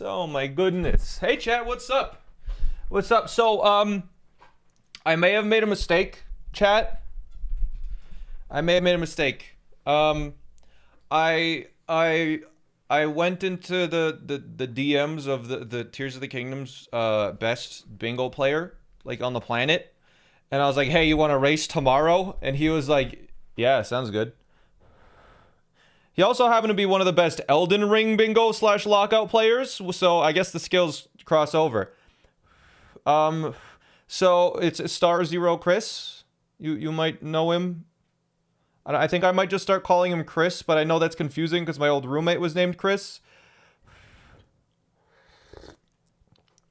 Oh my goodness. Hey chat, what's up? What's up? So, I may have made a mistake, chat. I may have made a mistake. I went into the DMs of the Tears of the Kingdom's best bingo player, like on the planet, and I was like, "Hey, you want to race tomorrow?" And he was like, "Yeah, sounds good." He also happened to be one of the best Elden Ring bingo / lockout players, so I guess the skills cross over. So it's Star Zero Chris. You might know him. I think I might just start calling him Chris, but I know that's confusing because my old roommate was named Chris.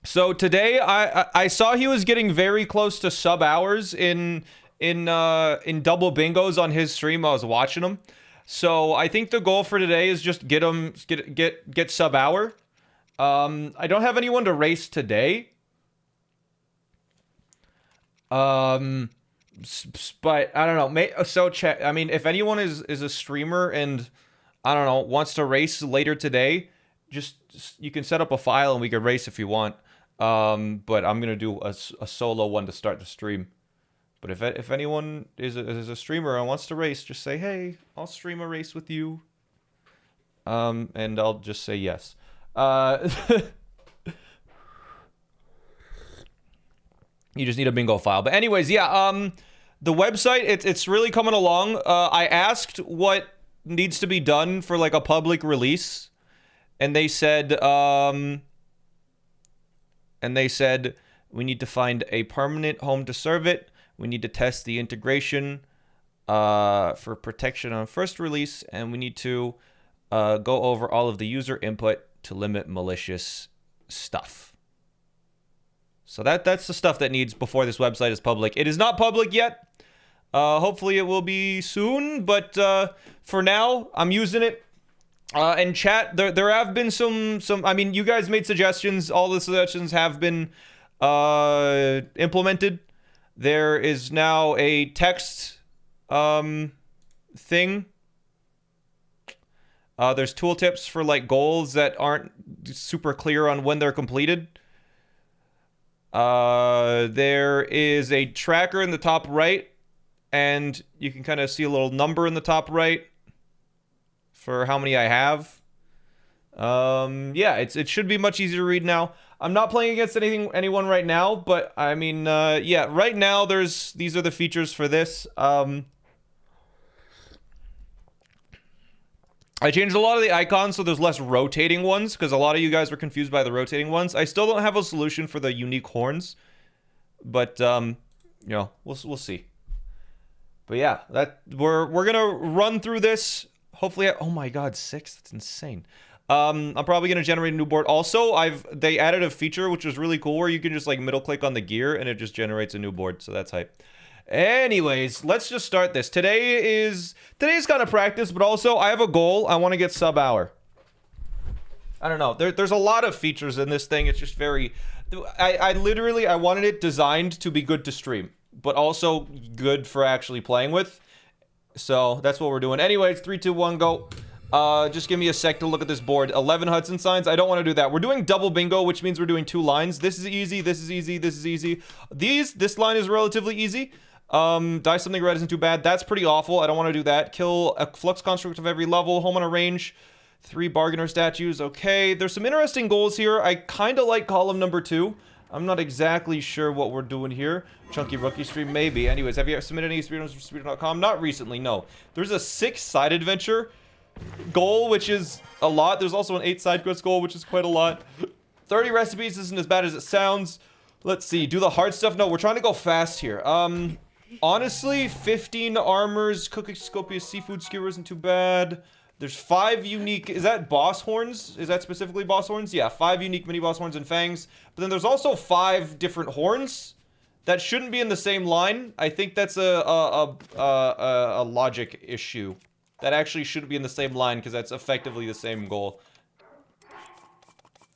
So today I saw he was getting very close to sub hours in double bingos on his stream. I was watching him. So I think the goal for today is just get sub hour. I don't have anyone to race today. But I don't know. So check. I mean, if anyone is a streamer and I don't know wants to race later today, just you can set up a file and we could race if you want. But I'm gonna do a solo one to start the stream. But if anyone is a streamer and wants to race, just say, hey, I'll stream a race with you. And I'll just say yes. You just need a bingo file. But anyways, yeah, the website, it's really coming along. I asked what needs to be done for like a public release. And they said, we need to find a permanent home to serve it. We need to test the integration for protection on first release, and we need to go over all of the user input to limit malicious stuff. So that's the stuff that needs before this website is public. It is not public yet. Hopefully it will be soon, but for now, I'm using it. And chat, there have been some. I mean, you guys made suggestions. All the suggestions have been implemented. There is now a text thing. There's tooltips for like goals that aren't super clear on when they're completed. There is a tracker in the top right, and you can kind of see a little number in the top right for how many I have. Yeah, it should be much easier to read now. I'm not playing against anyone right now, but I mean, yeah, right now these are the features for this. I changed a lot of the icons so there's less rotating ones because a lot of you guys were confused by the rotating ones. I still don't have a solution for the unique horns, but you know, we'll see. But yeah, that we're gonna run through this. Hopefully, oh my god, 6, that's insane. I'm probably gonna generate a new board. Also, they added a feature which is really cool where you can just like middle click on the gear and it just generates a new board. So that's hype. Anyways, let's just start this. Today's kind of practice, but also I have a goal. I want to get sub hour. I don't know. There's a lot of features in this thing. It's just very. I literally wanted it designed to be good to stream, but also good for actually playing with. So that's what we're doing. Anyways, 3, 2, 1, go. Just give me a sec to look at this board. 11 Hudson signs. I don't want to do that. We're doing double bingo, which means we're doing 2 lines. This is easy. This is easy. This is easy. This line is relatively easy. Die something red isn't too bad. That's pretty awful. I don't want to do that. Kill a flux construct of every level. Home on a range. 3 bargainer statues. Okay. There's some interesting goals here. I kind of like column number 2. I'm not exactly sure what we're doing here. Chunky Rookie stream, maybe. Anyways, have you submitted any speedruns for speedrun.com? Not recently, no. There's a 6-side adventure goal, which is a lot. There's also an 8-side quest goal, which is quite a lot. 30 recipes isn't as bad as it sounds. Let's see. Do the hard stuff? No, we're trying to go fast here. Honestly, 15 armors, cooking Scopious seafood skewer isn't too bad. There's 5 unique, is that boss horns? Is that specifically boss horns? Yeah, 5 unique mini boss horns and fangs. But then there's also 5 different horns that shouldn't be in the same line. I think that's a logic issue. That actually shouldn't be in the same line because that's effectively the same goal.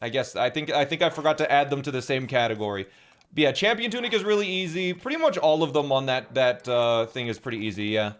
I think I forgot to add them to the same category. But yeah, Champion Tunic is really easy. Pretty much all of them on that thing is pretty easy, yeah.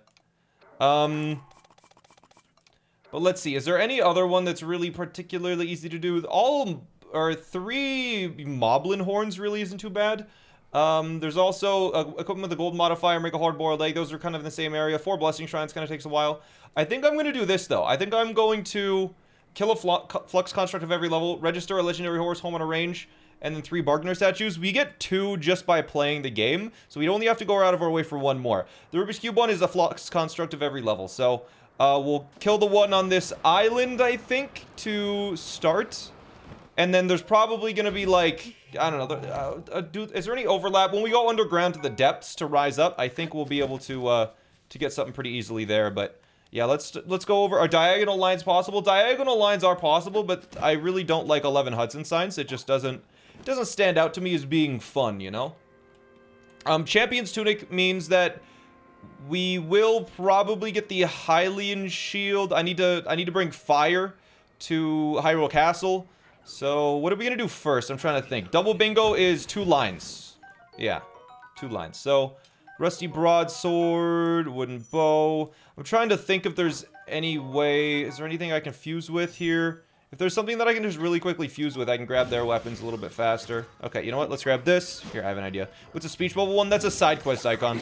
But let's see. Is there any other one that's really particularly easy to do? All or 3 Moblin horns really isn't too bad. There's also equipment with a gold modifier, make a hard-boiled egg. Those are kind of in the same area. 4 blessing shrines kind of takes a while. I think I'm going to do this, though. I think I'm going to kill a flux construct of every level, register a legendary horse home on a range, and then 3 Bargainer statues. We get 2 just by playing the game, so we only have to go out of our way for 1 more. The Rubik's Cube one is a flux construct of every level, so we'll kill the one on this island, I think, to start. And then there's probably going to be, like, I don't know, is there any overlap? When we go underground to the depths to rise up, I think we'll be able to get something pretty easily there, but yeah, let's go over. Are diagonal lines possible? Diagonal lines are possible, but I really don't like 11 Hudson signs. It just doesn't stand out to me as being fun, you know? Champion's Tunic means that we will probably get the Hylian Shield. I need to bring fire to Hyrule Castle. So, what are we going to do first? I'm trying to think. Double bingo is 2 lines. Yeah, 2 lines. So, rusty broadsword, wooden bow. I'm trying to think if there's any way... Is there anything I can fuse with here? If there's something that I can just really quickly fuse with, I can grab their weapons a little bit faster. Okay, you know what? Let's grab this. Here, I have an idea. What's a speech bubble one? That's a side quest icon.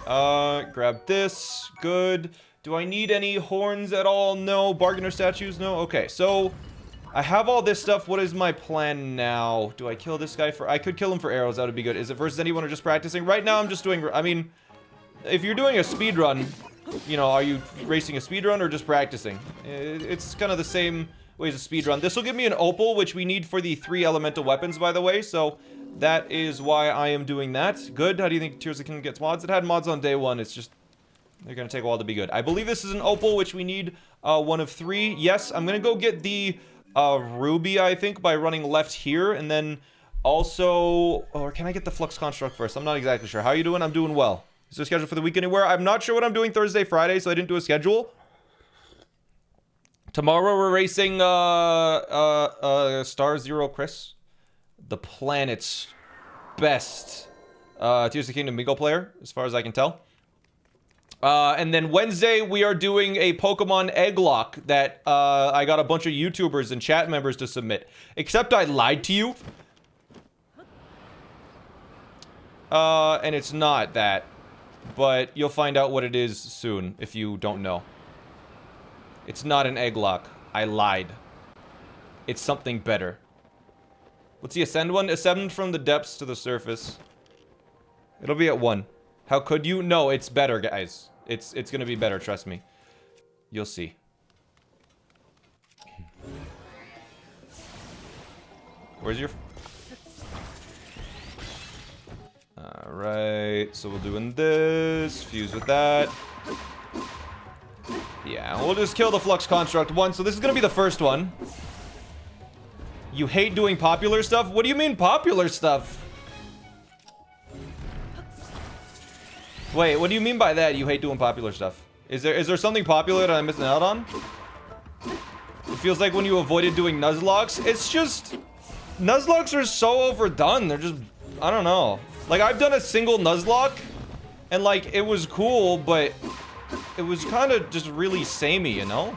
Alright, grab this. Good. Do I need any horns at all? No. Bargainer statues? No. Okay, so I have all this stuff. What is my plan now? Do I kill this guy for... I could kill him for arrows. That would be good. Is it versus anyone or just practicing? Right now, I'm just doing... I mean, if you're doing a speed run, you know, are you racing a speed run or just practicing? It's kind of the same way as a speed run. This will give me an opal, which we need for the 3 elemental weapons, by the way, so... That is why I am doing that. Good. How do you think Tears of the Kingdom gets mods? It had mods on day 1. It's just... They're going to take a while to be good. I believe this is an opal, which we need 1 of 3. Yes, I'm going to go get the ruby, I think, by running left here. And then also... Or can I get the flux construct first? I'm not exactly sure. How are you doing? I'm doing well. Is there a schedule for the week anywhere? I'm not sure what I'm doing Thursday, Friday, so I didn't do a schedule. Tomorrow we're racing Star Zero Chris. The planet's best Tears of the Kingdom bingo player, as far as I can tell. And then Wednesday, we are doing a Pokemon egg lock that I got a bunch of YouTubers and chat members to submit. Except I lied to you. And it's not that. But you'll find out what it is soon, if you don't know. It's not an egg lock. I lied. It's something better. What's the ascend one? Ascend from the depths to the surface. It'll be at 1. How could you? No, it's better, guys. It's gonna be better, trust me. You'll see. Where's your... Alright, so we're doing this. Fuse with that. Yeah, we'll just kill the Flux Construct 1. So this is gonna be the first one. You hate doing popular stuff? What do you mean popular stuff? Wait, what do you mean by that? You hate doing popular stuff? Is there something popular that I'm missing out on? It feels like when you avoided doing Nuzlocks. It's just... Nuzlocks are so overdone. They're just... I don't know. Like, I've done a single Nuzlocke, and, like, it was cool, but it was kind of just really samey, you know?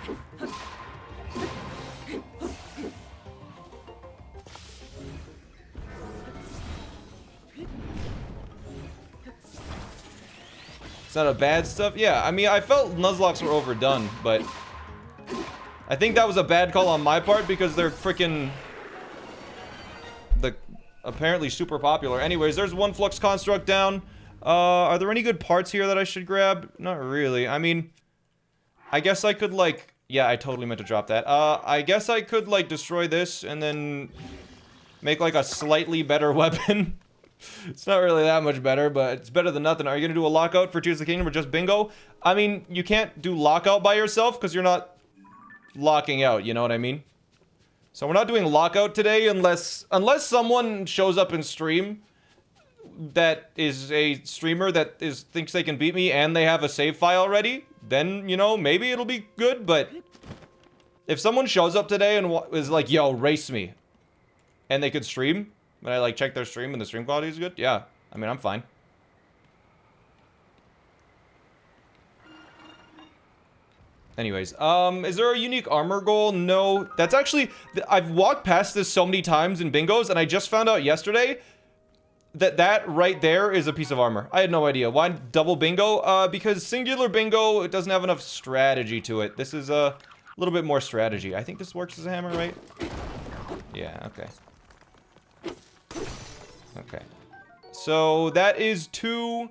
It's not a bad stuff. Yeah, I mean, I felt Nuzlocks were overdone, but I think that was a bad call on my part because they're freaking apparently super popular. Anyways, there's 1 Flux Construct down. Are there any good parts here that I should grab? Not really. I mean, I guess I could, like... Yeah, I totally meant to drop that. I guess I could, like, destroy this and then make, like, a slightly better weapon. It's not really that much better, but it's better than nothing. Are you going to do a lockout for Tears of the Kingdom or just bingo? I mean, you can't do lockout by yourself because you're not locking out, you know what I mean? So we're not doing lockout today unless someone shows up in stream that is a streamer that thinks they can beat me and they have a save file ready. Then, you know, maybe it'll be good, but if someone shows up today and is like, yo, race me, and they could stream, and I, like, check their stream and the stream quality is good, yeah, I mean, I'm fine. Anyways, is there a unique armor goal? No. That's actually... I've walked past this so many times in bingos, and I just found out yesterday that right there is a piece of armor. I had no idea. Why double bingo? Because singular bingo, it doesn't have enough strategy to it. This is a little bit more strategy. I think this works as a hammer, right? Yeah, okay. Okay. So that is 2.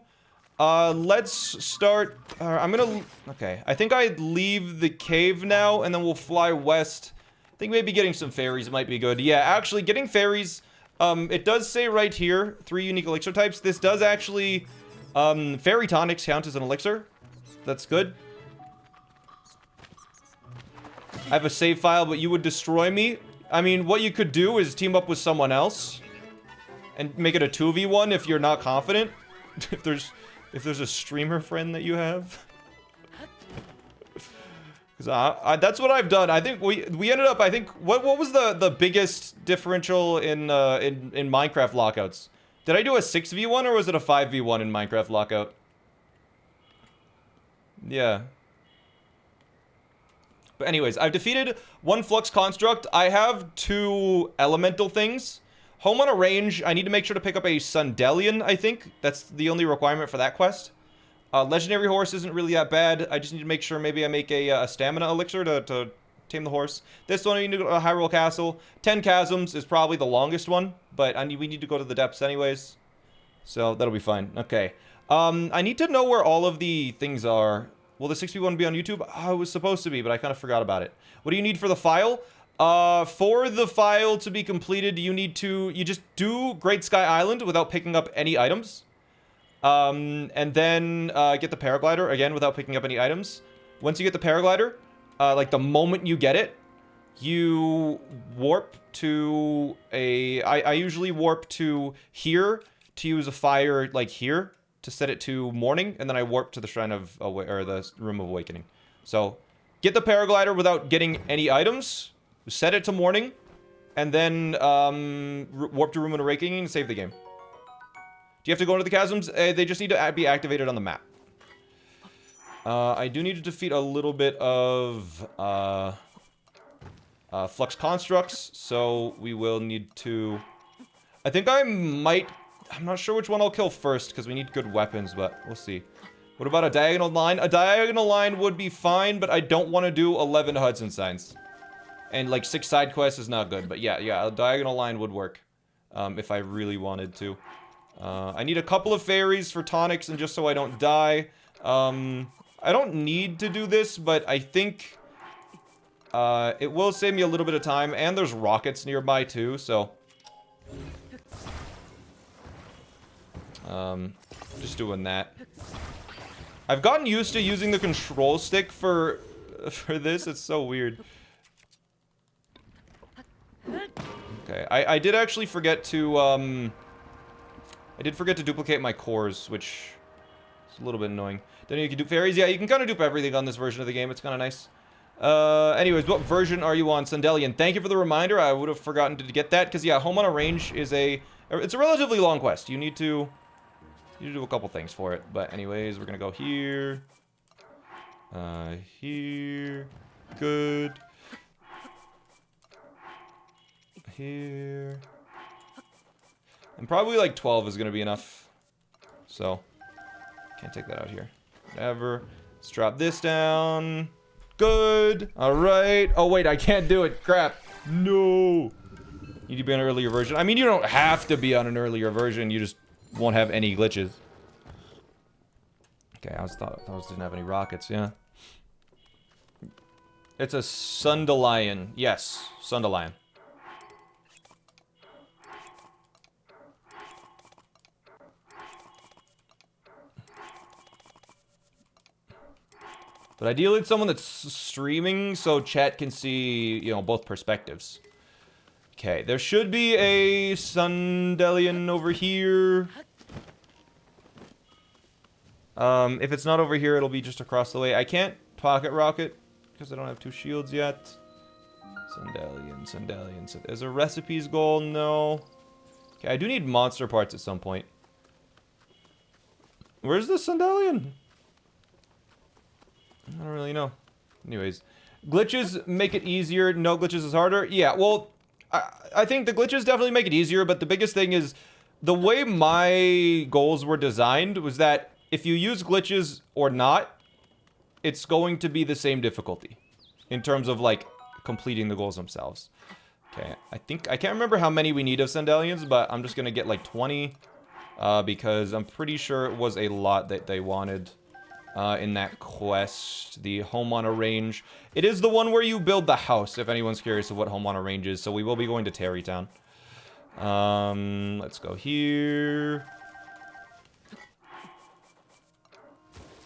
Let's start... I'm gonna... Okay. I think I'd leave the cave now, and then we'll fly west. I think maybe getting some fairies might be good. Yeah, actually, getting fairies... it does say right here, 3 unique elixir types. This does actually... fairy tonics count as an elixir. That's good. I have a save file, but you would destroy me. I mean, what you could do is team up with someone else. And make it a 2v1 if you're not confident. If there's a streamer friend that you have. Because that's what I've done. I think we ended up, I think, what was the biggest differential in Minecraft lockouts? Did I do a 6v1 or was it a 5v1 in Minecraft lockout? Yeah. But anyways, I've defeated 1 flux construct. I have 2 elemental things. Home on a range, I need to make sure to pick up a Sundelian, I think. That's the only requirement for that quest. Legendary horse isn't really that bad. I just need to make sure maybe I make a stamina elixir to tame the horse. This one, we need to go to Hyrule Castle. 10 chasms is probably the longest one, but we need to go to the depths anyways. So that'll be fine. Okay. I need to know where all of the things are. Will the 6v1 be on YouTube? Oh, it was supposed to be, but I kind of forgot about it. What do you need for the file? For the file to be completed, you just do Great Sky Island without picking up any items. And then, get the paraglider, again, without picking up any items. Once you get the paraglider, like the moment you get it, you warp to I usually warp to here to use a fire, like here, to set it to morning, and then I warp to the Shrine of, or the Room of Awakening. So, get the paraglider without getting any items, set it to morning, and then warp to Room of Awakening and save the game. Do you have to go into the chasms? They just need to be activated on the map. I do need to defeat a little bit of flux constructs, so we will need to... I think I'm not sure which one I'll kill first, because we need good weapons, but we'll see. What about a diagonal line? A diagonal line would be fine, but I don't want to do 11 Hudson signs. And, like, 6 side quests is not good, but yeah, a diagonal line would work. If I really wanted to. I need a couple of fairies for tonics and just so I don't die. I don't need to do this, but I think it will save me a little bit of time. And there's rockets nearby too, so... just doing that. I've gotten used to using the control stick for this. It's so weird. Okay, I did actually forget to, I did forget to duplicate my cores, which is a little bit annoying. Then you can dupe fairies. Yeah, you can kind of dupe everything on this version of the game. It's kind of nice. Anyways, what version are you on, Sundelian? Thank you for the reminder. I would have forgotten to get that, because, yeah, Home on a Range is it's a relatively long quest. You need to do a couple things for it. But anyways, we're going to go here. Here. Good. Here. And probably like 12 is going to be enough. So, can't take that out here. Whatever. Let's drop this down. Good. Alright. Oh, wait, I can't do it. Crap. No. Need to be on an earlier version. I mean, you don't have to be on an earlier version. You just won't have any glitches. Okay, I thought those didn't have any rockets, yeah. It's a Sundelian. Yes, Sundelian. But ideally it's someone that's streaming so chat can see, you know, both perspectives. Okay, there should be a Sundelian over here. If it's not over here, it'll be just across the way. I can't pocket rocket because I don't have 2 shields yet. Sundelian. Is there recipes goal? No. Okay, I do need monster parts at some point. Where's the Sundelian? I don't really know. Anyways, glitches make it easier. No glitches is harder. Yeah, well, I think the glitches definitely make it easier, but the biggest thing is the way my goals were designed was that if you use glitches or not, it's going to be the same difficulty in terms of, like, completing the goals themselves. Okay, I can't remember how many we need of Sandalians, but I'm just gonna get, like, 20, because I'm pretty sure it was a lot that they wanted. In that quest, the home on a range. It is the one where you build the house, if anyone's curious of what home on a range is. So we will be going to Tarrey Town. Let's go here.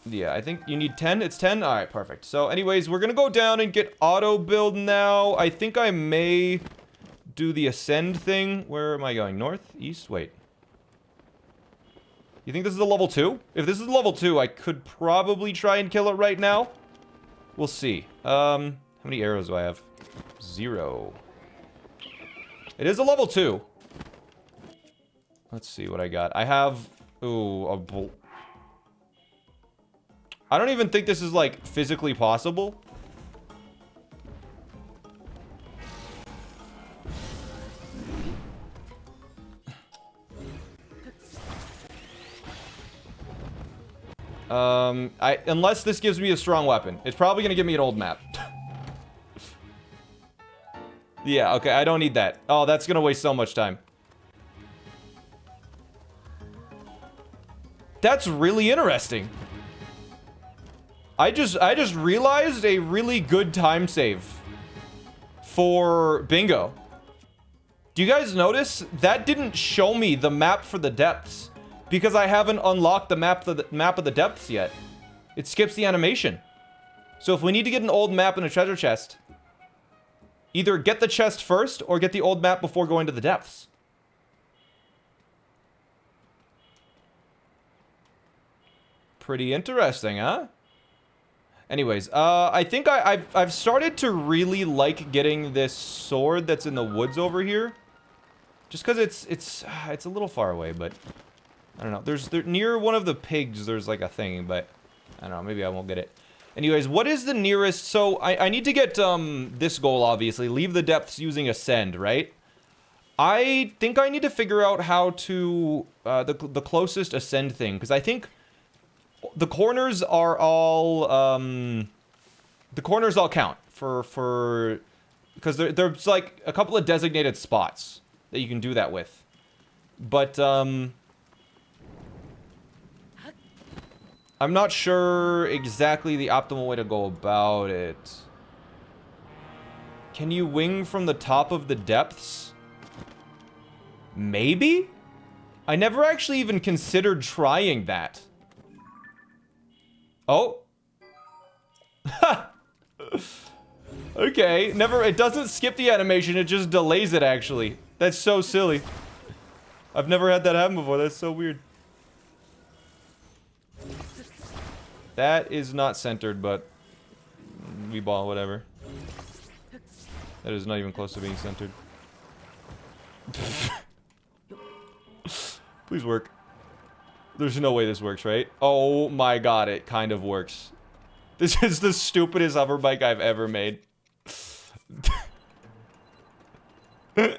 Yeah, I think you need 10. It's 10? All right, perfect. So anyways, we're going to go down and get auto build now. I think I may do the ascend thing. Where am I going? North? East? Wait. You think this is a level 2? If this is level 2, I could probably try and kill it right now. We'll see. How many arrows do I have? 0. It is a level 2. Let's see what I got. I have... Ooh, a bolt. I don't even think this is, like, physically possible. Unless this gives me a strong weapon. It's probably gonna give me an old map. Yeah, okay, I don't need that. Oh, that's gonna waste so much time. That's really interesting. I just realized a really good time save for bingo. Do you guys notice? That didn't show me the map for the depths. Because I haven't unlocked the map of the depths yet. It skips the animation. So if we need to get an old map and a treasure chest, either get the chest first or get the old map before going to the depths. Pretty interesting, huh? Anyways, I think I've started to really like getting this sword that's in the woods over here. Just because it's a little far away, but... I don't know. Near one of the pigs, there's like a thing, but I don't know. Maybe I won't get it. Anyways, what is the nearest? So I need to get this goal, obviously. Leave the depths using ascend, right? I think I need to figure out how to the closest ascend thing, because I think the corners are all the corners all count for because there's like a couple of designated spots that you can do that with, but I'm not sure exactly the optimal way to go about it. Can you wing from the top of the depths? Maybe? I never actually even considered trying that. Oh. Okay, it doesn't skip the animation, it just delays it actually. That's so silly. I've never had that happen before, that's so weird. That is not centered, but we ball, whatever. That is not even close to being centered. Please work. There's no way this works, right? Oh my god, it kind of works. This is the stupidest hover bike I've ever made. You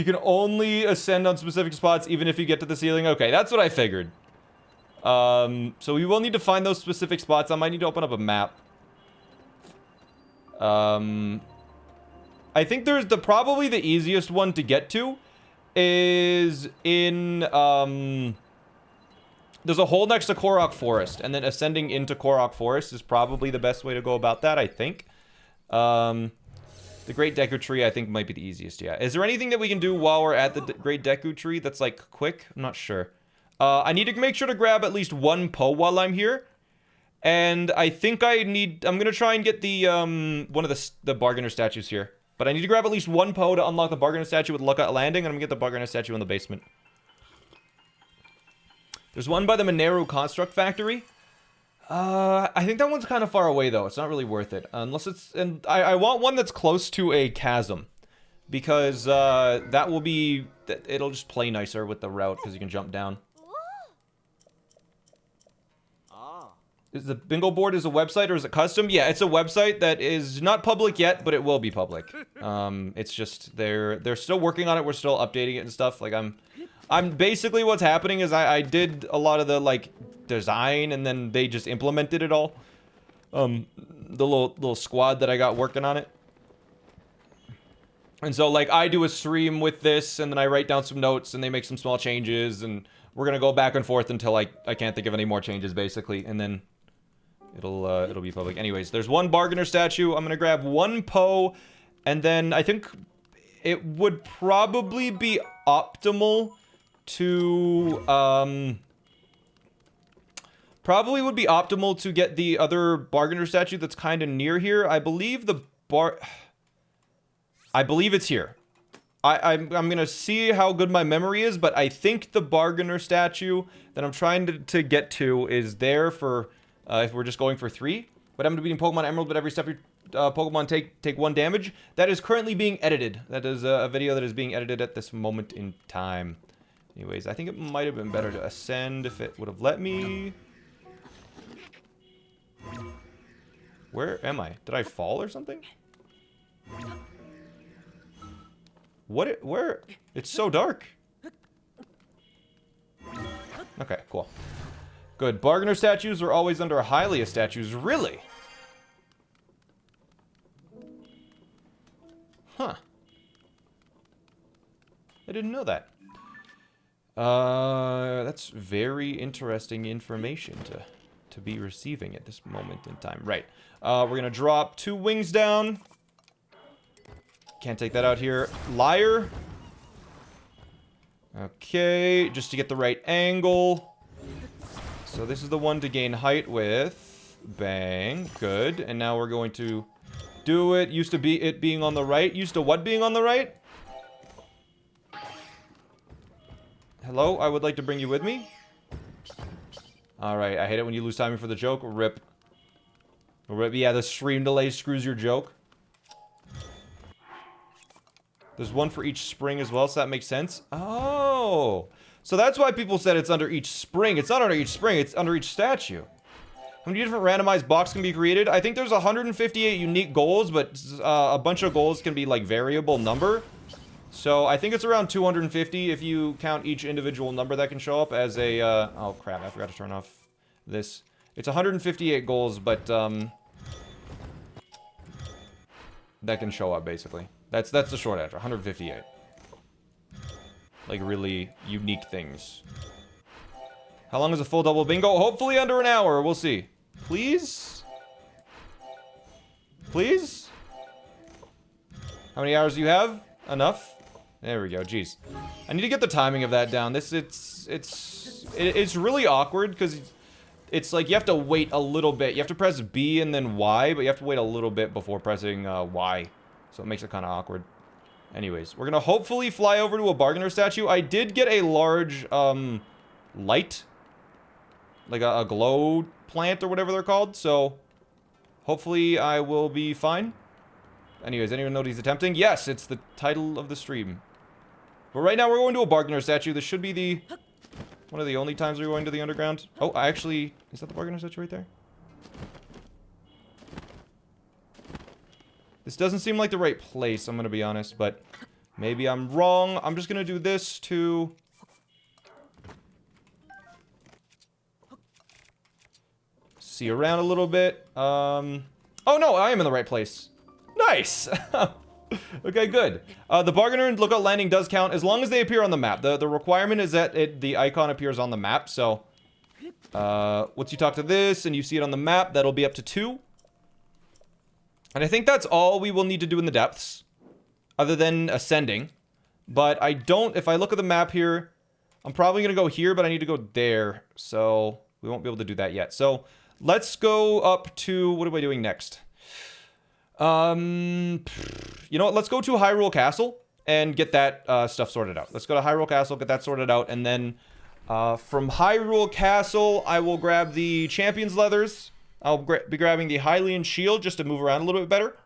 can only ascend on specific spots even if you get to the ceiling. Okay, that's what I figured. So we will need to find those specific spots. I might need to open up a map. I think there's probably the easiest one to get to is in, there's a hole next to Korok Forest, and then ascending into Korok Forest is probably the best way to go about that, I think. The Great Deku Tree, I think, might be the easiest, yeah. Is there anything that we can do while we're at the Great Deku Tree that's, like, quick? I'm not sure. I need to make sure to grab at least one Poe while I'm here. And I think I'm gonna try and get the, one of the Bargainer statues here. But I need to grab at least one Poe to unlock the Bargainer statue with Lookout Landing, and I'm gonna get the Bargainer statue in the basement. There's one by the Mineru Construct Factory. I think that one's kind of far away, though. It's not really worth it. Unless it's... And I want one that's close to a chasm. Because, that will be... It'll just play nicer with the route, because you can jump down. Is the bingo board is a website or is it custom? Yeah, it's a website that is not public yet, but it will be public. It's just they're still working on it. We're still updating it and stuff. Like I'm basically what's happening is I did a lot of the like design and then they just implemented it all. The little squad that I got working on it. And so like I do a stream with this and then I write down some notes and they make some small changes and we're gonna go back and forth until I can't think of any more changes basically, and then it'll be public. Anyways, there's one bargainer statue. I'm gonna grab one Poe, and then I think it would probably be optimal to get the other bargainer statue that's kind of near here. I believe it's here. I'm gonna see how good my memory is, but I think the bargainer statue that I'm trying to get to is there for if we're just going for 3. But I'm gonna be beating Pokemon Emerald, but every step your Pokemon take 1 damage. That is currently being edited. That is a video that is being edited at this moment in time. Anyways, I think it might have been better to ascend if it would have let me. Where am I? Did I fall or something? Where? It's so dark. Okay, cool. Good. Bargainer statues are always under Hylia statues. Really? Huh. I didn't know that. That's very interesting information to be receiving at this moment in time. Right. We're gonna drop 2 wings down. Can't take that out here. Liar. Okay, just to get the right angle. So this is the one to gain height with. Bang. Good. And now we're going to do it. Used to be it being on the right. Used to what being on the right? Hello? I would like to bring you with me. Alright, I hate it when you lose timing for the joke. Rip. Rip. Yeah, the stream delay screws your joke. There's one for each spring as well, so that makes sense. Oh! So that's why people said it's under each spring. It's not under each spring, it's under each statue. How many different randomized blocks can be created? I think there's 158 unique goals, but a bunch of goals can be like variable number. So I think it's around 250 if you count each individual number that can show up as a, oh crap, I forgot to turn off this. It's 158 goals, but, that can show up, basically. That's the short answer, 158. Like, really unique things. How long is a full double bingo? Hopefully under an hour, we'll see. Please? Please? How many hours do you have? Enough? There we go, jeez. I need to get the timing of that down. It's really awkward, because it's like you have to wait a little bit. You have to press B and then Y, but you have to wait a little bit before pressing Y. So it makes it kind of awkward. Anyways, we're going to hopefully fly over to a bargainer statue. I did get a large, light. Like a glow plant or whatever they're called. So, hopefully I will be fine. Anyways, anyone know what he's attempting? Yes, it's the title of the stream. But right now we're going to a bargainer statue. This should be one of the only times we're going to the underground. Oh, actually, is that the bargainer statue right there? This doesn't seem like the right place, I'm gonna be honest, but maybe I'm wrong. I'm just gonna do this to... see around a little bit. Oh no, I am in the right place. Nice! Okay, good. The bargainer and lookout landing does count as long as they appear on the map. The requirement is that the icon appears on the map, so... once you talk to this and you see it on the map, that'll be up to 2. And I think that's all we will need to do in the depths, other than ascending. But I don't, if I look at the map here, I'm probably going to go here, but I need to go there. So we won't be able to do that yet. So let's go up to, what am I doing next? You know what, let's go to Hyrule Castle and get that stuff sorted out. Let's go to Hyrule Castle, get that sorted out, and then from Hyrule Castle, I will grab the Champion's Leathers. I'll be grabbing the Hylian Shield just to move around a little bit better.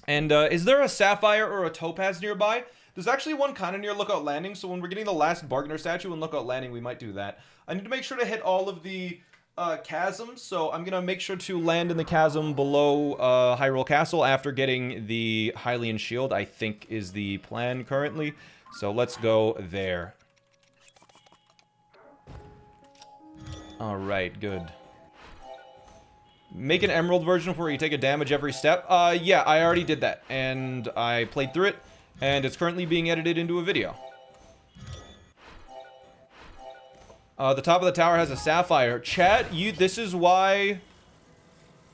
And is there a Sapphire or a Topaz nearby? There's actually one kind of near Lookout Landing, so when we're getting the last Bargainer statue in Lookout Landing, we might do that. I need to make sure to hit all of the chasm, so I'm gonna make sure to land in the chasm below Hyrule Castle after getting the Hylian shield, I think is the plan currently. So let's go there. Alright, good. Make an emerald version where you take a damage every step. Yeah, I already did that, and I played through it, and it's currently being edited into a video. The top of the tower has a sapphire. Chat, this is why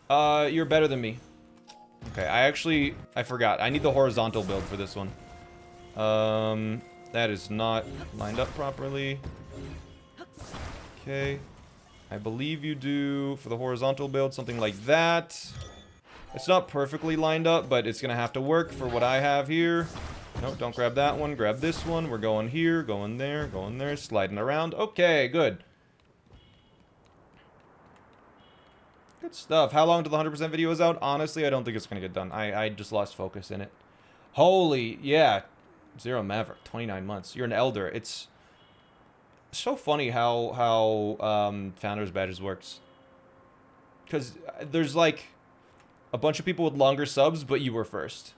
you're better than me. Okay, I forgot. I need the horizontal build for this one. That is not lined up properly. Okay. I believe you do, for the horizontal build, something like that. It's not perfectly lined up, but it's gonna have to work for what I have here. No, don't grab that one. Grab this one. We're going here, going there, sliding around. Okay, good. Good stuff. How long till the 100% video is out? Honestly, I don't think it's gonna get done. I just lost focus in it. Holy, yeah. Zero Maverick, 29 months. You're an elder. It's so funny how Founders Badges works. Because there's, like, a bunch of people with longer subs, but you were first.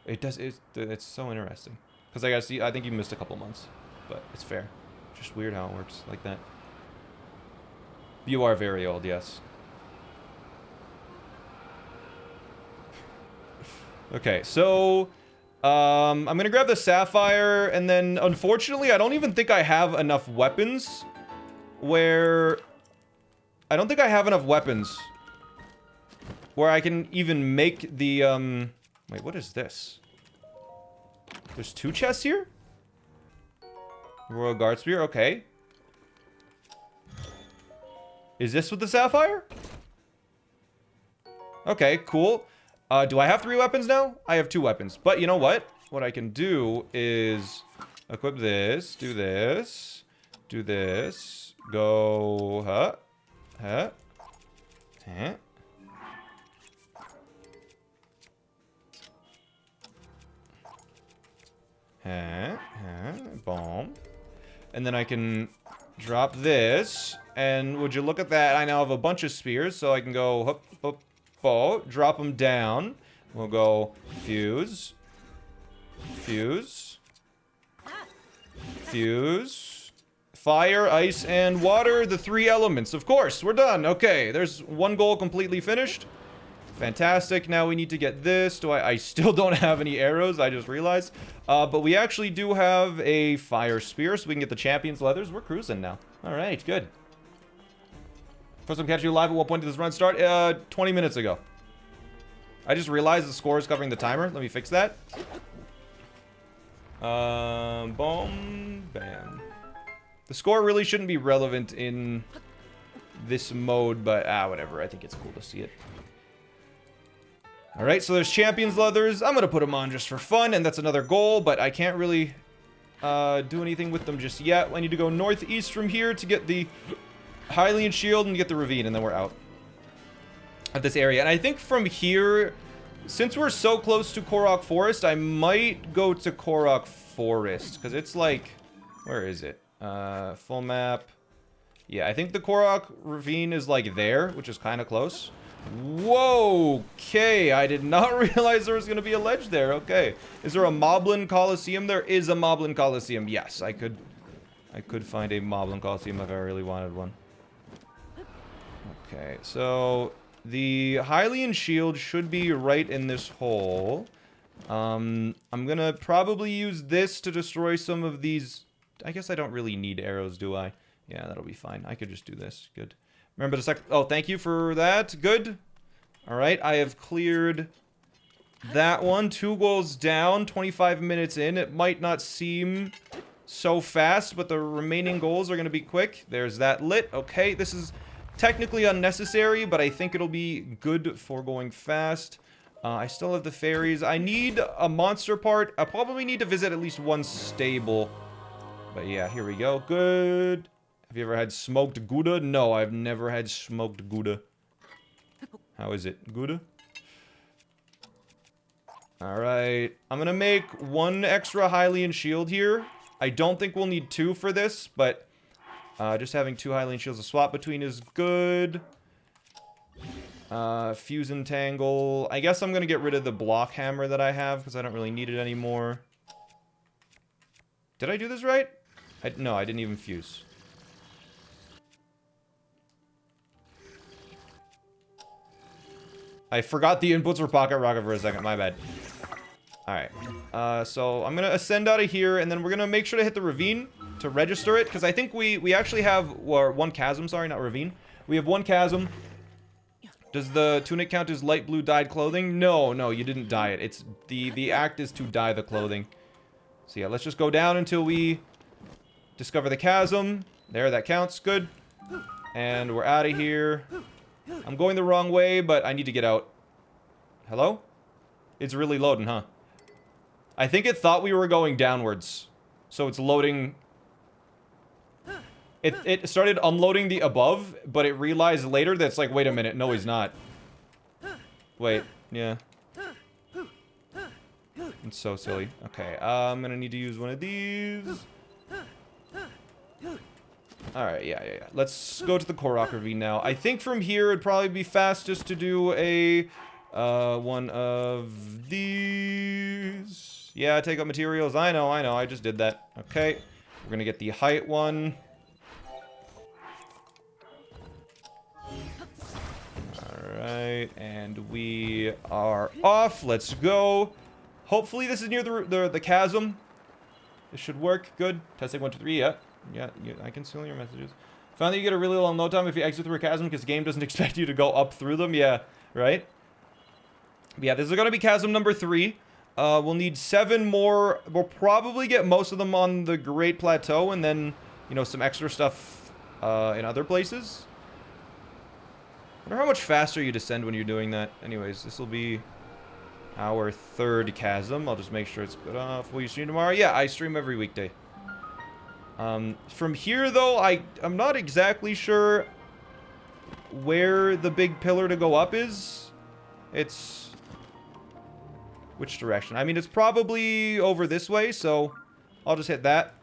It's so interesting. Because I think you missed a couple months. But it's fair. Just weird how it works like that. You are very old, yes. Okay, so I'm gonna grab the sapphire, and then unfortunately I don't even think I have enough weapons where I can even make the wait, what is this? There's 2 chests here? Royal Guard Spear, okay. Is this with the sapphire? Okay, cool. Do I have 3 weapons now? I have 2 weapons. But you know what? What I can do is equip this, do this, go, huh, boom. And then I can drop this, and would you look at that, I now have a bunch of spears, so I can go, hup, hup, bow, drop them down. We'll go fuse, fuse, fuse, fire, ice, and water, the 3 elements. Of course, we're done. Okay, there's 1 goal completely finished. Fantastic. Now we need to get this. I still don't have any arrows, I just realized. But we actually do have a fire spear, so we can get the champion's leathers. We're cruising now. Alright, good. First time catching you live, at what point did this run start? 20 minutes ago. I just realized the score is covering the timer. Let me fix that. Boom, bam. The score really shouldn't be relevant in this mode, but whatever. I think it's cool to see it. Alright, so there's champion's leathers. I'm gonna put them on just for fun, and that's another goal, but I can't really do anything with them just yet. I need to go northeast from here to get the Hylian shield and get the ravine, and then we're out of this area. And I think from here, since we're so close to Korok Forest, I might go to Korok Forest, because it's like, where is it? Full map. Yeah, I think the Korok ravine is like there, which is kind of close. Whoa, okay, I did not realize there was going to be a ledge there. Okay, is there a Moblin Coliseum? There is a Moblin Coliseum. Yes, I could find a Moblin Coliseum if I really wanted one. Okay, so the Hylian shield should be right in this hole. I'm gonna probably use this to destroy some of these. I guess I don't really need arrows, do I? Yeah, that'll be fine. I could just do this. Good. Remember the oh, thank you for that. Good. Alright, I have cleared that one. 2 goals down, 25 minutes in. It might not seem so fast, but the remaining goals are going to be quick. There's that lit. Okay, this is technically unnecessary, but I think it'll be good for going fast. I still have the fairies. I need a monster part. I probably need to visit at least 1 stable. But yeah, here we go. Good. Have you ever had smoked Gouda? No, I've never had smoked Gouda. How is it? Gouda? Alright. I'm gonna make 1 extra Hylian shield here. I don't think we'll need 2 for this, but Just having 2 Hylian shields to swap between is good. Fuse and Tangle. I guess I'm going to get rid of the block hammer that I have because I don't really need it anymore. Did I do this right? No, I didn't even fuse. I forgot the inputs for Pocket Rocket for a second. My bad. Alright. So I'm going to ascend out of here, and then we're going to make sure to hit the ravine to register it, because I think we actually have... Or one chasm, sorry, not ravine. We have 1 chasm. Does the tunic count as light blue dyed clothing? No, no, you didn't dye it. It's... The act is to dye the clothing. So yeah, let's just go down until we discover the chasm. There, that counts. Good. And we're out of here. I'm going the wrong way, but I need to get out. Hello? It's really loading, huh? I think it thought we were going downwards. So it's loading... It started unloading the above, but it realized later that it's like, wait a minute, no he's not. Wait, yeah. It's so silly. Okay, I'm gonna need to use one of these. Alright, yeah. Let's go to the Korok Ravine now. I think from here it'd probably be fastest to do a one of these. Yeah, take up materials. I know, I just did that. Okay, we're gonna get the height one. Alright, and we are off. Let's go. Hopefully this is near the chasm. This should work. Good. Testing 1, 2, 3. Yeah, I can seal your messages. Found that you get a really long load time if you exit through a chasm because the game doesn't expect you to go up through them. Yeah, right? But yeah, this is going to be chasm number 3. We'll need 7 more. We'll probably get most of them on the Great Plateau and then, you know, some extra stuff in other places. I wonder how much faster you descend when you're doing that. Anyways, this will be our 3rd chasm. I'll just make sure it's good off. Will you stream tomorrow? Yeah, I stream every weekday. From here, though, I'm not exactly sure where the big pillar to go up is. It's... Which direction? I mean, it's probably over this way, so I'll just hit that.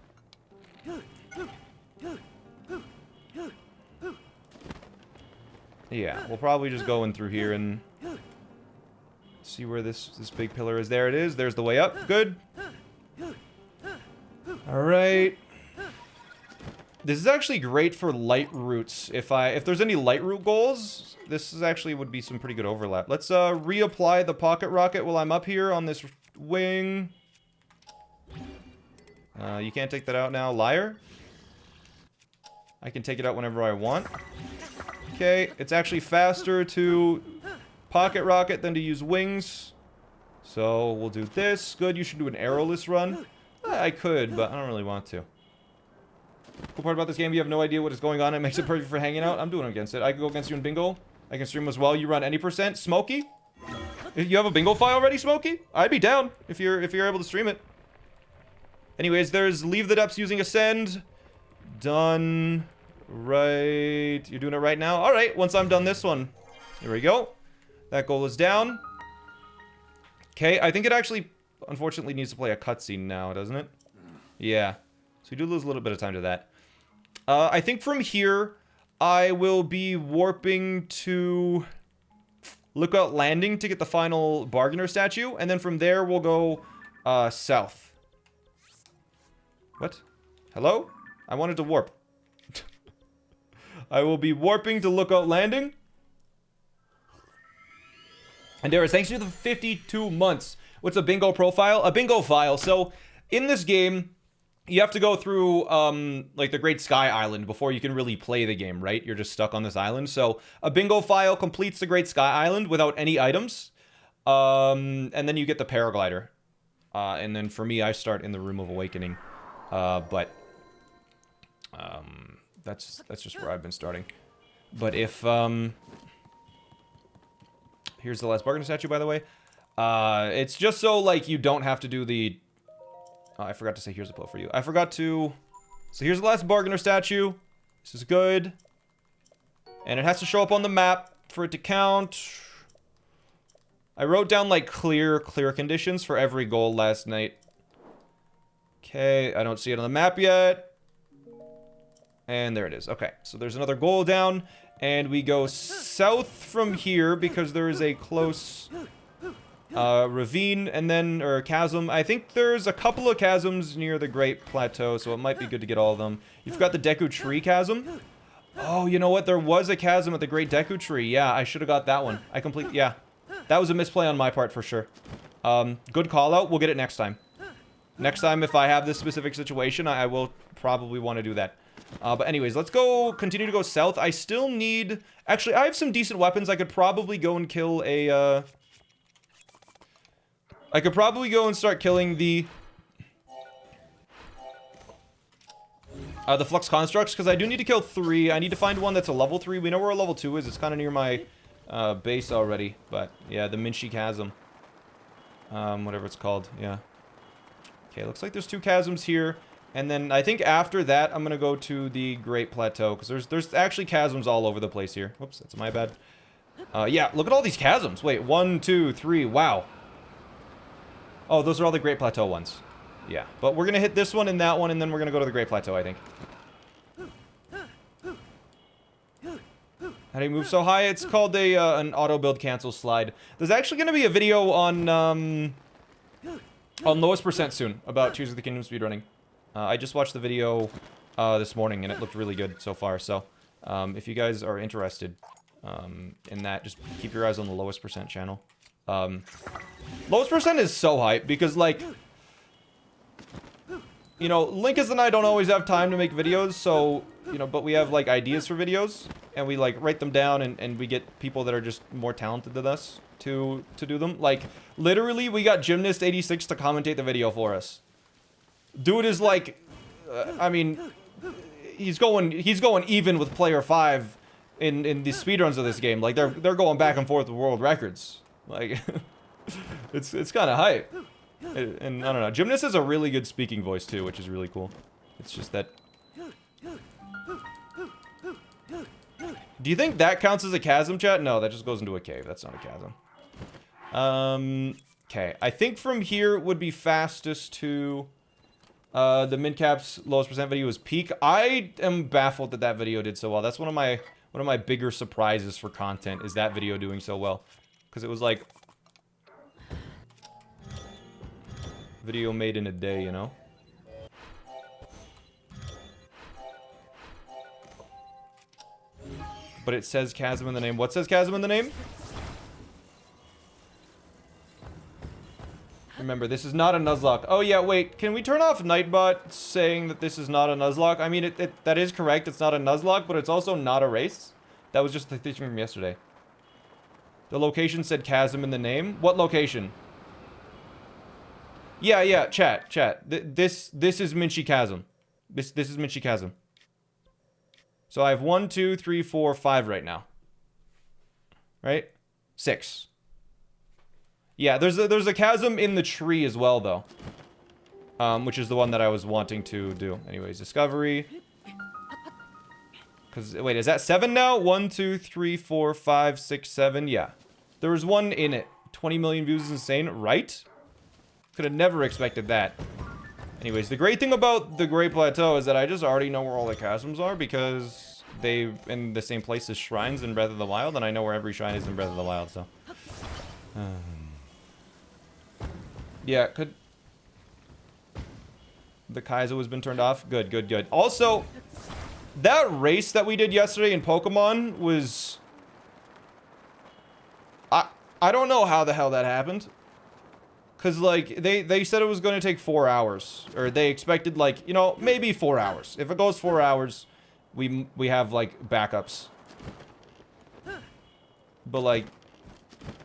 Yeah, we'll probably just go in through here and see where this big pillar is. There it is. There's the way up. Good. Alright. This is actually great for light routes. If there's any light route goals, this is actually would be some pretty good overlap. Let's reapply the pocket rocket while I'm up here on this wing. You can't take that out now, liar. I can take it out whenever I want. Okay, it's actually faster to pocket rocket than to use wings. So we'll do this. Good, you should do an arrowless run. I could, but I don't really want to. Cool part about this game, you have no idea what is going on. It makes it perfect for hanging out. I'm doing against it. I can go against you in bingo. I can stream as well. You run any %. Smokey? If you have a bingo file already, Smokey? I'd be down if you're able to stream it. Anyways, there's leave the depths using ascend. Done. Right. You're doing it right now? Alright, once I'm done this one. There we go. That goal is down. Okay, I think it actually, unfortunately, needs to play a cutscene now, doesn't it? Yeah. So we do lose a little bit of time to that. I think from here, I will be warping to Lookout Landing to get the final Bargainer statue. And then from there, we'll go south. What? Hello? I wanted to warp. I will be warping to Lookout Landing. And Darius, thanks to the 52 months. What's a bingo profile? A bingo file. So, in this game, you have to go through, like, the Great Sky Island before you can really play the game, right? You're just stuck on this island. So, a bingo file completes the Great Sky Island without any items. And then you get the paraglider. And then for me, I start in the Room of Awakening. That's just where I've been starting. But if, here's the last bargain statue, by the way. It's just so, like, you don't have to do the... Oh, I forgot to say here's a pull for you. I forgot to... So here's the last bargainer statue. This is good. And it has to show up on the map for it to count. I wrote down, like, clear conditions for every goal last night. Okay, I don't see it on the map yet. And there it is. Okay, so there's another goal down, and we go south from here because there is a close ravine and then, or chasm. I think there's a couple of chasms near the Great Plateau, so it might be good to get all of them. You've got the Deku Tree chasm. Oh, you know what? There was a chasm at the Great Deku Tree. Yeah, I should have got that one. Yeah. That was a misplay on my part for sure. Good call out. We'll get it next time. Next time, if I have this specific situation, I will probably want to do that. But anyways, let's continue to go south. I still need... Actually, I have some decent weapons. I could probably go and kill a, I could probably go and start killing the Flux Constructs, because I do need to kill 3. I need to find one that's a level 3. We know where a level 2 is. It's kind of near my base already. But, yeah, the Minchi Chasm. Whatever it's called, yeah. Okay, looks like there's 2 chasms here. And then I think after that, I'm going to go to the Great Plateau, because there's actually chasms all over the place here. Whoops, that's my bad. Yeah, look at all these chasms. Wait, 1, 2, 3, wow. Oh, those are all the Great Plateau ones. Yeah, but we're going to hit this one and that one, and then we're going to go to the Great Plateau, I think. How do you move so high? It's called an auto-build cancel slide. There's actually going to be a video on lowest percent soon about Tears of the Kingdom speedrunning. I just watched the video this morning, and it looked really good so far, so if you guys are interested in that, just keep your eyes on the lowest percent channel. Lowest percent is so hype because, like, you know, Linkus and I don't always have time to make videos, so, you know, but we have, like, ideas for videos, and we, like, write them down, and we get people that are just more talented than us to do them. Like, literally, we got Gymnast86 to commentate the video for us. Dude is, like, I mean, he's going even with player 5 in the speedruns of this game. Like, they're going back and forth with world records. Like, it's kind of hype. And I don't know, Gymnast has a really good speaking voice too, which is really cool. It's just that... Do you think that counts as a chasm, chat? No, that just goes into a cave. That's not a chasm. Okay. I think from here would be fastest to... the mid-caps lowest percent video is peak. I am baffled that that video did so well. That's one of my bigger surprises for content, is that video doing so well. Because it was like... video made in a day, you know? But it says chasm in the name. What says chasm in the name? Remember, this is not a Nuzlocke. Oh yeah, wait, can we turn off Nightbot saying that this is not a Nuzlocke? I mean, that is correct, it's not a Nuzlocke, but it's also not a race. That was just the thing from yesterday. The location said chasm in the name. What location? Yeah, chat. This is Minchi Chasm. This is Minchi Chasm. So I have 1, 2, 3, 4, 5 right now. Right? 6. Yeah, there's a chasm in the tree as well, though. Which is the one that I was wanting to do. Anyways, discovery. Because, wait, is that 7 now? 1, 2, 3, 4, 5, 6, 7. Yeah. There was one in it. 20 million views is insane, right? Could have never expected that. Anyways, the great thing about the Great Plateau is that I just already know where all the chasms are because they're in the same place as shrines in Breath of the Wild, and I know where every shrine is in Breath of the Wild, so... yeah, could... The Kaizo has been turned off? Good. Also, that race that we did yesterday in Pokemon was... I don't know how the hell that happened. Because, like, they said it was going to take 4 hours. Or they expected, like, you know, maybe 4 hours. If it goes 4 hours, we have, like, backups. But, like,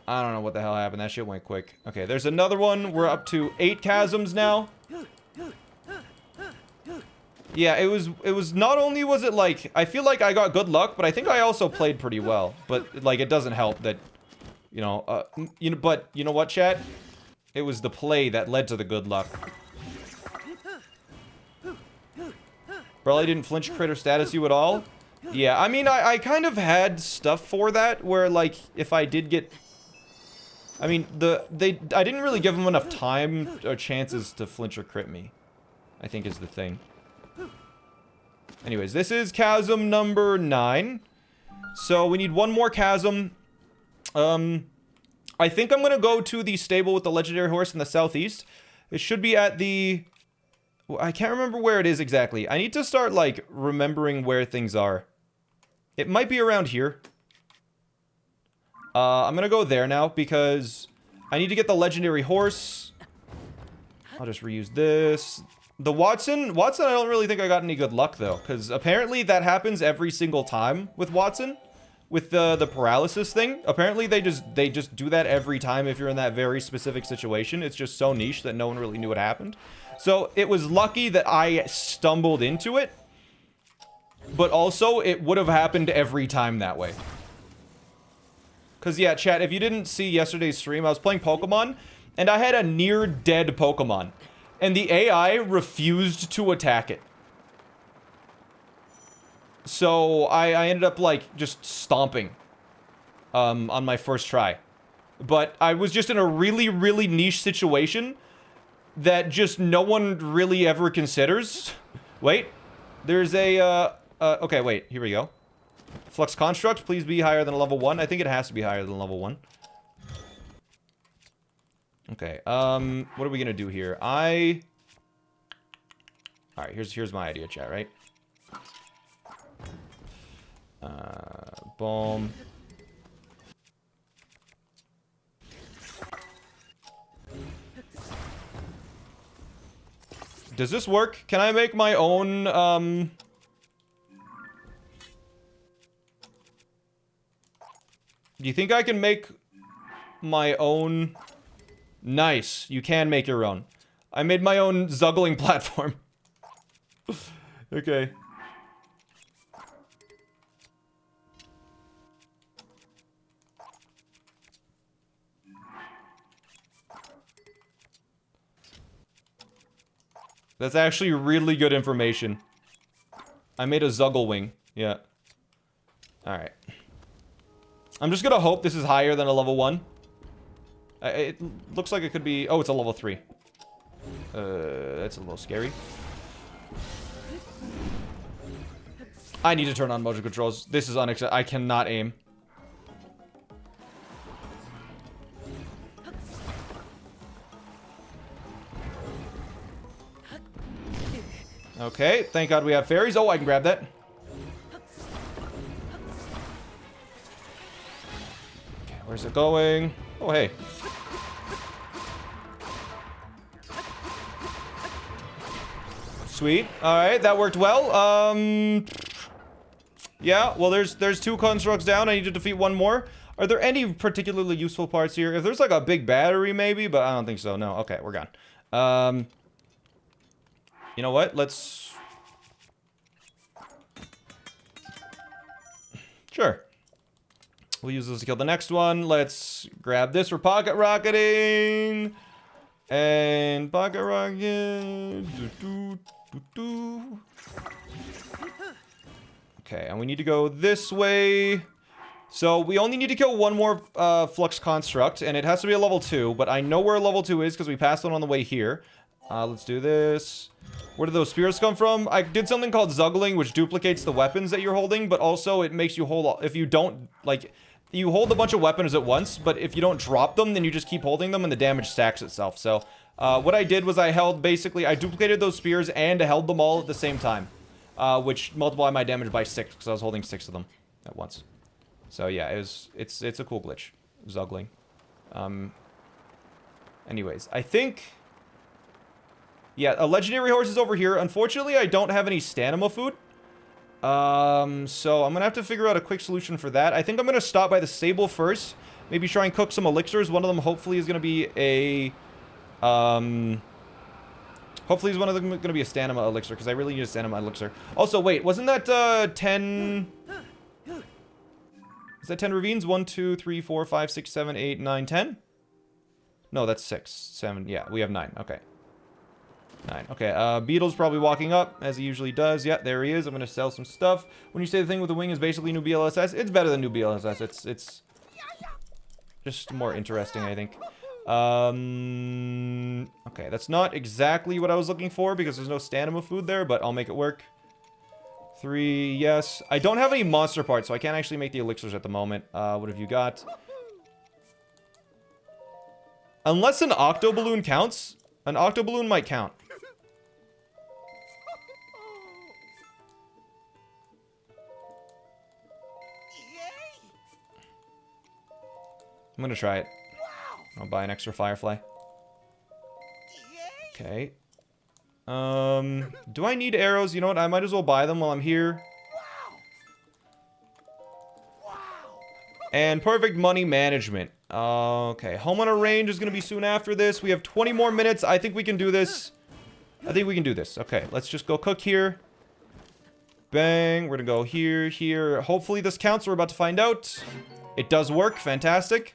I don't know what the hell happened. That shit went quick. Okay, there's another one. We're up to 8 chasms now. Yeah, it was not only was it, like, I feel like I got good luck, but I think I also played pretty well. But, like, it doesn't help that, you know, but, you know what, chat? It was the play that led to the good luck. Probably didn't flinch crit or status you at all? Yeah, I mean, I kind of had stuff for that, where, like, if I did get... I mean, I didn't really give them enough time or chances to flinch or crit me, I think is the thing. Anyways, this is chasm number 9. So we need one more chasm. I think I'm gonna go to the stable with the legendary horse in the southeast. It should be at the... I can't remember where it is exactly. I need to start, like, remembering where things are. It might be around here. I'm gonna go there now because I need to get the legendary horse. I'll just reuse this. The Watson, I don't really think I got any good luck though, because apparently that happens every single time with Watson, with the paralysis thing. Apparently they just do that every time if you're in that very specific situation. It's just so niche that no one really knew what happened. So it was lucky that I stumbled into it, but also it would have happened every time that way. Because yeah, chat, if you didn't see yesterday's stream, I was playing Pokemon, and I had a near-dead Pokemon. And the AI refused to attack it. So I ended up, like, just stomping on my first try. But I was just in a really, really niche situation that just no one really ever considers. Wait. There's a, okay, wait. Here we go. Flux Construct, please be higher than a level 1. I think it has to be higher than level 1. Okay, what are we gonna do here? Alright, here's my idea, chat, right? Boom. Does this work? Can I make my own, do you think I can make my own... Nice. You can make your own. I made my own zuggling platform. Okay. That's actually really good information. I made a zuggle wing. Yeah. Alright. I'm just gonna hope this is higher than a level 1. It looks like it could be... Oh, it's a level 3. That's a little scary. I need to turn on motion controls. This is unacceptable. I cannot aim. Okay, thank God we have fairies. Oh, I can grab that. Okay, where's it going? Oh, hey. Sweet. Alright, that worked well. Yeah, well, there's 2 constructs down. I need to defeat 1 more. Are there any particularly useful parts here? If there's like a big battery, maybe, but I don't think so. No, okay, we're gone. You know what? Let's... Sure. We'll use this to kill the next one. Let's grab this for pocket rocketing. And pocket rocket. Okay, and we need to go this way. So we only need to kill 1 more Flux Construct, and it has to be a level 2, but I know where level 2 is because we passed one on the way here. Let's do this. Where did those spears come from? I did something called zuggling, which duplicates the weapons that you're holding, but also it makes you hold... If you don't, like... You hold a bunch of weapons at once, but if you don't drop them, then you just keep holding them and the damage stacks itself. So, what I did was I duplicated those spears and held them all at the same time. Which multiplied my damage by 6, because I was holding 6 of them at once. So yeah, it's a cool glitch. Zuggling. Anyways, I think... Yeah, a legendary horse is over here. Unfortunately, I don't have any stamina food. So I'm gonna have to figure out a quick solution for that. I think I'm gonna stop by the stable first. Maybe try and cook some elixirs. One of them hopefully is gonna be a... Hopefully one of them gonna be a stamina elixir, because I really need a stamina elixir. Also, wait, wasn't that, 10... Is that 10 ravines? 1, 2, 3, 4, 5, 6, 7, 8, 9, 10? No, that's 6, 7, yeah, we have 9, okay. 9, okay, Beetle's probably walking up, as he usually does. Yeah, there he is. I'm gonna sell some stuff. When you say the thing with the wing is basically new BLSS, it's better than new BLSS. It's just more interesting, I think. Okay, that's not exactly what I was looking for, because there's no stamina food there, but I'll make it work. 3, yes. I don't have any monster parts, so I can't actually make the elixirs at the moment. What have you got? Unless an octo balloon counts. An octo balloon might count. I'm gonna try it. I'll buy an extra firefly. Okay. Do I need arrows? You know what? I might as well buy them while I'm here. And perfect money management. Okay, home on a range is gonna be soon after this. We have 20 more minutes. I think we can do this. I think we can do this. Okay, let's just go cook here. Bang. We're gonna go here, here. Hopefully this counts. We're about to find out. It does work. Fantastic.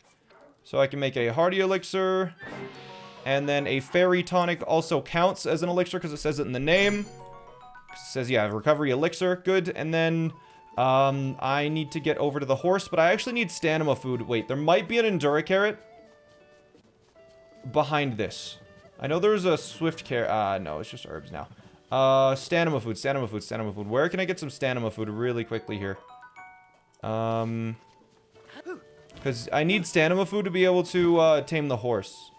So I can make a hardy elixir. And then a fairy tonic also counts as an elixir because it says it in the name. It says, yeah, recovery elixir. Good. And then I need to get over to the horse, but I actually need stamina food. Wait, there might be an Endura carrot behind this. I know there's a swift carrot. No, it's just herbs now. Stamina food, stamina food, stamina food. Where can I get some stamina food really quickly here? Because I need stamina food to be able to tame the horse.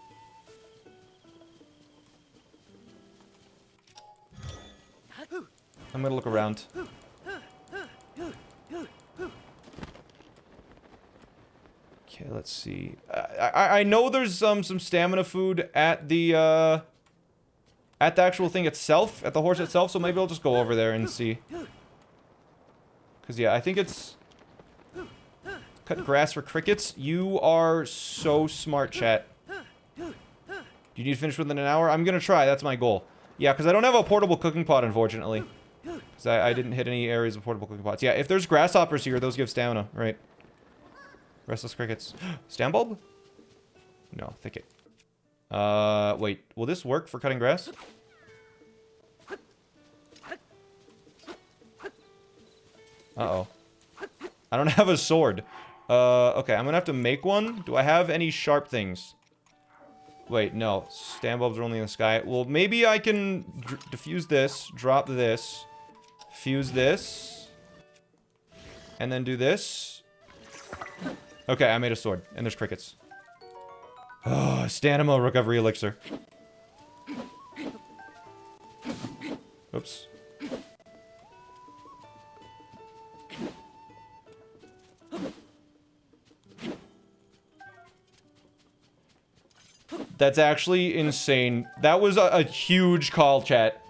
I'm gonna look around. Okay, let's see. I know there's some stamina food at the actual thing itself, at the horse itself, so maybe I'll just go over there and see. Because, yeah, I think it's... Cut grass for crickets. You are so smart, chat. Do you need to finish within an hour? I'm gonna try, that's my goal. Yeah, because I don't have a portable cooking pot, unfortunately. Because I didn't hit any areas of portable cooking pots. Yeah, if there's grasshoppers here, those give stamina, right? Restless crickets. Stam bulb? No, thicket. Wait. Will this work for cutting grass? Uh-oh. I don't have a sword. Okay, I'm gonna have to make one. Do I have any sharp things? Wait, no. Stam bulbs are only in the sky. Well, maybe I can diffuse this, drop this, fuse this, and then do this. Okay, I made a sword, and there's crickets. Oh, stamina recovery elixir. Oops. That's actually insane. That was a huge call, chat.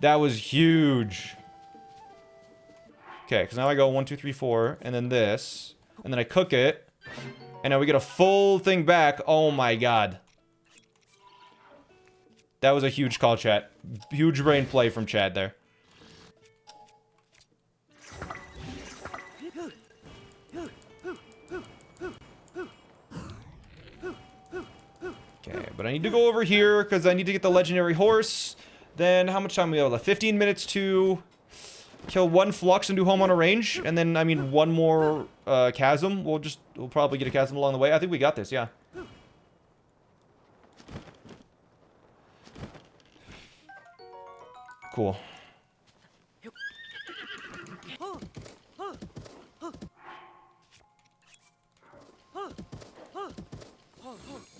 That was huge. Okay, because now I go 1, 2, 3, 4, and then this. And then I cook it. And now we get a full thing back. Oh my god. That was a huge call, chat. Huge brain play from Chad there. Okay, but I need to go over here because I need to get the legendary horse. Then how much time we have left? 15 minutes to kill one flux and do home on a range. And then, I mean, one more chasm. We'll probably get a chasm along the way. I think we got this, yeah. Cool.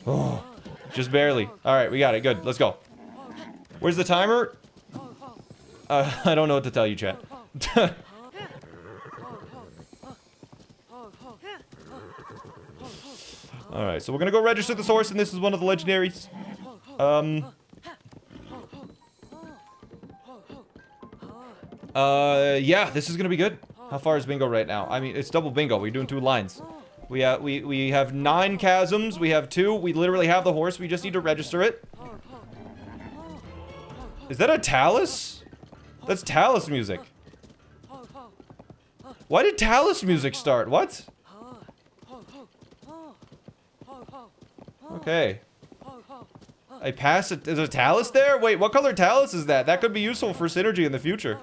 Oh, just barely. Alright, we got it. Good. Let's go. Where's the timer? I don't know what to tell you, chat. Alright, so we're gonna go register the source, and this is one of the legendaries. Yeah, this is gonna be good. How far is bingo right now? I mean, it's double bingo. We're doing 2 lines. We have 9 chasms. We have 2. We literally have the horse. We just need to register it. Is that a Talus? That's Talus music. Why did Talus music start? What? Okay. I passed it. Is a Talus there? Wait, what color Talus is that? That could be useful for synergy in the future.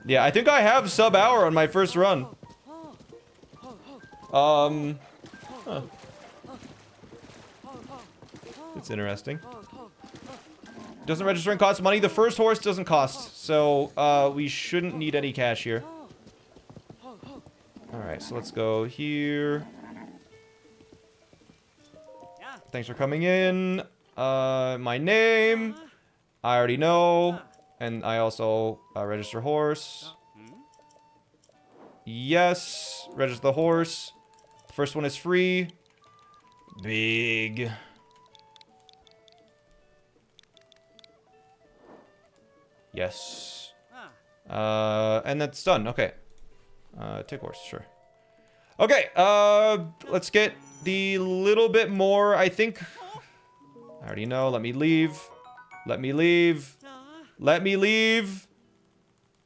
Yeah, I think I have sub-hour on my first run. Huh. It's interesting. Doesn't registering cost money? The first horse doesn't cost, so we shouldn't need any cash here. Alright, so let's go here. Thanks for coming in. My name, I already know. And I also register horse. Yes, register the horse. First one is free. Big. Yes. And that's done. Okay. Take horse, sure. Okay, let's get the little bit more, I think. I already know. Let me leave. Let me leave. Let me leave.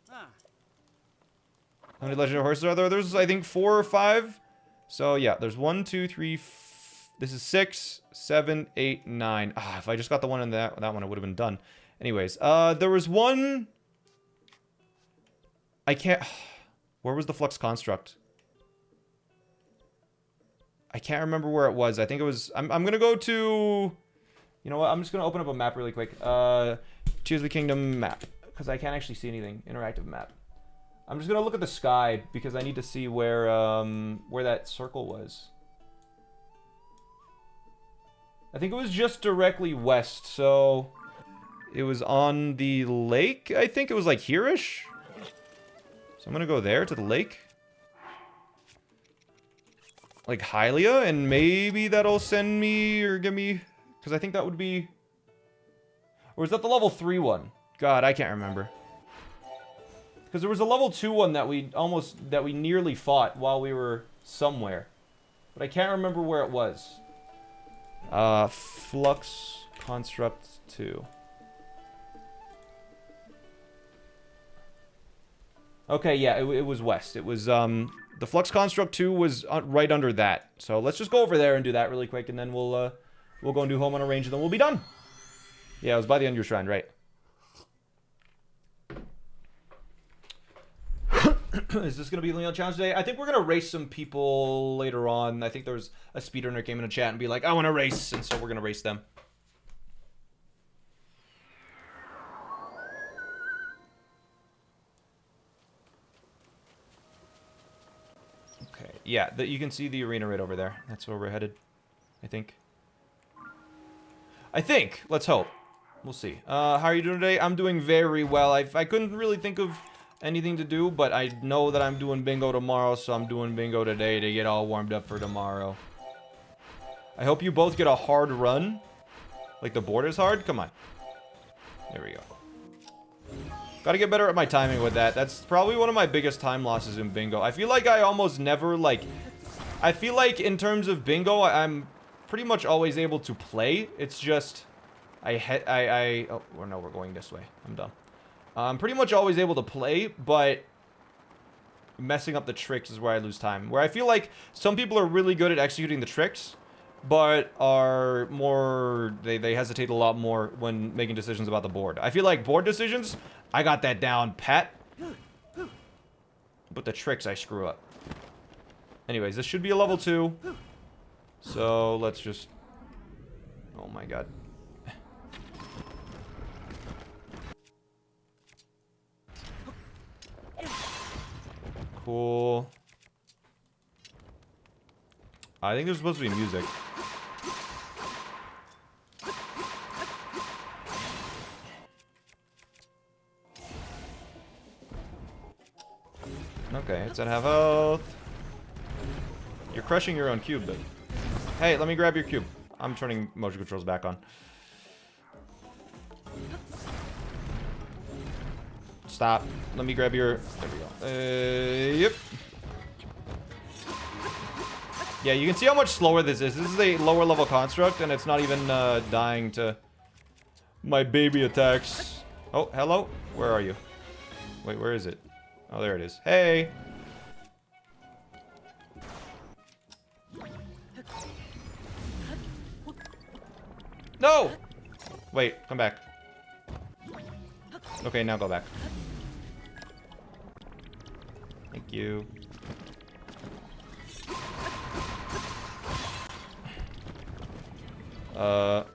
How many legendary horses are there? There's, I think, 4 or 5. So, yeah, there's 1, 2, 3, this is 6, 7, 8, 9. Ah, if I just got the one in that one, it would have been done. Anyways, there was one... I can't... Where was the flux construct? I can't remember where it was. I think it was... I'm gonna go to... You know what? I'm just gonna open up a map really quick. Choose the kingdom map. Because I can't actually see anything. Interactive map. I'm just gonna look at the sky because I need to see where that circle was. I think it was just directly west, so... It was on the lake, I think? It was like here-ish? So I'm gonna go there to the lake. Like Hylia, and maybe that'll send me or give me... Because I think that would be... Or is that the level 3 one? God, I can't remember. Because there was a level 2 one that we nearly fought while we were somewhere. But I can't remember where it was. Flux Construct 2. Okay, yeah, it was west. It was, the Flux Construct 2 was right under that. So let's just go over there and do that really quick, and then we'll go and do home on a range, and then we'll be done. Yeah, it was by the Under Shrine, right. Is this going to be the Leon Challenge today? I think we're going to race some people later on. I think there was a speedrunner came in a chat and be like, I want to race, and so we're going to race them. Okay, yeah, you can see the arena right over there. That's where we're headed, I think. Let's hope. We'll see. How are you doing today? I'm doing very well. I couldn't really think of anything to do, but I know that I'm doing bingo tomorrow, so I'm doing bingo today to get all warmed up for tomorrow. I hope you both get a hard run. Like the board is hard? Come on. There we go. Gotta get better at my timing with that. That's probably one of my biggest time losses in bingo. I feel like I almost never, like... I feel like in terms of bingo, I'm pretty much always able to play. It's just... oh, no, we're going this way. I'm dumb. I'm pretty much always able to play, but messing up the tricks is where I lose time. Where I feel like some people are really good at executing the tricks, but are more... They hesitate a lot more when making decisions about the board. I feel like board decisions, I got that down pat. But the tricks, I screw up. Anyways, this should be a level 2. So, let's just... Oh my god. Cool. I think there's supposed to be music. Okay, it's at half health. You're crushing your own cube, but... Hey, let me grab your cube. I'm turning motion controls back on. Stop. Let me grab your... There we go. Yep. Yeah, you can see how much slower this is. This is a lower level construct, and it's not even dying to my baby attacks. Oh, hello? Where are you? Wait, where is it? Oh, there it is. Hey! No! Wait, come back. Okay, now go back. Thank you.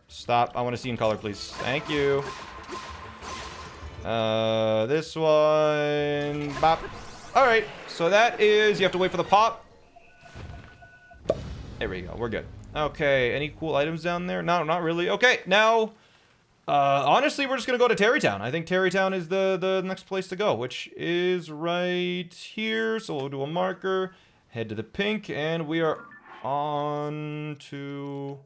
Stop. I want to see in color, please. Thank you. This one. Bop. Alright, so that is... You have to wait for the pop. There we go. We're good. Okay, any cool items down there? No, not really. Okay, now... honestly, we're just gonna go to Tarrey Town. I think Tarrey Town is the next place to go, which is right here. So we'll do a marker, head to the pink, and we are on to...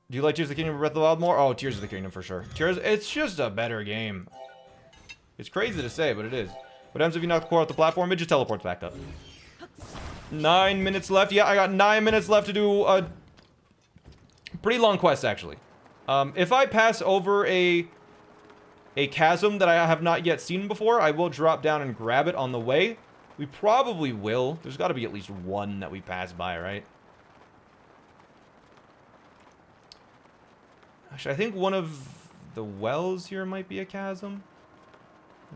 Do you like Tears of the Kingdom or Breath of the Wild more? Oh, Tears of the Kingdom for sure. Tears, it's just a better game. It's crazy to say, but it is. What happens if you knock the core off the platform? It just teleports back up. 9 minutes left. Yeah, I got 9 minutes left to do a pretty long quest, actually. If I pass over a chasm that I have not yet seen before, I will drop down and grab it on the way. We probably will. There's got to be at least one that we pass by, right? Actually, I think one of the wells here might be a chasm.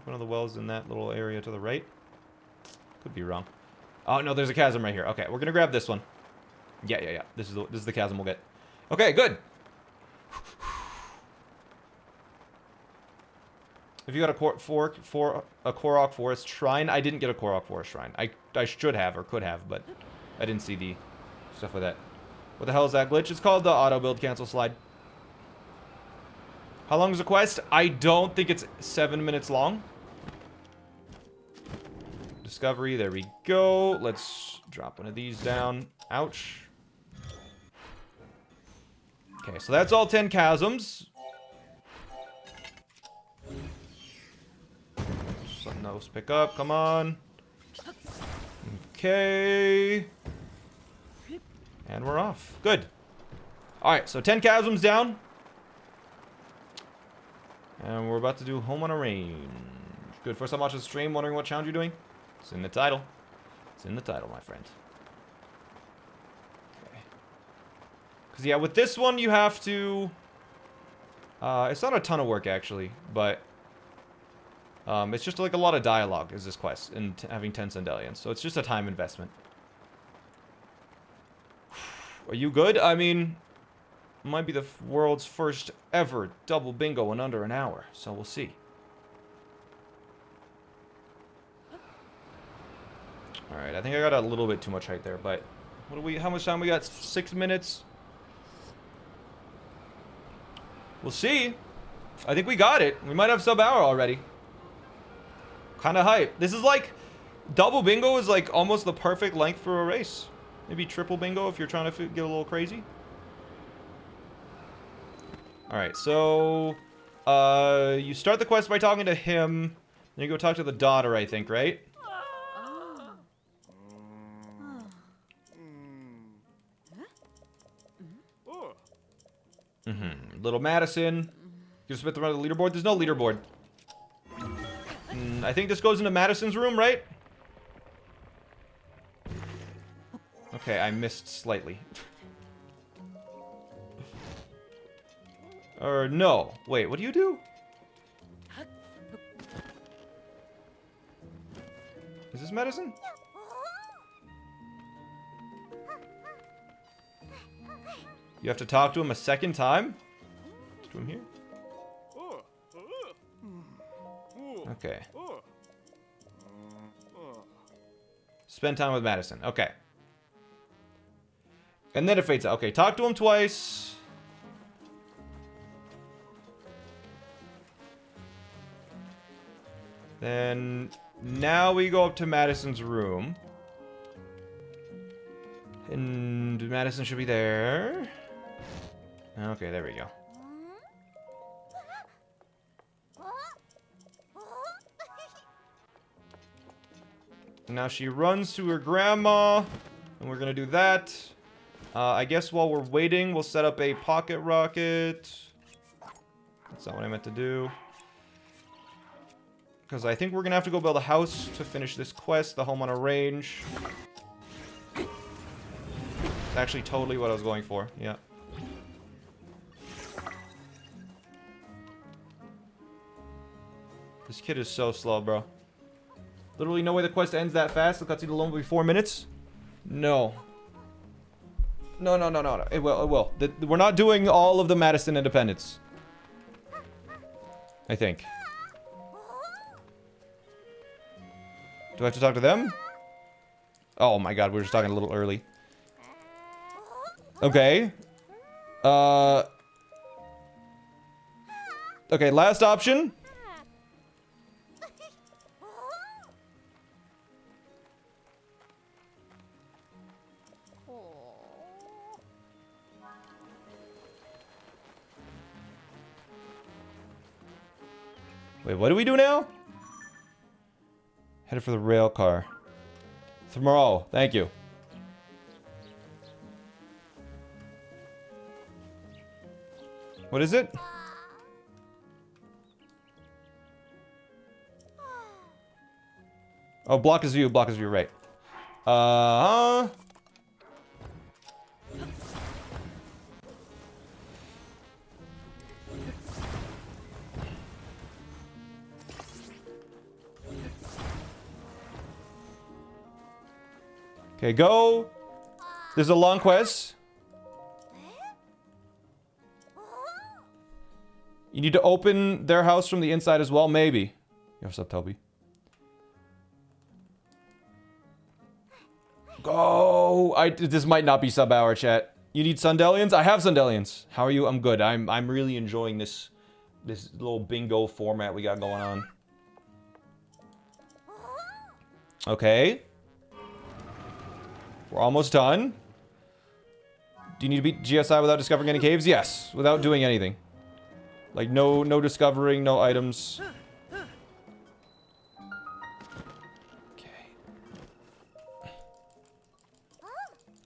One of the wells in that little area to the right. Could be wrong. Oh, no, there's a chasm right here. Okay, we're going to grab this one. Yeah. This is the chasm we'll get. Okay, good. If you got a Korok Forest Shrine, I didn't get a Korok Forest Shrine. I should have or could have, but I didn't see the stuff with that. What the hell is that glitch? It's called the auto build cancel slide. How long is the quest? I don't think it's 7 minutes long. Discovery, there we go. Let's drop one of these down. Ouch. Okay, so that's all 10 chasms. Something else pick up, come on. Okay. And we're off. Good. Alright, so 10 chasms down. And we're about to do Home on a Range. Good. First time watching the stream, wondering what challenge you're doing? It's in the title. It's in the title, my friend. Okay. Because, yeah, with this one, you have to... it's not a ton of work, actually, but... it's just, like, a lot of dialogue is this quest, and having 10 Sandalians. So it's just a time investment. Are you good? I mean... Might be the world's first ever double bingo in under an hour, so we'll see. Alright, I think I got a little bit too much height there, but... What do we... How much time we got? 6 minutes? We'll see. I think we got it. We might have sub-hour already. Kinda hype. This is like... Double bingo is like almost the perfect length for a race. Maybe triple bingo if you're trying to get a little crazy. Alright, so... you start the quest by talking to him. Then you go talk to the daughter, I think, right? Little Madison. You spit around the leaderboard? There's no leaderboard. I think this goes into Madison's room, right? Okay, I missed slightly. Or no. Wait, what do you do? Is this Madison? You have to talk to him a second time? To him here? Okay. Spend time with Madison. Okay. And then it fades out. Okay, talk to him twice. Then now we go up to Madison's room. And Madison should be there. Okay, there we go. Now she runs to her grandma, and we're gonna do that. I guess while we're waiting, we'll set up a pocket rocket. That's not what I meant to do. Because I think we're gonna have to go build a house to finish this quest, the home on a range. It's actually totally what I was going for, yeah. This kid is so slow, bro. Literally no way the quest ends that fast. The cutscene alone will be 4 minutes. No. No. It will. We're not doing all of the Madison Independence. I think. Do I have to talk to them? Oh my god, we were just talking a little early. Okay. Okay, last option. Wait, what do we do now? Headed for the rail car. Tomorrow. Thank you. What is it? Oh, block his view, right. Okay, go. There's a long quest. You need to open their house from the inside as well, maybe. Yo, what's up, Toby? Go! This might not be sub-hour, chat. You need Sundelians? I have Sundelians. How are you? I'm good. I'm really enjoying this little bingo format we got going on. Okay. We're almost done. Do you need to beat GSI without discovering any caves? Yes, without doing anything. Like, no discovering, no items. Okay.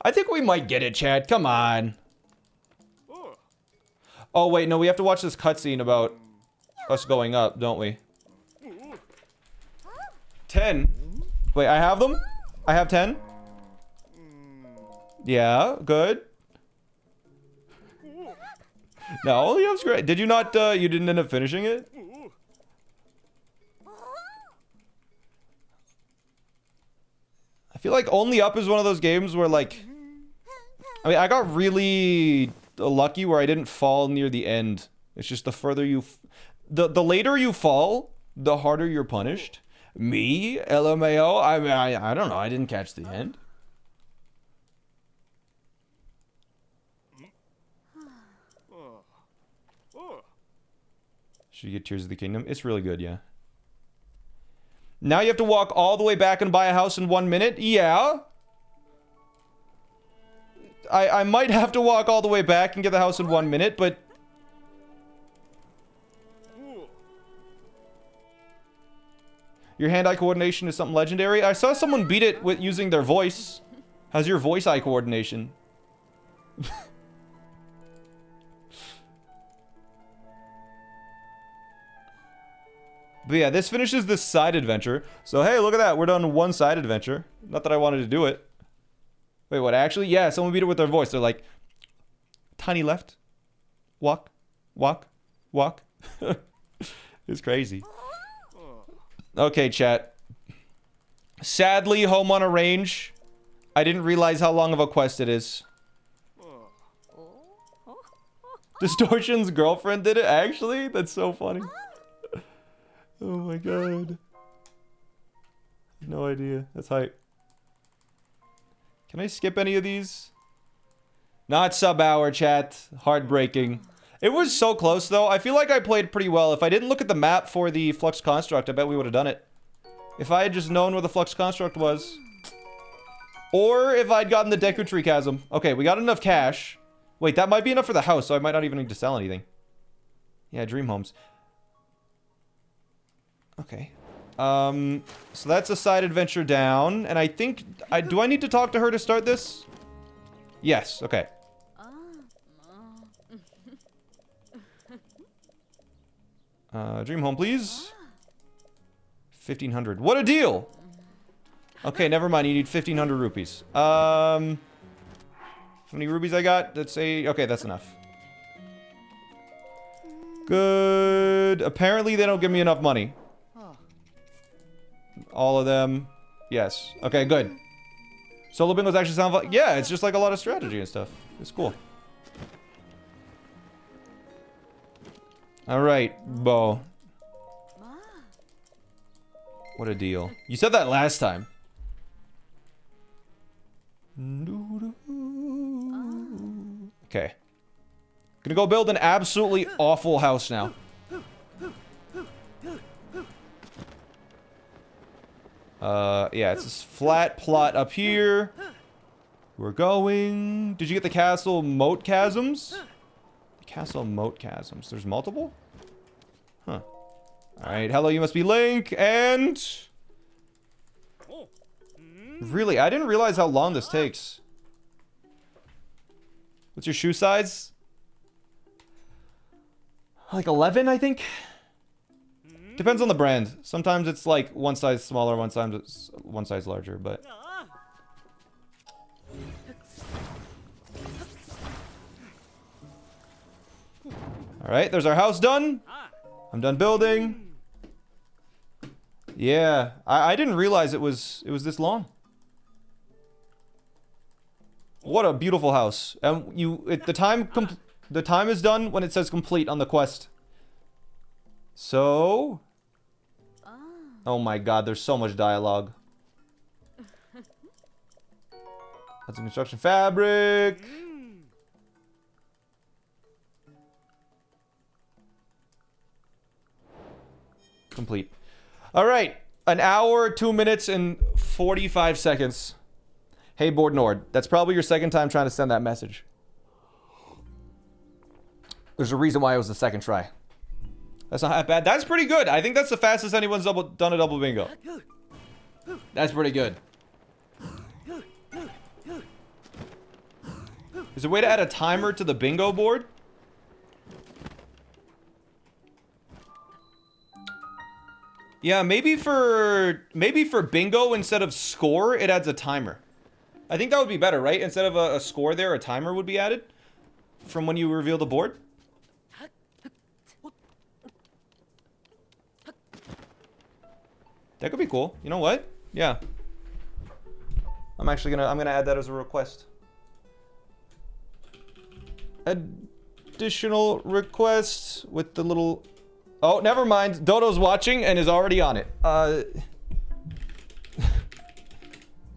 I think we might get it, Chad. Come on. Oh, wait, no, we have to watch this cutscene about us going up, don't we? 10. Wait, I have them? I have 10? Yeah, good. No, yeah, that's great. Did you not, you didn't end up finishing it? I feel like Only Up is one of those games where, like... I mean, I got really lucky where I didn't fall near the end. It's just the further you... The later you fall, the harder you're punished. Me? LMAO? I mean, I don't know. I didn't catch the end. Should you get Tears of the Kingdom? It's really good, yeah. Now you have to walk all the way back and buy a house in 1 minute? Yeah. I might have to walk all the way back and get the house in 1 minute, but... Your hand-eye coordination is something legendary? I saw someone beat it with using their voice. How's your voice-eye coordination? But yeah, this finishes this side adventure. So hey, look at that. We're done one side adventure. Not that I wanted to do it. Wait, what? Actually? Yeah, someone beat it with their voice. They're like, tiny left. Walk. Walk. Walk. It's crazy. Okay, chat. Sadly, home on a range. I didn't realize how long of a quest it is. Distortion's girlfriend did it? Actually? That's so funny. Oh my god. No idea. That's hype. Can I skip any of these? Not sub-hour, chat. Heartbreaking. It was so close, though. I feel like I played pretty well. If I didn't look at the map for the Flux Construct, I bet we would have done it. If I had just known where the Flux Construct was. Or if I'd gotten the Deku Tree Chasm. Okay, we got enough cash. Wait, that might be enough for the house, so I might not even need to sell anything. Yeah, Dream Homes. Okay. So that's a side adventure down. And I think... do I need to talk to her to start this? Yes, okay. Dream home, please. 1,500. What a deal! Okay, never mind. You need 1,500 rupees. How many rupees I got? Let's say... Okay, that's enough. Good. Apparently, they don't give me enough money. All of them. Yes. Okay, good. Solo bingos actually sound like... Yeah, it's just like a lot of strategy and stuff. It's cool. Alright, Bo. What a deal. You said that last time. Okay. Gonna go build an absolutely awful house now. Yeah, it's this flat plot up here. We're going... Did you get the castle moat chasms? Castle moat chasms. There's multiple? Huh. Alright, hello, you must be Link, and... Really, I didn't realize how long this takes. What's your shoe size? Like 11, I think? Depends on the brand. Sometimes it's like one size smaller, one size it's one size larger, but... Alright, there's our house done. I'm done building. Yeah, I didn't realize it was this long. What a beautiful house. And the time is done when it says complete on the quest. So, oh my god, there's so much dialogue. That's a construction fabric. Complete. All right, an hour, 2 minutes, and 45 seconds. Hey, Board Nord, that's probably your second time trying to send that message. There's a reason why it was the second try. That's not that bad. That's pretty good. I think that's the fastest anyone's done a double bingo. That's pretty good. Is there a way to add a timer to the bingo board? Yeah, maybe for bingo, instead of score, it adds a timer. I think that would be better, right? Instead of a score there, a timer would be added from when you reveal the board. That could be cool. You know what? Yeah. I'm gonna add that as a request. Additional request with the little... Oh, never mind. Dodo's watching and is already on it.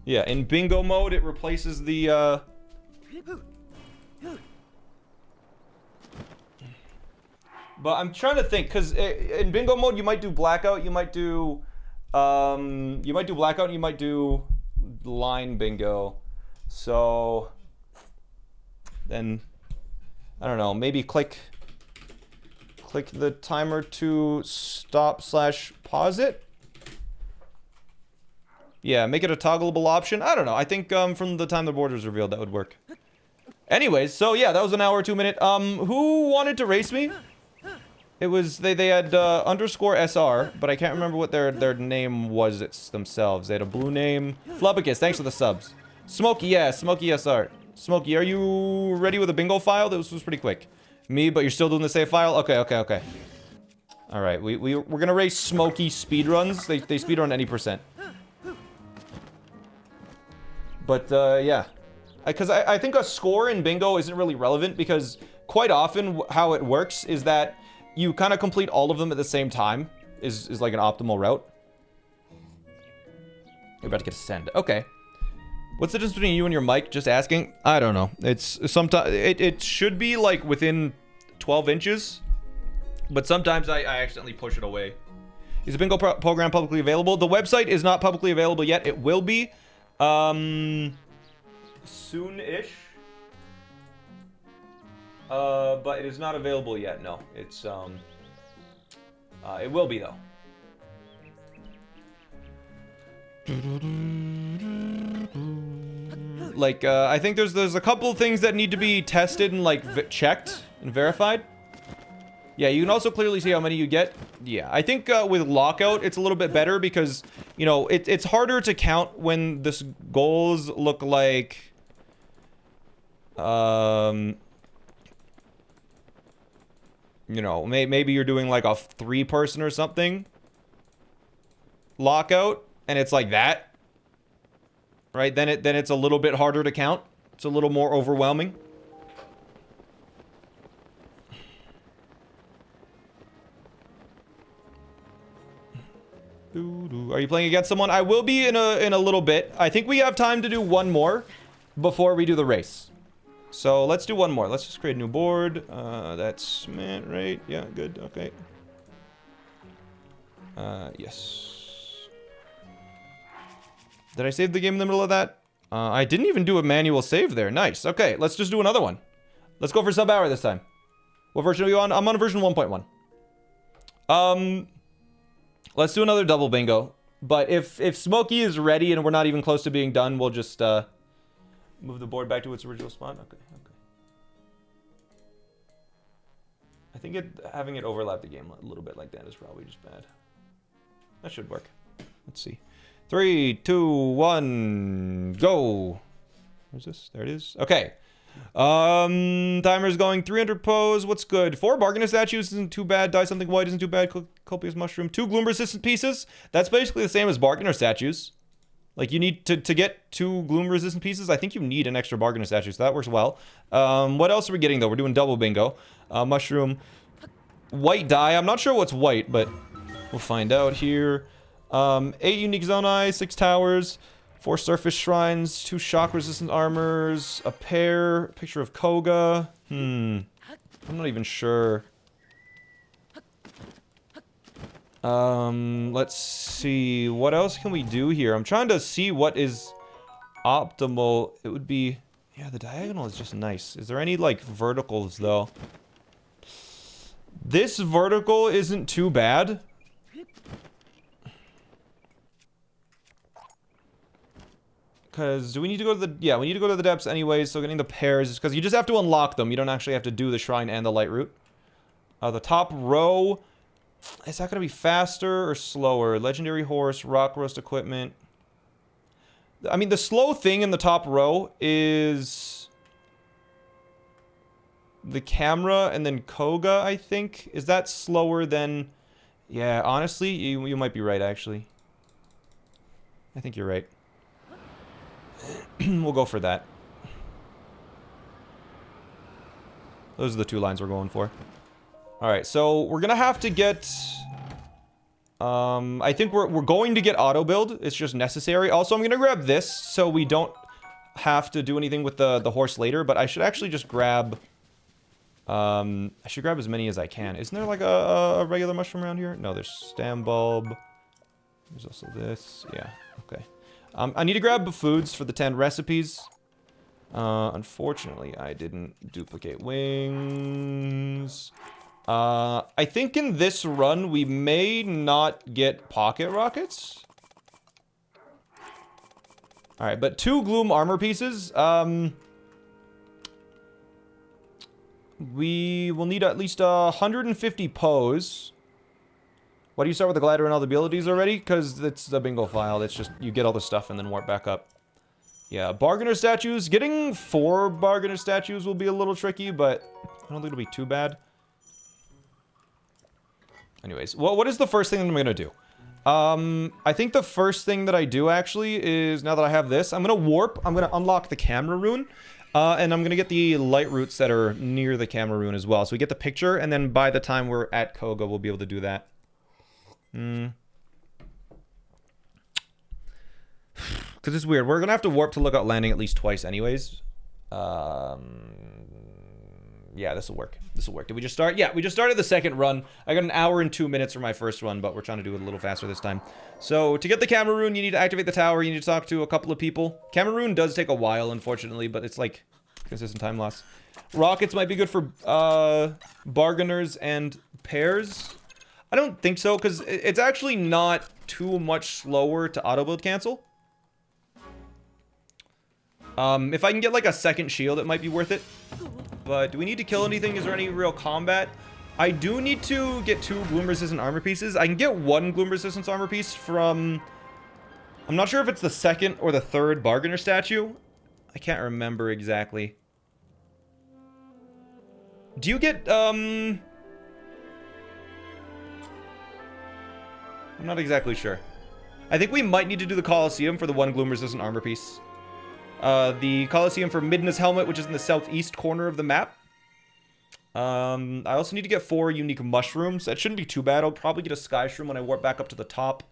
Yeah, in bingo mode, it replaces the, But I'm trying to think, because in bingo mode, you might do blackout, you might do... you might do blackout, you might do line bingo. So... Then... I don't know, maybe click the timer to stop/pause it. Yeah, make it a toggleable option. I don't know. I think from the time the board was revealed, that would work. Anyways, so yeah, that was an hour, 2 minute. Who wanted to race me? It was they had underscore SR, but I can't remember what their name was themselves. They had a blue name. Flubicus, thanks for the subs. Smokey, yeah, Smokey SR. Smokey, are you ready with a bingo file? This was pretty quick. Me, but you're still doing the save file? Okay. All right, we're gonna race Smokey speedruns. They speedrun any percent. But yeah, because I think a score in bingo isn't really relevant, because quite often how it works is that you kind of complete all of them at the same time is like an optimal route. You're about to get a send. Okay. What's the difference between you and your mic? Just asking. I don't know. It's sometimes it should be like within 12 inches, but sometimes I accidentally push it away. Is the bingo program publicly available? The website is not publicly available yet. It will be soon-ish. But it is not available yet. No, it's it will be though. Like, I think there's a couple things that need to be tested and, like, checked and verified. Yeah, you can also clearly see how many you get. Yeah, I think with lockout, it's a little bit better because, you know, it's harder to count when the goals look like... you know, maybe you're doing, like, a 3-person or something. Lockout, and it's like that. Right, then it's a little bit harder to count. It's a little more overwhelming. Are you playing against someone? I will be in a little bit. I think we have time to do one more before we do the race. So let's do one more. Let's just create a new board. That's right. Yeah, good. Okay. Yes. Did I save the game in the middle of that? I didn't even do a manual save there. Nice. Okay, let's just do another one. Let's go for sub-hour this time. What version are you on? I'm on version 1.1. Let's do another double bingo. But if Smokey is ready and we're not even close to being done, we'll just move the board back to its original spot. Okay. I think having it overlap the game a little bit like that is probably just bad. That should work. Let's see. 3, 2, 1, go. Where's this? There it is. Okay. Timer's going 300 pose. What's good? 4 bargainer statues isn't too bad. Die something white isn't too bad. Copious mushroom. 2 gloom resistant pieces. That's basically the same as bargainer statues. Like, you need to get 2 gloom resistant pieces. I think you need an extra bargainer statue, so that works well. What else are we getting though? We're doing double bingo. Mushroom. White die. I'm not sure what's white, but we'll find out here. 8 unique zonai, 6 towers, 4 surface shrines, 2 shock resistant armors, a picture of Koga. I'm not even sure. Let's see. What else can we do here? I'm trying to see what is optimal. It would be... Yeah, the diagonal is just nice. Is there any, like, verticals, though? This vertical isn't too bad. Because do we need to go to the... Yeah, we need to go to the depths anyways, so getting the pairs is because you just have to unlock them. You don't actually have to do the shrine and the light route. The top row... Is that going to be faster or slower? Legendary horse, rock roast equipment. I mean, the slow thing in the top row is... the camera and then Koga, I think. Is that slower than... Yeah, honestly, you might be right, actually. I think you're right. We'll go for that. Those are the 2 lines we're going for. Alright, so we're gonna have to get... I think we're going to get auto build. It's just necessary. Also, I'm gonna grab this so we don't have to do anything with the horse later, but I should actually just grab... I should grab as many as I can. Isn't there like a regular mushroom around here? No, there's stem bulb. There's also this. Yeah, okay. I need to grab the foods for the 10 recipes. Unfortunately, I didn't duplicate wings. I think in this run, we may not get pocket rockets. Alright, but 2 gloom armor pieces. We will need at least 150 pose. Why do you start with the glider and all the abilities already? Because it's the bingo file. It's just, you get all the stuff and then warp back up. Yeah, bargainer statues. Getting 4 bargainer statues will be a little tricky, but I don't think it'll be too bad. Anyways, well, what is the first thing that I'm going to do? I think the first thing that I do, actually, is, now that I have this, I'm going to warp. I'm going to unlock the camera rune. And I'm going to get the light routes that are near the camera rune as well. So we get the picture, and then by the time we're at Koga, we'll be able to do that. Because it's weird. We're going to have to warp to Lookout Landing at least twice anyways. Yeah, this will work. This will work. Did we just start? Yeah, we just started the second run. I got an hour and 2 minutes for my first run, but we're trying to do it a little faster this time. So, to get the camera rune, you need to activate the tower. You need to talk to a couple of people. Camera rune does take a while, unfortunately, but it's like consistent time loss. Rockets might be good for bargainers and pairs. I don't think so, because it's actually not too much slower to auto-build cancel. If I can get like a second shield, it might be worth it. But do we need to kill anything? Is there any real combat? I do need to get 2 gloom resistant armor pieces. I can get 1 gloom resistance armor piece from... I'm not sure if it's the 2nd or the 3rd bargainer statue. I can't remember exactly. Do you get, I'm not exactly sure. I think we might need to do the Coliseum for the 1 gloom resistant armor piece. The Coliseum for Midna's Helmet, which is in the southeast corner of the map. I also need to get 4 unique mushrooms. That shouldn't be too bad. I'll probably get a sky shroom when I warp back up to the top.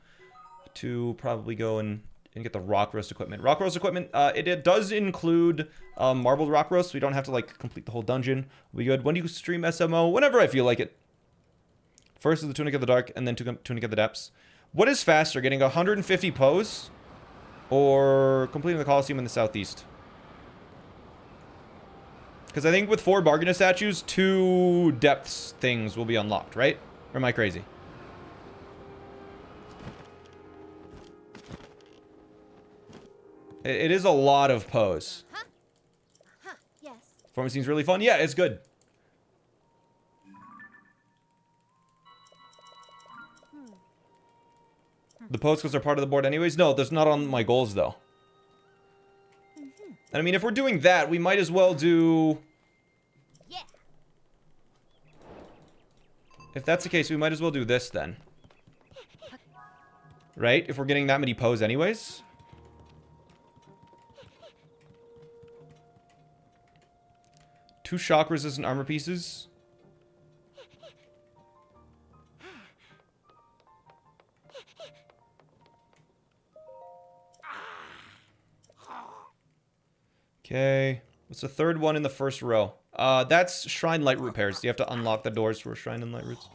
to probably go and get the rock roast equipment. Rock roast equipment, it does include marbled rock roast, so we don't have to like complete the whole dungeon. We'll be good. When do you stream SMO? Whenever I feel like it. First is the Tunic of the Dark, and then Tunic of the Depths. What is faster, getting 150 pose or completing the Coliseum in the southeast? Because I think with 4 Bargaina statues, 2 depths things will be unlocked, right? Or am I crazy? It is a lot of pose. Yes. Performance seems really fun. Yeah, it's good. The pose because they're part of the board anyways? No, that's not on my goals, though. And I mean, if we're doing that, we might as well do... Yeah. If that's the case, we might as well do this, then. Right? If we're getting that many pose anyways. Two shock-resistant armor pieces. Okay. What's the third one in the first row? That's Shrine Light Root pairs. You have to unlock the doors for Shrine and Light Roots.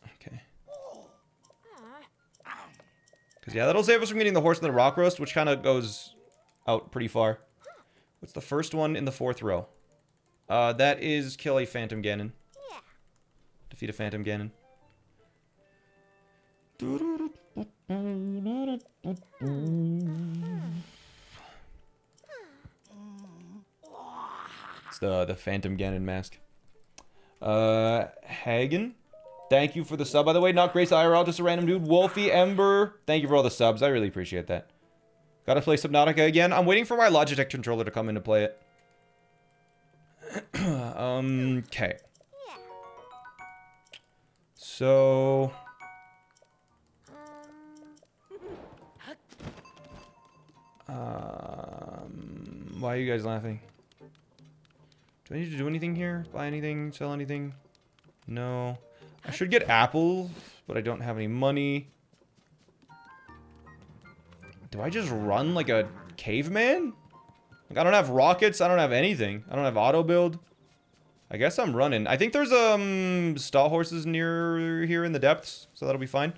Okay. Because, yeah, that'll save us from getting the horse and the rock roast, which kind of goes out pretty far. What's the first one in the fourth row? That is kill a Phantom Ganon. Yeah. Defeat a Phantom Ganon. It's the Phantom Ganon mask. Hagen, thank you for the sub, by the way. Not Grace IRL, just a random dude. Wolfie Ember, thank you for all the subs. I really appreciate that. Gotta play Subnautica again. I'm waiting for my Logitech controller to come in to play it. Okay. Yeah. So... why are you guys laughing? Do I need to do anything here? Buy anything? Sell anything? No. I should get apples, but I don't have any money. Do I just run like a caveman? Like, I don't have rockets. I don't have anything. I don't have auto build. I guess I'm running. I think there's stall horses near here in the depths, so that'll be fine.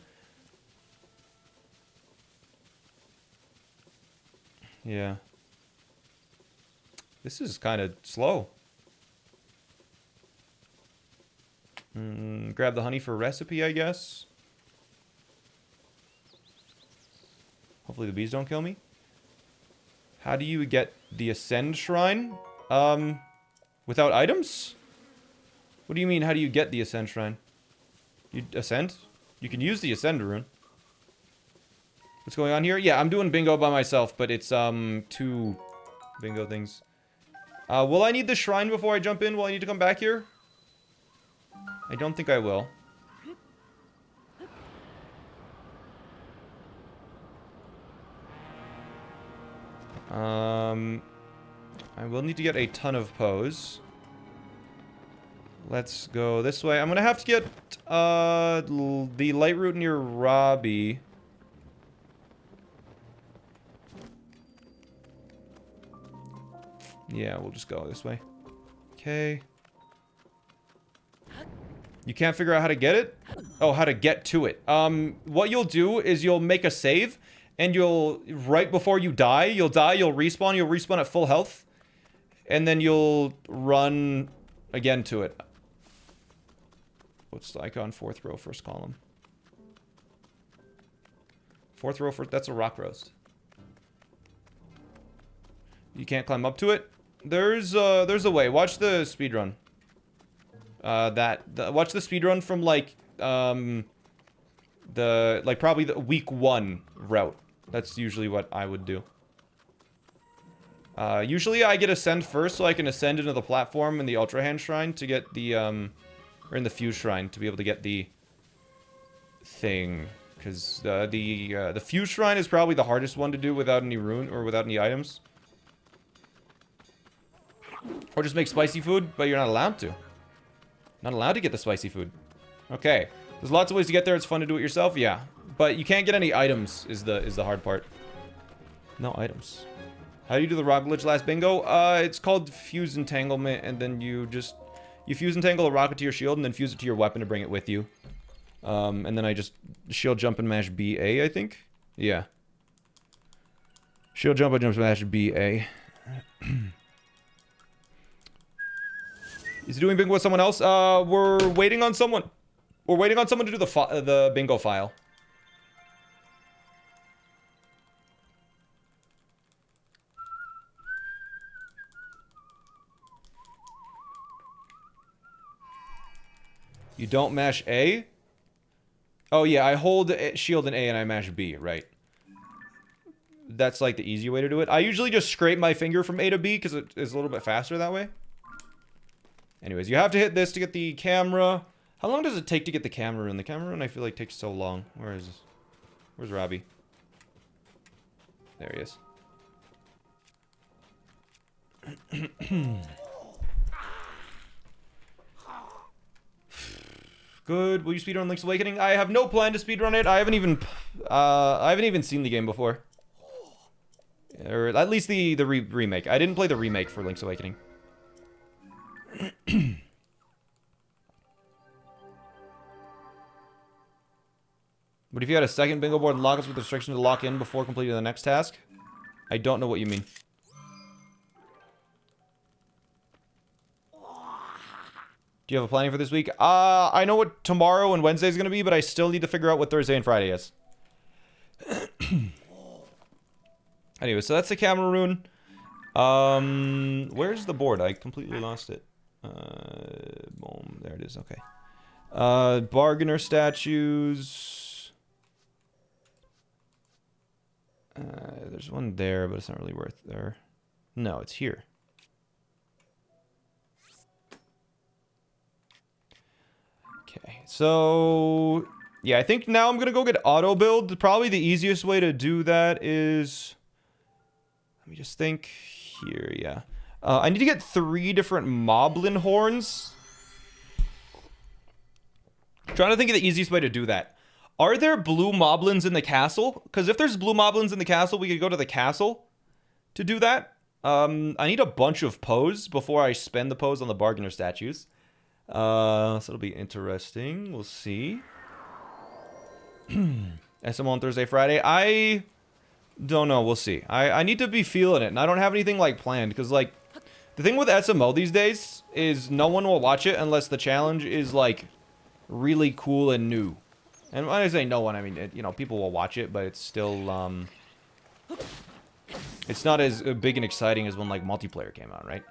Yeah. This is kind of slow. Grab the honey for a recipe, I guess. Hopefully the bees don't kill me. How do you get the Ascend Shrine? Without items? What do you mean, how do you get the Ascend Shrine? You ascend? You can use the Ascend rune. What's going on here? Yeah, I'm doing bingo by myself, but it's, 2 bingo things. Will I need the shrine before I jump in? Will I need to come back here? I don't think I will. I will need to get a ton of pose. Let's go this way. I'm gonna have to get, the light route near Robbie. Yeah, we'll just go this way. Okay. You can't figure out how to get it? Oh, how to get to it. What you'll do is you'll make a save, and you'll, right before you die, you'll respawn at full health, and then you'll run again to it. What's the icon? 4th row, 1st column. 4th row, that's a rock roast. You can't climb up to it? There's a way. Watch the speedrun. Watch the speedrun from, like, probably the week 1 route. That's usually what I would do. Usually I get Ascend first, so I can ascend into the platform in the Ultra Hand Shrine to get the, or in the Fuse Shrine to be able to get the thing. Because the Fuse Shrine is probably the hardest one to do without any rune, or without any items. Or just make spicy food, but you're not allowed to. Not allowed to get the spicy food. Okay. There's lots of ways to get there. It's fun to do it yourself. Yeah. But you can't get any items is the hard part. No items. How do you do the rock glitch last bingo? It's called fuse entanglement, and then you fuse entangle a rocket to your shield and then fuse it to your weapon to bring it with you. And then I just shield jump and mash BA, I think. Yeah. Shield jump and jump smash BA. Is he doing bingo with someone else? We're waiting on someone. We're waiting on someone to do the bingo file. You don't mash A? Oh yeah, I hold shield and A and I mash B, right. That's like the easy way to do it. I usually just scrape my finger from A to B because it is a little bit faster that way. Anyways, you have to hit this to get the camera. How long does it take to get the camera in? The camera in I feel like takes so long. Where is this? Where's Robbie? There he is. Good. Will you speedrun Link's Awakening? I have no plan to speedrun it. I haven't even seen the game before. Or at least the remake. I didn't play the remake for Link's Awakening. But if you had a second bingo board and lock us with restriction to lock in before completing the next task? I don't know what you mean. Do you have a planning for this week? I know what tomorrow and Wednesday is going to be, but I still need to figure out what Thursday and Friday is. Anyway, so that's the camera rune. Where's the board? I completely lost it. Boom. There it is. Okay. Bargainer statues. There's one there, but it's not really worth there. No, it's here. Okay, so yeah, I think now I'm gonna go get auto build. Probably the easiest way to do that is, let me just think here. Yeah, I need to get 3 different moblin horns. I'm trying to think of the easiest way to do that. Are there blue moblins in the castle? Because if there's blue moblins in the castle, we could go to the castle to do that. I need a bunch of pose before I spend the pose on the bargainer statues. So it'll be interesting. We'll see. SM on Thursday, Friday. I don't know. We'll see. I need to be feeling it, and I don't have anything like planned because like the thing with SMO these days is no one will watch it unless the challenge is like really cool and new. And when I say no one, I mean you know, people will watch it, but it's still it's not as big and exciting as when like multiplayer came out, right?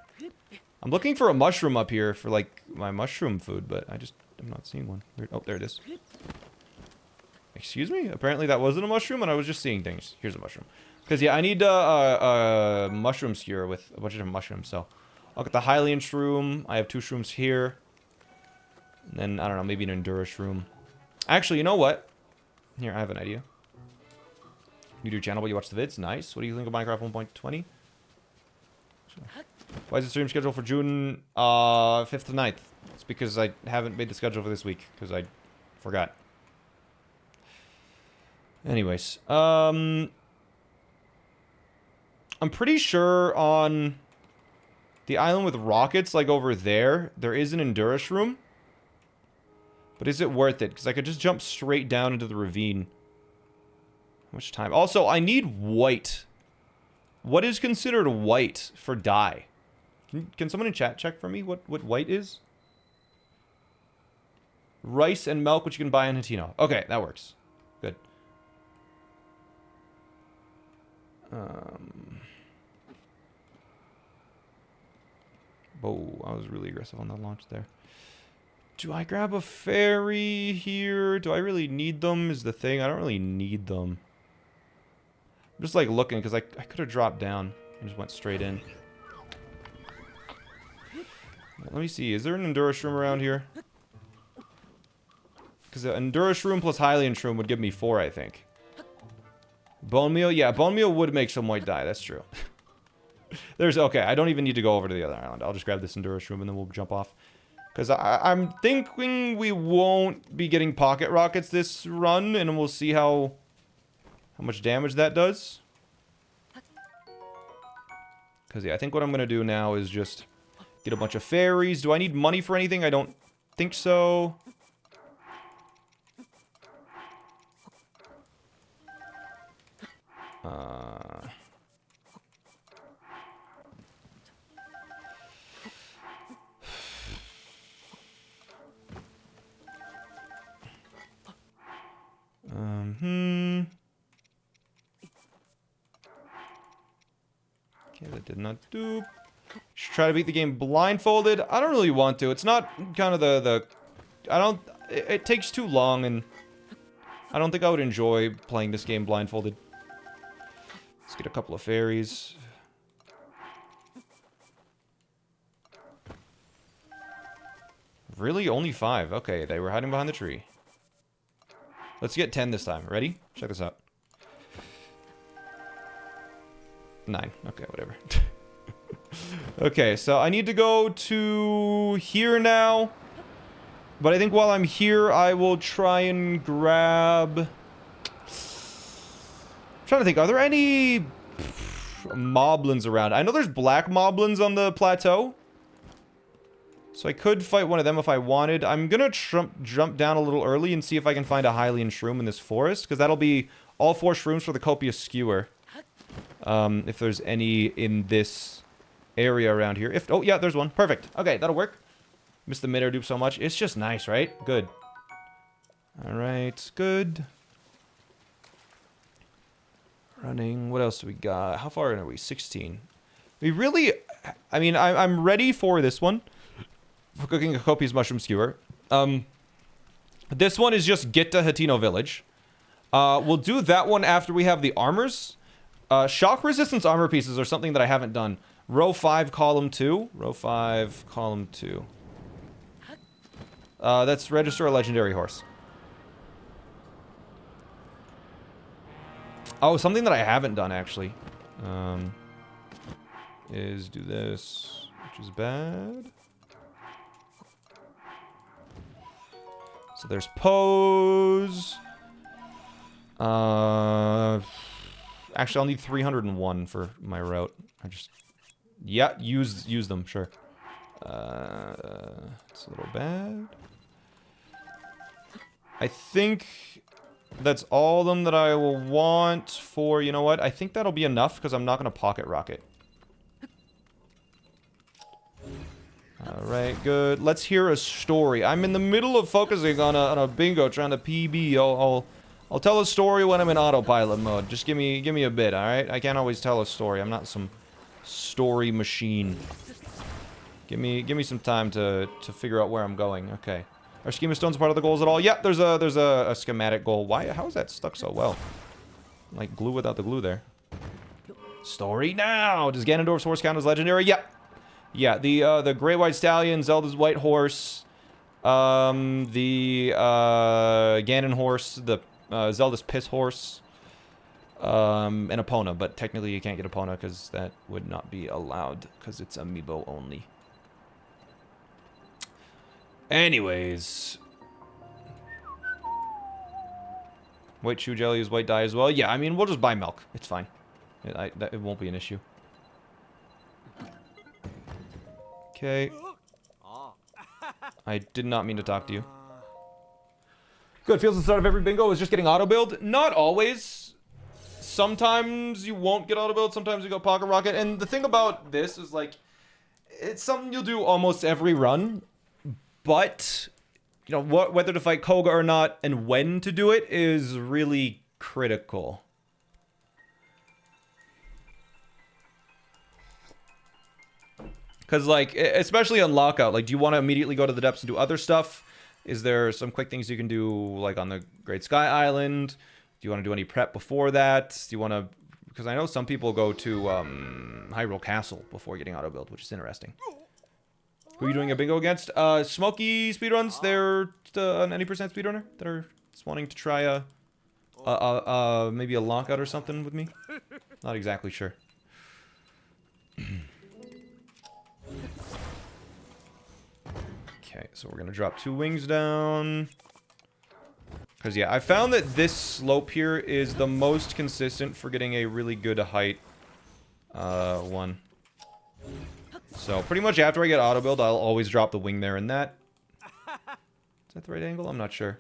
I'm looking for a mushroom up here for, like, my mushroom food, but I'm not seeing one. Weird. Oh, there it is. Excuse me? Apparently that wasn't a mushroom, and I was just seeing things. Here's a mushroom. Because, yeah, I need a mushroom skewer with a bunch of different mushrooms, so I'll get the Hylian shroom. I have 2 shrooms here. And then, I don't know, maybe an Endura shroom. Actually, you know what? Here, I have an idea. You do channel while you watch the vids? Nice. What do you think of Minecraft 1.20? Why is the stream scheduled for June 5th to 9th? It's because I haven't made the schedule for this week, because I forgot. Anyways, I'm pretty sure on the island with rockets, like over there, there is an Endurance room. But is it worth it? Because I could just jump straight down into the ravine. How much time? Also, I need white. What is considered white for dye? Can someone in chat check for me what white is? Rice and milk, which you can buy in Hatino. Okay, that works. Good. Oh, I was really aggressive on the launch there. Do I grab a ferry here? Do I really need them is the thing. I don't really need them. I'm just like looking because I could have dropped down and just went straight in. Let me see. Is there an Endura shroom around here? Because an Endura shroom plus Hylian shroom would give me 4, I think. Bone meal? Yeah, bone meal would make some white dye. That's true. Okay, I don't even need to go over to the other island. I'll just grab this Endura shroom and then we'll jump off. Because I'm thinking we won't be getting pocket rockets this run, and we'll see how much damage that does. Because, yeah, I think what I'm going to do now is just get a bunch of fairies. Do I need money for anything? I don't think so. Okay, that did not do. Should try to beat the game blindfolded. I don't really want to. It's not kind of the I don't. It takes too long, and I don't think I would enjoy playing this game blindfolded. Let's get a couple of fairies. Really? Only 5. Okay, they were hiding behind the tree. Let's get 10 this time. Ready? Check this out. 9. Okay, whatever. Okay, so I need to go to here now. But I think while I'm here, I will try and grab... I'm trying to think, are there any moblins around? I know there's black moblins on the plateau. So I could fight one of them if I wanted. I'm gonna jump down a little early and see if I can find a Hylian shroom in this forest. Because that'll be all 4 shrooms for the copious skewer. If there's any in this area around here. Oh, yeah, there's one. Perfect. Okay, that'll work. Missed the mid-air dupe so much. It's just nice, right? Good. Alright, good. Running. What else do we got? How far in are we? 16. We really... I mean, I'm ready for this one. For cooking a copious mushroom skewer. This one is just get to Hatino Village. We'll do that one after we have the armors. Shock resistance armor pieces are something that I haven't done. Row 5, column 2. Row 5, column 2. That's register a legendary horse. Oh, something that I haven't done, actually. Is do this, which is bad. So there's pose. Actually, I'll need 301 for my route. Yeah, use them, sure. It's a little bad. I think that's all of them that I will want for, you know what? I think that'll be enough because I'm not going to pocket rocket. Alright, good. Let's hear a story. I'm in the middle of focusing on a bingo, trying to PB. I'll tell a story when I'm in autopilot mode. Just give me a bit, alright? I can't always tell a story. I'm not some story machine. Give me some time to figure out where I'm going. Okay. Are schema stones part of the goals at all? Yeah, there's a schematic goal. Why? How is that stuck so well? Like glue without the glue there. Story now! Does Ganondorf's horse count as legendary? Yep. Yeah, the Great White Stallion, Zelda's White Horse, the Ganon Horse, the Zelda's Piss Horse, and Epona. But technically you can't get Epona because that would not be allowed because it's amiibo only. Anyways. White shoe jelly is white dye as well. Yeah, I mean, we'll just buy milk. It's fine. It won't be an issue. Okay. I did not mean to talk to you. Good. Feels the start of every bingo is just getting auto build. Not always. Sometimes you won't get auto build. Sometimes you go pocket rocket. And the thing about this is like, it's something you'll do almost every run. But, you know, whether to fight Koga or not and when to do it is really critical. Because, like, especially on Lockout, like, do you want to immediately go to the depths and do other stuff? Is there some quick things you can do, like, on the Great Sky Island? Do you want to do any prep before that? Do you want to... Because I know some people go to Hyrule Castle before getting auto-build, which is interesting. Who are you doing a bingo against? Smoky speedruns. They're an 90% speedrunner that are just wanting to try maybe a Lockout or something with me. Not exactly sure. Okay, so we're gonna drop 2 wings down. Because, yeah, I found that this slope here is the most consistent for getting a really good height one. So, pretty much after I get auto build, I'll always drop the wing there and that. Is that the right angle? I'm not sure.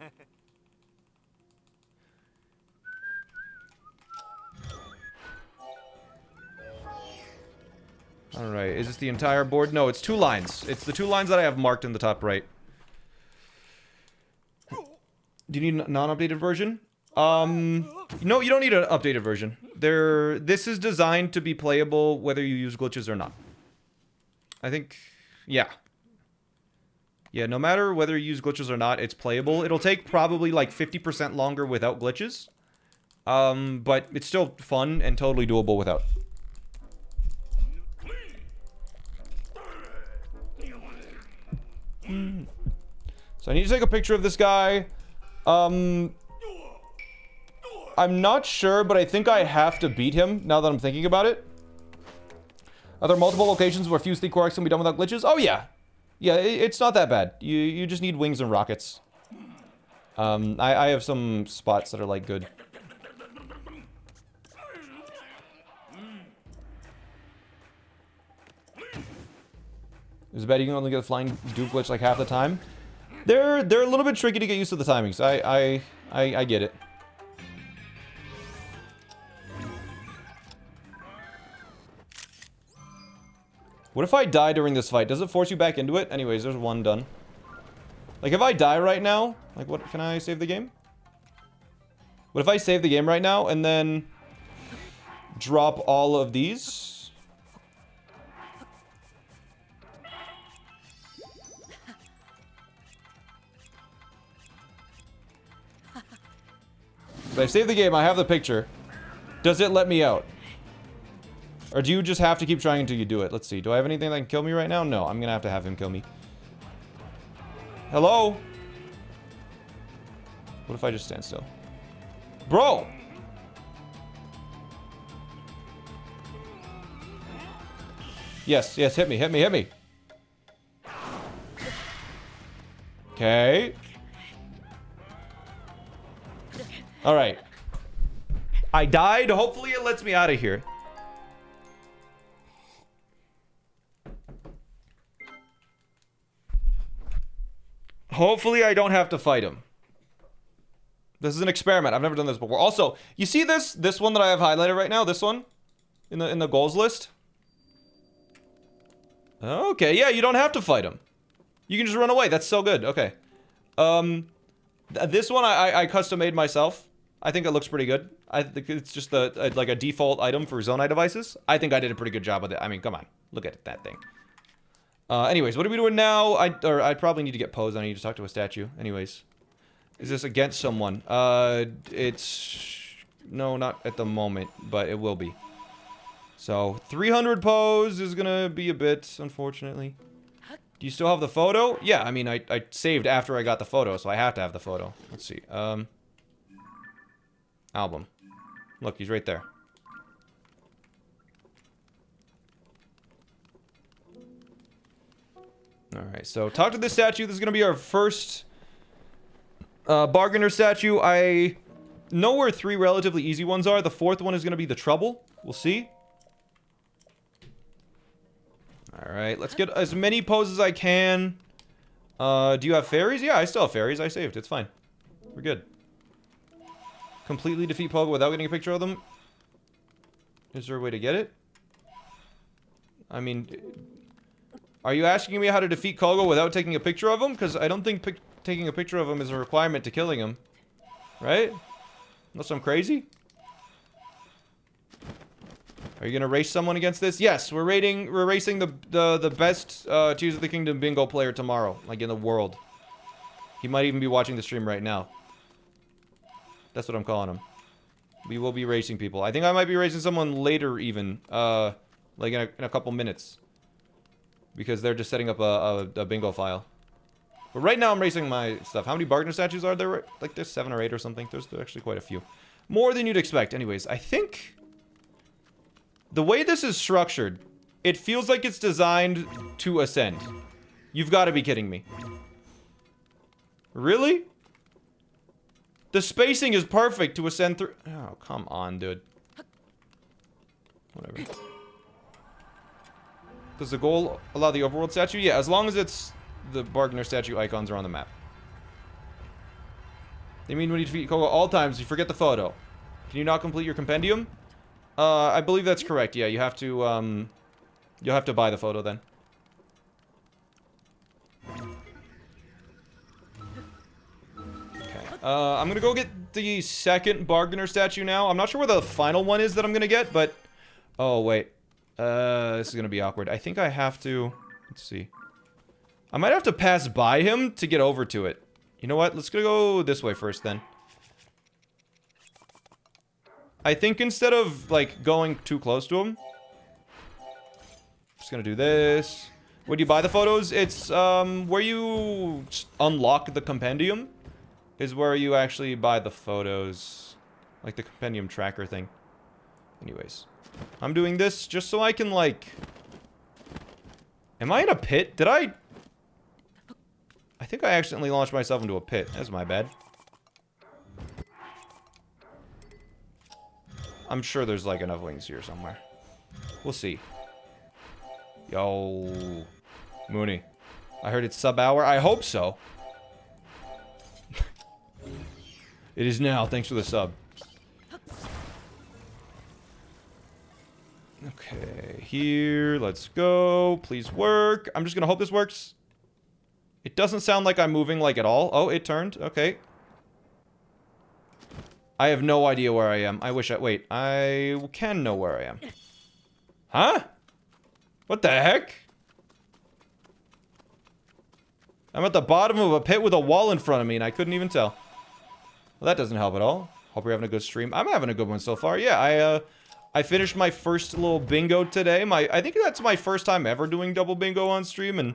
Alright, is this the entire board? No, it's 2 lines. It's the 2 lines that I have marked in the top right. Do you need a non-updated version? No, you don't need an updated version. This is designed to be playable whether you use glitches or not. I think, yeah. Yeah, no matter whether you use glitches or not, it's playable. It'll take probably like 50% longer without glitches. But it's still fun and totally doable without. So I need to take a picture of this guy. I'm not sure, but I think I have to beat him now that I'm thinking about it. Are there multiple locations where Fuse 3 Quarks can be done without glitches? Oh, yeah. Yeah, it's not that bad. You just need wings and rockets. I have some spots that are, like, good. Is it bad you can only get a flying dupe glitch, like, half the time? They're a little bit tricky to get used to the timings. I get it. What if I die during this fight? Does it force you back into it? Anyways, there's 1 done. Like, if I die right now... Like, what? Can I save the game? What if I save the game right now and then... drop all of these? If I save the game, I have the picture. Does it let me out? Or do you just have to keep trying until you do it? Let's see. Do I have anything that can kill me right now? No, I'm gonna have to have him kill me. Hello? What if I just stand still? Bro! Yes, yes, hit me, hit me, hit me. Okay. Alright. I died. Hopefully it lets me out of here. Hopefully I don't have to fight him. This is an experiment. I've never done this before. Also, you see this one that I have highlighted right now? This one? In the goals list? Okay, yeah, you don't have to fight him. You can just run away. That's so good. Okay. This one I custom made myself. I think it looks pretty good. I think it's just like a default item for Zonai devices. I think I did a pretty good job with it. I mean, come on. Look at that thing. Anyways, what are we doing now? I probably need to get posed. I need to talk to a statue. Anyways. Is this against someone? It's... No, not at the moment, but it will be. So, 300 pose is gonna be a bit, unfortunately. Do you still have the photo? Yeah, I mean, I saved after I got the photo, so I have to have the photo. Let's see. Album. Look, he's right there. Alright, so talk to this statue. This is gonna be our first bargainer statue. I know where 3 relatively easy ones are. The 4th one is gonna be the trouble. We'll see. Alright, let's get as many poses as I can. Do you have fairies? Yeah, I still have fairies. I saved. It's fine. We're good. Completely defeat Pogo without getting a picture of them? Is there a way to get it? I mean... Are you asking me how to defeat Kogo without taking a picture of him? Because I don't think taking a picture of him is a requirement to killing him. Right? Unless I'm crazy? Are you gonna race someone against this? Yes, we're racing the best Tears of the Kingdom bingo player tomorrow, like in the world. He might even be watching the stream right now. That's what I'm calling him. We will be racing people. I think I might be racing someone later even, like in a couple minutes. Because they're just setting up a bingo file. But right now I'm racing my stuff. How many bargainer statues are there? Like there's 7 or 8 or something. There's actually quite a few. More than you'd expect. Anyways, I think... The way this is structured, it feels like it's designed to ascend. You've got to be kidding me. Really? The spacing is perfect to ascend through. Oh, come on, dude. Whatever. Does the goal allow the overworld statue? Yeah, as long as it's the Bargainer statue icons are on the map. They mean when you defeat Coco all times, you forget the photo. Can you not complete your compendium? I believe that's correct. Yeah, you have to, you'll have to buy the photo then. Okay. I'm gonna go get the second Bargainer statue now. I'm not sure where the final one is that I'm gonna get, but... Oh, wait. This is gonna be awkward. I think I have to... Let's see. I might have to pass by him to get over to it. You know what? Let's go this way first, then. I think instead of, like, going too close to him... Just gonna do this. When you buy the photos, it's, where you unlock the compendium is where you actually buy the photos. Like the compendium tracker thing. Anyways. I'm doing this just so I can, like... Am I in a pit? Did I... I think I accidentally launched myself into a pit. That's my bad. I'm sure there's, like, enough wings here somewhere. We'll see. Yo. Mooney. I heard it's sub-hour. I hope so. It is now. Thanks for the sub. Okay. Here. Let's go. Please work. I'm just gonna hope this works. It doesn't sound like I'm moving, like, at all. Oh, it turned. Okay. I have no idea where I am. I wish I... Wait. I can know where I am. Huh? What the heck? I'm at the bottom of a pit with a wall in front of me, and I couldn't even tell. Well, that doesn't help at all. Hope you're having a good stream. I'm having a good one so far. Yeah, I finished my first little bingo today. I think that's my first time ever doing double bingo on stream, and...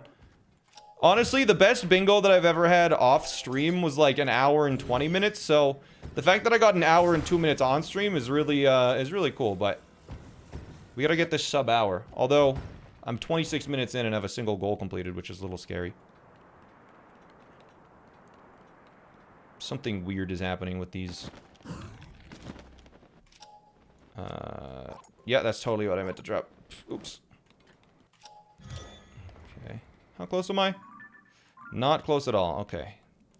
Honestly, the best bingo that I've ever had off stream was like an hour and 20 minutes, so the fact that I got an hour and 2 minutes on stream is really cool, but we gotta get this sub-hour. Although, I'm 26 minutes in and have a single goal completed, which is a little scary. Something weird is happening with these. Yeah, that's totally what I meant to drop. Oops. Okay. How close am I? Not close at all. Okay.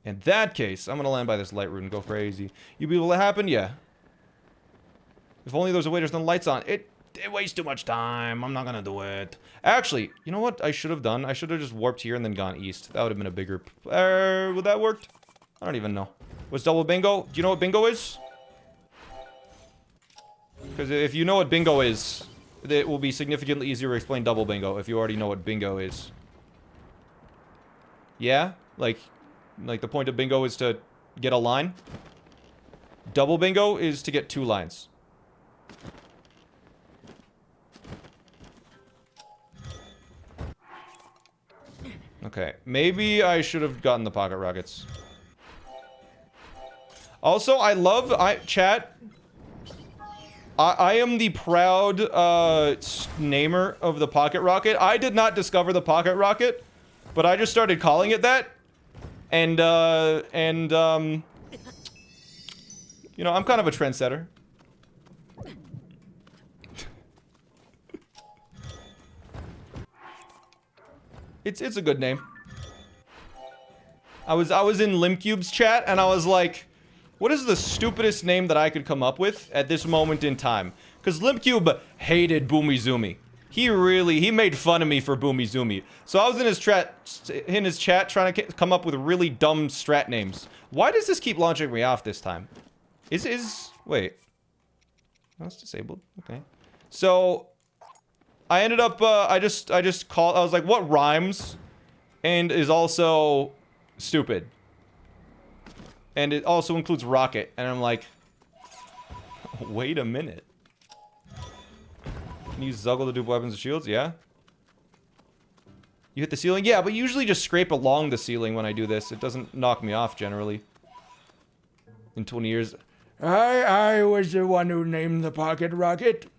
In that case, I'm gonna land by this light route and go crazy. You believe will happen? Yeah. If only there was a way to turn the lights on. It wastes too much time. I'm not gonna do it. Actually, you know what I should have done? I should have just warped here and then gone east. That would have been a bigger... would that worked? I don't even know. What's double bingo? Do you know what bingo is? Because if you know what bingo is, it will be significantly easier to explain double bingo if you already know what bingo is. Yeah? Like the point of bingo is to get a line. Double bingo is to get 2 lines. Okay. Maybe I should have gotten the pocket rockets. Also, I love... Chat... I am the proud, namer of the pocket rocket. I did not discover the pocket rocket, but I just started calling it that. And, you know, I'm kind of a trendsetter. It's a good name. I was in Limcube's chat, and I was like... What is the stupidest name that I could come up with at this moment in time? Because Limcube hated Boomizoomi. He made fun of me for Boomizoomi. So I was in his chat trying to come up with really dumb strat names. Why does this keep launching me off this time? Wait. That's disabled. Okay. So I ended up, I just called, I was like, what rhymes and is also stupid? And it also includes rocket. And I'm like, wait a minute. Can you use Zuggle to dupe weapons and shields? Yeah. You hit the ceiling? Yeah, but usually just scrape along the ceiling when I do this. It doesn't knock me off, generally. In 20 years. I was the one who named the pocket rocket.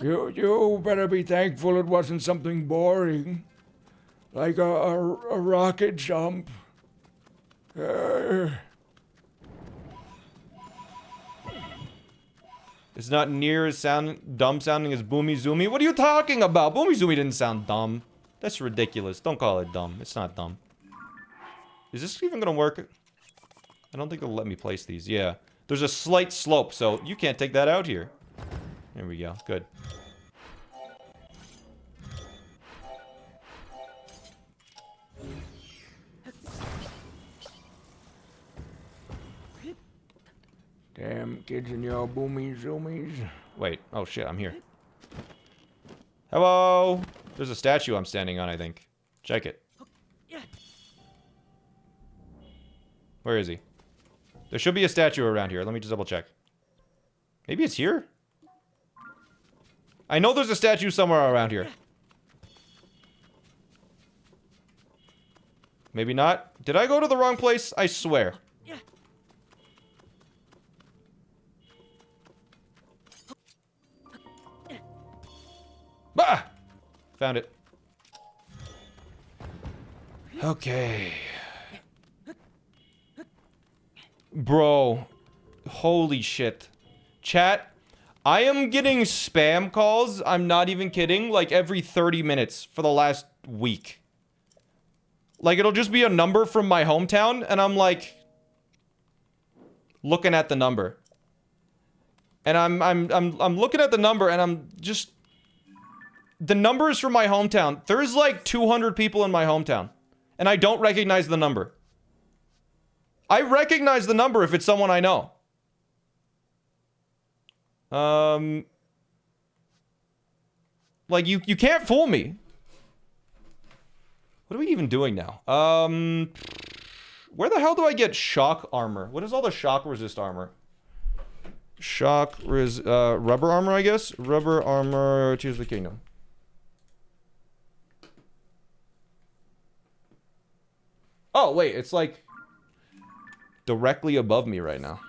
You better be thankful it wasn't something boring. Like a rocket jump. It's not near as dumb sounding as Boomy Zoomy. What are you talking about? Boomy Zoomy didn't sound dumb. That's ridiculous. Don't call it dumb. It's not dumb. Is this even gonna work? I don't think they'll let me place these. Yeah. There's a slight slope, so you can't take that out here. There we go. Good. Damn kids and your boomies zoomies. Wait. Oh, shit. I'm here. Hello? There's a statue I'm standing on, I think. Check it. Where is he? There should be a statue around here. Let me just double check. Maybe it's here? I know there's a statue somewhere around here. Maybe not. Did I go to the wrong place? I swear. Bah! Found it. Okay. Bro. Holy shit. Chat, I am getting spam calls, I'm not even kidding, like every 30 minutes for the last week. Like, it'll just be a number from my hometown, and I'm like... looking at the number. And I'm looking at the number, and I'm just... The number is from my hometown. There's like 200 people in my hometown. And I don't recognize the number. I recognize the number if it's someone I know. Like, you can't fool me. What are we even doing now? Where the hell do I get shock armor? What is all the shock resist armor? Rubber armor, I guess? Rubber armor, Tears of the Kingdom. Oh, wait, it's like directly above me right now.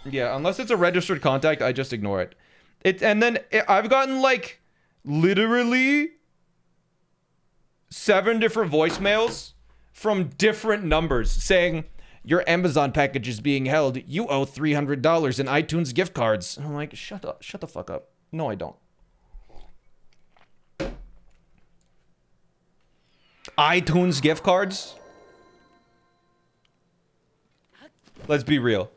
Yeah, unless it's a registered contact, I just ignore it. I've gotten like literally 7 different voicemails from different numbers saying your Amazon package is being held. You owe $300 in iTunes gift cards. And I'm like, shut up, shut the fuck up. No, I don't. iTunes gift cards? Let's be real.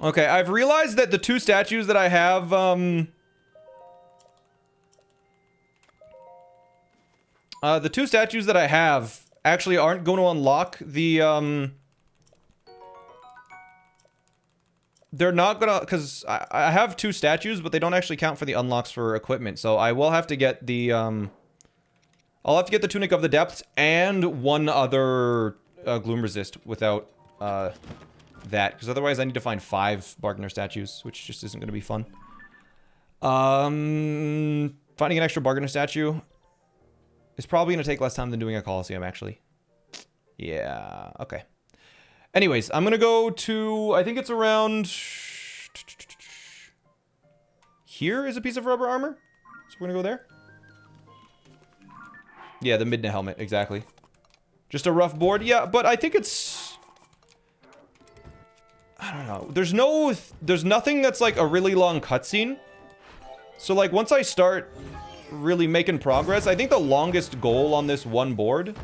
Okay, I've realized that the 2 statues that I have, the 2 statues that I have actually aren't going to unlock the, they're not gonna, because I have 2 statues, but they don't actually count for the unlocks for equipment, so I will have to get the, I'll have to get the Tunic of the Depths and 1 other Gloom Resist without, that, because otherwise I need to find 5 Bargainer statues, which just isn't going to be fun. Finding an extra Bargainer statue is probably going to take less time than doing a Coliseum, actually. Yeah, okay. Anyways, I'm going to go to, I think it's around... Here is a piece of rubber armor. So we're going to go there. Yeah, the Midna helmet, exactly. Just a rough board. Yeah, but I think it's... I don't know. There's nothing that's like a really long cutscene. So like once I start really making progress, I think the longest goal on this one board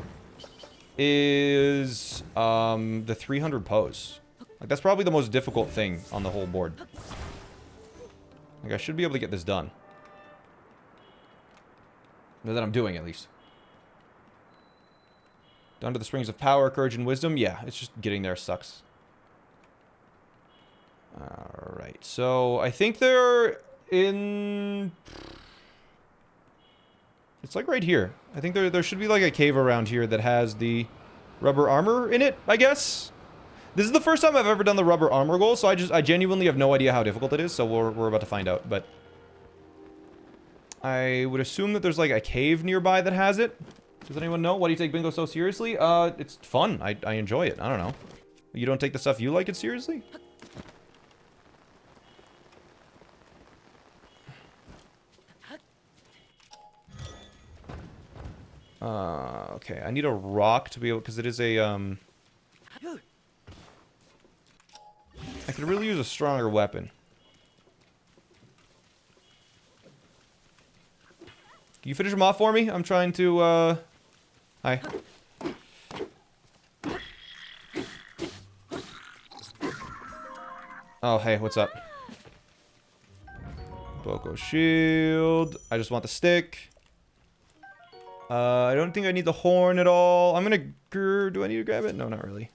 is the 300 pose. Like that's probably the most difficult thing on the whole board. Like I should be able to get this done. Or that I'm doing at least. Down to the springs of power, courage, and wisdom. Yeah, it's just getting there sucks. Alright, so I think they're in... It's like right here. I think there should be like a cave around here that has the rubber armor in it, I guess. This is the first time I've ever done the rubber armor goal, so I genuinely have no idea how difficult it is, so we're about to find out, but... I would assume that there's like a cave nearby that has it. Does anyone know? Why do you take bingo so seriously? It's fun. I enjoy it. I don't know. You don't take the stuff you like it seriously? Okay, I need a rock to be able, because it is a, I could really use a stronger weapon. Can you finish him off for me? I'm trying to, hi. Oh, hey, what's up? Boko shield. I just want the stick. I don't think I need the horn at all. I'm gonna... Do I need to grab it? No, not really.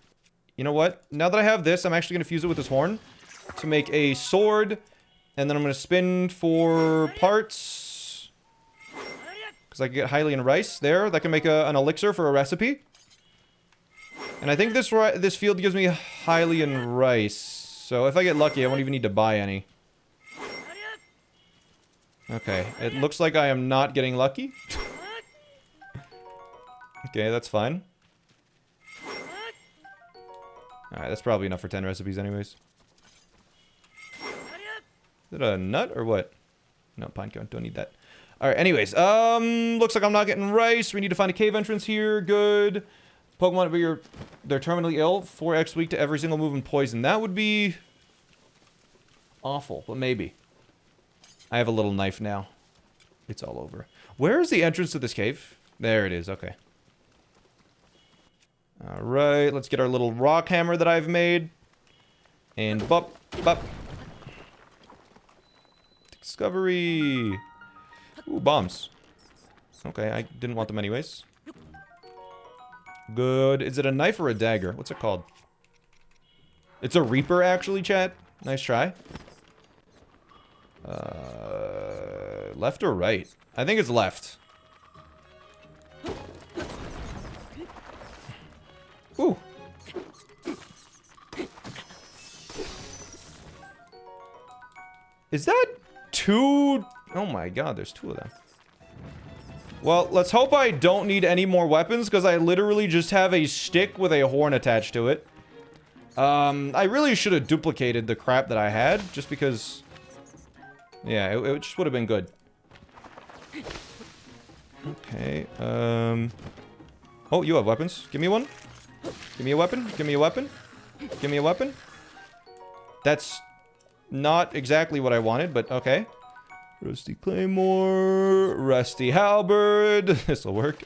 You know what? Now that I have this, I'm actually gonna fuse it with this horn to make a sword. And then I'm gonna spin for parts. Because I can get Hylian rice there. That can make an elixir for a recipe. And I think this field gives me Hylian rice. So if I get lucky, I won't even need to buy any. Okay, it looks like I am not getting lucky. Okay, that's fine. Alright, that's probably enough for 10 recipes anyways. Is it a nut or what? No, pine cone, don't need that. Alright, anyways, looks like I'm not getting rice. We need to find a cave entrance here. Good. Pokemon, but they're terminally ill. 4x weak to every single move and poison. That would be awful, but maybe. I have a little knife now. It's all over. Where is the entrance to this cave? There it is, okay. Alright, let's get our little rock hammer that I've made. And bop, bop. Discovery. Ooh, bombs. Okay, I didn't want them anyways. Good. Is it a knife or a dagger? What's it called? It's a Reaper, actually, chat. Nice try. Left or right? I think it's left. Ooh. Is that two? Oh my god, there's two of them. Well, let's hope I don't need any more weapons, because I literally just have a stick with a horn attached to it. I really should have duplicated the crap that I had, just because... Yeah, it just would have been good. Okay, Oh, you have weapons. Give me one. Give me a weapon. Give me a weapon. Give me a weapon. That's not exactly what I wanted, but okay. Rusty Claymore. Rusty Halberd. This'll work.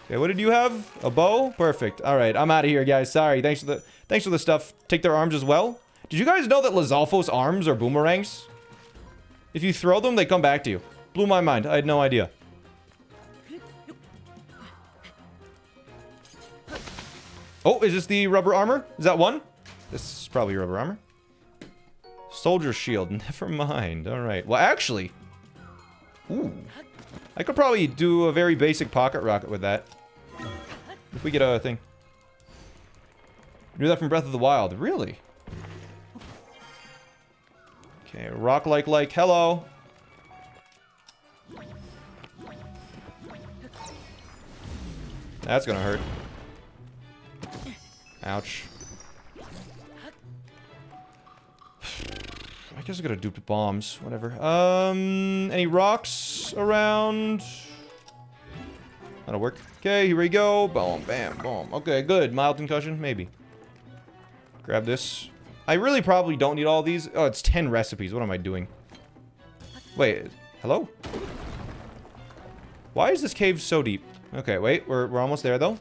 Okay, what did you have? A bow? Perfect. Alright, I'm out of here, guys. Sorry. Thanks for the stuff. Take their arms as well. Did you guys know that Lizalfo's arms are boomerangs? If you throw them, they come back to you. Blew my mind. I had no idea. Oh, is this the rubber armor? Is that one? This is probably rubber armor. Soldier shield. Never mind. Alright. Well, actually... Ooh. I could probably do a very basic pocket rocket with that. If we get a thing. Do that from Breath of the Wild. Really? Okay, rock like, hello. That's gonna hurt. Ouch. I guess I gotta dupe bombs. Whatever. Any rocks around? That'll work. Okay, here we go. Boom, bam, boom. Okay, good. Mild concussion? Maybe. Grab this. I really probably don't need all these. Oh, it's 10 recipes. What am I doing? Wait. Hello? Why is this cave so deep? Okay, wait. We're almost there, though.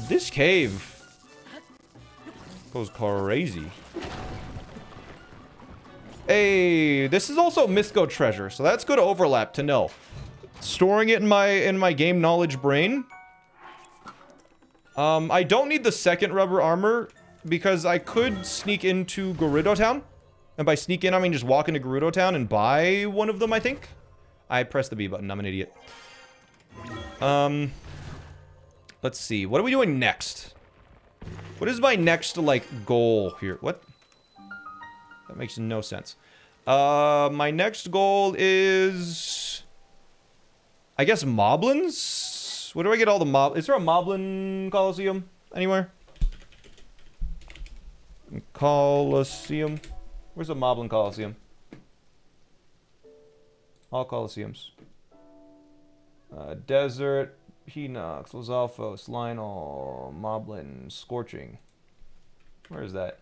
This cave goes crazy. Hey, this is also Mythico treasure, so that's good overlap to know. Storing it in my game knowledge brain. I don't need the second rubber armor because I could sneak into Gerudo Town. And by sneak in, I mean just walk into Gerudo Town and buy one of them, I think. I pressed the B button. I'm an idiot. Let's see. What are we doing next? What is my next, like, goal here? What? That makes no sense. My next goal is... I guess Moblins? Where do I get all the mob... Is there a Moblin Coliseum anywhere? Coliseum? Where's the Moblin Coliseum? All coliseums. Desert, Hinox, Los Alfos, Lionel, Moblin, Scorching. Where is that?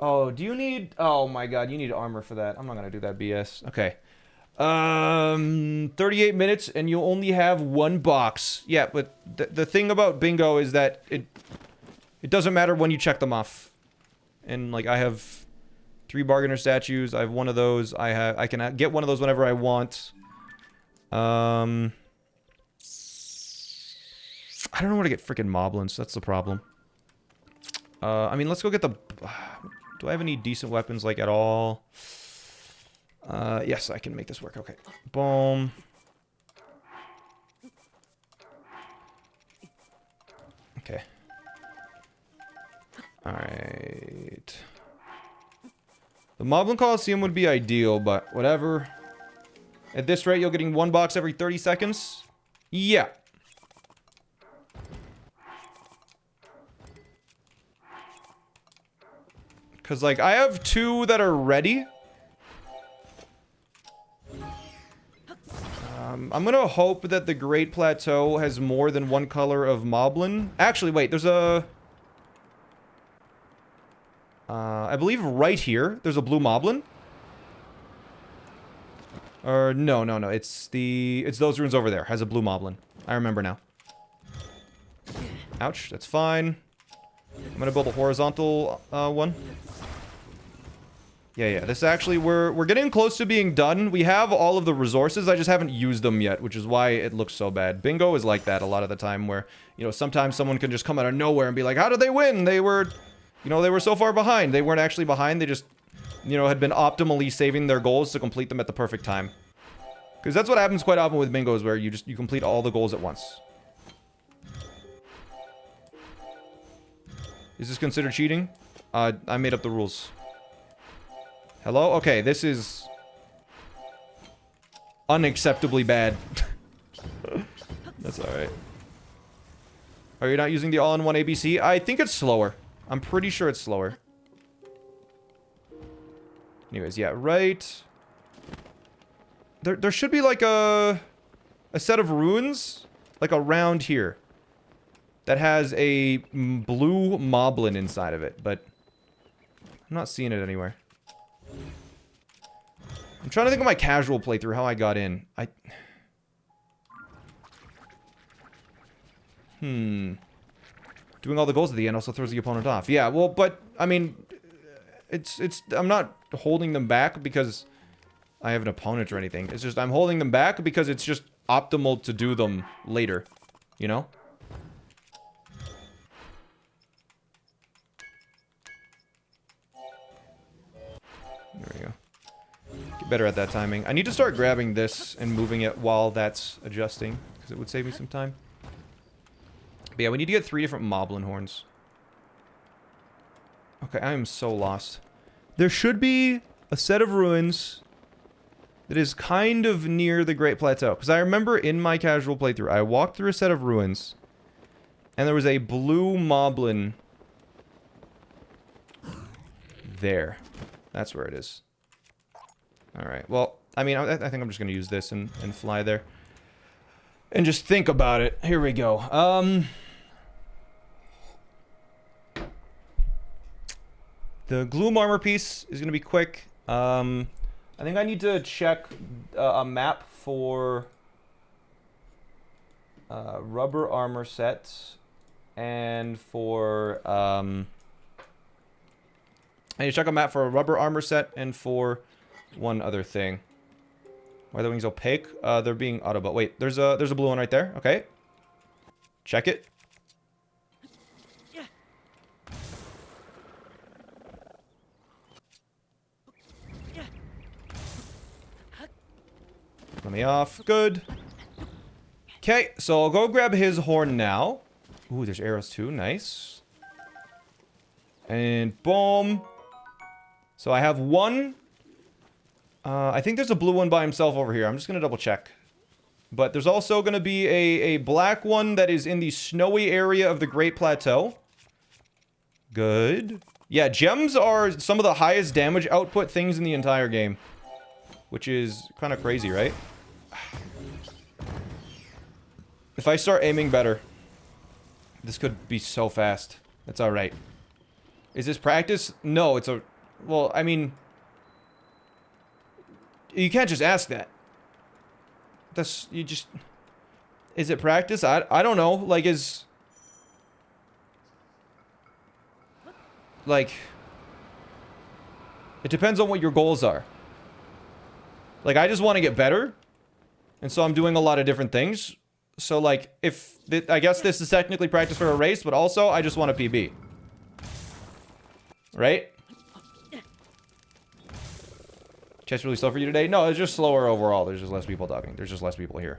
Oh, do you need... Oh my god, you need armor for that. I'm not gonna do that BS. Okay. 38 minutes and you only have one box. Yeah, but the thing about bingo is that it doesn't matter when you check them off. And like I have 3 bargainer statues. I have one of those. I can get one of those whenever I want. I don't know where to get freaking moblins. That's the problem. I mean, let's go get the... Do I have any decent weapons, like, at all? Yes, I can make this work. Okay. Boom. Okay. Alright. The Moblin Coliseum would be ideal, but whatever. At this rate, you're getting 1 box every 30 seconds? Yeah. Because, like, I have 2 that are ready. I'm gonna hope that the Great Plateau has more than 1 color of Moblin. Actually, wait, there's a... I believe right here, there's a blue Moblin. Or, no. It's those runes over there. Has a blue Moblin. I remember now. Ouch, that's fine. I'm gonna build a horizontal one. Yeah, this actually, we're getting close to being done. We have all of the resources, I just haven't used them yet, which is why it looks so bad. Bingo is like that a lot of the time, where, you know, sometimes someone can just come out of nowhere and be like, how did they win? They were, you know, they were so far behind. They weren't actually behind, they just, you know, had been optimally saving their goals to complete them at the perfect time. Because that's what happens quite often with bingos, where you complete all the goals at once. Is this considered cheating? I made up the rules. Hello? Okay, this is unacceptably bad. That's alright. Are you not using the all-in-one ABC? I think it's slower. I'm pretty sure it's slower. Anyways, yeah, right. There should be like a set of runes, like around here, that has a blue moblin inside of it, but I'm not seeing it anywhere. I'm trying to think of my casual playthrough, how I got in. Doing all the goals at the end also throws the opponent off. Yeah, well, but, I mean, I'm not holding them back because I have an opponent or anything. It's just, I'm holding them back because it's just optimal to do them later. You know? There we go. Get better at that timing. I need to start grabbing this and moving it while that's adjusting, because it would save me some time. But yeah, we need to get 3 different Moblin horns. Okay, I am so lost. There should be a set of ruins that is kind of near the Great Plateau. Because I remember in my casual playthrough, I walked through a set of ruins, and there was a blue Moblin there. That's where it is. Alright, well, I mean, I think I'm just going to use this and fly there. And just think about it. Here we go. The gloom armor piece is going to be quick. I think I need to check a map for rubber armor sets and for I need to check a map for a rubber armor set and for one other thing. Why are the wings opaque? They're being auto-built. Wait, there's a blue one right there. Okay. Check it. Let me off. Good. Okay, so I'll go grab his horn now. Ooh, there's arrows too. Nice. And boom. So I have one. I think there's a blue one by himself over here. I'm just going to double check. But there's also going to be a black one that is in the snowy area of the Great Plateau. Good. Yeah, gems are some of the highest damage output things in the entire game. which is kind of crazy, right? If I start aiming better, this could be so fast. That's alright. Is this practice? No, it's a... Well, I mean... You can't just ask that. That's... You just... Is it practice? I don't know. Like, is... Like... It depends on what your goals are. Like, I just want to get better. And so I'm doing a lot of different things. So, like, if... I guess this is technically practice for a race, but also, I just want a PB. Right? Chat's really slow for you today? No, it's just slower overall. There's just less people talking. There's just less people here.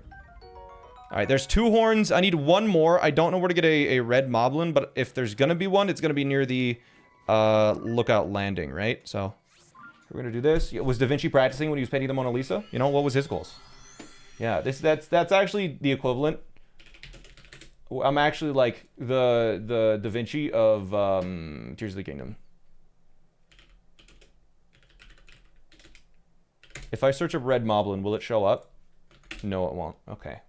Alright, there's 2 horns. I need 1 more. I don't know where to get a red moblin, but if there's gonna be one, it's gonna be near the lookout landing, right? So, we're gonna do this. Was Da Vinci practicing when he was painting the Mona Lisa? You know, what was his goals? Yeah, that's actually the equivalent. I'm actually like the Da Vinci of Tears of the Kingdom. If I search up red moblin, will it show up? No, it won't. Okay.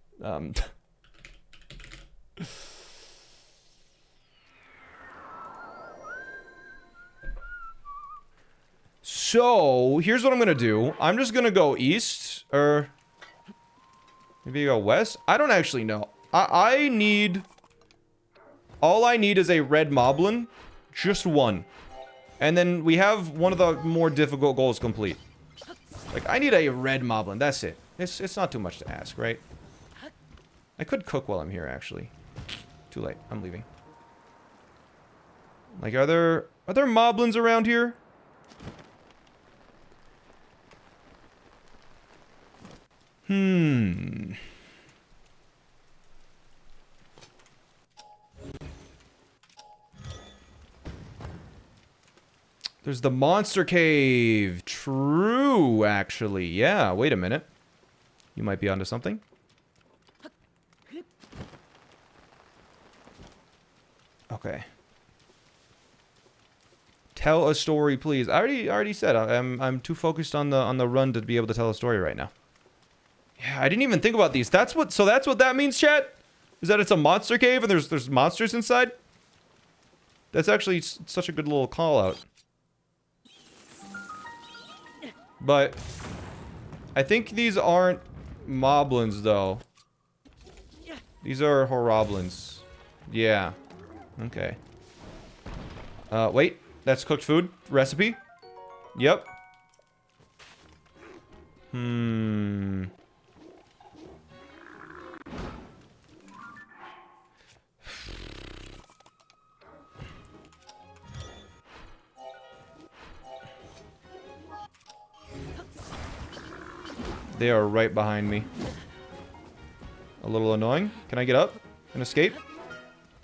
So, here's what I'm gonna do. I'm just gonna go east, or maybe go west? I don't actually know. I need... All I need is a red moblin. Just 1. And then we have one of the more difficult goals complete. Like, I need a red moblin. That's it. It's not too much to ask, right? I could cook while I'm here, actually. Too late. I'm leaving. Like, are there moblins around here? There's the monster cave. True, actually. Yeah, wait a minute. You might be onto something. Okay. Tell a story, please. I already said I'm too focused on the run to be able to tell a story right now. Yeah, I didn't even think about these. That's what that means, chat? Is that it's a monster cave and there's monsters inside? That's actually such a good little call out. But I think these aren't moblins, though. These are horoblins. Yeah. Okay. Wait. That's cooked food. Recipe? Yep. They are right behind me. A little annoying. Can I get up and escape?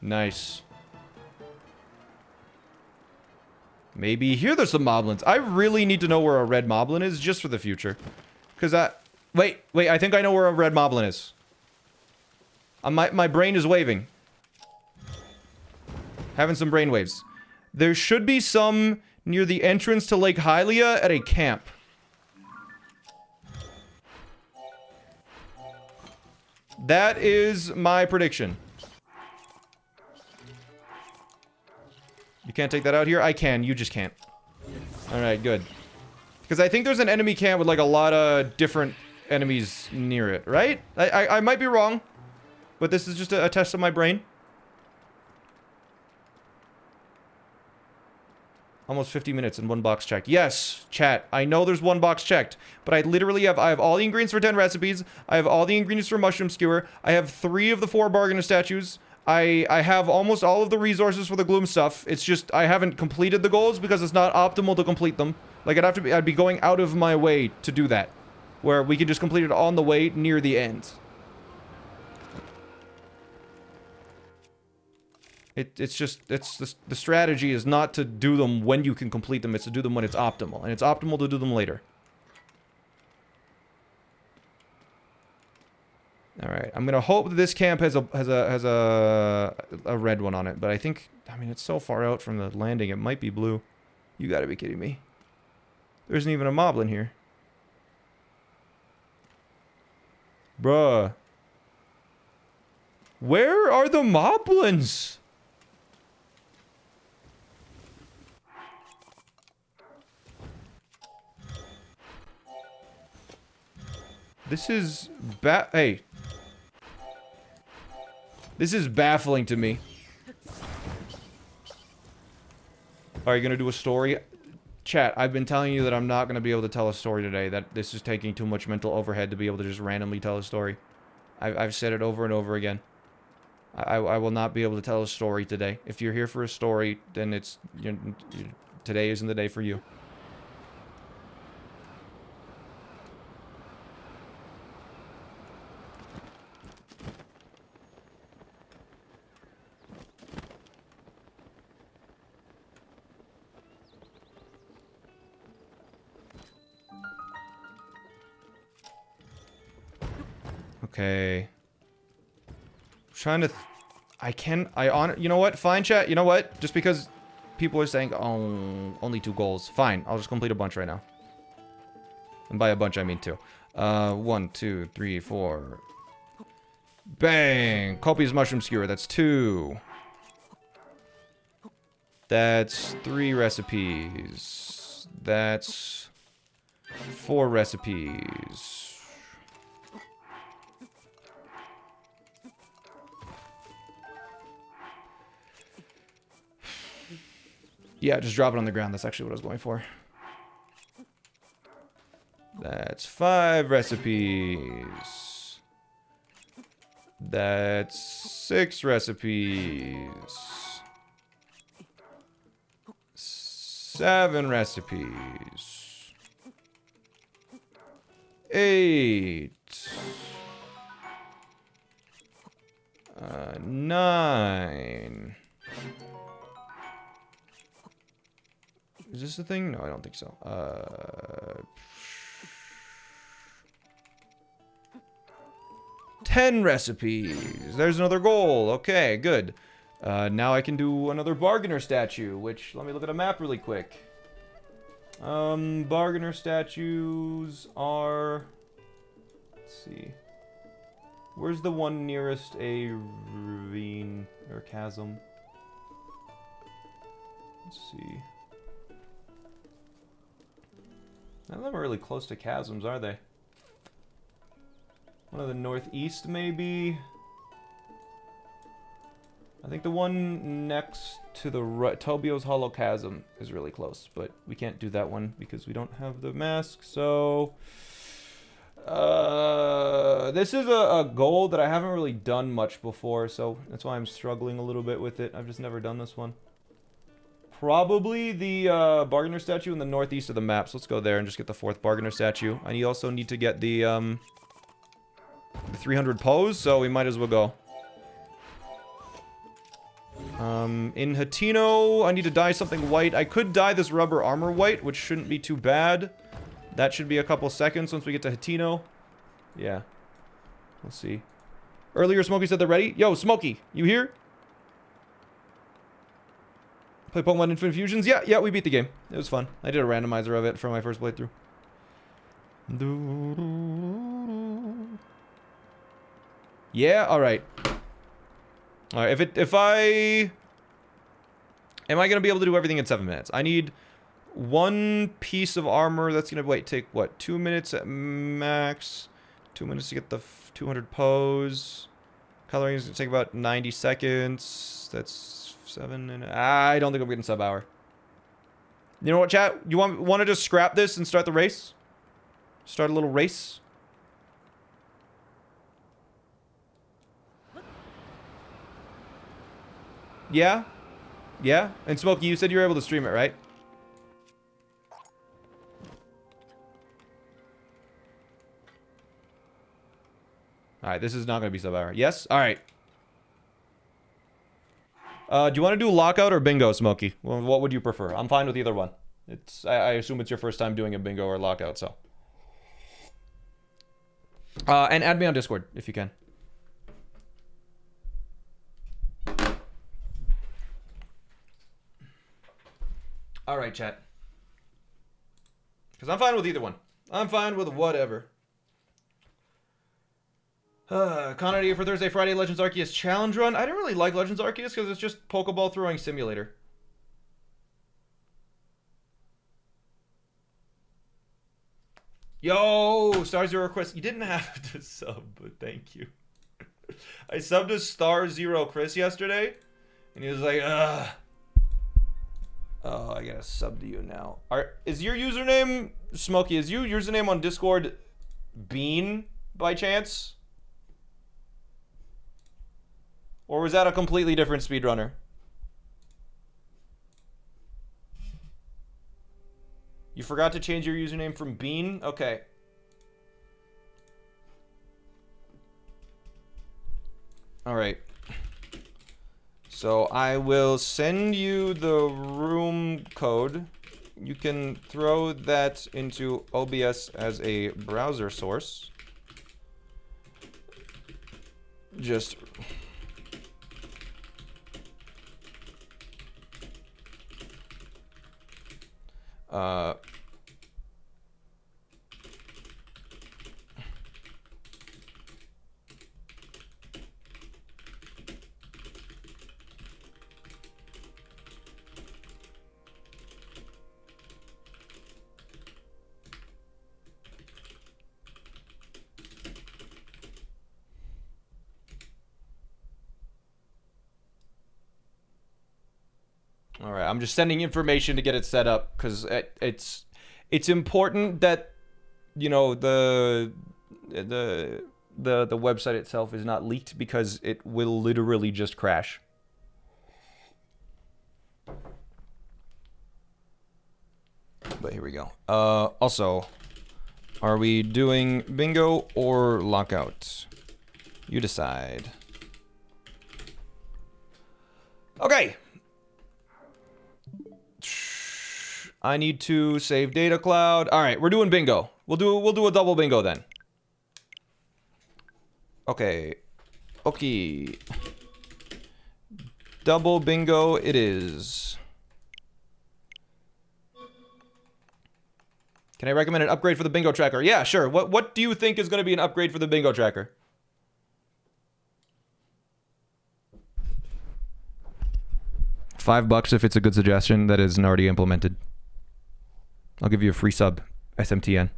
Nice. Maybe here there's some moblins. I really need to know where a red moblin is just for the future. Because wait, I think I know where a red moblin is. My brain is waving. Having some brain waves. There should be some near the entrance to Lake Hylia at a camp. That is my prediction. You can't take that out here? I can. You just can't. Alright, good. Because I think there's an enemy camp with like a lot of different enemies near it, right? I might be wrong. But this is just a test of my brain. Almost 50 minutes and 1 box checked. Yes, chat. I know there's 1 box checked. But I literally have... I have all the ingredients for 10 recipes. I have all the ingredients for mushroom skewer. I have 3 of the 4 bargainer statues. I have almost all of the resources for the gloom stuff. It's just I haven't completed the goals because it's not optimal to complete them. Like I'd be going out of my way to do that. Where we can just complete it on the way near the end. The strategy is not to do them when you can complete them, it's to do them when it's optimal. And it's optimal to do them later. Alright, I'm gonna hope that this camp has a red one on it, but I think, I mean, it's so far out from the landing, it might be blue. You gotta be kidding me. There isn't even a moblin here. Bruh. Where are the moblins? This is hey. This is baffling to me. Are you gonna do a story? Chat, I've been telling you that I'm not gonna be able to tell a story today, that this is taking too much mental overhead to be able to just randomly tell a story. I've said it over and over again. I will not be able to tell a story today. If you're here for a story, then it's... today isn't the day for you. Okay. Trying to... you know what? Fine, chat. You know what? Just because people are saying, oh, only 2 goals. Fine. I'll just complete a bunch right now. And by a bunch, I mean 2. 1, 2, 3, 4. Bang! Copious mushroom skewer. That's 2. That's 3 recipes. That's 4 recipes. Yeah, just drop it on the ground. That's actually what I was going for. That's 5 recipes. That's 6 recipes. 7 recipes. 8. 9. Is this the thing? No, I don't think so. 10 recipes. There's another goal. Okay, good. Now I can do another bargainer statue, which, let me look at a map really quick. Bargainer statues are... Let's see. Where's the one nearest a ravine or chasm? Let's see. None of them are really close to chasms, are they? One of the northeast, maybe? I think the one next to the right, Tobio's Hollow Chasm, is really close, but we can't do that one because we don't have the mask, so... this is a goal that I haven't really done much before, so that's why I'm struggling a little bit with it. I've just never done this one. Probably the bargainer statue in the northeast of the map. So let's go there and just get the 4th bargainer statue. I also need to get the 300 pose, so we might as well go. In Hatino, I need to dye something white. I could dye this rubber armor white, which shouldn't be too bad. That should be a couple seconds once we get to Hatino. Yeah. Let's see. Earlier, Smokey said they're ready. Yo, Smokey, you here? Play Pokemon Infinite Fusions? Yeah, we beat the game. It was fun. I did a randomizer of it for my first playthrough. Yeah, alright. Alright, if I... Am I gonna be able to do everything in 7 minutes? I need 1 piece of armor that's gonna, take what? 2 minutes at max. 2 minutes to get the 200 pose. Coloring is gonna take about 90 seconds. That's... 7 and... I don't think I'm getting sub-hour. You know what, chat? You want to just scrap this and start the race? Start a little race? Yeah? Yeah? And Smokey, you said you were able to stream it, right? Alright, this is not going to be sub-hour. Yes? Alright. Do you want to do lockout or bingo, Smokey? Well, what would you prefer? I'm fine with either one. I assume it's your first time doing a bingo or lockout, so. And add me on Discord, if you can. Alright, chat. Because I'm fine with either one. I'm fine with whatever. Con idea for Thursday, Friday, Legends Arceus challenge run. I didn't really like Legends Arceus because it's just Pokeball throwing simulator. Yo, Star Zero request. You didn't have to sub, but thank you. I subbed to Star Zero Chris yesterday, and he was like, ugh. Oh, I gotta sub to you now. Is your username, Smokey, is your username on Discord Bean by chance? Or was that a completely different speedrunner? You forgot to change your username from Bean? Okay. Alright. So I will send you the room code. You can throw that into OBS as a browser source. Just... All right, I'm just sending information to get it set up because it's important that, you know, the website itself is not leaked because it will literally just crash. But here we go. Also, are we doing bingo or lockout? You decide. Okay. I need to save data cloud. All right, we're doing bingo. We'll do a double bingo then. Okay. Okay. Double bingo it is. Can I recommend an upgrade for the bingo tracker? Yeah, sure. What do you think is going to be an upgrade for the bingo tracker? $5 if it's a good suggestion that isn't already implemented. I'll give you a free sub, SMTN.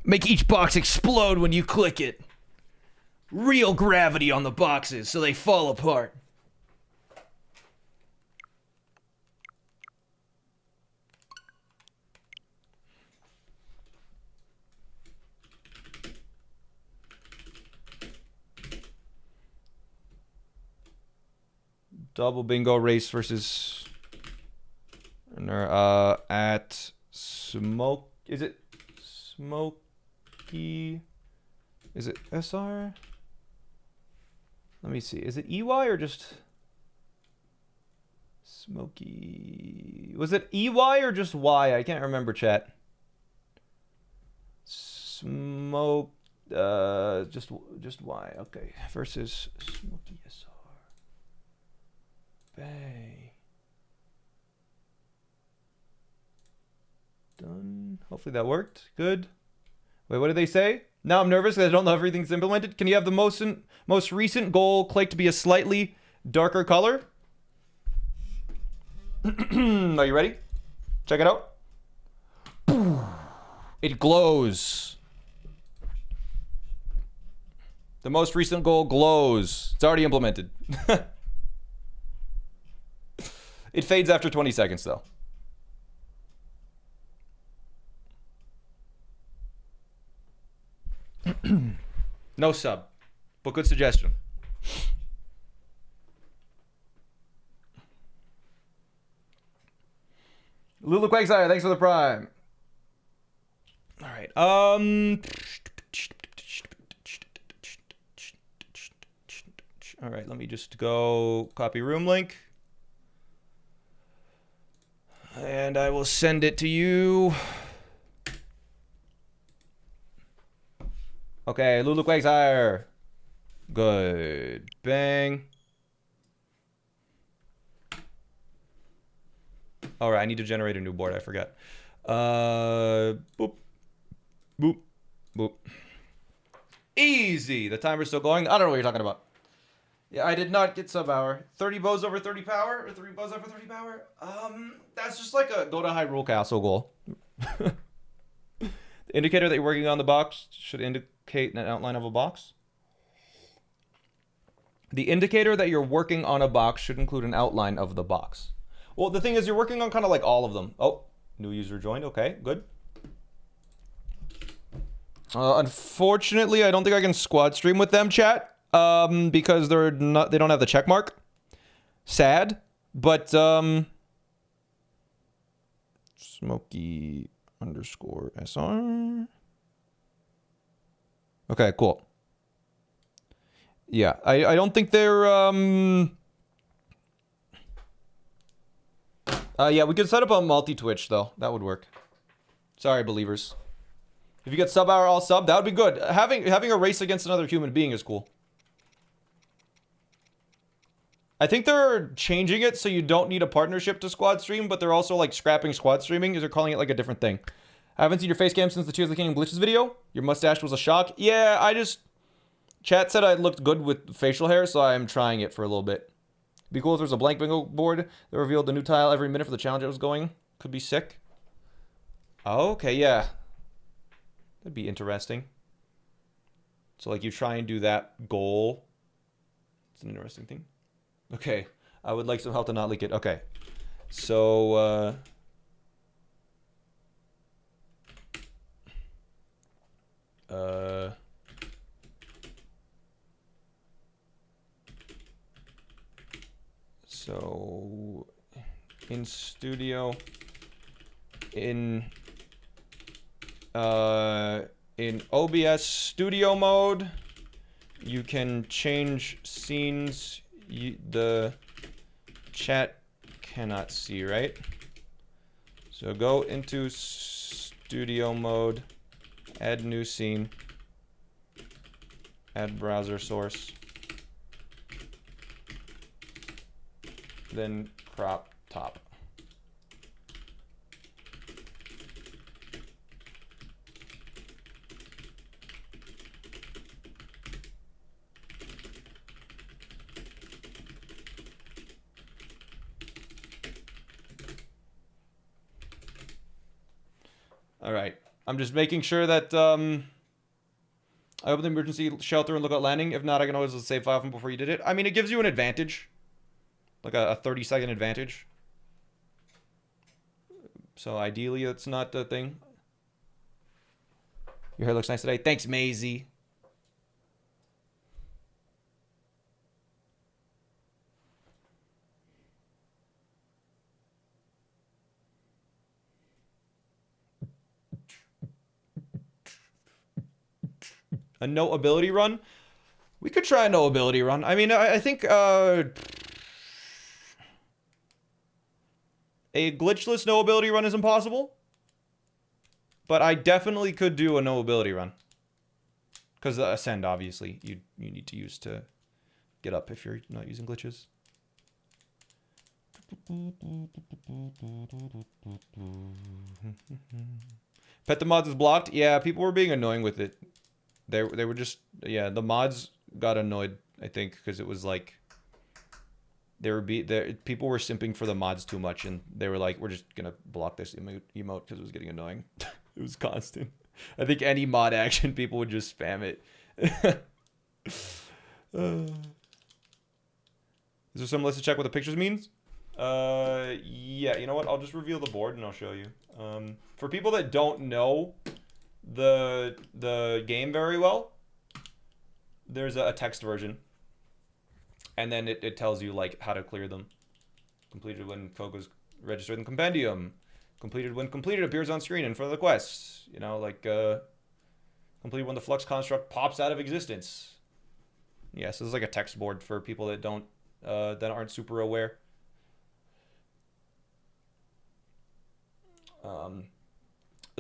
Make each box explode when you click it. Real gravity on the boxes so they fall apart. Double bingo race versus at Smoke. Is it Smokey? Is it SR? Let me see. Is it EY or just Smokey? Was it EY or just Y? I can't remember, chat. Smoke just Y. Okay. Versus Smokey SR. Bay. Done. Hopefully that worked. Good. Wait, what did they say? Now I'm nervous because I don't know if everything's implemented. Can you have the most recent goal click to be a slightly darker color? Are you ready? Check it out. It glows. The most recent goal glows. It's already implemented. It fades after 20 seconds, though. No sub, but good suggestion. Lulu Quagsire, thanks for the prime. All right. All right, let me just go copy room link. And I will send it to you. Okay, Lulu Quagsire. Good. Bang. All right, I need to generate a new board. I forget. Boop. Boop. Boop. Easy. The timer's still going. I don't know what you're talking about. Yeah, I did not get sub hour. 30 bows over 30 power? Or 3 bows over 30 power? That's just like a go to Hyrule Castle goal. The indicator that you're working on the box should indicate an outline of a box. The indicator that you're working on a box should include an outline of the box. Well, the thing is, you're working on kind of like all of them. Oh, new user joined. Okay, good. Unfortunately, I don't think I can squad stream with them, chat. Because they don't have the check mark. Sad, but Smokey _ SR. Okay, cool. Yeah, I don't think they're yeah, we could set up a multi-Twitch though. That would work. Sorry, believers. If you get sub hour, I'll sub. That would be good. Having a race against another human being is cool. I think they're changing it so you don't need a partnership to squad stream, but they're also like scrapping squad streaming because they're calling it like a different thing. I haven't seen your face cam since the Tears of the Kingdom glitches video. Your mustache was a shock. Yeah, chat said I looked good with facial hair, so I'm trying it for a little bit. Be cool if there's a blank bingo board that revealed a new tile every minute for the challenge I was going. Could be sick. Okay, yeah. That'd be interesting. So like you try and do that goal. It's an interesting thing. Okay, I would like some help to not leak it. Okay, so so in studio, in OBS studio mode, you can change scenes. The chat cannot see, right? So go into studio mode, add new scene, add browser source, then crop top. All right. I'm just making sure that I open the emergency shelter and look at landing. If not, I can always save file from before you did it. I mean, it gives you an advantage. Like a 30-second advantage. So ideally, that's not the thing. Your hair looks nice today. Thanks, Maisie. A no ability run? We could try a no ability run. I mean, I think a glitchless no ability run is impossible. But I definitely could do a no ability run. Because the ascend, obviously, you need to use to get up if you're not using glitches. Pet the mods is blocked. Yeah, people were being annoying with it. They were just, yeah, the mods got annoyed, I think, because it was like people were simping for the mods too much, and they were like, we're just gonna block this emote because it was getting annoying. It was constant. I think any mod action, people would just spam it. Is there some list to check what the pictures means? Yeah, you know what? I'll just reveal the board and I'll show you. For people that don't know the game very well, there's a text version, and then it tells you like how to clear them. Completed when code goes registered in the compendium. Completed when completed appears on screen in front of the quests. You know, like completed when the flux construct pops out of existence. Yeah, so this is like a text board for people that don't that aren't super aware.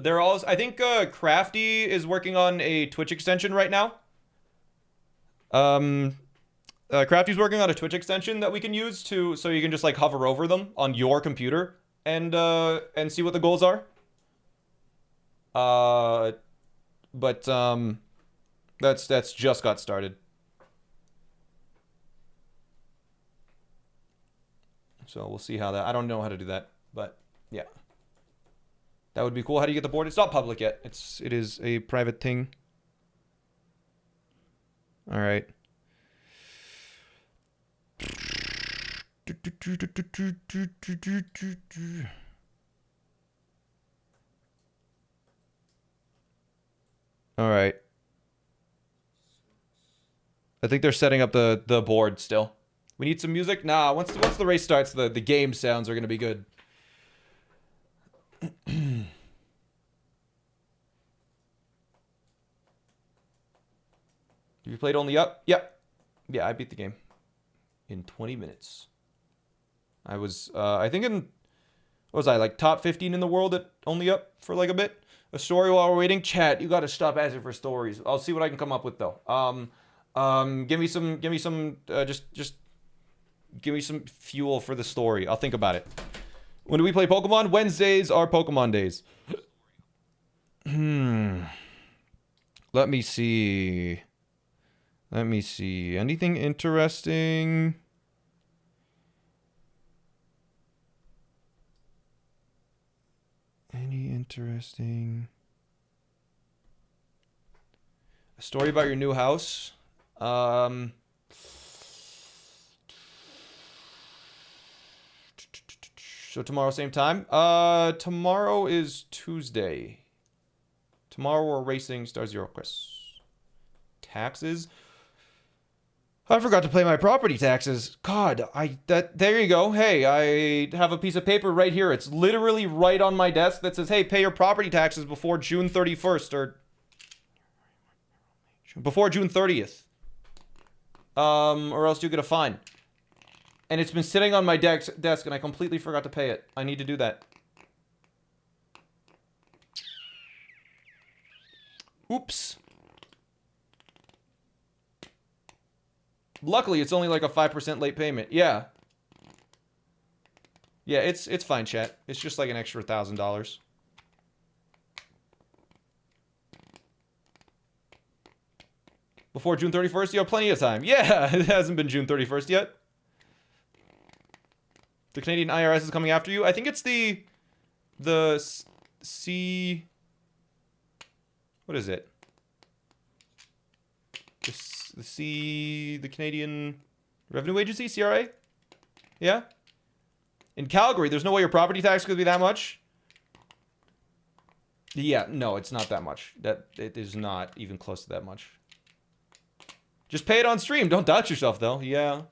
They're all. I think Crafty is working on a Twitch extension right now. Crafty's working on a Twitch extension that we can use so you can just like hover over them on your computer and see what the goals are. But that's just got started. So we'll see how that. I don't know how to do that, but yeah, that would be cool. How do you get the board? It's not public yet. It is a private thing. All right. All right. I think they're setting up the board still. We need some music? Nah, once the race starts, the game sounds are going to be good. You played only up? Yep. Yeah, I beat the game in 20 minutes. I was, I think what was I, like top 15 in the world at only up for like a bit? A story while we're waiting? Chat, you gotta stop asking for stories. I'll see what I can come up with though. Give me some, just give me some fuel for the story. I'll think about it. When do we play Pokemon? Wednesdays are Pokemon days. Let me see. Anything interesting? A story about your new house? So tomorrow, same time? Tomorrow is Tuesday. Tomorrow we're racing Star Zero Quest. Taxes? I forgot to pay my property taxes. God, there you go. Hey, I have a piece of paper right here. It's literally right on my desk that says, hey, pay your property taxes before June 31st or before June 30th. Or else you get a fine. And it's been sitting on my desk and I completely forgot to pay it. I need to do that. Oops. Luckily, it's only like a 5% late payment. Yeah. Yeah, it's fine, chat. It's just like an extra $1,000. Before June 31st, you have plenty of time. Yeah, it hasn't been June 31st yet. The Canadian IRS is coming after you. I think it's the C... What is it? The Canadian Revenue Agency, CRA? Yeah? In Calgary, there's no way your property tax could be that much? Yeah, no, it's not that much. It is not even close to that much. Just pay it on stream. Don't dox yourself, though. Yeah.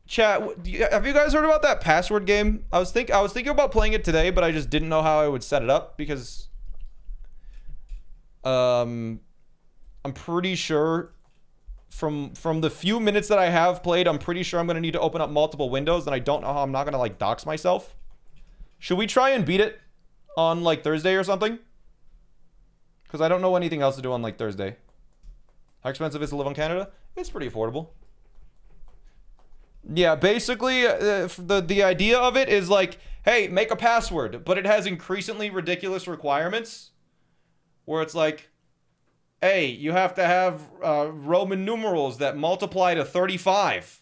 Chat, have you guys heard about that password game? I was thinking about playing it today, but I just didn't know how I would set it up because I'm pretty sure from the few minutes that I have played, I'm pretty sure I'm going to need to open up multiple windows, and I don't know how I'm not going to like dox myself. Should we try and beat it on like Thursday or something? Because I don't know anything else to do on like Thursday. How expensive is it to live in Canada? It's pretty affordable. Yeah, basically, the idea of it is like, hey, make a password, but it has increasingly ridiculous requirements. Where it's like, hey, you have to have Roman numerals that multiply to 35.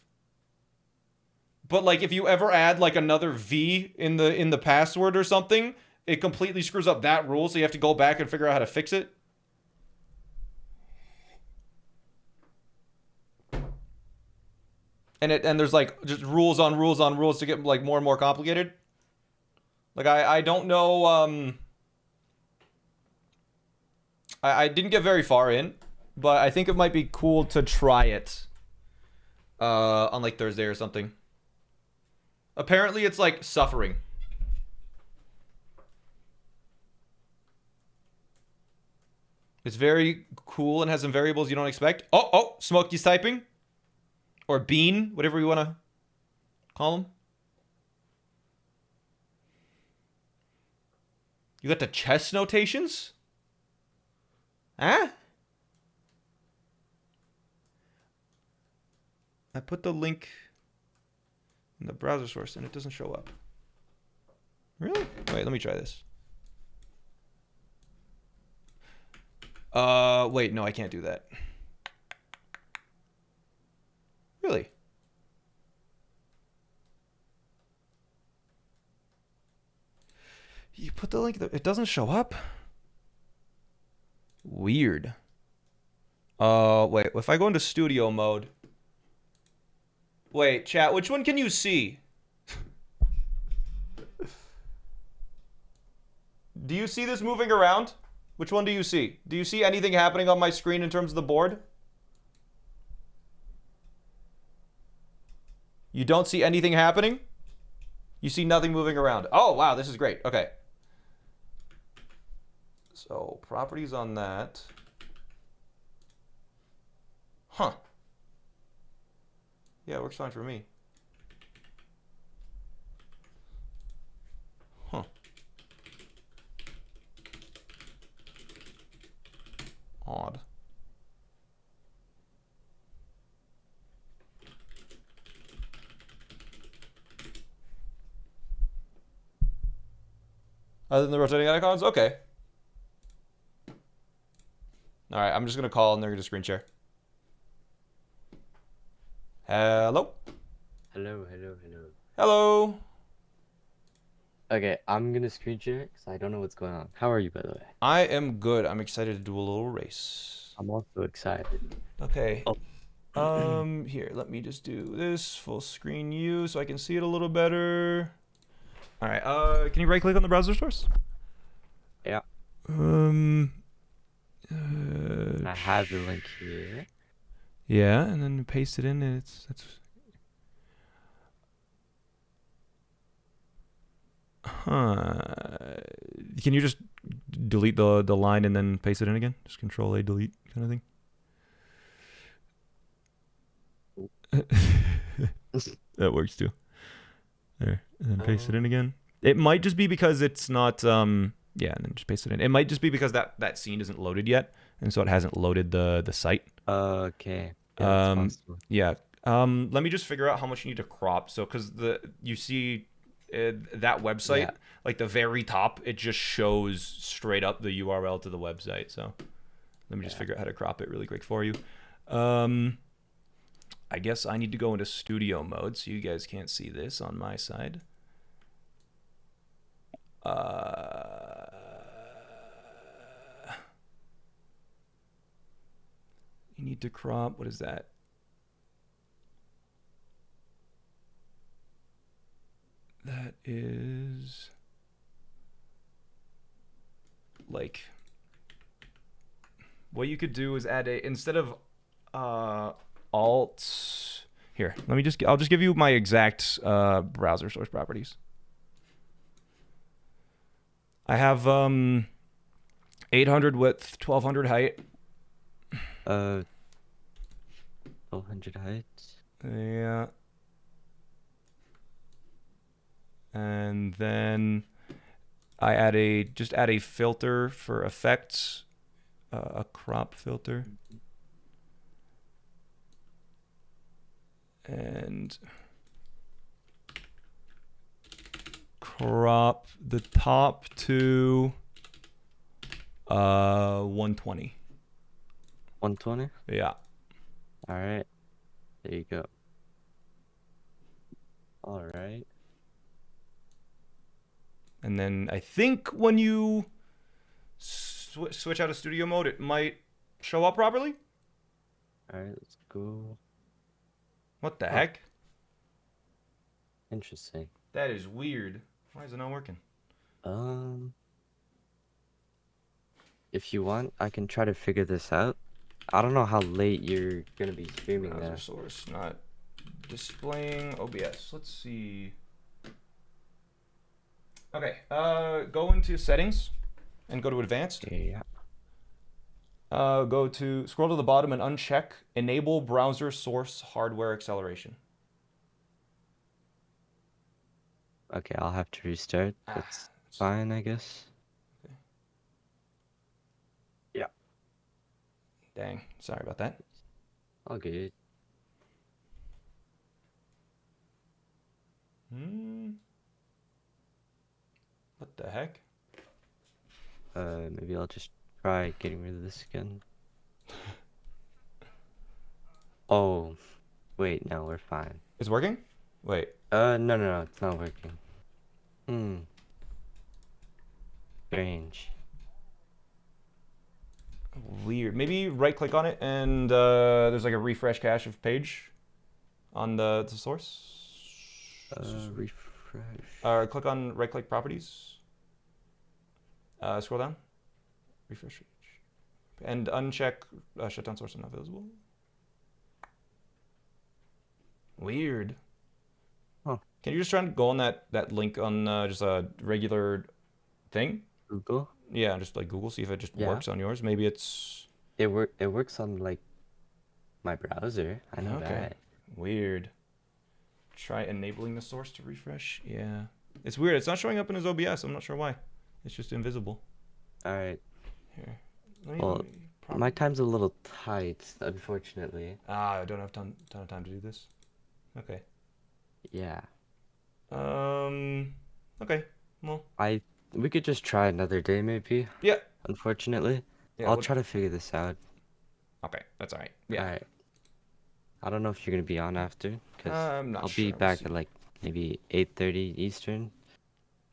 But like, if you ever add like another V in the password or something, it completely screws up that rule, so you have to go back and figure out how to fix it. And there's like just rules on rules on rules to get like more and more complicated. Like I don't know. I didn't get very far in, but I think it might be cool to try it on like Thursday or something. Apparently, it's like suffering. It's very cool and has some variables you don't expect. Oh, Smokey's typing. Or Bean, whatever you want to call him. You got the chess notations? Huh? I put the link in the browser source and it doesn't show up. Really? Wait, let me try this. Wait, no, I can't do that. Really? You put the link, it doesn't show up? Weird. Wait, if I go into studio mode. Wait, chat, which one can you see? Do you see this moving around? Which one do you see? Do you see anything happening on my screen in terms of the board? You don't see anything happening? You see nothing moving around. Oh, wow, this is great. Okay. So, properties on that. Huh. Yeah, it works fine for me. Huh. Odd. Other than the rotating icons? Okay. Alright, I'm just gonna call and they're gonna screen share. Hello? Hello, hello, hello. Hello? Okay, I'm gonna screen share because I don't know what's going on. How are you, by the way? I am good. I'm excited to do a little race. I'm also excited. Okay. Oh. Here, let me just do this. Full screen you so I can see it a little better. Alright, can you right click on the browser source? Yeah. I have the link here. Yeah, and then paste it in and that's Can you just delete the line and then paste it in again? Just control A delete kind of thing. That works too. There, and then paste it in again. It might just be because it's not yeah, and then just paste it in. It might just be because that scene isn't loaded yet, and so it hasn't loaded the site. Okay. Yeah, that's possible. Yeah. Let me just figure out how much you need to crop. So, because you see that website, Yeah. like the very top, it just shows straight up the URL to the website. So, let me just figure out how to crop it really quick for you. I guess I need to go into studio mode so you guys can't see this on my side. You need to crop, what is that? That is like, what you could do is add a, instead of alt, here, I'll just give you my exact browser source properties. I have 800 width, 1200 height. 1200 height. Yeah. And then I just add a filter for effects, a crop filter. And crop the top to 120. 120? Yeah. Alright. There you go. Alright. And then I think when you switch out of studio mode, it might show up properly. Alright, let's go. What the heck? Interesting. That is weird. Why is it not working? If you want, I can try to figure this out. I don't know how late you're gonna be streaming Browser there. source not displaying OBS. Let's see. Okay, go into settings and go to advanced. Yeah. Scroll to the bottom and uncheck enable browser source hardware acceleration. Okay, I'll have to restart. That's fine, I guess. Okay. Yeah. Dang, sorry about that. All good. What the heck? Maybe I'll just try getting rid of this again. Oh, wait, no, we're fine. It's working? Wait. No, it's not working. Strange. Weird. Maybe right click on it and there's like a refresh cache of page on the source. Refresh. Click on right click properties. Scroll down. Refresh. And uncheck shutdown source not visible. Weird. Huh. Can you just try and go on that link on just a regular thing? Google? Yeah, just like Google, see if it just Yeah. works on yours. Maybe it's... It works on, like, my browser. I know Okay. that. Weird. Try enabling the source to refresh. Yeah. It's weird. It's not showing up in his OBS. I'm not sure why. It's just invisible. Alright. Here. Well, my time's a little tight, unfortunately. I don't have ton of time to do this. Okay. Yeah. Okay. Well. We could just try another day, maybe. Yeah. Unfortunately. Yeah, I'll try to figure this out. Okay, that's all right. Yeah. Alright. I don't know if you're gonna be on after, because I'm not I'll sure. be We'll back see. at like maybe 8:30 Eastern.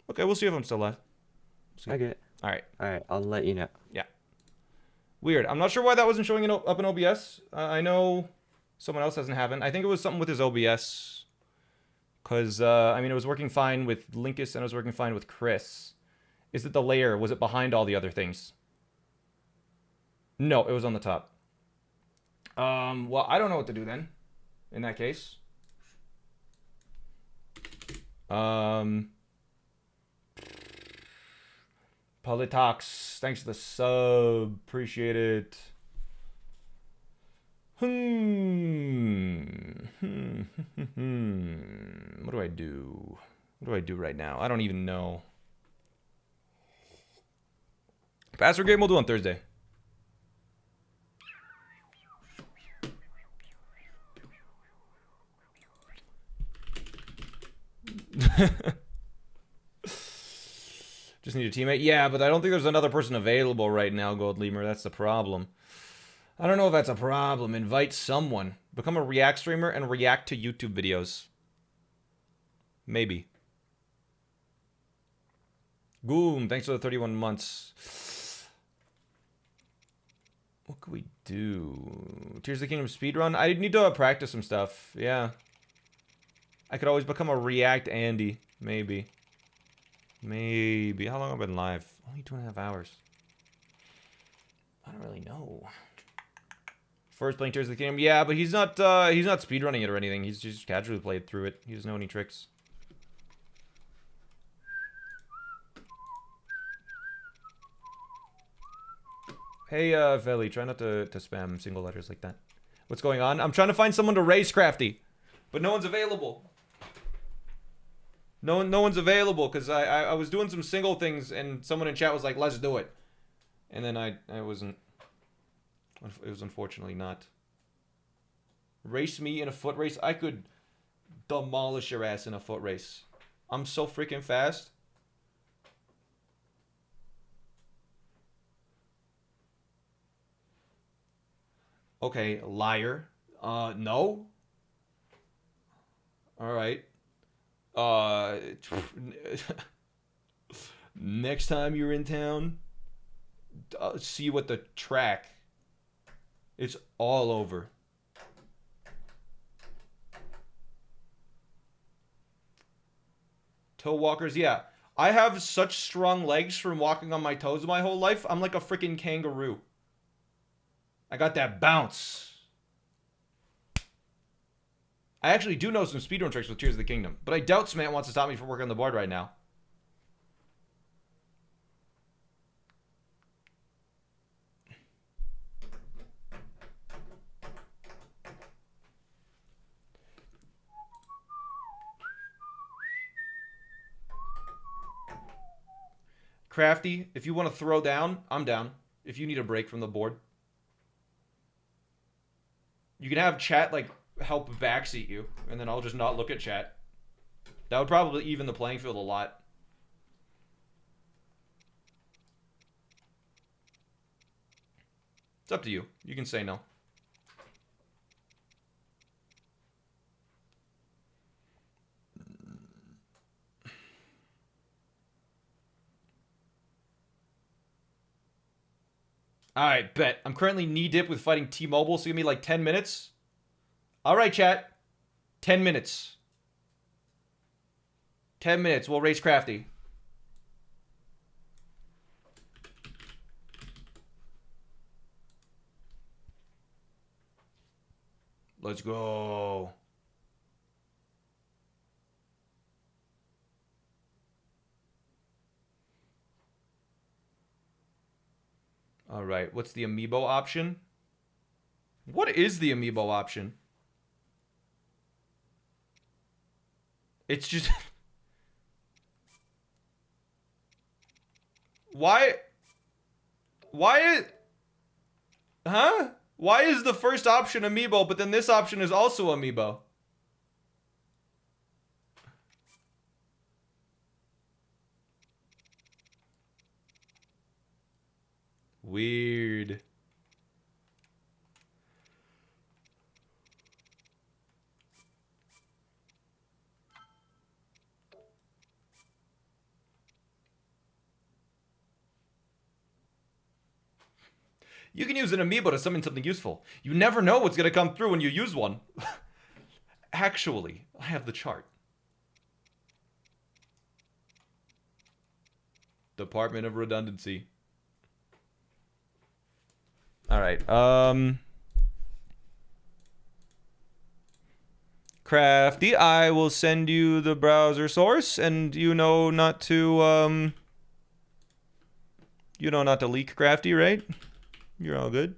Okay, we'll see if I'm still live. Okay. All right. Alright, I'll let you know. Yeah. Weird. I'm not sure why that wasn't showing up in OBS. I know someone else hasn't happened. I think it was something with his OBS. Because, I mean, it was working fine with Linkus and it was working fine with Chris. Is it the layer? Was it behind all the other things? No, it was on the top. Well, I don't know what to do then. In that case. Politox, thanks for the sub. Appreciate it. What do I do? What do I do right now? I don't even know. Password game we'll do on Thursday. Just need a teammate. Yeah, but I don't think there's another person available right now, Gold Lemur. That's the problem. I don't know if that's a problem. Invite someone. Become a React streamer and react to YouTube videos. Maybe. Goom, thanks for the 31 months. What could we do? Tears of the Kingdom speedrun? I need to practice some stuff. Yeah. I could always become a React Andy. Maybe. Maybe. How long have I been live? Only 2.5 hours. I don't really know. First playing Tears of the Kingdom. Yeah, but he's not speedrunning it or anything. He's just casually played through it. He doesn't know any tricks. Hey, Veli, try not to spam single letters like that. What's going on? I'm trying to find someone to race Crafty, but no one's available. No one's available because I was doing some single things and someone in chat was like, let's do it. And then I wasn't. It was unfortunately not. Race me in a foot race? I could demolish your ass in a foot race. I'm so freaking fast. Okay, liar. No. All right. Next time you're in town, see you at the track. It's all over. Toe walkers, yeah. I have such strong legs from walking on my toes my whole life. I'm like a freaking kangaroo. I got that bounce. I actually do know some speedrun tricks with Tears of the Kingdom, but I doubt SmallAnt wants to stop me from working on the board right now. Crafty, if you want to throw down, I'm down. If you need a break from the board. You can have chat, like, help backseat you, and then I'll just not look at chat. That would probably even the playing field a lot. It's up to you. You can say no. Alright, bet. I'm currently knee-dip with fighting T-Mobile, so give me like 10 minutes. Alright, chat. 10 minutes. 10 minutes. We'll race Crafty. Let's go. All right, what's the amiibo option? What is the amiibo option? It's just... Why is... Huh? Why is the first option amiibo, but then this option is also amiibo? Weird. You can use an amiibo to summon something useful. You never know what's going to come through when you use one. Actually, I have the chart. Department of Redundancy. Alright, Crafty, I will send you the browser source, and you know not to, you know not to leak Crafty, right? You're all good.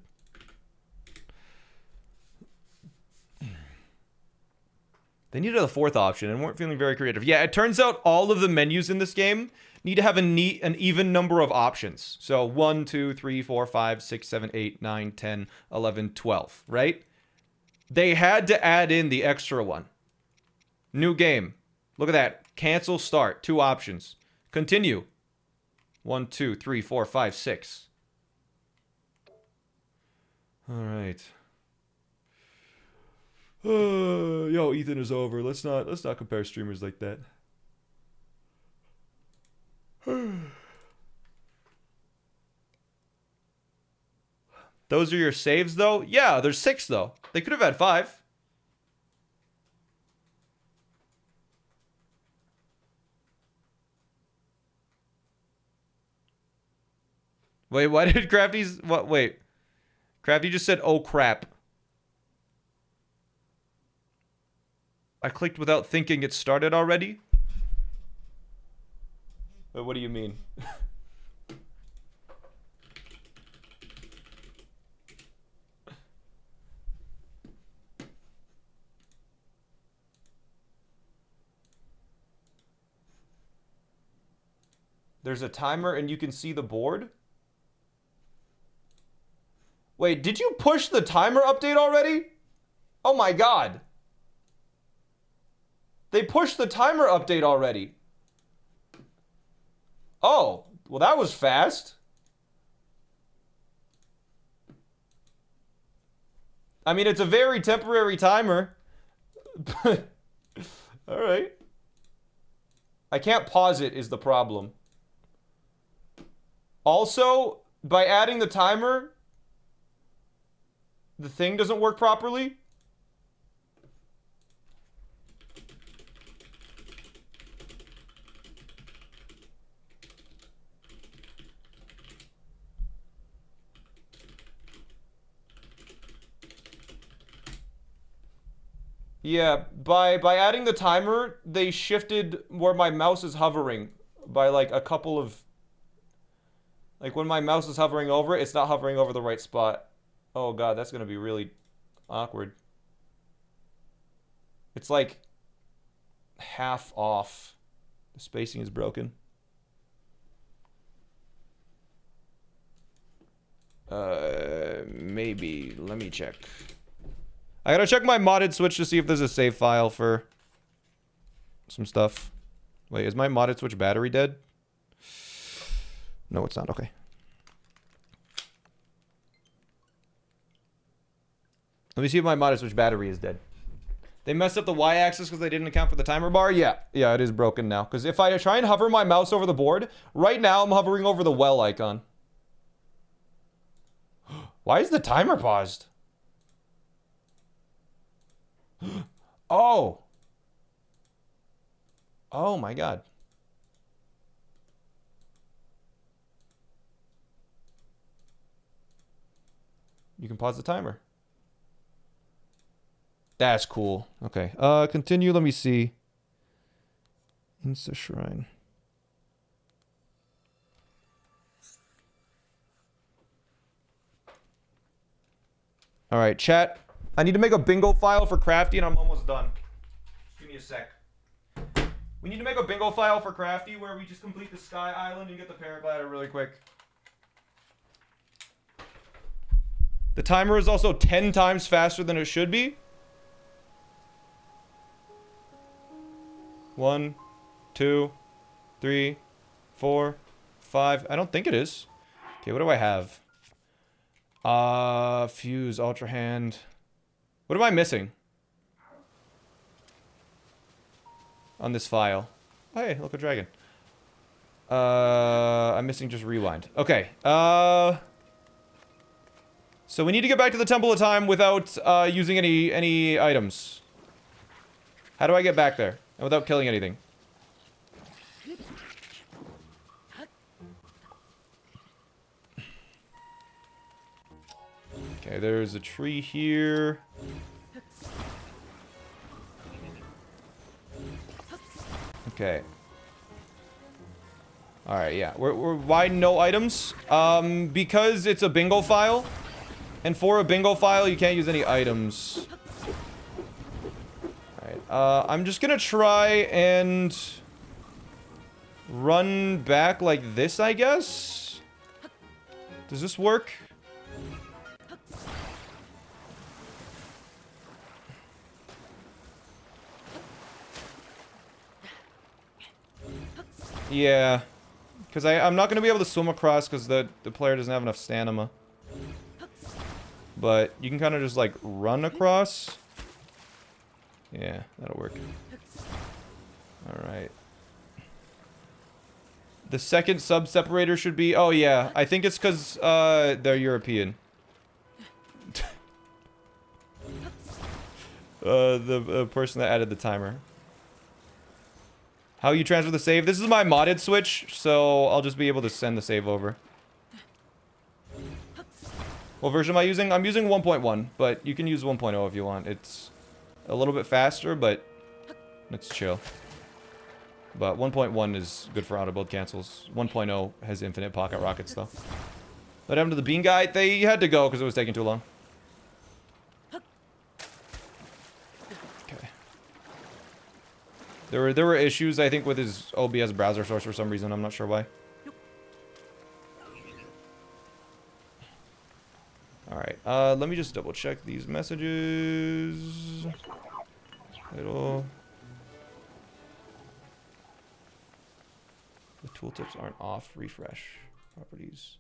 They needed a fourth option and weren't feeling very creative. Yeah, it turns out all of the menus in this game need to have an even number of options. So 1, 2, 3, 4, 5, 6, 7, 8, 9, 10, 11, 12, right? They had to add in the extra one. New game. Look at that. Cancel, start. 2 options. Continue. 1, 2, 3, 4, 5, 6. All right. Yo, Ethan is over. Let's not compare streamers like that. Those are your saves, though? Yeah, there's 6, though. They could have had 5. Wait, why did Crafty's... What? Wait. Crafty just said, oh, crap. I clicked without thinking it started already? Wait, what do you mean? There's a timer and you can see the board? Wait, did you push the timer update already? Oh my god. They pushed the timer update already. Oh, well that was fast. I mean, it's a very temporary timer. But, alright. I can't pause it is the problem. Also, by adding the timer, the thing doesn't work properly. Yeah, by adding the timer, they shifted where my mouse is hovering by like a couple of... Like when my mouse is hovering over it, it's not hovering over the right spot. Oh god, that's gonna be really awkward. It's like half off. The spacing is broken. Maybe. Let me check. I gotta check my modded Switch to see if there's a save file for some stuff. Wait, is my modded Switch battery dead? No, it's not. Okay. Let me see if my mod switch battery is dead. They messed up the y-axis because they didn't account for the timer bar? Yeah, it is broken now. Because if I try and hover my mouse over the board, right now I'm hovering over the well icon. Why is the timer paused? Oh. Oh my god. You can pause the timer. That's cool. Okay. Continue. Let me see. Insta Shrine. All right, chat. I need to make a bingo file for Crafty, and I'm almost done. Just give me a sec. We need to make a bingo file for Crafty where we just complete the Sky Island and get the paraglider really quick. The timer is also 10 times faster than it should be. 1, 2, 3, 4, 5. I don't think it is. Okay, what do I have? Fuse, Ultra Hand. What am I missing? On this file. Oh, hey, look, a dragon. I'm missing just rewind. Okay, so we need to get back to the Temple of Time without, using any items. How do I get back there? And without killing anything? Okay, there's a tree here. Okay. Alright, yeah. Why no items? Because it's a bingo file. And for a bingo file, you can't use any items. Alright, I'm just gonna try and run back like this, I guess? Does this work? Yeah. Because I'm not going to be able to swim across because the player doesn't have enough stamina. But you can kind of just, like, run across. Yeah, that'll work. Alright. The second sub-separator should be... Oh, yeah. I think it's because they're European. The person that added the timer. How you transfer the save? This is my modded Switch, so I'll just be able to send the save over. What version am I using? I'm using 1.1, but you can use 1.0 if you want. It's a little bit faster, but it's chill. But 1.1 is good for auto-build cancels. 1.0 has infinite pocket rockets, though. What happened to the bean guy? They had to go because it was taking too long. There were issues, I think, with his OBS browser source for some reason. I'm not sure why. Alright, let me just double check these messages. The tooltips aren't off. Refresh. Properties.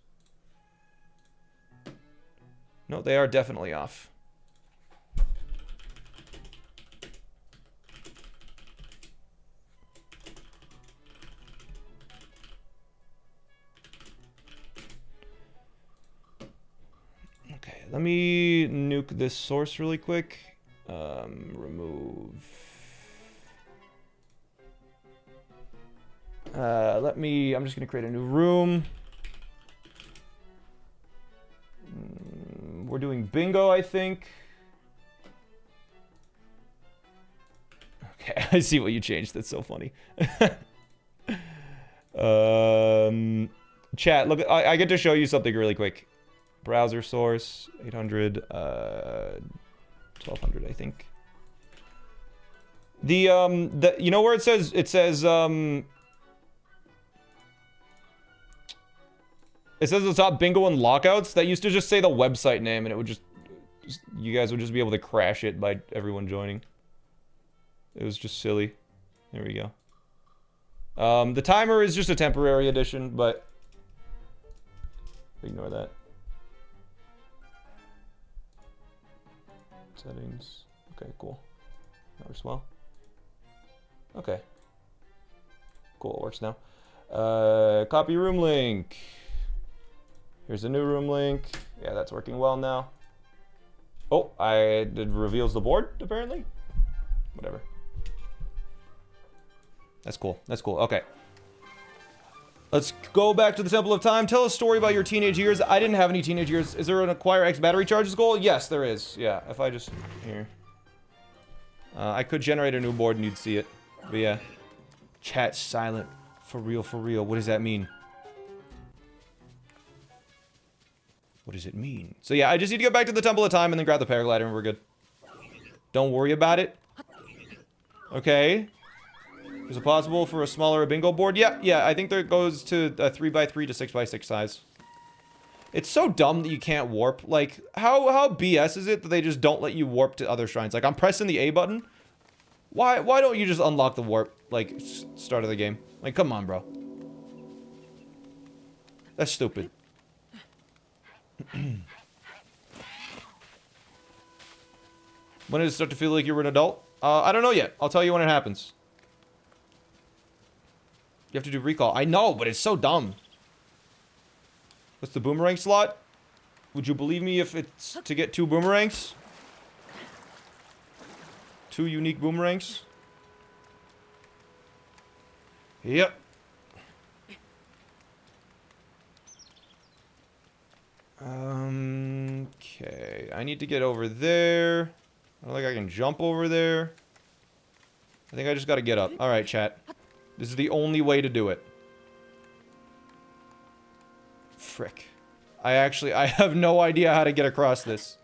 No, they are definitely off. Let me nuke this source really quick. Remove. I'm just gonna create a new room. We're doing bingo, I think. Okay, I see what you changed. That's so funny. Chat, look, I get to show you something really quick. Browser source, 800, 1200, I think. You know where it says, it says at the top bingo and lockouts? That used to just say the website name and it would just you guys would just be able to crash it by everyone joining. It was just silly. There we go. The timer is just a temporary addition, but ignore that. Settings. Okay, cool. Now we're small. Okay. Cool, it works now. Copy room link. Here's a new room link. Yeah, that's working well now. Oh, it reveals the board, apparently. Whatever. That's cool. That's cool. Okay. Let's go back to the Temple of Time. Tell a story about your teenage years. I didn't have any teenage years. Is there an acquire X battery charges goal? Yes, there is. Yeah, if I just... Here. I could generate a new board and you'd see it. But yeah. Chat silent. For real, for real. What does that mean? What does it mean? So yeah, I just need to get back to the Temple of Time and then grab the paraglider and we're good. Don't worry about it. Okay. Is it possible for a smaller bingo board? Yeah, I think there goes to a 3x3 to 6x6 size. It's so dumb that you can't warp. Like, how BS is it that they just don't let you warp to other shrines? Like, I'm pressing the A button. Why don't you just unlock the warp, like, start of the game? Like, come on, bro. That's stupid. When did it start to feel like you were an adult? I don't know yet. I'll tell you when it happens. You have to do recall. I know, but it's so dumb. What's the boomerang slot? Would you believe me if it's to get 2 boomerangs? 2 unique boomerangs? Yep. Okay. I need to get over there. I don't think I can jump over there. I think I just gotta get up. Alright, chat. This is the only way to do it. Frick. I have no idea how to get across this.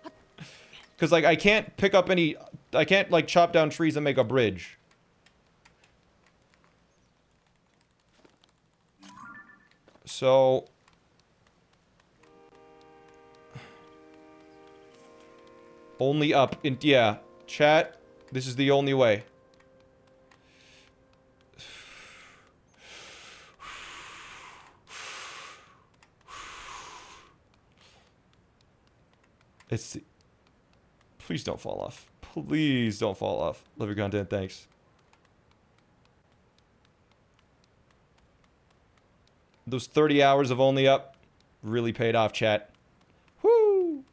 Because, like, I can't pick up any... I can't, like, chop down trees and make a bridge. So... Only up. Yeah. Chat, this is the only way. It's... Please don't fall off. Please don't fall off. Love your content, thanks. Those 30 hours of only up really paid off, chat. Woo! Do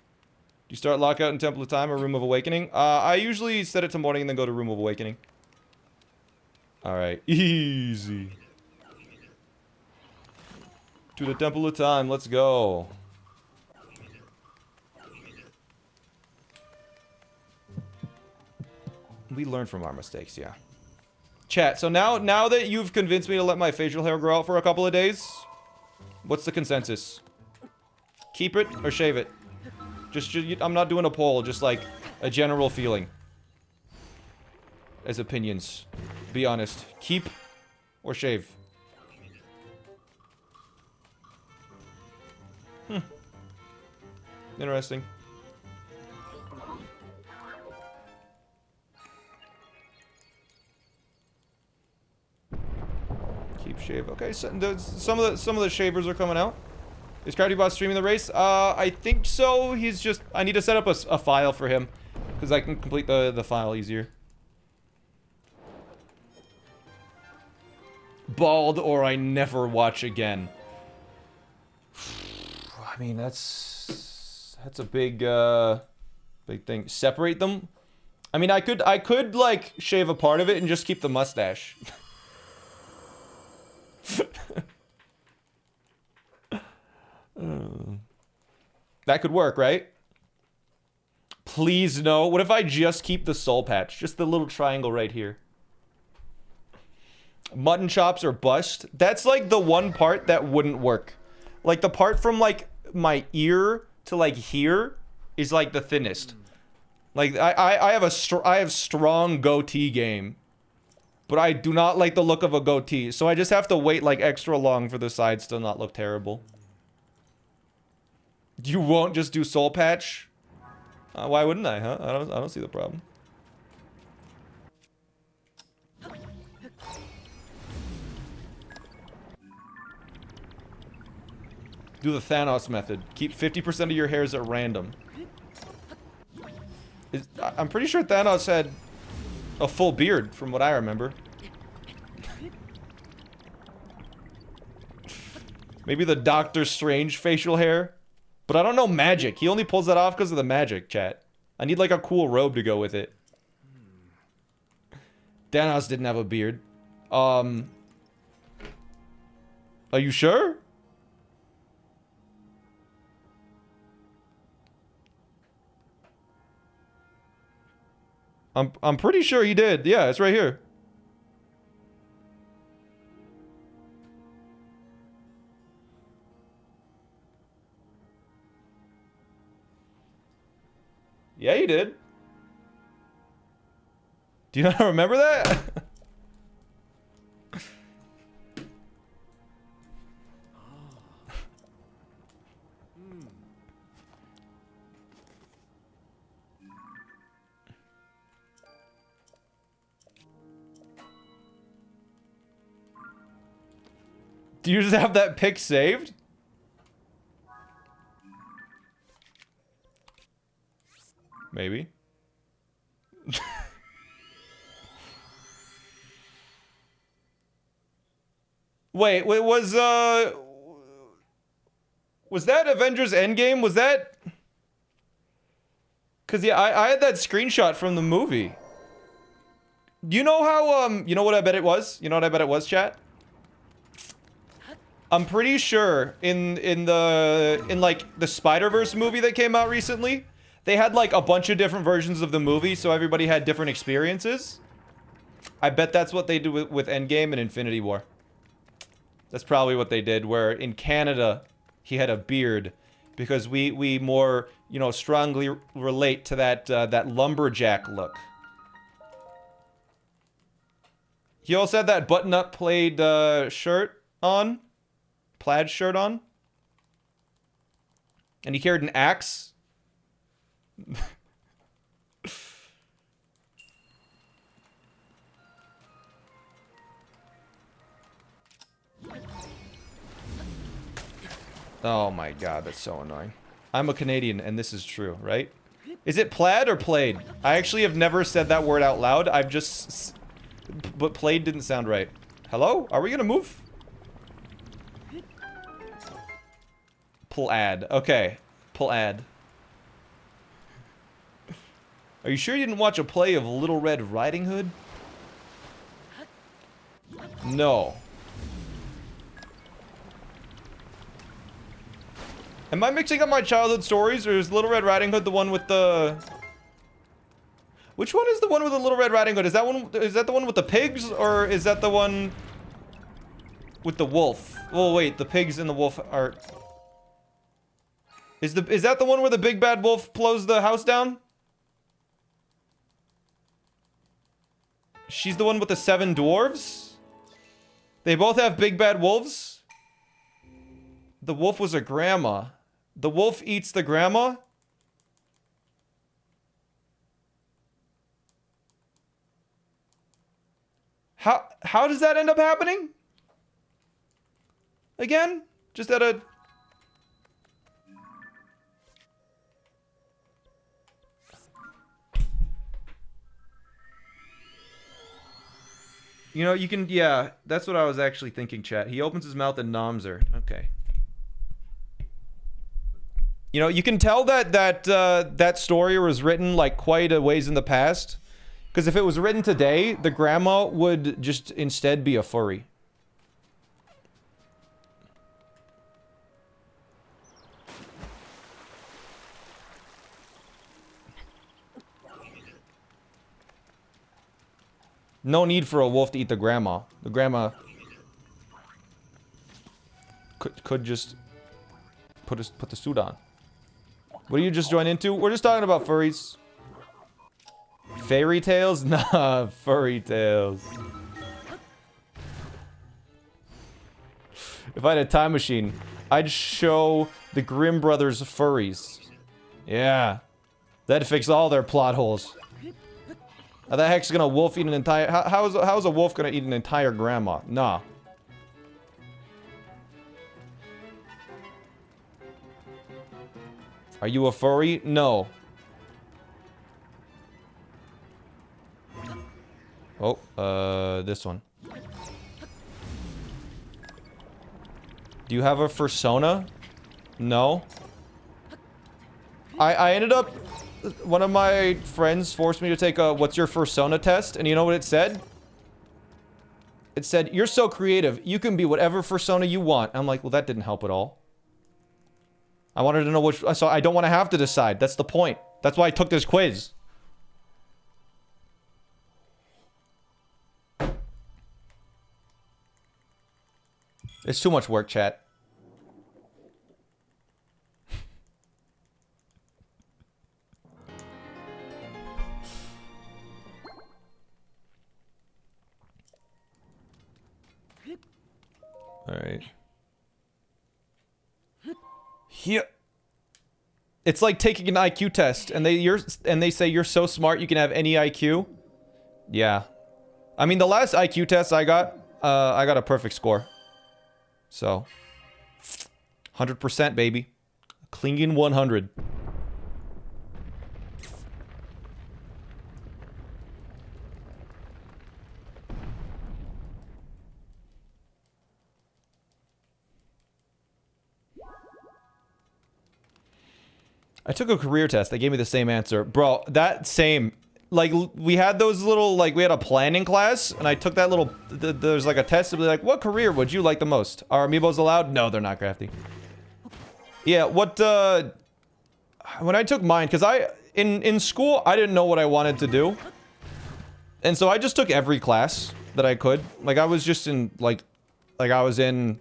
you start lockout in Temple of Time or Room of Awakening? I usually set it to morning and then go to Room of Awakening. Alright, easy. To the Temple of Time, let's go. We learn from our mistakes, yeah. Chat, so now that you've convinced me to let my facial hair grow out for a couple of days, what's the consensus? Keep it or shave it? Just I'm not doing a poll, just like a general feeling. As opinions. Be honest. Keep or shave? Interesting. Keep shave. Okay, so some of the shavers are coming out. Is CraftyBot streaming the race? I think so. He's just... I need to set up a file for him. Because I can complete the file easier. Bald or I never watch again. I mean, that's a big thing. Separate them? I mean, I could like shave a part of it and just keep the mustache. That could work, right? Please no. What if I just keep the soul patch? Just the little triangle right here. Mutton chops or bust. That's like the one part that wouldn't work. Like the part from like my ear to like here is like the thinnest. Like I have strong goatee game. But I do not like the look of a goatee. So I just have to wait like extra long for the sides to not look terrible. You won't just do soul patch? Why wouldn't I, huh? I don't see the problem. Do the Thanos method. Keep 50% of your hairs at random. I'm pretty sure Thanos had a full beard, from what I remember. Maybe the Doctor Strange facial hair. But I don't know magic. He only pulls that off because of the magic, chat. I need like a cool robe to go with it. Thanos didn't have a beard. Are you sure? I'm pretty sure he did. Yeah, it's right here. Yeah, he did. Do you not remember that? Do you just have that pic saved? Maybe. Wait, was that Avengers Endgame? Was that? Cause yeah, I had that screenshot from the movie. You know how you know what I bet it was? You know what I bet it was, chat? I'm pretty sure in like the Spider-Verse movie that came out recently, they had like a bunch of different versions of the movie, so everybody had different experiences. I bet that's what they do with Endgame and Infinity War. That's probably what they did, where in Canada, he had a beard. Because we more, you know, strongly relate to that, that lumberjack look. He also had that button-up plaid, shirt on. Plaid shirt on. And he carried an axe. Oh my god, that's so annoying. I'm a Canadian, and this is true, right? Is it plaid or played? I actually have never said that word out loud. I've just... But played didn't sound right. Hello? Are we gonna move? Plaid. Okay. Plaid. Are you sure you didn't watch a play of Little Red Riding Hood? No. Am I mixing up my childhood stories, or is Little Red Riding Hood the one with the... Which one is the one with the Little Red Riding Hood? Is that the one with the pigs, or is that the one with the wolf? Oh wait, the pigs and the wolf are... Is that the one where the big bad wolf blows the house down? She's the one with the 7 dwarves? They both have big bad wolves? The wolf was a grandma. The wolf eats the grandma? How does that end up happening? Again? Just at a... You know, you can... Yeah, that's what I was actually thinking, chat. He opens his mouth and noms her. Okay. You know, you can tell that that story was written like quite a ways in the past, because if it was written today, the grandma would just instead be a furry. No need for a wolf to eat the grandma. The grandma could just put the suit on. What do you just join into? We're just talking about furries. Fairy tales? Nah, furry tales. If I had a time machine, I'd show the Grimm brothers furries. Yeah. That'd fix all their plot holes. How the heck's gonna wolf eat an entire... How's a wolf gonna eat an entire grandma? Nah. Are you a furry? No. Oh, this one. Do you have a fursona? No. I ended up... One of my friends forced me to take a what's your fursona test, and you know what it said? It said, you're so creative, you can be whatever fursona you want. I'm like, well, that didn't help at all. I wanted to know which... So I don't want to have to decide. That's the point. That's why I took this quiz. It's too much work, chat. Alright. Here. It's like taking an IQ test, and they say you're so smart you can have any IQ. Yeah. I mean, the last IQ test I got a perfect score. So, 100%, baby. Clinging 100. I took a career test. They gave me the same answer. Bro, that same... Like, we had those little, like, we had a planning class, and I took that little... There's, like, a test to be like, what career would you like the most? Are amiibos allowed? No, they're not crafty. Yeah, what, when I took mine, because in school, I didn't know what I wanted to do. And so I just took every class that I could. Like, I was just in, like I was in,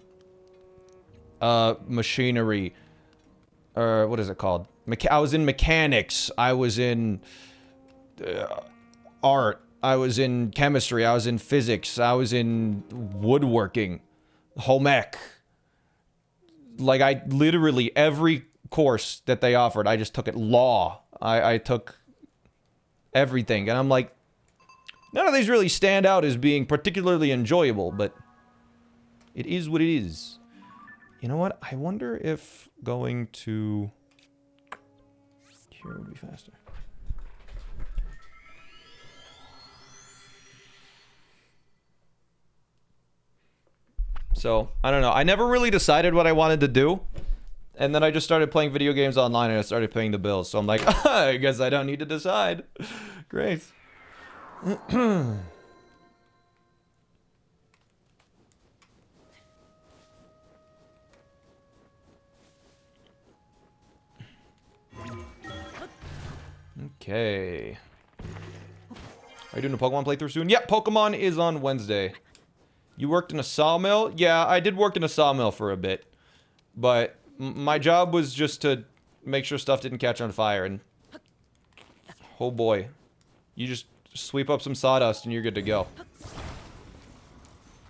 machinery. Or, what is it called? I was in mechanics. I was in... art. I was in chemistry. I was in physics. I was in woodworking. Home ec. Like, I literally, every course that they offered, I just took it. Law. I took everything. And I'm like, none of these really stand out as being particularly enjoyable, but it is what it is. You know what? I wonder if going to... Here would be faster. So, I don't know. I never really decided what I wanted to do. And then I just started playing video games online and I started paying the bills. So I'm like, I guess I don't need to decide. Great. Okay. Are you doing a Pokemon playthrough soon? Yep, Pokemon is on Wednesday. You worked in a sawmill? Yeah, I did work in a sawmill for a bit. But my job was just to make sure stuff didn't catch on fire, and... Oh boy. You just sweep up some sawdust and you're good to go.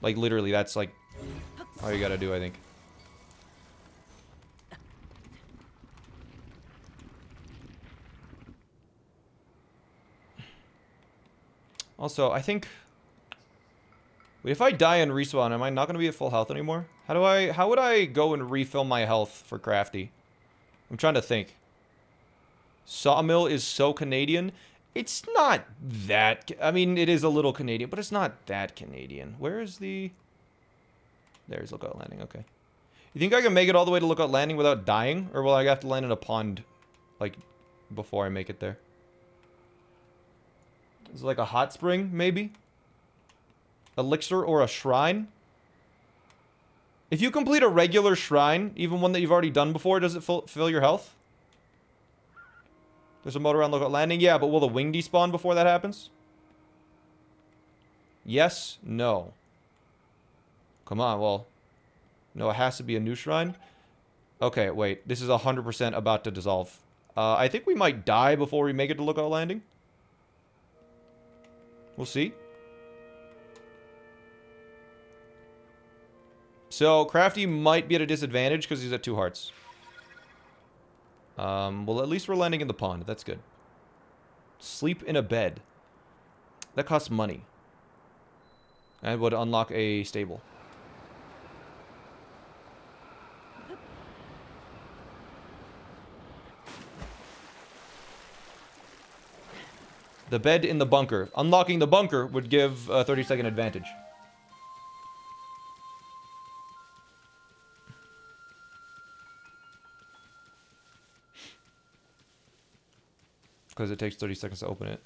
Like, literally, that's like... all you gotta do, I think. Also, I think... Wait, if I die and respawn, am I not gonna be at full health anymore? How would I go and refill my health for crafty? I'm trying to think. Sawmill is so Canadian. It's not that... I mean, it is a little Canadian, but it's not that Canadian. Where is the... There's Lookout Landing, okay. You think I can make it all the way to Lookout Landing without dying? Or will I have to land in a pond, like, before I make it there? Is it like a hot spring, maybe? Elixir or a shrine? If you complete a regular shrine, even one that you've already done before, does it fill your health? There's a moat around Lookout Landing. Yeah, but will the wing despawn before that happens? Yes? No. Come on, well... No, it has to be a new shrine? Okay, wait. This is 100% about to dissolve. I think we might die before we make it to Lookout Landing. We'll see. So, Crafty might be at a disadvantage because he's at 2 hearts. Well, at least we're landing in the pond. That's good. Sleep in a bed. That costs money. And would unlock a stable. The bed in the bunker. Unlocking the bunker would give a 30-second advantage. Because it takes 30 seconds to open it.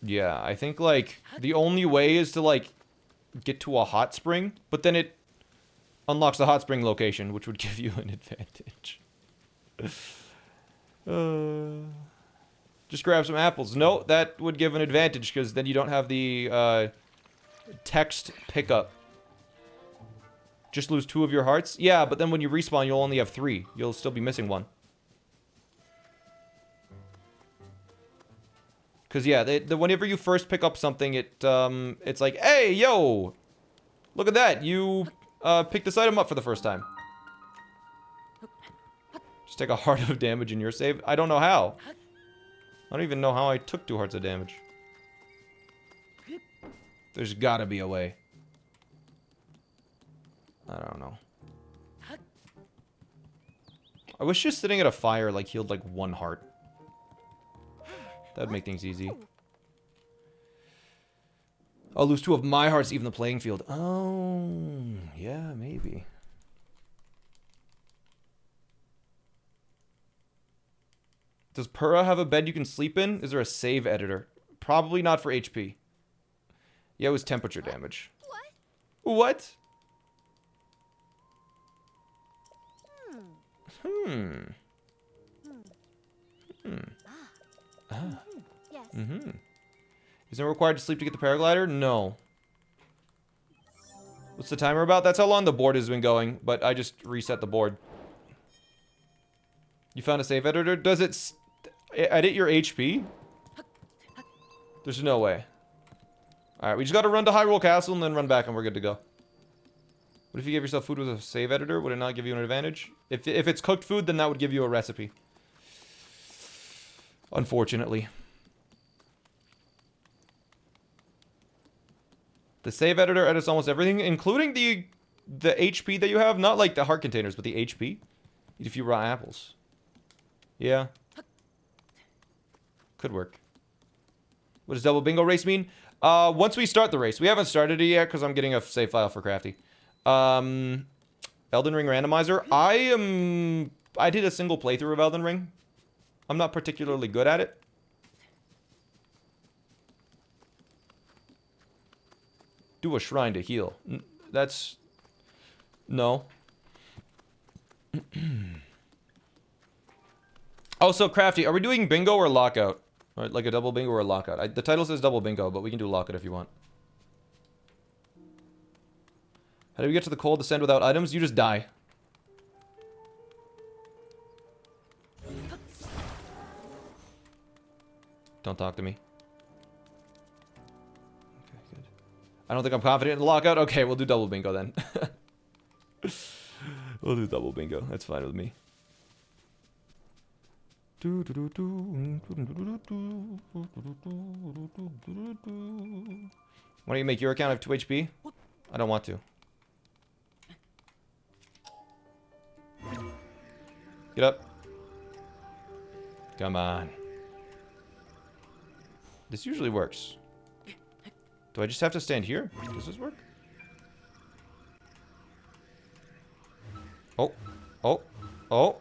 Yeah, I think, like, the only way is to, like, get to a hot spring, but then it unlocks the hot spring location, which would give you an advantage. Just grab some apples. No, that would give an advantage, because then you don't have the, text pickup. Just lose 2 of your hearts? Yeah, but then when you respawn, you'll only have 3. You'll still be missing 1. Because, yeah, whenever you first pick up something, it's like, hey, yo! Look at that! You, picked this item up for the first time. Just take a heart of damage in your save. I don't know how. I don't even know how I took 2 hearts of damage. There's gotta be a way. I don't know. I wish just sitting at a fire, like, healed, like, 1 heart. That'd make things easy. I'll lose 2 of my hearts, even the playing field. Oh, yeah, maybe. Does Pura have a bed you can sleep in? Is there a save editor? Probably not for HP. Yeah, it was temperature damage. What? Yes. Is it required to sleep to get the paraglider? No. What's the timer about? That's how long the board has been going, but I just reset the board. You found a save editor? Does it edit your HP? There's no way. Alright, we just gotta run to Hyrule Castle and then run back and we're good to go. What if you gave yourself food with a save editor? Would it not give you an advantage? If it's cooked food, then that would give you a recipe. Unfortunately. The save editor edits almost everything, including the HP that you have. Not like the heart containers, but the HP. Eat a few raw apples. Yeah. Could work. What does double bingo race mean? Once we start the race. We haven't started it yet because I'm getting a save file for Crafty. Elden Ring randomizer. I did a single playthrough of Elden Ring. I'm not particularly good at it. Do a shrine to heal. That's... No. Also, Crafty, are we doing bingo or lockout? Right, like a double bingo or a lockout? The title says double bingo, but we can do lockout if you want. How do we get to the cold descent without items? You just die. Don't talk to me. Okay, good. I don't think I'm confident in the lockout. Okay, we'll do double bingo then. We'll do double bingo. That's fine with me. Want to make your account have 2 HP? I don't want to. Get up. Come on. This usually works. Do I just have to stand here? Does this work? Oh. Oh. Oh.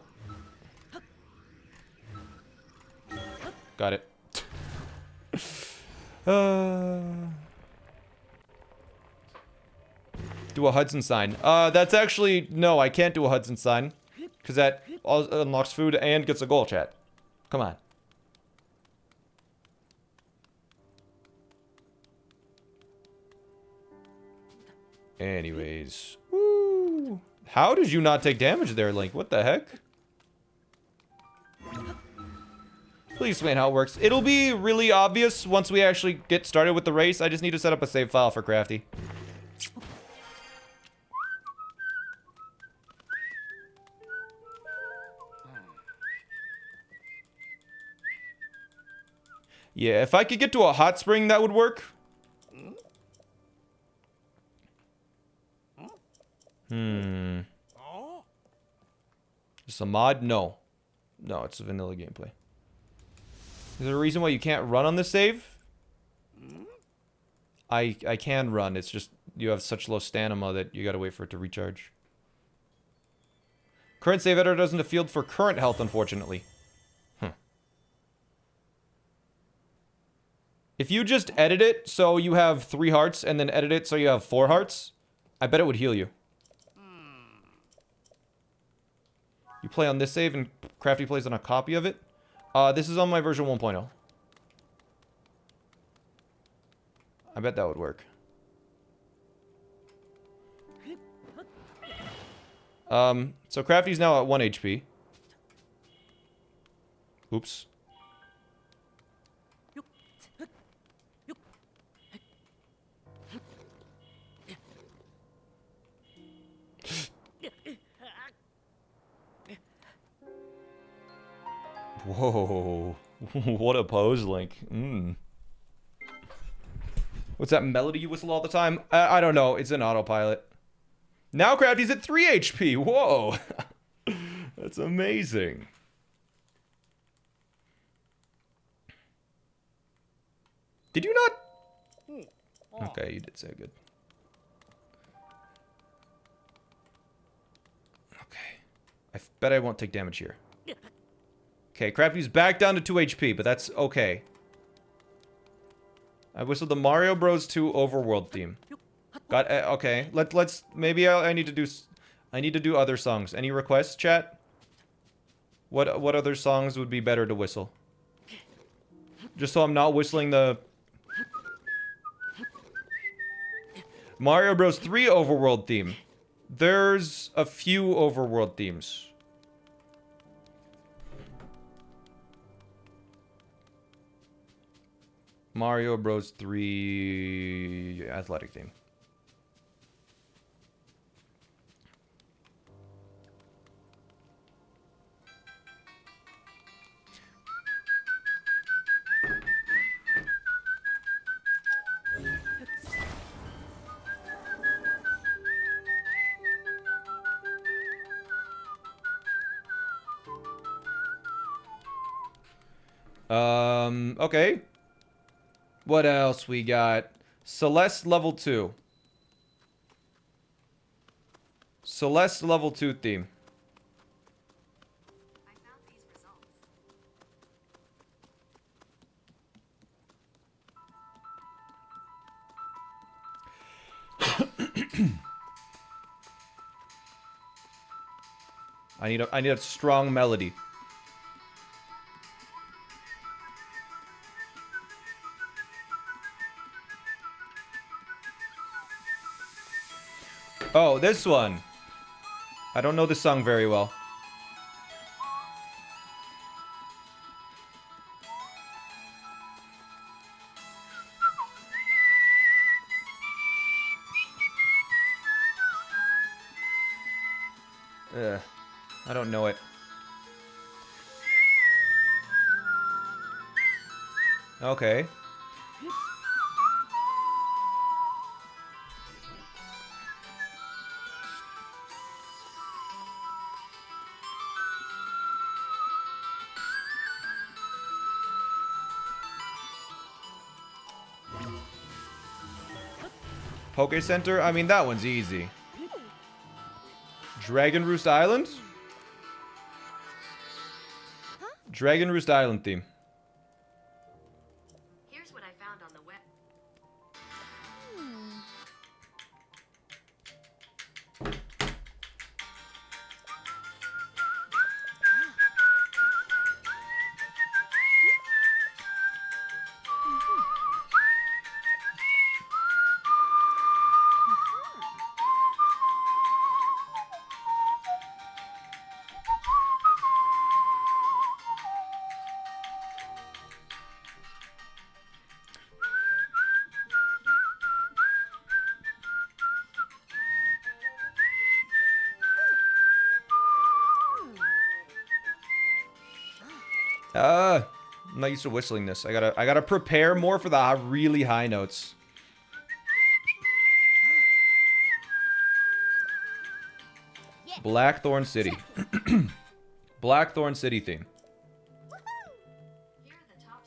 Got it. Do a Hudson sign. That's actually... No, I can't do a Hudson sign. Because that unlocks food and gets a goal, chat. Come on. Anyways. Woo. How did you not take damage there, Link? What the heck? Please explain how it works. It'll be really obvious once we actually get started with the race. I just need to set up a save file for Crafty. Yeah, if I could get to a hot spring, that would work. Just a mod? No. No, it's a vanilla gameplay. Is there a reason why you can't run on this save? I can run. It's just you have such low stamina that you gotta wait for it to recharge. Current save editor doesn't have field for current health, unfortunately. If you just edit it so you have 3 hearts and then edit it so you have 4 hearts, I bet it would heal you. You play on this save and Crafty plays on a copy of it. This is on my version 1.0. I bet that would work. So Crafty's now at 1 HP. Oops. Whoa. What a pose, Link. What's that melody you whistle all the time? I don't know. It's an autopilot. Now Crafty's at 3 HP. Whoa. That's amazing. Did you not? Okay, you did say good. Okay. I bet I won't take damage here. Okay, Crafty's back down to 2 HP, but that's okay. I whistled the Mario Bros. 2 overworld theme. Got okay. Let's maybe I need to do other songs. Any requests, chat? What other songs would be better to whistle? Just so I'm not whistling the Mario Bros. 3 overworld theme. There's a few overworld themes. Mario Bros. 3 athletic theme. Okay. What else we got? Celeste level 2. Celeste level 2 theme. I found these results. I need a strong melody. Oh, this one. I don't know this song very well. I don't know it. Okay. Poke Center? I mean, that one's easy. Dragon Roost Island? Dragon Roost Island theme. Here's what I found on the web. I'm not used to whistling this. I gotta prepare more for the really high notes. Yeah. Blackthorn City. Blackthorn City theme. Here are the top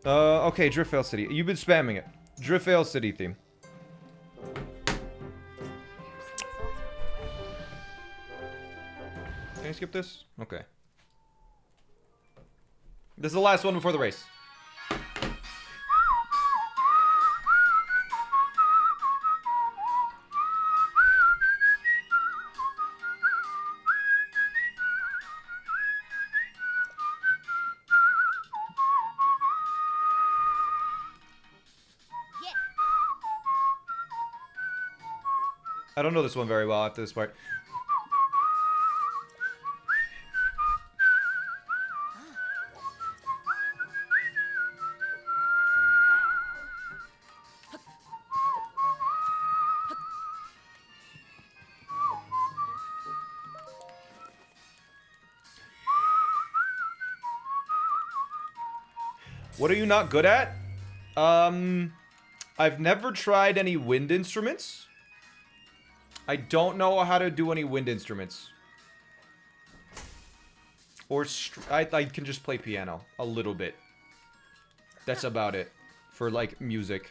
Okay, Driftveil City. You've been spamming it. Driftveil City theme. Can I skip this? Okay. This is the last one before the race. Yeah. I don't know this one very well after this part. What are you not good at? I've never tried any wind instruments. I don't know how to do any wind instruments. Or I can just play piano a little bit. That's about it for like music.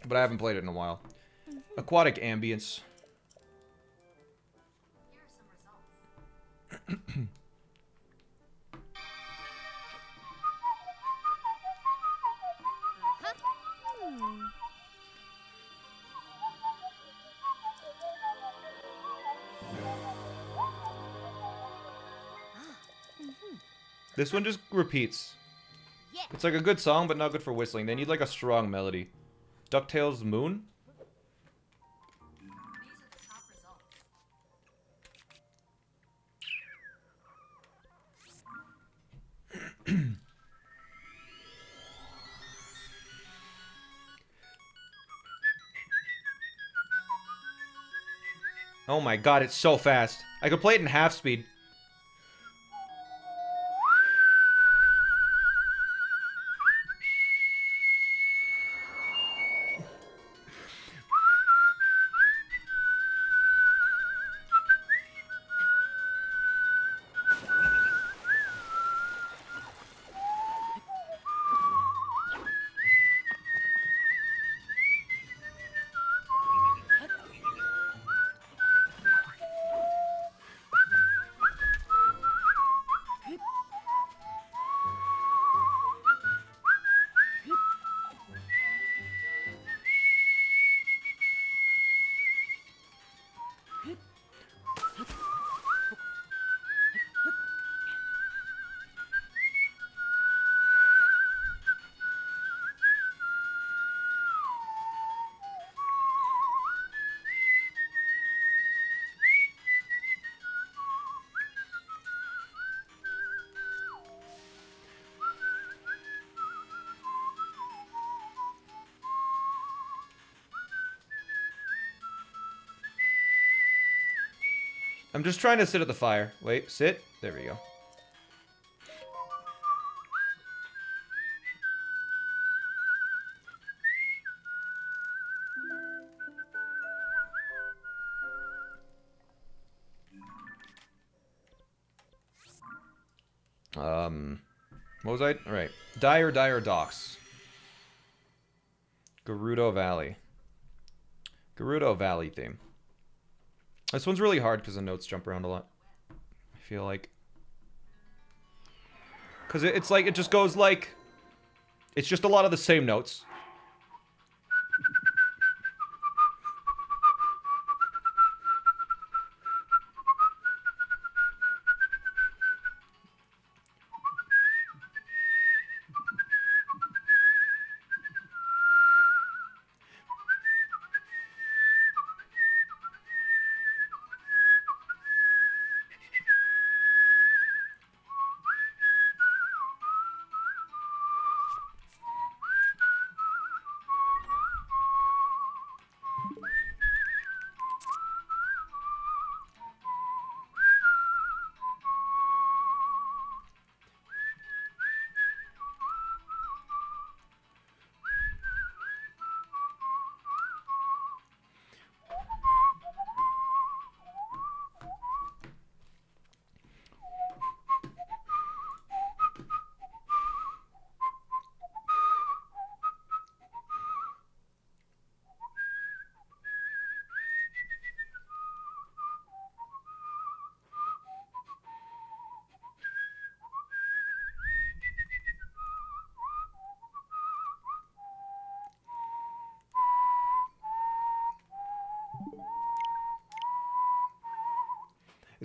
But I haven't played it in a while. Aquatic ambience. Here are some results. This one just repeats. Yeah. It's like a good song, but not good for whistling. They need like a strong melody. DuckTales Moon? These are the top results. Oh my god, it's so fast. I could play it in half speed. I'm just trying to sit at the fire. Wait, sit. There we go. What was I? All right. Dire Docks. Gerudo Valley. Gerudo Valley theme. This one's really hard because the notes jump around a lot. I feel like. Because it's like, it just goes like... It's just a lot of the same notes.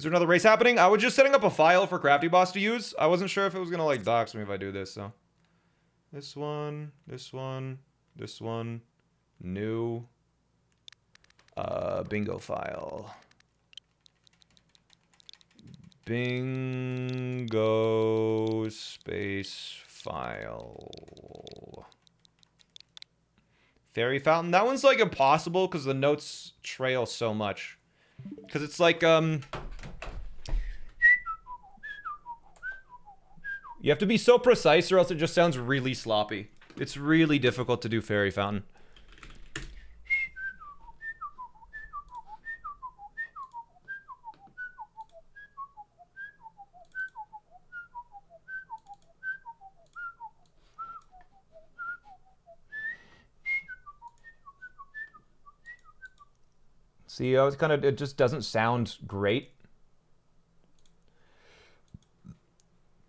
Is there another race happening? I was just setting up a file for Crafty Boss to use. I wasn't sure if it was gonna like dox me if I do this, so. This one, this one, this one, new, bingo file. Bingo space file. Fairy fountain. That one's like impossible because the notes trail so much. Because it's like, you have to be so precise or else it just sounds really sloppy. It's really difficult to do fairy fountain. See, it's kind of, it just doesn't sound great.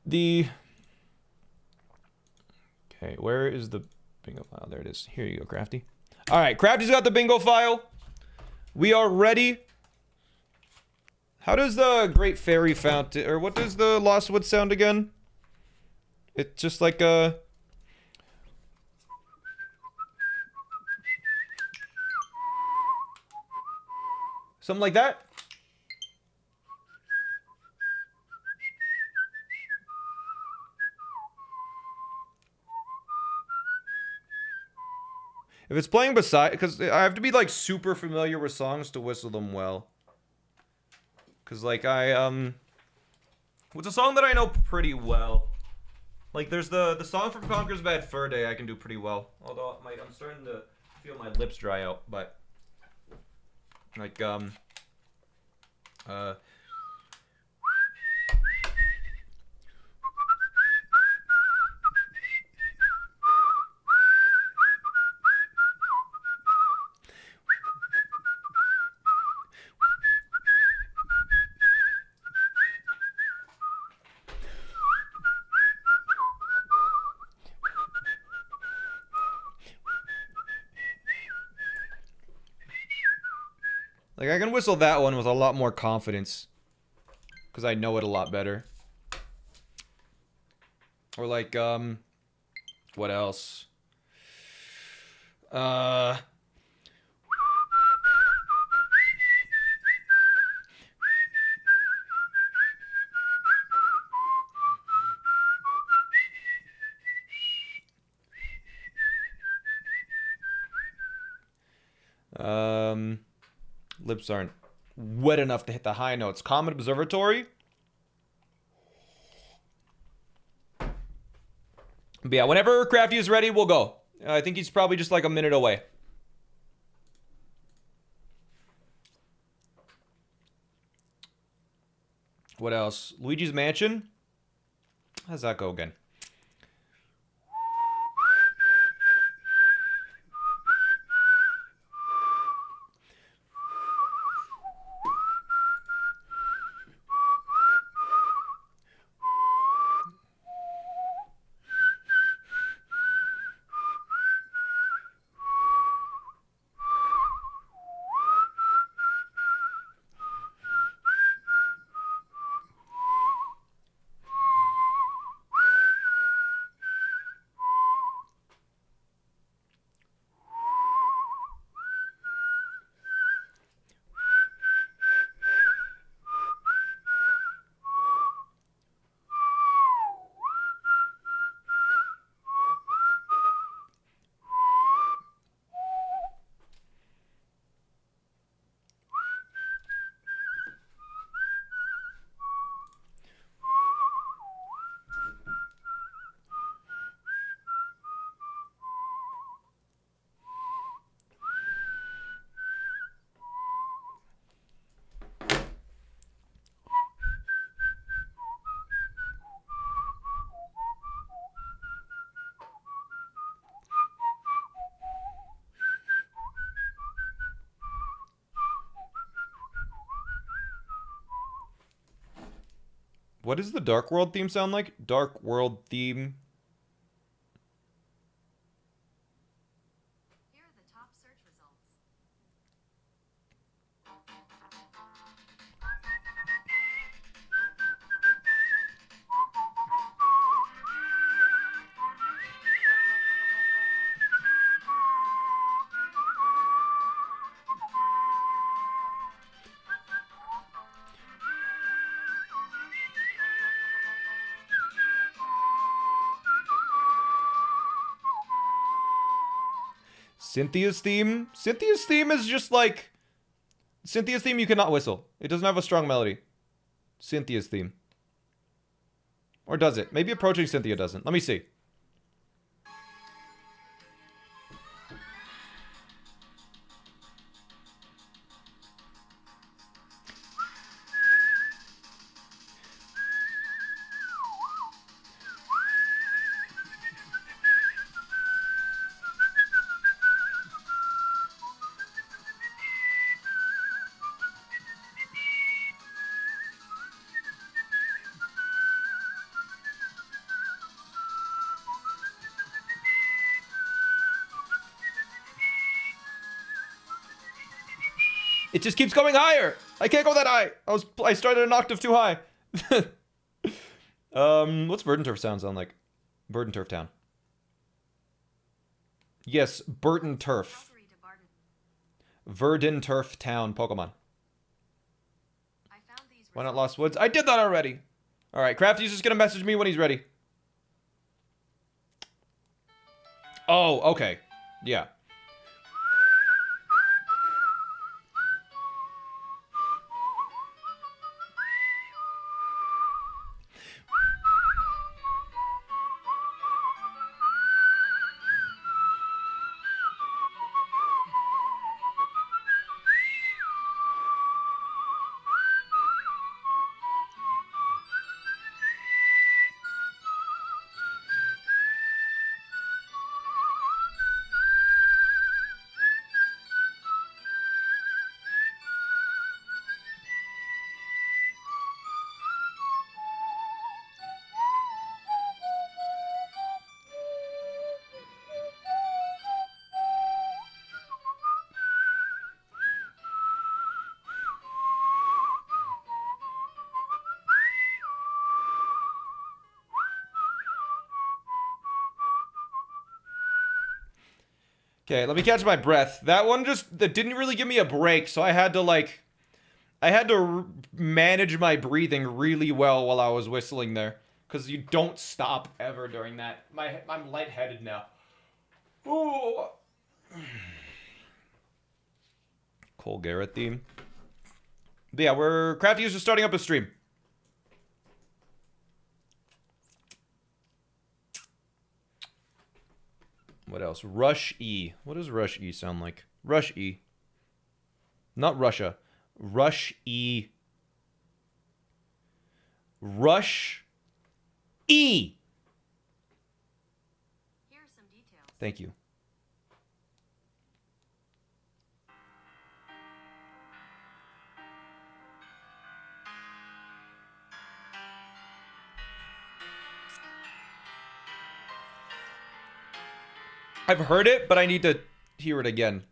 Okay, where is the bingo file? There it is. Here you go, Crafty. All right, Crafty's got the bingo file. We are ready. How does the Great Fairy Fountain, or what does the Lost Woods sound again? It's just like a... something like that? If it's playing beside, because I have to be like super familiar with songs to whistle them well. Because like what's a song that I know pretty well? Like there's the song from Conker's Bad Fur Day I can do pretty well. Although I'm starting to feel my lips dry out, but like I can whistle that one with a lot more confidence. Because I know it a lot better. Or like, what else? Lips aren't wet enough to hit the high notes. Comet Observatory. But yeah, whenever Crafty is ready, we'll go. I think he's probably just like a minute away. What else? Luigi's Mansion. How's that go again? What does the Dark World theme sound like? Dark World theme. Here are the top search results. Cynthia's theme? Cynthia's theme is just like... Cynthia's theme you cannot whistle. It doesn't have a strong melody. Cynthia's theme. Or does it? Maybe Approaching Cynthia doesn't. Let me see. It just keeps going higher. I can't go that high. I started an octave too high. What's Verdant sound like? Verdant Town. Yes, Burton Turf. Valkyrie to Barden. Verdant Town Pokemon. I found these Why not Lost Woods? I did that already. All right, Crafty's just gonna message me when he's ready. Oh, okay. Yeah. Okay, let me catch my breath. That one that didn't really give me a break, so I had to manage my breathing really well while I was whistling there. Because you don't stop ever during that. I'm lightheaded now. Ooh. Cole Garrett theme. But yeah, Crafty is just starting up a stream. What else? Rush E. What does Rush E sound like? Rush E. Not Russia. Rush E. Rush E. Here are some details. Thank you. I've heard it, but I need to hear it again.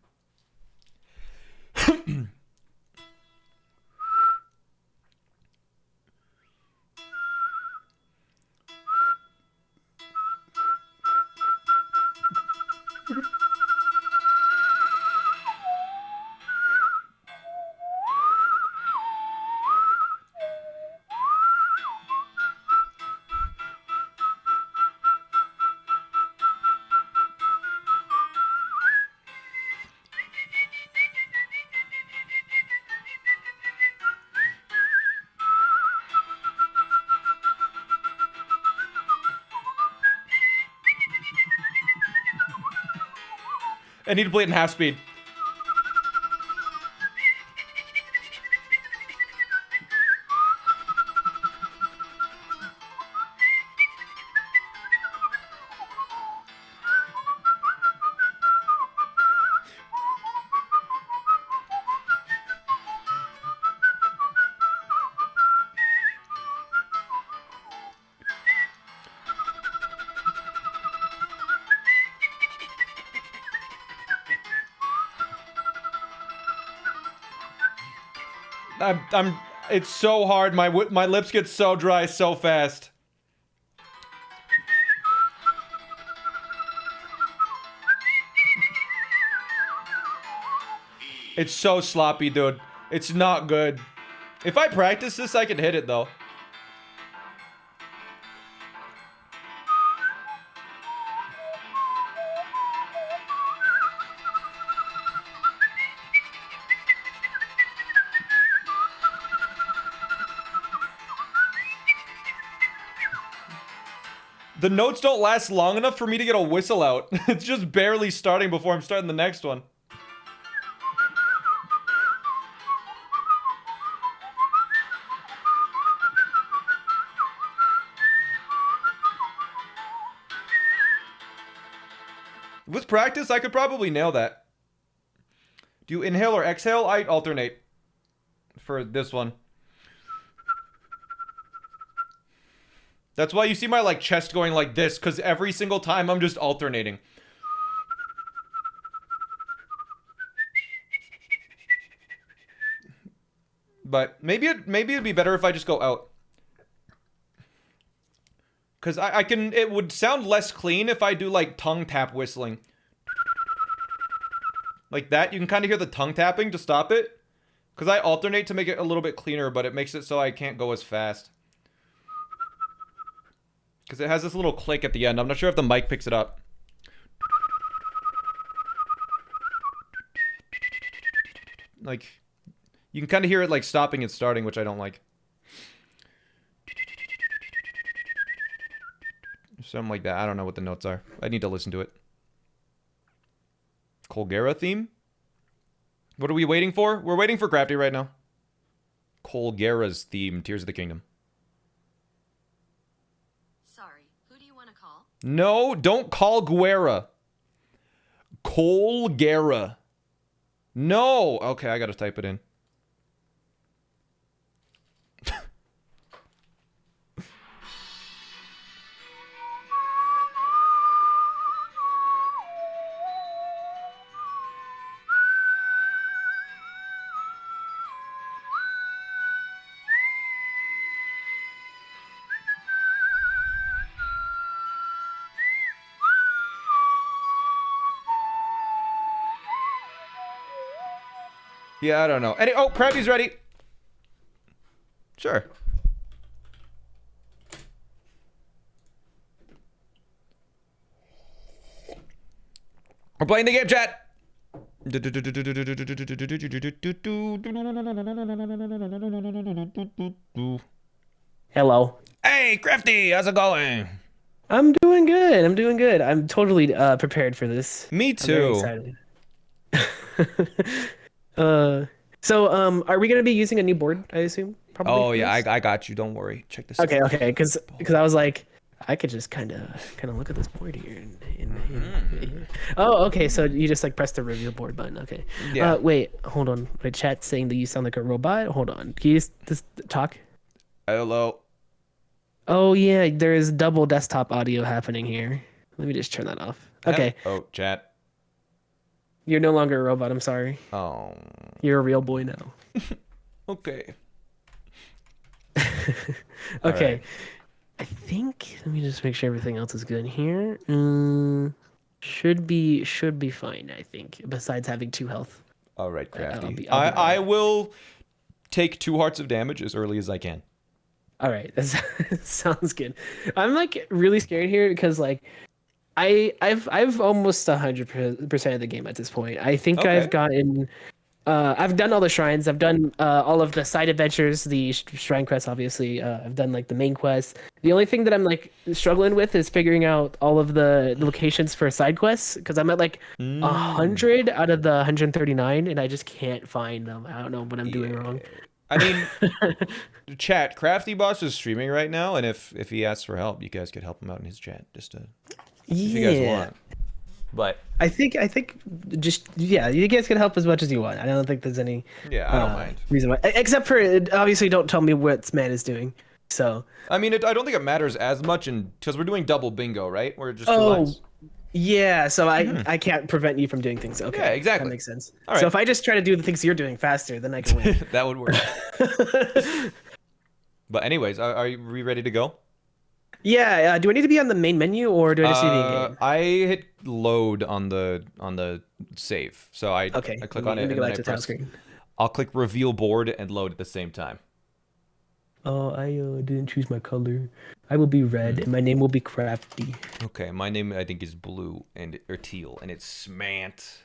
I need to play it in half speed. It's so hard. My lips get so dry so fast. It's so sloppy, dude. It's not good. If I practice this, I can hit it, though. The notes don't last long enough for me to get a whistle out. It's just barely starting before I'm starting the next one. With practice, I could probably nail that. Do you inhale or exhale? I alternate for this one. That's why you see my like chest going like this, because every single time I'm just alternating. But maybe it'd be better if I just go out. Because I can, it would sound less clean if I do like tongue tap whistling. Like that, you can kind of hear the tongue tapping to stop it. Because I alternate to make it a little bit cleaner, but it makes it so I can't go as fast. Because it has this little click at the end. I'm not sure if the mic picks it up. Like, you can kind of hear it like stopping and starting, which I don't like. Something like that. I don't know what the notes are. I need to listen to it. Colgera theme? What are we waiting for? We're waiting for Crafty right now. Colgera's theme, Tears of the Kingdom. Sorry, who do you want to call? No, don't call Guerra. Colgera. No. Okay, I gotta type it in. Yeah, I don't know. Oh, Krabby's ready. Sure. We're playing the game, chat. Hello. Hey, Crafty, how's it going? I'm doing good. I'm doing good. I'm totally prepared for this. Me I'm very too. excited. Are we gonna be using a new board? I assume. Probably. Oh for yeah, this? I got you. Don't worry. Check this Okay, out. okay. Because I was like, I could just kind of look at this board here. Oh, okay. So you just like press the reveal board button. Okay. Yeah. Wait. Hold on. My chat's saying that you sound like a robot. Hold on. Can you just talk? Hello. Oh yeah. There is double desktop audio happening here. Let me just turn that off. Okay. Oh, chat. You're no longer a robot. I'm sorry. Oh. You're a real boy now. Okay. Okay. Right. I think let me just make sure everything else is good here. Should be fine, I think. Besides having 2 health. All right, Crafty. I'll be I alright. will take 2 hearts of damage as early as I can. All right. That sounds good. I'm like really scared here because like I've almost 100% of the game at this point. I think Okay. I've gotten I've done all the shrines. I've done all of the side adventures, the shrine quests. Obviously, I've done like the main quests. The only thing that I'm like struggling with is figuring out all of the locations for side quests because I'm at like 100 out of the 139, and I just can't find them. I don't know what I'm doing wrong. I mean, chat, Crafty Boss is streaming right now, and if he asks for help, you guys could help him out in his chat, just to, if you guys want. But I think just you guys can help as much as you want. I don't think there's any yeah, I don't mind. reason why, except for obviously don't tell me what man is doing. So I mean, I don't think it matters as much, because we're doing double bingo, right? We're just 2 lines. Yeah, so I can't prevent you from doing things. Okay, Yeah, exactly. That makes sense. All right. So if I just try to do the things you're doing faster, then I can win. That would work. But anyways, are we ready to go? Yeah. Do I need to be on the main menu or do I just need to be in game? I hit load on the save, so I Okay. click on it and go then back I to town press. screen. I'll click reveal board and load at the same time. Oh, I didn't choose my color. I will be red, and my name will be Crafty. Okay, my name I think is blue or teal, and it's SmallAnt.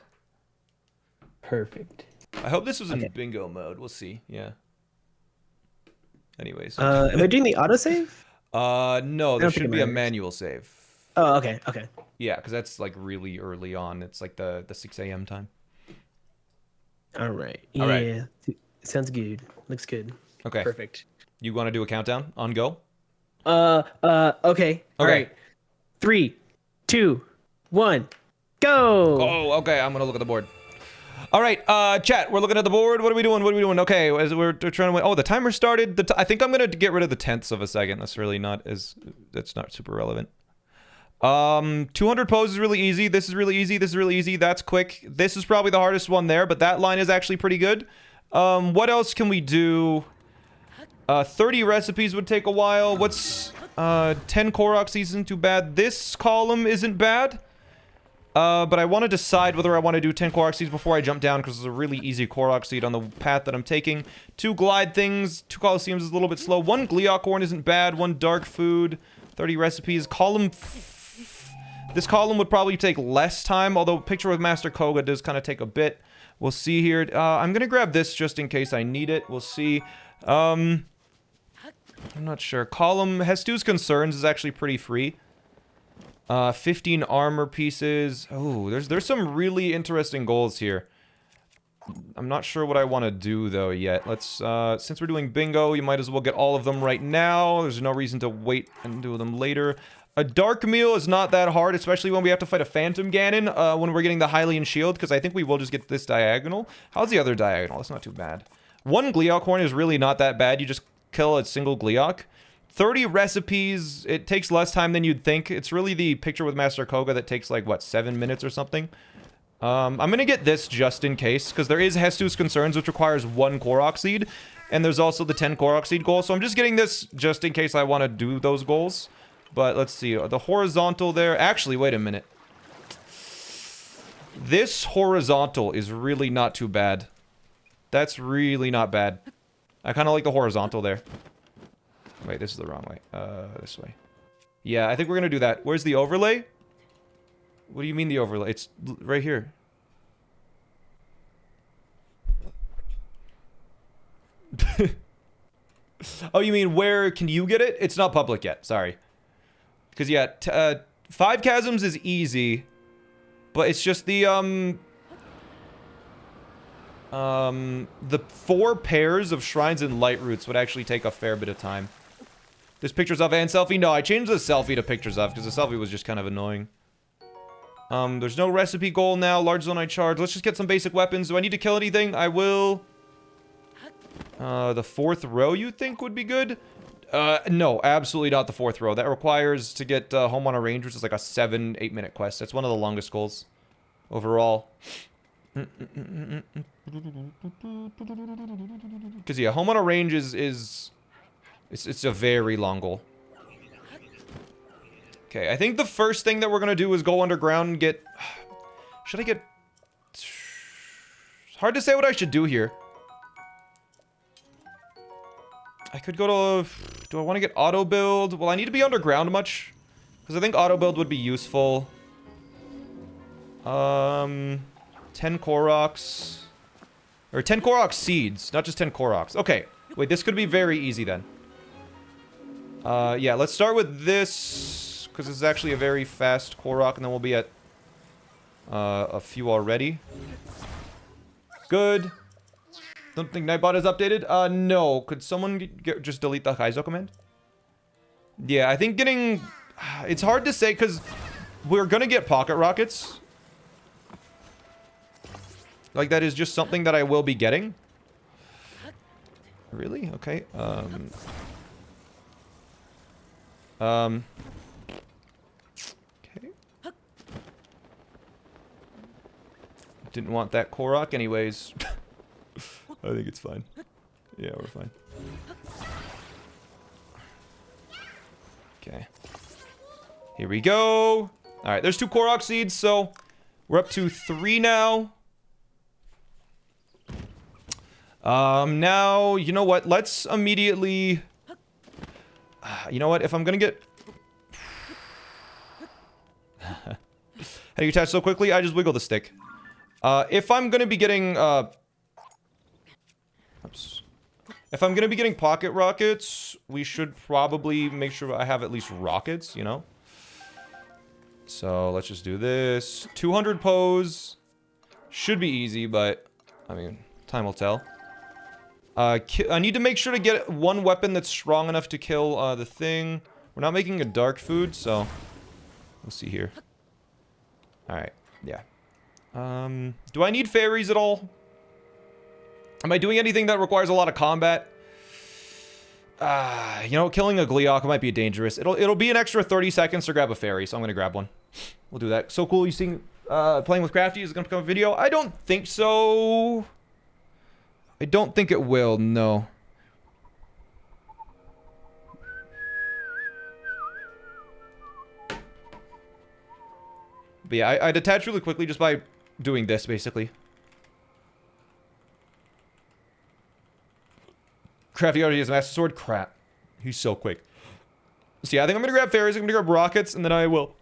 Perfect. I hope this was in bingo mode. We'll see. Yeah. Anyways. Am I doing the autosave? No, I there don't think should it be a matters. manual save. Oh, okay, okay. Yeah, because that's like really early on. It's like the 6 a.m. time. All right. All right. Yeah. Sounds good. Looks good. Okay. Perfect. You want to do a countdown on go? Okay. All Okay. right. 3, 2, 1, go. Oh, okay. I'm gonna look at the board. All right, chat. We're looking at the board. What are we doing? What are we doing? Okay, as we're trying to win. Oh, the timer started. I think I'm gonna get rid of the tenths of a second. That's really not as. That's not super relevant. 200 pose is really easy. This is really easy. This is really easy. That's quick. This is probably the hardest one there, but that line is actually pretty good. What else can we do? 30 recipes would take a while. What's 10 Koroks isn't too bad. This column isn't bad. But I want to decide whether I want to do 10 Korok seeds before I jump down, because there's a really easy Korok seed on the path that I'm taking. 2 glide things, 2 coliseums is a little bit slow. 1 Gleeok horn isn't bad. 1 dark food, 30 recipes. This column would probably take less time, although Picture with Master Koga does kind of take a bit. We'll see here. I'm going to grab this just in case I need it. We'll see. I'm not sure. Column Hestu's Concerns is actually pretty free. 15 armor pieces. Oh, there's some really interesting goals here. I'm not sure what I want to do though yet. Let's since we're doing bingo, you might as well get all of them right now. There's no reason to wait and do them later. A dark meal is not that hard, especially when we have to fight a Phantom Ganon when we're getting the Hylian Shield, because I think we will just get this diagonal. How's the other diagonal? That's not too bad. 1 Gleeok horn is really not that bad. You just kill a single Gleeok. 30 recipes, it takes less time than you'd think. It's really the Picture with Master Koga that takes like, what, 7 minutes or something? I'm gonna get this just in case, because there is Hestu's Concerns, which requires 1 Korok seed, and there's also the 10 Korok seed goal, so I'm just getting this just in case I want to do those goals. But let's see, the horizontal there, actually, wait a minute. This horizontal is really not too bad. That's really not bad. I kind of like the horizontal there. Wait, this is the wrong way. This way. Yeah, I think we're gonna do that. Where's the overlay? What do you mean the overlay? It's right here. Oh, you mean where can you get it? It's not public yet. Sorry. Because yeah, 5 chasms is easy, but it's just the 4 pairs of shrines and light roots would actually take a fair bit of time. There's pictures of and selfie. No, I changed the selfie to pictures of because the selfie was just kind of annoying. There's no recipe goal now. Large zone I charge. Let's just get some basic weapons. Do I need to kill anything? I will. The 4th row you think would be good? No, absolutely not the 4th row. That requires to get home on a range, which is like a 7-8 minute quest. That's one of the longest goals overall. Because yeah, home on a range is it's a very long goal. Okay, I think the first thing that we're gonna do is go underground and get. Should I get? It's hard to say what I should do here. I could go to. Do I want to get auto build? Well, I need to be underground much, because I think auto build would be useful. 10 Koroks. Or 10 Korok seeds, not just 10 Koroks. Okay, wait, this could be very easy then. Yeah, let's start with this, because this is actually a very fast Korok, and then we'll be at a few already. Good. Don't think Nightbot is updated? No. Could someone just delete the Kaizo command? Yeah, I think getting... It's hard to say, because we're gonna get pocket rockets. Like, that is just something that I will be getting. Really? Okay. Okay. Didn't want that Korok anyways. I think it's fine. Yeah, we're fine. Okay. Here we go. Alright, there's 2 Korok seeds, so we're up to 3 now. Now, you know what? Let's immediately... you know what? If I'm gonna get... How do you attach so quickly? I just wiggle the stick. If I'm gonna be getting, oops. If I'm gonna be getting pocket rockets, we should probably make sure I have at least rockets, you know? So let's just do this. 200 pose. Should be easy, but I mean, time will tell. I need to make sure to get one weapon that's strong enough to kill the thing. We're not making a dark food, so we'll see here. Alright, yeah. Do I need fairies at all? Am I doing anything that requires a lot of combat? You know, killing a Gleeok might be dangerous. It'll be an extra 30 seconds to grab a fairy, so I'm gonna grab one. We'll do that. So cool, you seeing playing with Crafty is gonna become a video? I don't think so. I don't think it will, no. But yeah, I detach really quickly just by doing this, basically. Crafty already has a Master Sword. Crap. He's so quick. So yeah, I think I'm gonna grab fairies, I'm gonna grab rockets, and then I will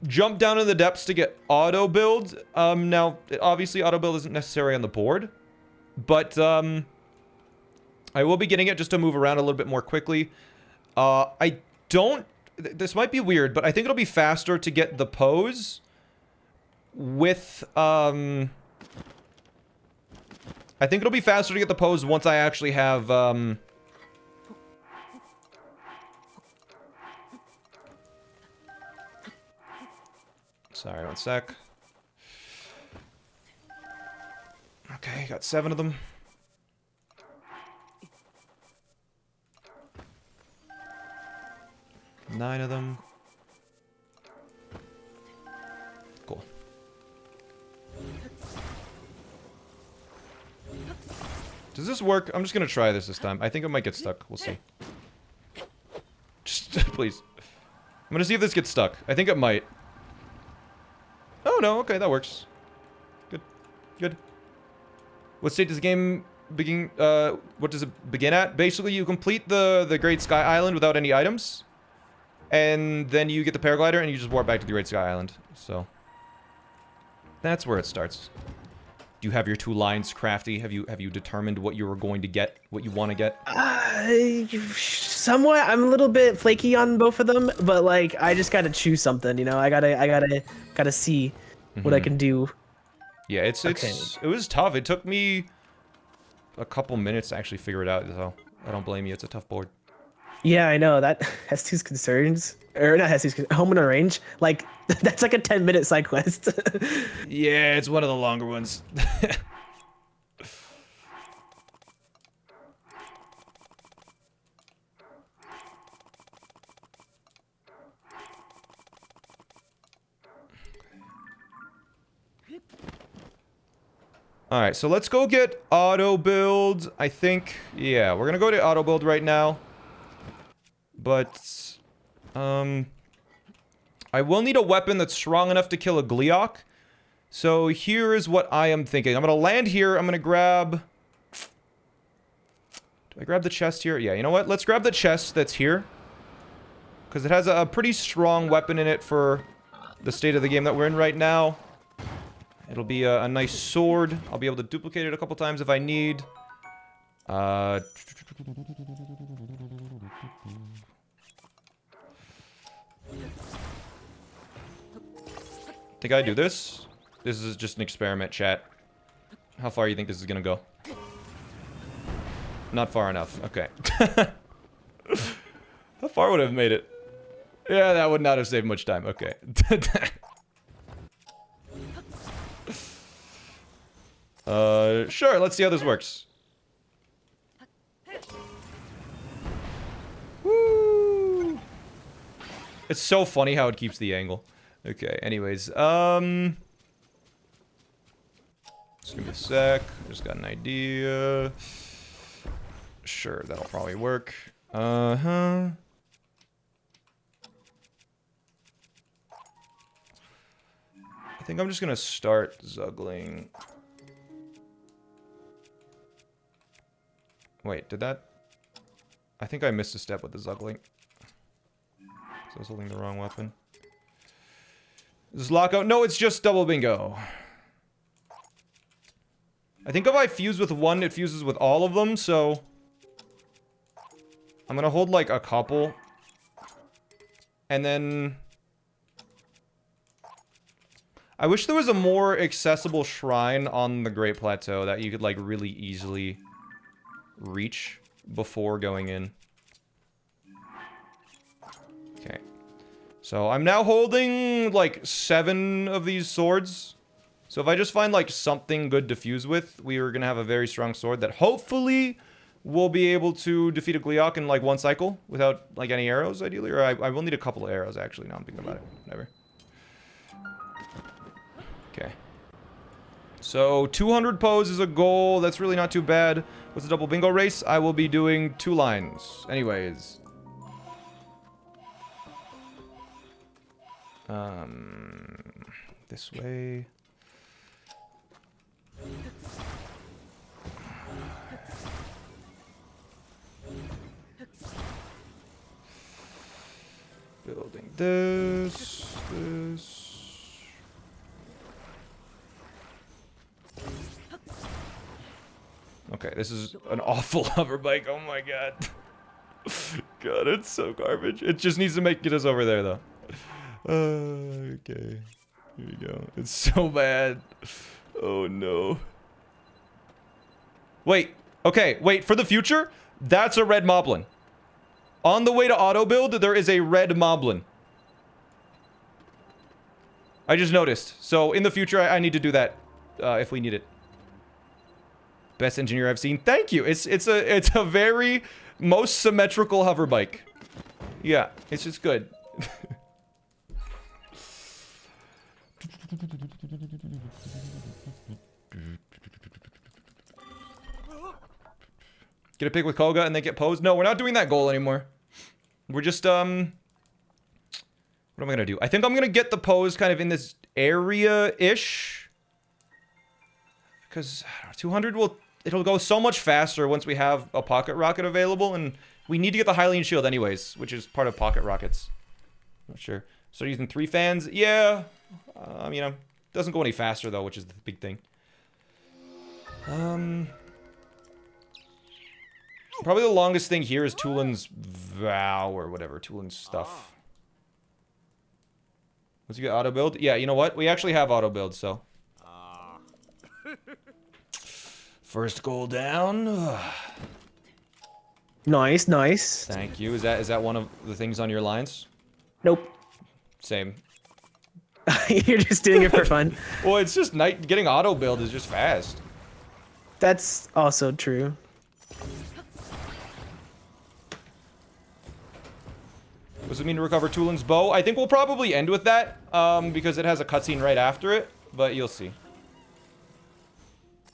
jump down in the depths to get auto build. Now, obviously auto build isn't necessary on the board, but I will be getting it just to move around a little bit more quickly. I don't... This might be weird, but I think it'll be faster to get the pose with... I think it'll be faster to get the pose once I actually have... Sorry, one sec. Okay, got 7 of them. 9 of them. Cool. Does this work? I'm just gonna try this time. I think it might get stuck. We'll see. Just, please. I'm gonna see if this gets stuck. I think it might. Oh, no. Okay, that works. Good. Good. What state does the game begin? What does it begin at? Basically, you complete the Great Sky Island without any items. And then you get the paraglider and you just warp back to the Great Sky Island. So that's where it starts. Do you have your 2 lines, Crafty? Have you determined what you were going to get, what you want to get? Somewhat. I'm a little bit flaky on both of them, but like I just gotta choose something, you know. I gotta see what I can do. Yeah, it was tough. It took me a couple minutes to actually figure it out, so I don't blame you. It's a tough board. Yeah, I know that has 2's concerns, or not has 2's home and range. Like that's like a 10-minute side quest. Yeah, it's one of the longer ones. Alright, so let's go get auto build. I think, yeah, we're gonna go to auto build right now. But, I will need a weapon that's strong enough to kill a Gleeok. So here is what I am thinking. I'm gonna land here. I'm gonna grab... Do I grab the chest here? Yeah, you know what? Let's grab the chest that's here. Because it has a pretty strong weapon in it for the state of the game that we're in right now. It'll be a nice sword. I'll be able to duplicate it a couple times if I need. Think I do this? This is just an experiment, chat. How far do you think this is gonna go? Not far enough. Okay. How far would I have made it? Yeah, that would not have saved much time. Okay. Sure, let's see how this works. Woo! It's so funny how it keeps the angle. Okay, anyways, just give me a sec. I just got an idea. Sure, that'll probably work. Uh-huh. I think I'm just gonna start zuggling. Wait, did that... I think I missed a step with the zuggling. So I was holding the wrong weapon. Is this lockout? No, it's just double bingo. I think if I fuse with one, it fuses with all of them, so... I'm gonna hold like a couple. And then... I wish there was a more accessible shrine on the Great Plateau that you could like really easily reach before going in. Okay. So I'm now holding like 7 of these swords. So if I just find like something good to fuse with, we are gonna have a very strong sword that hopefully will be able to defeat a Gleeok in like 1 cycle without like any arrows ideally. Or I will need a couple of arrows actually, now I'm thinking about it. Whatever. Okay. So 200 pose is a goal. That's really not too bad. What's the double bingo race? I will be doing 2 lines. Anyways. This way. Building this. Okay, this is an awful hover bike. Oh my god. God, it's so garbage. It just needs to get us over there, though. Okay. Here we go. It's so bad. Oh no. Wait. Okay, wait. For the future, that's a red moblin. On the way to auto build, there is a red moblin. I just noticed. So in the future, I need to do that if we need it. Best engineer I've seen. Thank you. It's a very most symmetrical hover bike. Yeah, it's just good. Get a pick with Koga and then get posed? No, we're not doing that goal anymore. We're just, what am I gonna do? I think I'm gonna get the pose kind of in this area-ish. Because 200 it'll go so much faster once we have a pocket rocket available, and we need to get the Hylian shield anyways, which is part of pocket rockets. Not sure. So using 3 fans? Yeah. You know, doesn't go any faster though, which is the big thing. Probably the longest thing here is Tulin's vow or whatever, Tulin's stuff. Let's get auto build. Yeah, you know what? We actually have auto build, so. First goal down. Nice, nice. Thank you. Is that one of the things on your lines? Nope. Same. You're just doing it for fun. Well, it's just getting auto build is just fast. That's also true. What does it mean to recover Tulin's bow? I think we'll probably end with that, because it has a cutscene right after it, but you'll see.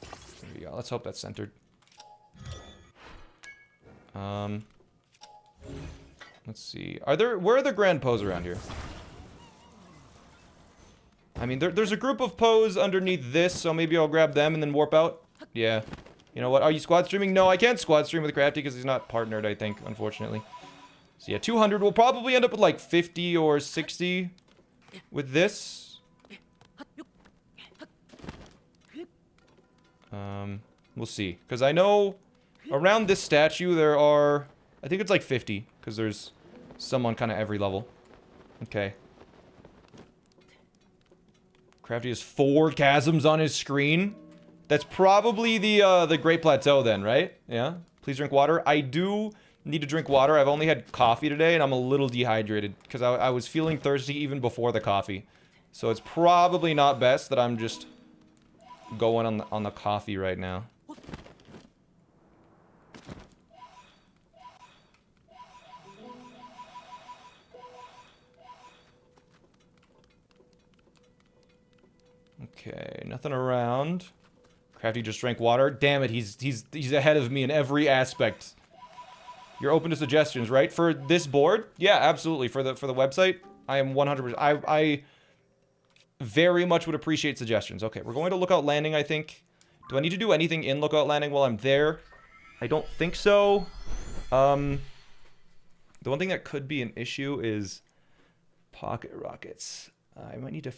There we go. Let's hope that's centered. Let's see. Where are the grand pose around here? I mean, there's a group of pose underneath this, so maybe I'll grab them and then warp out. Yeah. You know what? Are you squad streaming? No, I can't squad stream with Crafty because he's not partnered, I think, unfortunately. So yeah, 200. We'll probably end up with like 50 or 60 with this. We'll see. Because I know around this statue there are... I think it's like 50. Because there's some on kind of every level. Okay. Crafty has 4 chasms on his screen. That's probably the Great Plateau then, right? Yeah. Please drink water. I do need to drink water. I've only had coffee today, and I'm a little dehydrated. Because I was feeling thirsty even before the coffee. So it's probably not best that I'm just going on the coffee right now. Okay, nothing around. Crafty just drank water. Damn it, he's ahead of me in every aspect. You're open to suggestions, right? For this board? Yeah, absolutely. For the website, I am 100%. I very much would appreciate suggestions. Okay, we're going to Lookout Landing, I think. Do I need to do anything in Lookout Landing while I'm there? I don't think so. The one thing that could be an issue is pocket rockets. I might need to...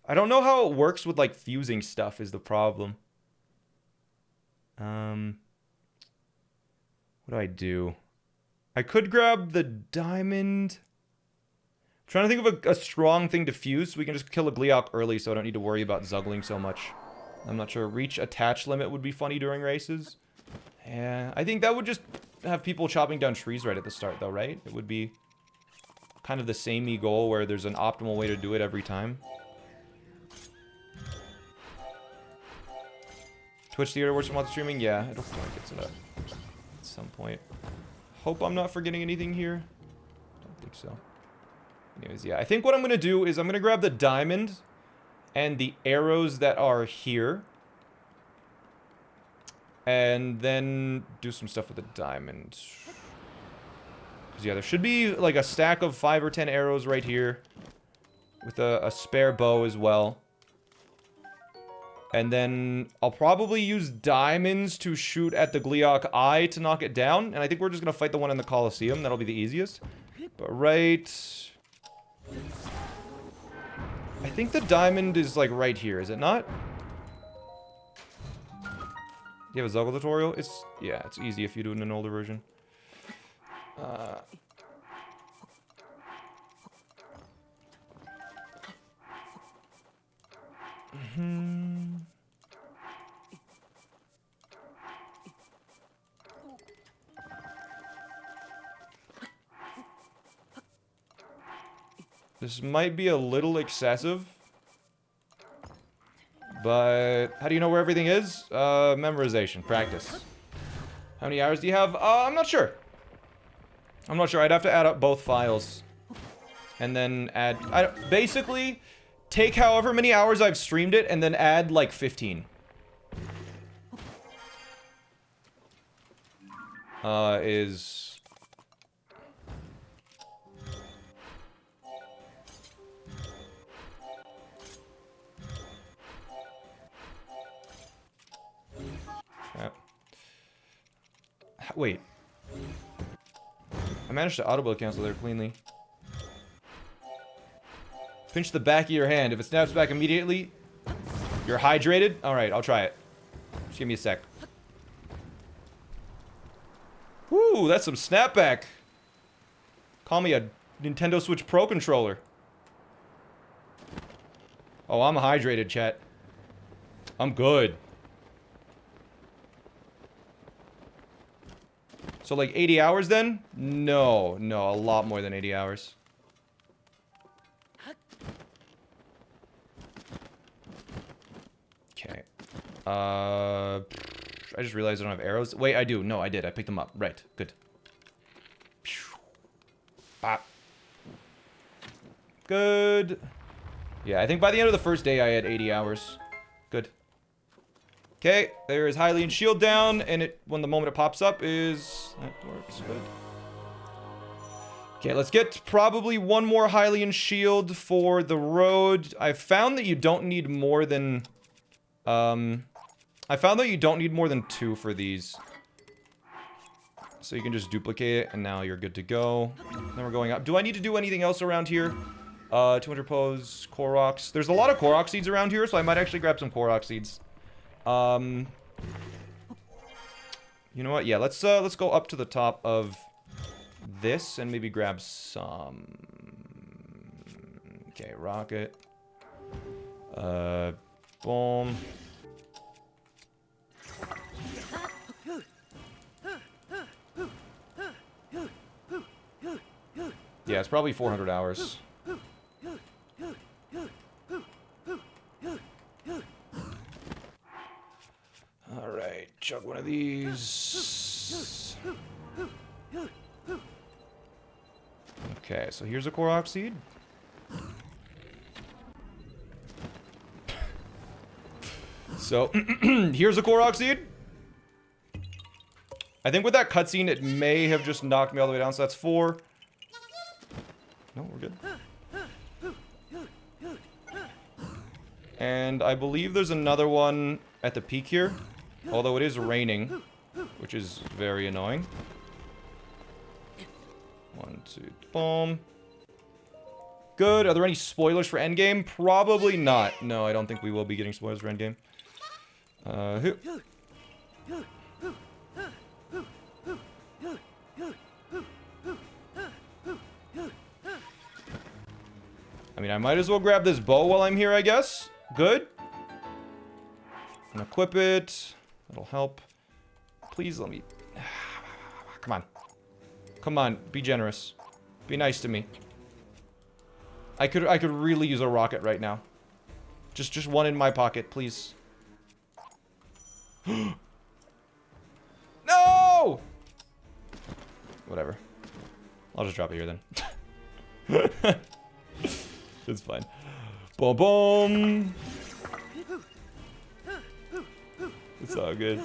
I don't know how it works with, like, fusing stuff is the problem. What do I do? I could grab the diamond. I'm trying to think of a strong thing to fuse so we can just kill a Gleeok early so I don't need to worry about zuggling so much. I'm not sure. Reach attach limit would be funny during races. Yeah, I think that would just have people chopping down trees right at the start, though, right? It would be kind of the samey goal where there's an optimal way to do it every time. Twitch theater works from live streaming? Yeah, it'll probably get to that at some point. Hope I'm not forgetting anything here. Don't think so. Anyways, yeah, I think what I'm going to do is I'm going to grab the diamond and the arrows that are here. And then do some stuff with the diamond. Because, yeah, there should be, like, a stack of 5 or 10 arrows right here. With a spare bow as well. And then I'll probably use diamonds to shoot at the Gleeok eye to knock it down. And I think we're just going to fight the one in the coliseum. That'll be the easiest. But right... I think the diamond is, like, right here, is it not? You have a Zuggle tutorial? Yeah, it's easy if you do it in an older version. This might be a little excessive. But how do you know where everything is? Memorization, practice. How many hours do you have? I'm not sure. I'm not sure. I'd have to add up both files. And then add... basically, take however many hours I've streamed it and then add, like, 15. Is... Wait. I managed to auto-build cancel there cleanly. Pinch the back of your hand. If it snaps back immediately, you're hydrated? Alright, I'll try it. Just give me a sec. Woo, that's some snapback. Call me a Nintendo Switch Pro controller. Oh, I'm hydrated, chat. I'm good. So, like, 80 hours then? No, a lot more than 80 hours. Okay. I just realized I don't have arrows. Wait, I do. No, I did. I picked them up. Right. Good. Bop. Good. Yeah, I think by the end of the first day I had 80 hours. Good. Okay, there is Hylian shield down, and when the moment it pops up is... That works, good. Okay, let's get probably one more Hylian shield for the road. I've found that you don't need more than... I found that you don't need more than 2 for these. So you can just duplicate it, and now you're good to go. Then we're going up. Do I need to do anything else around here? 200 pose, Koroks. There's a lot of Korok seeds around here, so I might actually grab some Korok seeds. You know what? Yeah, let's go up to the top of this and maybe grab some. Okay, rocket. Boom. Yeah, it's probably 400 hours. Alright, chug one of these. Okay, so here's a Korok seed. So, here's a Korok seed. I think with that cutscene, it may have just knocked me all the way down, so that's 4. No, we're good. And I believe there's another one at the peak here. Although it is raining, which is very annoying. 1, 2, boom. Good. Are there any spoilers for Endgame? Probably not. No, I don't think we will be getting spoilers for Endgame. I mean, I might as well grab this bow while I'm here, I guess. Good. And equip it. That'll help. Please let me... Come on. Come on, be generous. Be nice to me. I could really use a rocket right now. Just one in my pocket, please. No! Whatever. I'll just drop it here then. It's fine. Boom, boom. It's all good.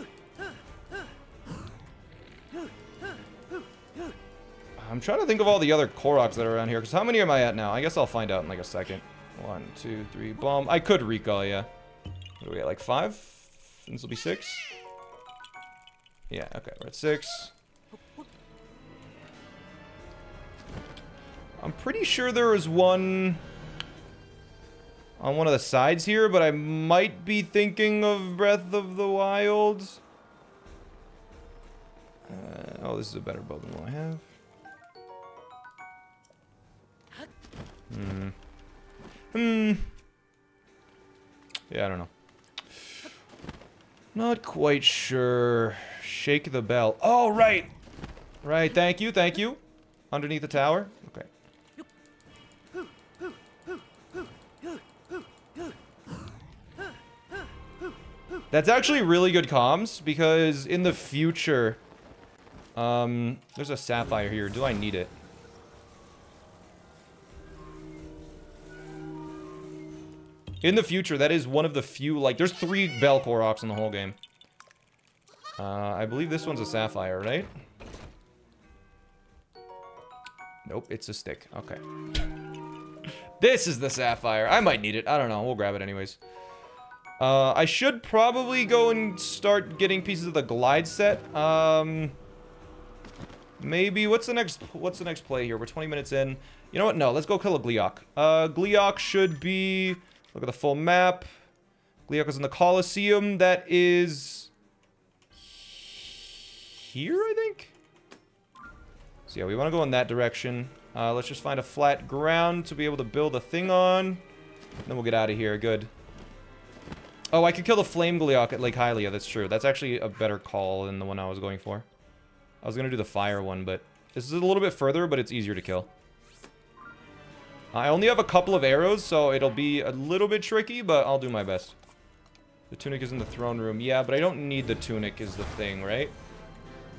I'm trying to think of all the other Koroks that are around here, because how many am I at now? I guess I'll find out in like a second. 1, 2, 3, bomb. I could recall, yeah. What are we at, like 5? This will be 6? Yeah, okay, we're at 6. I'm pretty sure there was one on one of the sides here, but I might be thinking of Breath of the Wild. Oh, this is a better bow than what I have. Yeah, I don't know. Not quite sure. Shake the bell. Oh, right. Right, thank you, thank you. Underneath the tower? Okay. That's actually really good comms, because in the future... there's a sapphire here. Do I need it? In the future, that is one of the few, like, there's 3 Bell Koroks in the whole game. I believe this one's a sapphire, right? Nope, it's a stick. Okay. This is the sapphire. I might need it. I don't know. We'll grab it anyways. I should probably go and start getting pieces of the glide set. Maybe, what's the next play here? We're 20 minutes in. You know what? No, let's go kill a Gleeok. Gleeok should be... Look at the full map. Gleeok is in the Coliseum. That is... here, I think? So yeah, we want to go in that direction. Let's just find a flat ground to be able to build a thing on. Then we'll get out of here. Good. Oh, I could kill the Flame Gleeok at Lake Hylia. That's true. That's actually a better call than the one I was going for. I was going to do the fire one, but this is a little bit further, but it's easier to kill. I only have a couple of arrows, so it'll be a little bit tricky, but I'll do my best. The tunic is in the throne room. Yeah, but I don't need the tunic is the thing, right?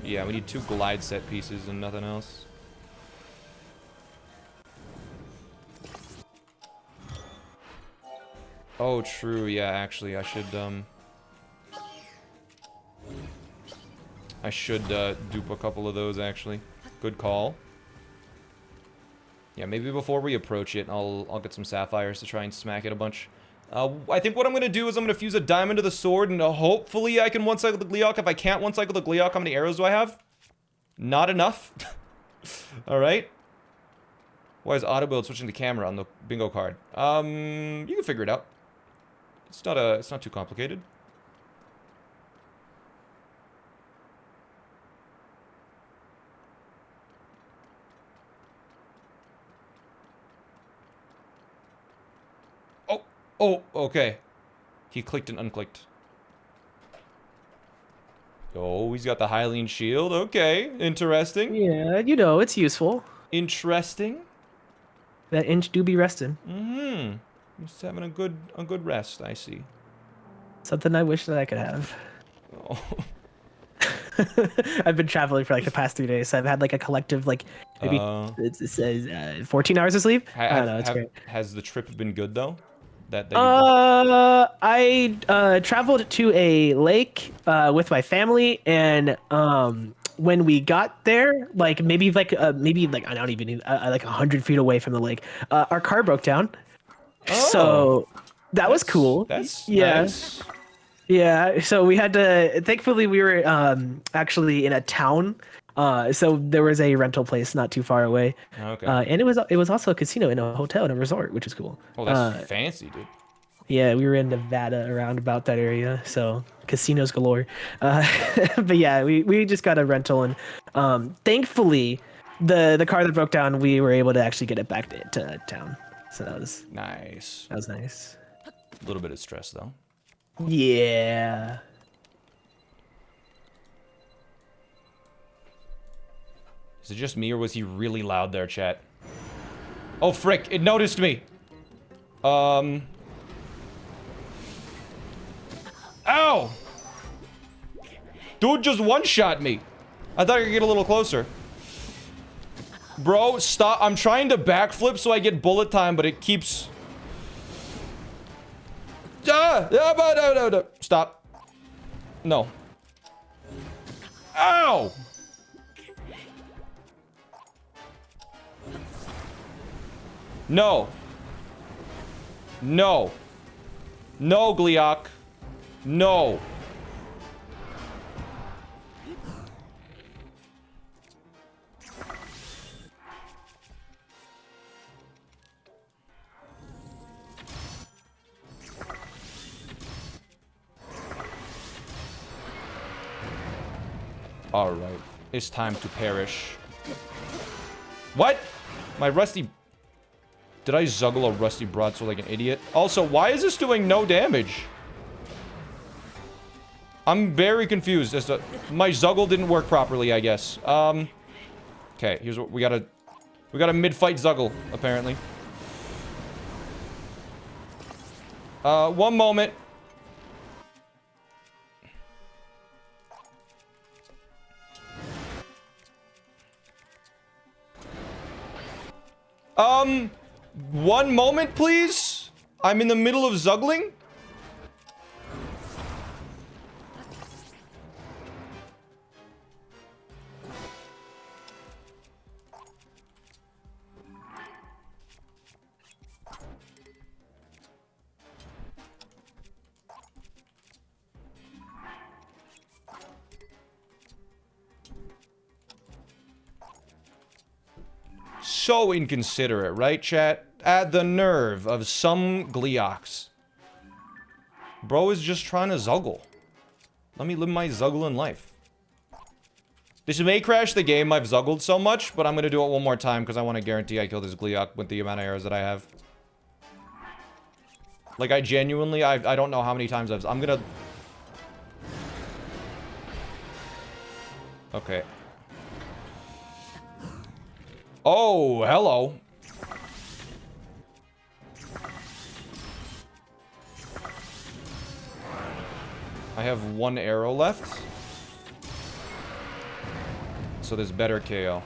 Yeah, we need 2 glide set pieces and nothing else. Oh, true. Yeah, actually, I should dupe a couple of those, actually. Good call. Yeah, maybe before we approach it, I'll get some sapphires to try and smack it a bunch. I think what I'm going to do is I'm going to fuse a diamond to the sword, and hopefully I can one-cycle the Gleeok. If I can't one-cycle the Gleeok, how many arrows do I have? Not enough. Alright. Why is auto-build switching the camera on the bingo card? You can figure it out. It's not too complicated. Oh, okay. He clicked and unclicked. Oh, he's got the Hylian shield. Okay, interesting. Yeah, you know, it's useful. Interesting. That inch do be resting. Mm-hmm. Just having a good rest, I see. Something I wish that I could have. Oh. I've been traveling for like the past 3 days, so I've had like a collective like maybe it says 14 hours of sleep. I don't know, it's great. Has the trip been good though? I traveled to a lake with my family, and when we got there, like maybe like I don't even need like 100 feet away from the lake, our car broke down. Oh, so that was cool. That's nice. Yeah. Yeah, so we had to. Thankfully, we were actually in a town, so there was a rental place not too far away. Okay. And it was also a casino in a hotel in a resort, which is cool. Oh, that's fancy, dude. Yeah, we were in Nevada, around about that area, so casinos galore. But yeah, we just got a rental, and thankfully, the car that broke down, we were able to actually get it back to town. So that was Nice. nice. A little bit of stress though. Yeah. Is it just me or was he really loud there, chat? Oh frick! It noticed me. Ow! Dude just one-shot me. I thought I could get a little closer. Bro, stop. I'm trying to backflip so I get bullet time, but it keeps... Stop. No. Ow! No. No. No, Gleok. No. Alright. It's time to perish. What? My rusty... Did I zuggle a rusty broadsword like an idiot? Also, why is this doing no damage? I'm very confused as to... My zuggle didn't work properly, I guess. Okay, here's what we gotta... We got a mid-fight zuggle, apparently. One moment. One moment, please. I'm in the middle of zuggling. So inconsiderate, right, chat? At the nerve of some Gleoks. Bro is just trying to zuggle. Let me live my zuggling life. This may crash the game. I've zuggled so much, but I'm gonna do it one more time because I want to guarantee I kill this Gleok with the amount of arrows that I have. Like, I genuinely, I don't know how many times I'm gonna... Okay. Oh, hello. I have one arrow left. So there's better KO.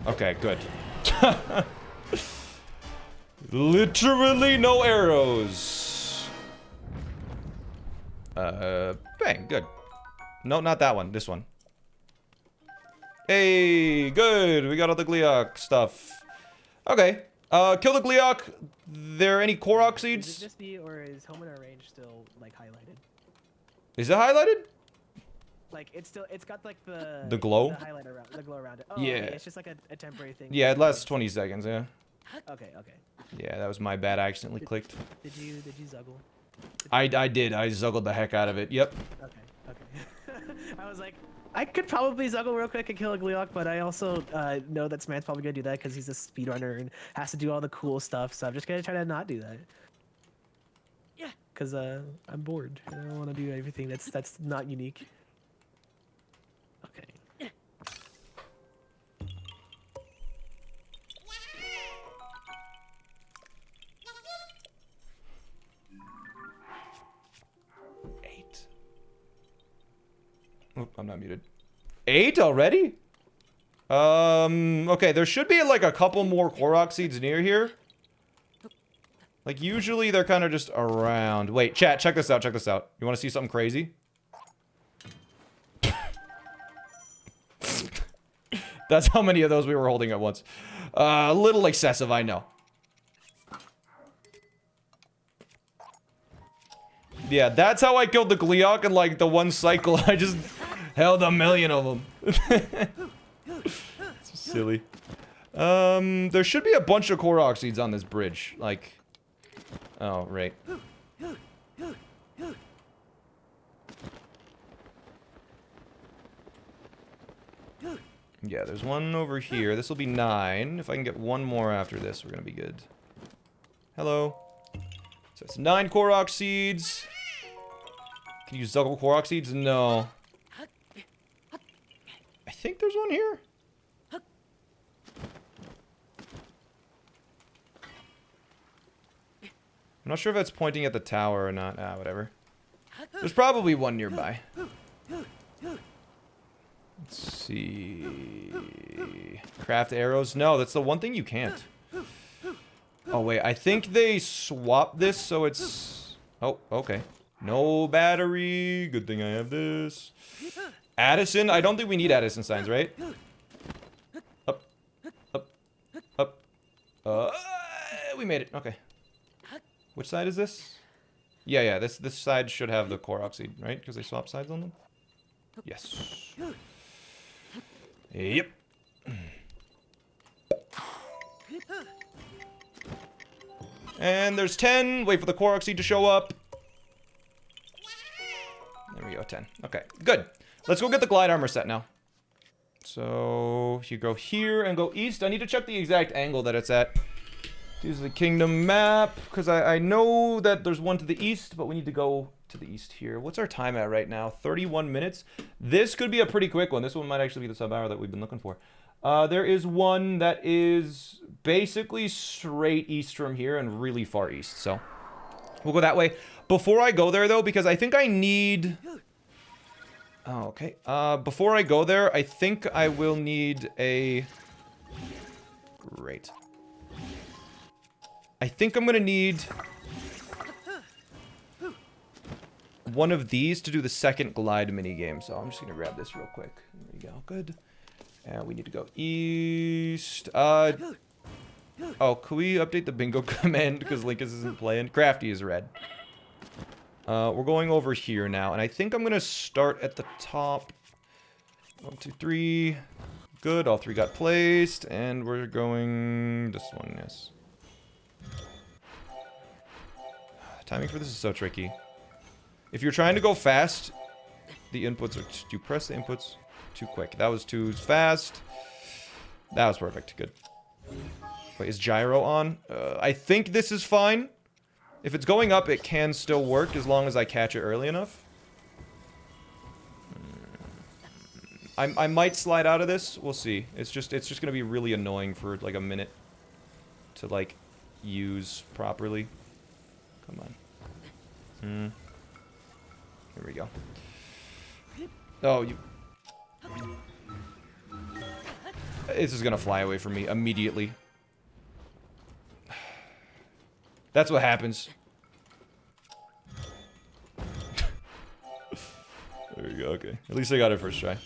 Okay, good. Literally no arrows. Bang, good. No, not that one. This one. Hey, good. We got all the Gleok stuff. Okay. Kill the Gleok. There any Korok Is seeds? it just me, or is home in our range still like highlighted? Is it highlighted? Like it's got like the glow? the highlight around, the glow around it. Oh, Yeah. okay, it's just like a temporary thing. Yeah, it lasts 20 seconds, yeah. Okay, okay. Yeah, that was my bad. I accidentally clicked. Did you zuggle? I did. I zuggled the heck out of it. Yep. Okay, okay. I was like, I could probably zuggle real quick and kill a Gleok, but I also know that Smant's probably gonna do that because he's a speedrunner and has to do all the cool stuff. So I'm just gonna try to not do that. Yeah. Because I'm bored. I don't want to do everything that's not unique. Okay. Oh, I'm not muted. 8 already? Okay, there should be like a couple more Korok seeds near here. Like usually they're kind of just around. Wait, chat, check this out, check this out. You want to see something crazy? That's how many of those we were holding at once. A little excessive, I know. Yeah, that's how I killed the Gleok in like the one cycle. I just held a million of them. It's silly. There should be a bunch of Korok seeds on this bridge. Like, oh, right. Yeah, there's one over here. This will be 9. If I can get one more after this, we're gonna be good. Hello. So it's 9 Korok seeds. Can you use double Korok seeds? No. I think there's one here. I'm not sure if that's pointing at the tower or not. Ah, whatever. There's probably one nearby. Let's see. Craft arrows? No, that's the one thing you can't. Oh, wait. I think they swapped this so it's... Oh, okay. No battery. Good thing I have this. Addison? I don't think we need Addison signs, right? Up. Up. Up. We made it. Okay. Which side is this? Yeah, this side should have the Korok seed, right? Because they swap sides on them? Yes. Yep. And there's 10. Wait for the Korok seed to show up. There we go, 10. Okay, good. Let's go get the glide armor set now. So, you go here and go east. I need to check the exact angle that it's at. Use the kingdom map, because I know that there's one to the east, but we need to go to the east here. What's our time at right now? 31 minutes. This could be a pretty quick one. This one might actually be the sub-hour that we've been looking for. There is one that is basically straight east from here and really far east, so we'll go that way. Before I go there, though, because I think I need... Oh, okay. Before I go there, I think I will need a... Great. I think I'm gonna need one of these to do the second glide minigame, so I'm just gonna grab this real quick. There you go, good. And we need to go east. Oh, can we update the bingo command because Linkus isn't playing? Crafty is red. We're going over here now, and I think I'm gonna start at the top. 1, 2, 3. Good, all 3 got placed, and we're going this one, yes. Timing for this is so tricky. If you're trying to go fast, the inputs are... You press the inputs too quick. That was too fast. That was perfect. Good. Wait, is gyro on? I think this is fine. If it's going up, it can still work as long as I catch it early enough. I might slide out of this. We'll see. It's just gonna be really annoying for like a minute to like use properly. Come on. Here we go. Oh, you... This is gonna fly away from me immediately. That's what happens. There you go, okay. At least I got it first try.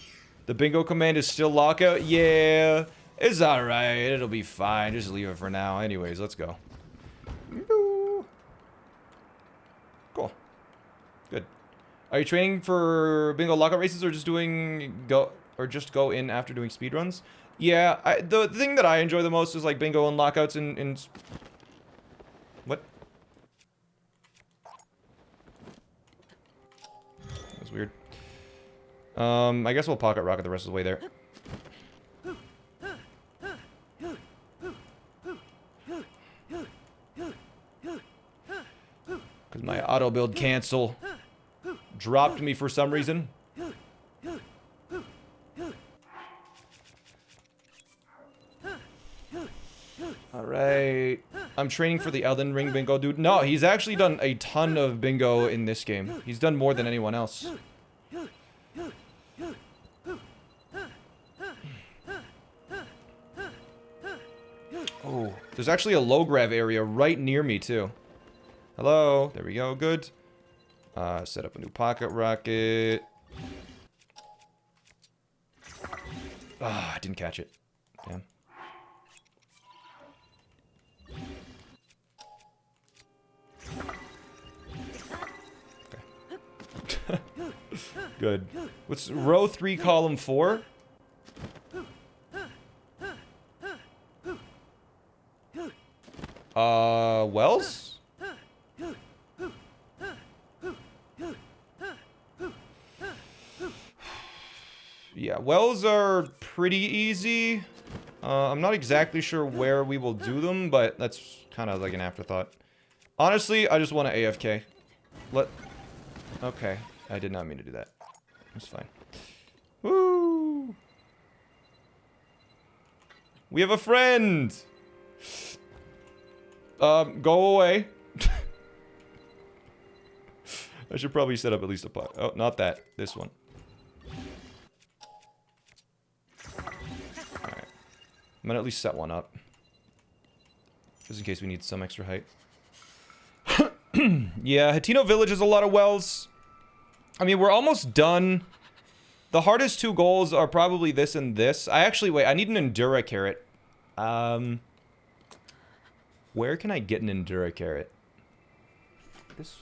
The bingo command is still lockout? Yeah. It's alright. It'll be fine. Just leave it for now. Anyways, let's go. Cool. Good. Are you training for bingo lockout races or just go in after doing speedruns? Yeah, the thing that I enjoy the most is like bingo and lockouts in what? That was weird. I guess we'll pocket rocket the rest of the way there. Because my auto build cancel dropped me for some reason. Alright. I'm training for the Elden Ring bingo dude. No, he's actually done a ton of bingo in this game. He's done more than anyone else. Oh, there's actually a low grav area right near me too. Hello, there we go, good. Set up a new pocket rocket. Ah, I didn't catch it. Damn. Okay. Good. What's row 3, column 4? Wells? Yeah, wells are pretty easy. I'm not exactly sure where we will do them, but that's kind of like an afterthought. Honestly, I just want to AFK. Okay, I did not mean to do that. It's fine. Woo! We have a friend! Go away. I should probably set up at least a pot. Oh, not that. This one. Alright. I'm gonna at least set one up. Just in case we need some extra height. Yeah, Hatino Village has a lot of wells. I mean, we're almost done. The hardest two goals are probably this and this. Wait, I need an Endura carrot. Where can I get an Endura carrot?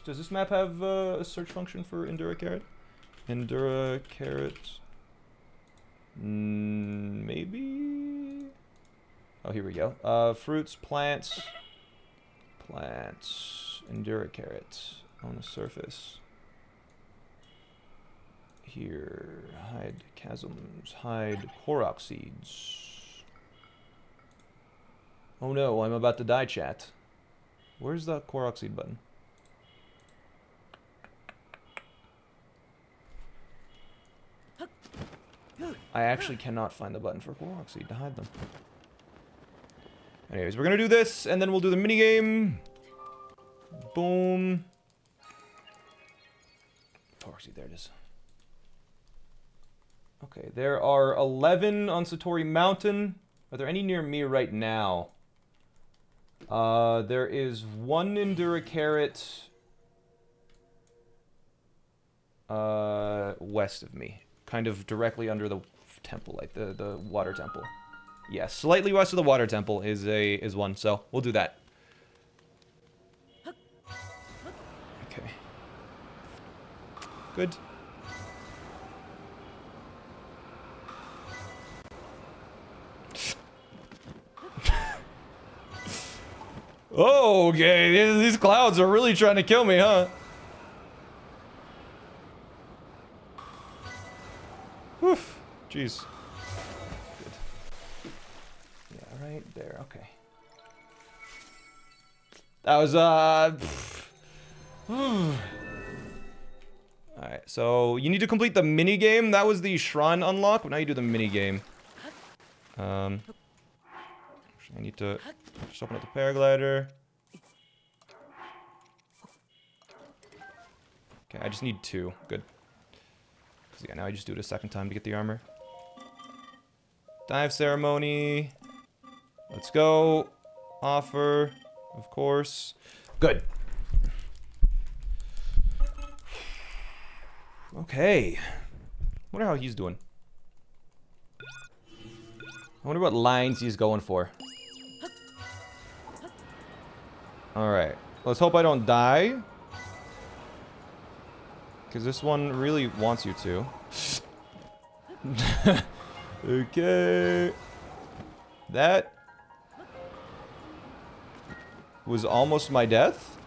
Does this map have a search function for Endura carrot? Endura carrot. Maybe? Oh, here we go. Fruits, plants. Plants. Endura carrot. On the surface. Here. Hide chasms. Hide Korok seeds. Oh no, I'm about to die, chat. Where's the Korok seed button? I actually cannot find the button for Korok seed to hide them. Anyways, we're gonna do this, and then we'll do the minigame. Boom. Korok seed, there it is. Okay, there are 11 on Satori Mountain. Are there any near me right now? There is one Endura carrot west of me. Kind of directly under the temple, like the water temple. Yeah, slightly west of the water temple is one, so we'll do that. Okay. Good. Oh, okay. These clouds are really trying to kill me, huh? Whew. Jeez. Good. Yeah, right there. Okay. That was, Alright, so you need to complete the mini game. That was the shrine unlock, but now you do the mini game. I need to just open up the paraglider. Okay, I just need 2. Good. Because yeah, now I just do it a second time to get the armor. Dive ceremony. Let's go. Offer, of course. Good. Okay. Wonder how he's doing. I wonder what lines he's going for. Alright. Let's hope I don't die. Because this one really wants you to. Okay. That was almost my death.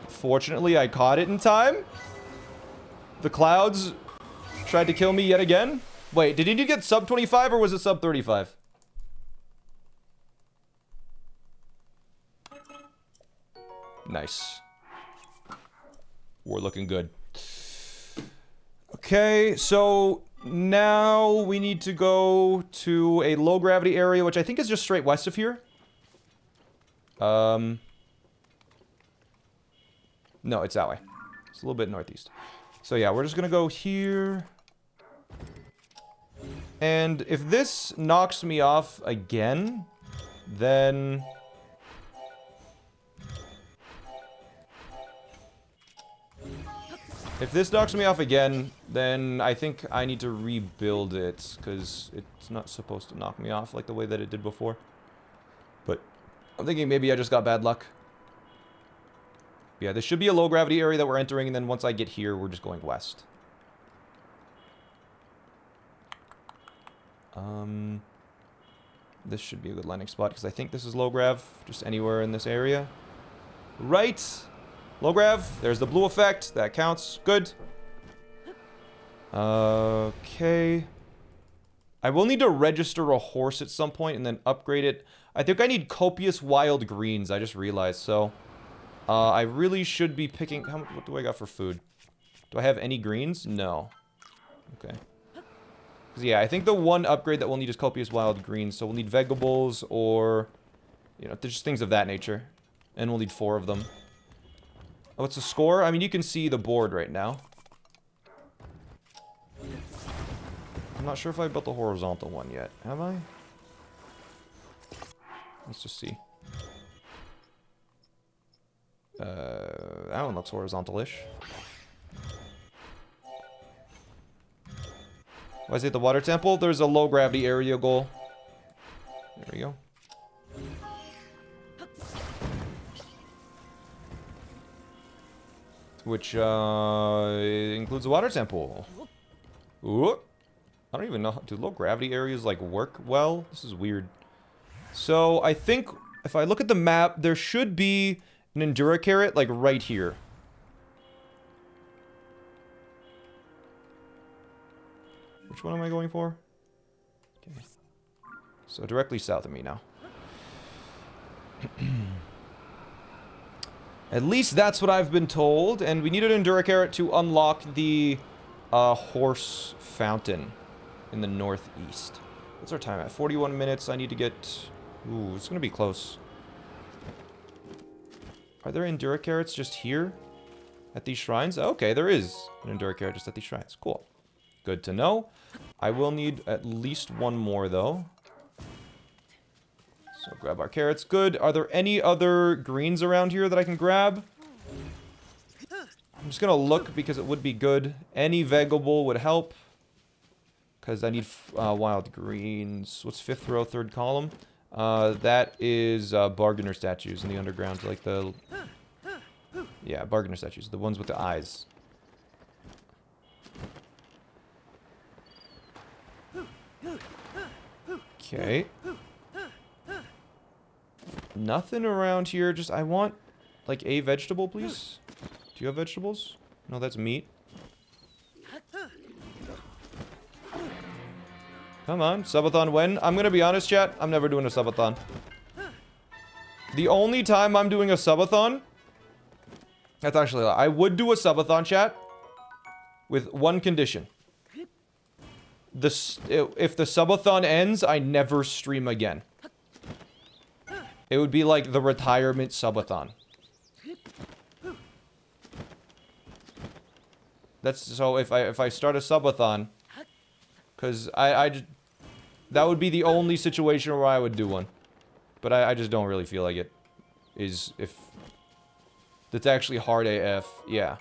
Fortunately, I caught it in time. The clouds tried to kill me yet again. Wait, did he get sub 25 or was it sub 35? Nice. We're looking good. Okay, so now we need to go to a low gravity area, which I think is just straight west of here. No, it's that way. It's a little bit northeast. So yeah, we're just gonna go here. And if this knocks me off again, then... If this knocks me off again, then I think I need to rebuild it, because it's not supposed to knock me off like the way that it did before. But I'm thinking maybe I just got bad luck. Yeah, this should be a low gravity area that we're entering, and then once I get here, we're just going west. This should be a good landing spot, because I think this is low grav, just anywhere in this area. Right! Low grav, there's the blue effect, that counts, good. Okay. I will need to register a horse at some point and then upgrade it. I think I need copious wild greens, I just realized, so... I really should be picking... what do I got for food? Do I have any greens? No. Okay. 'Cause yeah, I think the one upgrade that we'll need is copious wild greens, so we'll need vegetables or... You know, just things of that nature. And we'll need 4 of them. Oh, what's the score? I mean, you can see the board right now. I'm not sure if I built the horizontal one yet. Have I? Let's just see. That one looks horizontal-ish. Why is it the water temple? There's a low gravity area goal. There we go. Which includes a water temple. Ooh. I don't even know. Do low gravity areas like work well? This is weird. So I think if I look at the map, there should be an Endura carrot like right here. Which one am I going for? Okay. So directly south of me now. At least that's what I've been told. And we need an Endura carrot to unlock the horse fountain in the northeast. What's our time at? 41 minutes. I need to get... Ooh, it's going to be close. Are there Endura carrots just here? At these shrines? Okay, there is an Endura carrot just at these shrines. Cool. Good to know. I will need at least one more, though. So grab our carrots. Good. Are there any other greens around here that I can grab? I'm just going to look because it would be good. Any vegetable would help. Because I need wild greens. What's 5th row, 3rd column? That is bargainer statues in the underground. Like the... Yeah, bargainer statues. The ones with the eyes. Okay. Nothing around here. Just, I want, like, a vegetable, please. Do you have vegetables? No, that's meat. Come on, subathon when? I'm gonna be honest, chat. I'm never doing a subathon. The only time I'm doing a subathon... That's actually a lie. I would do a subathon, chat. With one condition. If the subathon ends, I never stream again. It would be like the retirement subathon. That's so if I start a subathon, because that would be the only situation where I would do one, but I just don't really feel like it is if that's actually hard AF. Yeah.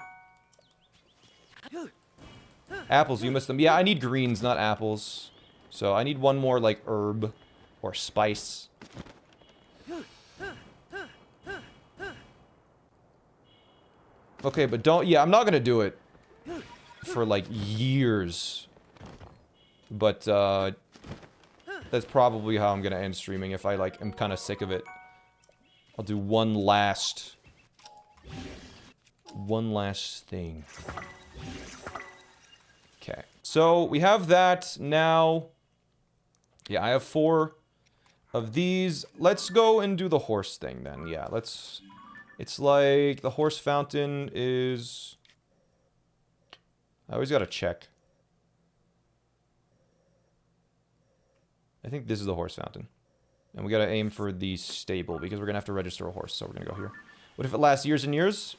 Apples, you missed them. Yeah, I need greens, not apples. So I need one more like herb or spice. Okay, but don't... Yeah, I'm not gonna do it for, like, years. But, that's probably how I'm gonna end streaming if I, like, am kind of sick of it. I'll do one last thing. Okay. So, we have that now. Yeah, I have 4 of these. Let's go and do the horse thing, then. Yeah, let's... It's like the horse fountain is... I always gotta check. I think this is the horse fountain. And we gotta aim for the stable because we're gonna have to register a horse, so we're gonna go here. What if it lasts years and years?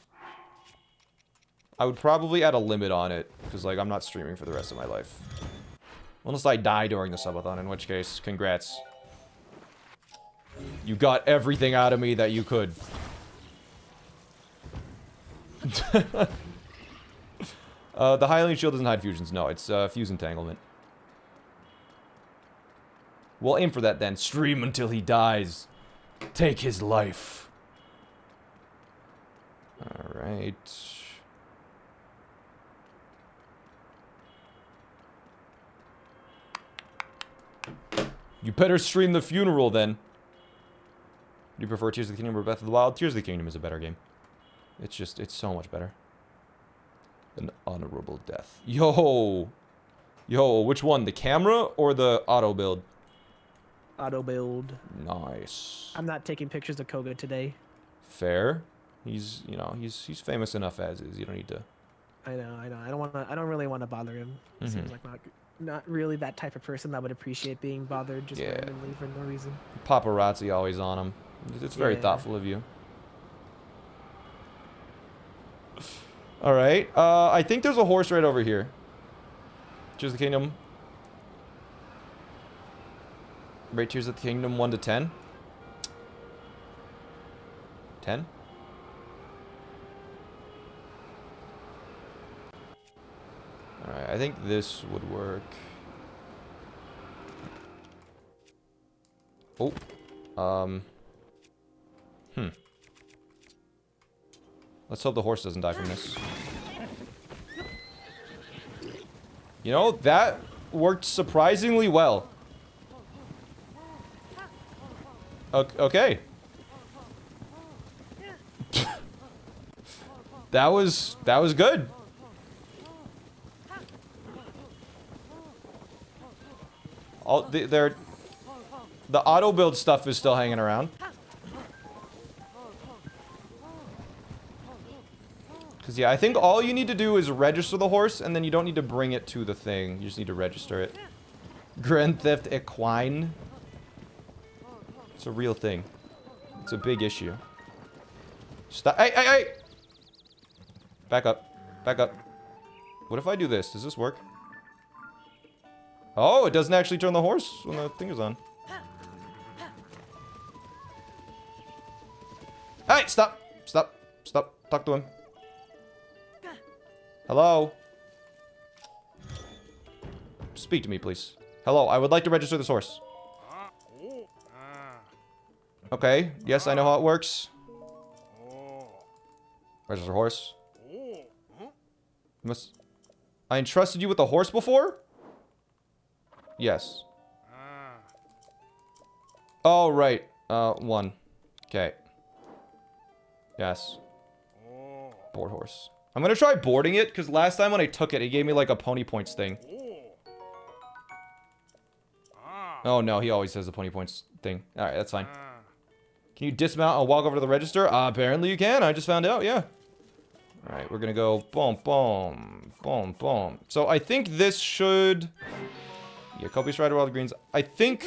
I would probably add a limit on it because, like, I'm not streaming for the rest of my life. Unless I die during the subathon, in which case, congrats. You got everything out of me that you could. The Hylian shield doesn't hide fusions. No, it's fuse entanglement. We'll aim for that then. Stream until he dies. Take his life. Alright. You better stream the funeral then. Do you prefer Tears of the Kingdom or Breath of the Wild? Tears of the Kingdom is a better game. It's just, it's so much better. An honorable death. Yo! Yo, which one? The camera or the auto build? Auto build. Nice. I'm not taking pictures of Koga today. Fair. He's, you know, he's famous enough as is. You don't need to. I know. I don't really want to bother him. Seems like not really that type of person that would appreciate being bothered just randomly for no reason. Paparazzi always on him. It's very thoughtful of you. All right. I think there's a horse right over here. Tears of the Kingdom. Rate Tears of the Kingdom 1 to 10. 10? Alright, I think this would work. Oh. Let's hope the horse doesn't die from this. You know, that worked surprisingly well. Okay. That was good. The auto build stuff is still hanging around. Because, yeah, I think all you need to do is register the horse, and then you don't need to bring it to the thing. You just need to register it. Grand Theft Equine. It's a real thing. It's a big issue. Stop. Hey, hey, hey! Back up. Back up. What if I do this? Does this work? Oh, it doesn't actually turn the horse when the thing is on. Hey, stop. Stop. Stop. Talk to him. Hello? Speak to me, please. Hello, I would like to register this horse. Okay, yes, I know how it works. Register horse. I entrusted you with a horse before? Yes. Oh, right. 1. Okay. Yes. Board horse. I'm gonna try boarding it, because last time when I took it, it gave me like a pony points thing. Oh no, he always says the pony points thing. Alright, that's fine. Can you dismount and walk over to the register? Apparently you can. I just found out, yeah. Alright, we're gonna go boom, boom, boom, boom. So I think this should... Yeah, copious rider wild greens. I think...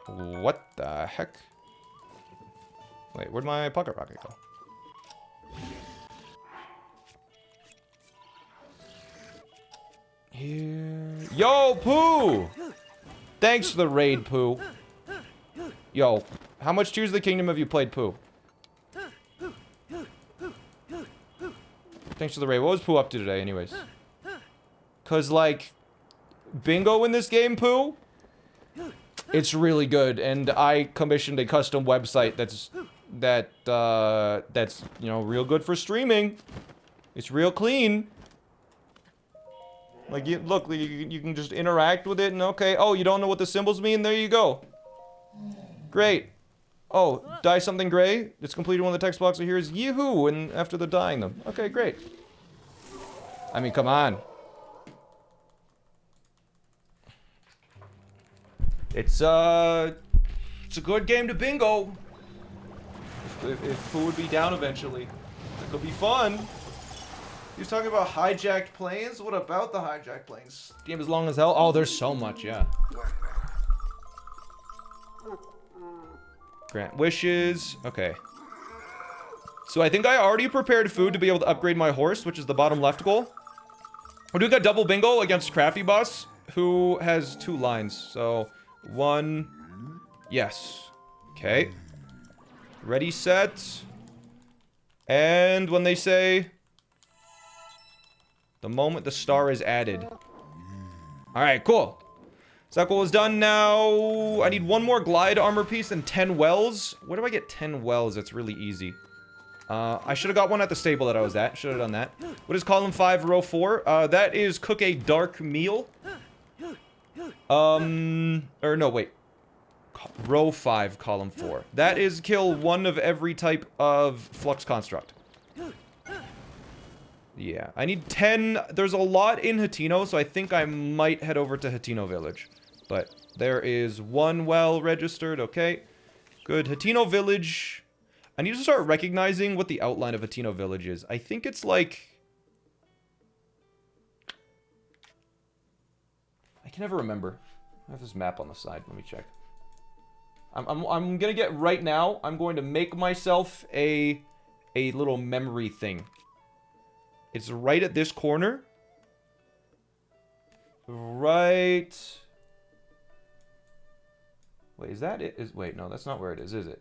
What the heck? Wait, where'd my pocket rocket go? Here... Yo, Pooh! Thanks for the raid, Pooh. Yo, how much Tears of the Kingdom have you played, Pooh? Thanks for the raid. What was Pooh up to today, anyways? Cause, like, bingo in this game, Pooh, it's really good, and I commissioned a custom website that's, you know, real good for streaming. It's real clean. Like, look, you can just interact with it, and okay. Oh, you don't know what the symbols mean? There you go. Great. Oh, dye something gray. It's completed when the text box here is yoo-hoo, and after they're dyeing them. Okay, great. I mean, come on. It's a good game to bingo. If Pooh would be down eventually. It could be fun. He was talking about hijacked planes. What about the hijacked planes? Game is long as hell. Oh, there's so much, yeah. Grant wishes. Okay. So I think I already prepared food to be able to upgrade my horse, which is the bottom left goal. We're doing a double bingo against Crafty Boss, who has 2 lines. So, 1. Yes. Okay. Ready, set. And when they say... The moment the star is added. Alright, cool. So that goal is done now. I need 1 more glide armor piece and 10 wells. Where do I get 10 wells? It's really easy. I should have got one at the stable that I was at. Should have done that. What is column 5, row 4? That is cook a dark meal. Or no, wait. Row 5, column 4. That is kill 1 of every type of flux construct. Yeah, I need 10. There's a lot in Hatino, so I think I might head over to Hatino Village. But there is one well registered. Okay, good. Hatino Village. I need to start recognizing what the outline of Hatino Village is. I think it's like... I can never remember. I have this map on the side. Let me check. I'm gonna get right now. I'm going to make myself a little memory thing. It's right at this corner. Right. Wait, is that it? Wait, no, that's not where it is it?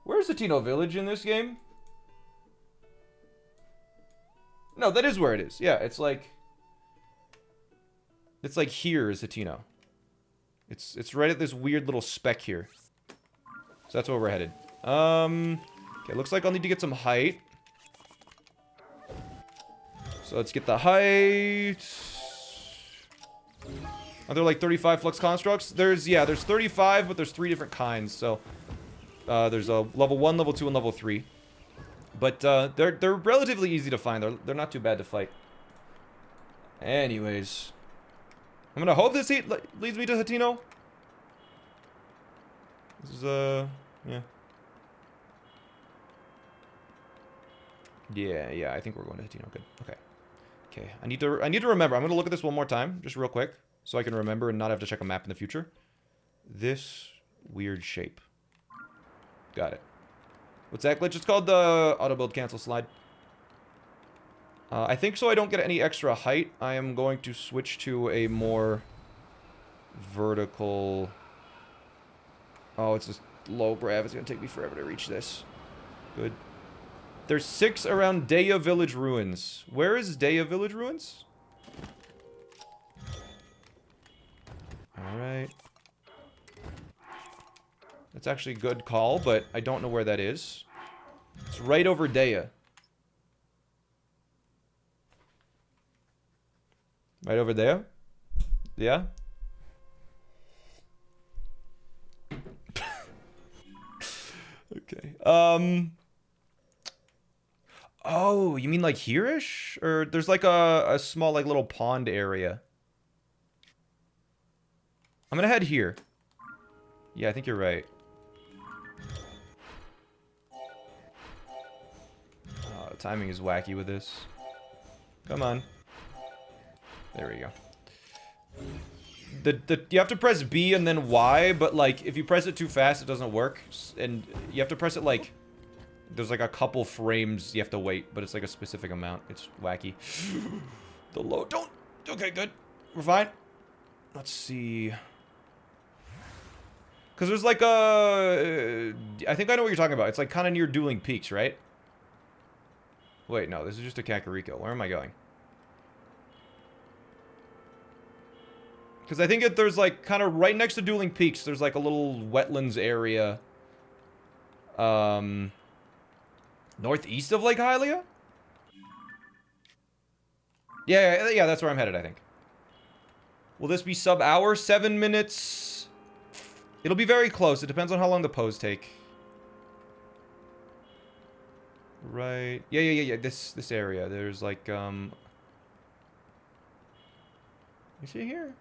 Where's the Tino Village in this game? No, that is where it is. Yeah, it's like here is Hatino. It's right at this weird little speck here. So that's where we're headed. Okay, looks like I'll need to get some height. So let's get the height. Are there like 35 flux constructs? There's 35, but there's 3 different kinds. So there's a level 1, level 2, and level 3. But they're relatively easy to find. They're not too bad to fight. Anyways, I'm gonna hope this leads me to Hatino. This is yeah. Yeah, I think we're going to Hatino. Good. Okay. I need to remember. I'm gonna look at this one more time, just real quick, so I can remember and not have to check a map in the future. This weird shape. Got it. What's that glitch? It's called the auto build cancel slide. I think so I don't get any extra height. I am going to switch to a more vertical... Oh, it's just low grav. It's going to take me forever to reach this. Good. There's 6 around Deya Village Ruins. Where is Deya Village Ruins? Alright. That's actually a good call, but I don't know where that is. It's right over Deya. Right over there? Yeah? Okay. Oh, you mean like here-ish? Or there's like a small like little pond area. I'm gonna head here. Yeah, I think you're right. Oh, timing is wacky with this. Come on. There we go. You have to press B and then Y, but like if you press it too fast, it doesn't work. And you have to press it like there's like a couple frames you have to wait, but it's like a specific amount. It's wacky. The load don't. Okay, good. We're fine. Let's see. Because there's like a... I think I know what you're talking about. It's like kind of near Dueling Peaks, right? Wait, no. This is just a Kakariko. Where am I going? Because I think there's like kind of right next to Dueling Peaks, there's like a little wetlands area. Northeast of Lake Hylia? Yeah, that's where I'm headed, I think. Will this be sub-hour? 7 minutes? It'll be very close. It depends on how long the pose take. Right. Yeah. This area. There's like, You see here?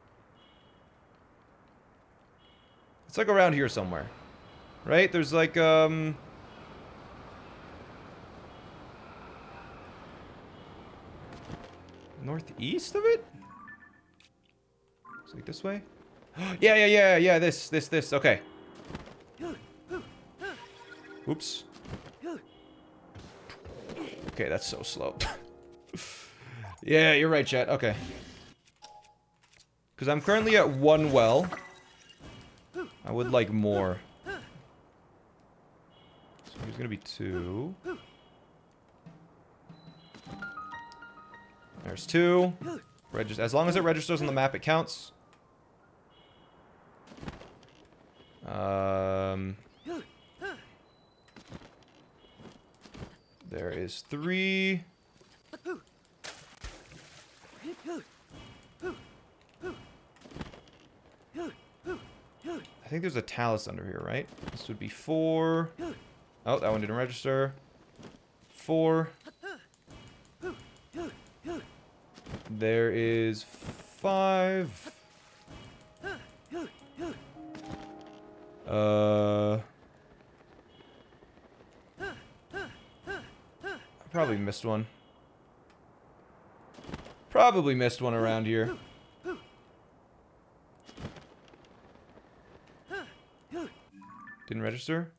It's like around here somewhere. Right? There's like, northeast of it? It's like this way? Yeah, this. Okay. Oops. Okay, that's so slow. Yeah, you're right, chat. Okay. Because I'm currently at 1 well. I would like more. So there's gonna be 2. There's 2. As long as it registers on the map, it counts. There is 3. I think there's a talus under here, right? This would be 4. Oh, that one didn't register. 4. There is 5. I probably missed one. Probably missed one around here. Didn't register?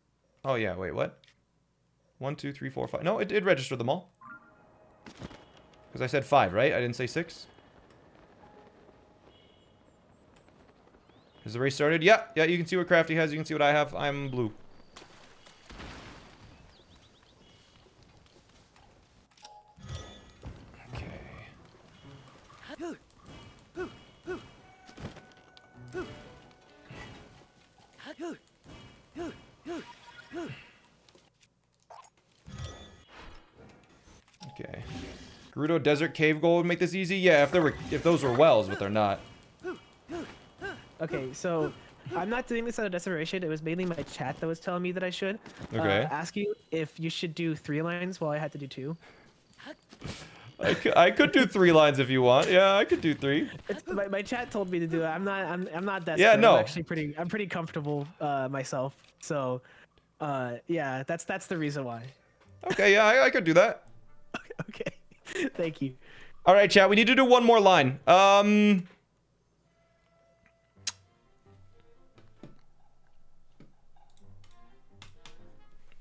Oh yeah, wait, what? 1, 2, 3, 4, 5. No, it did register them all. Because I said 5, right? I didn't say 6. Has the race started? Yeah, yeah, you can see what Crafty has. You can see what I have. I'm blue. Okay. Okay. Gerudo Desert Cave Gold would make this easy? Yeah, if those were wells, but they're not. Okay, so I'm not doing this out of desperation. It was mainly my chat that was telling me that I should. Okay. Ask you if you should do 3 lines while I had to do 2. I could do 3 lines if you want. Yeah, I could do 3. My chat told me to do it. I'm not desperate. Yeah, no. I'm actually pretty comfortable myself. So yeah, that's the reason why. Okay, yeah, I could do that. Okay. Thank you. All right, chat. We need to do one more line.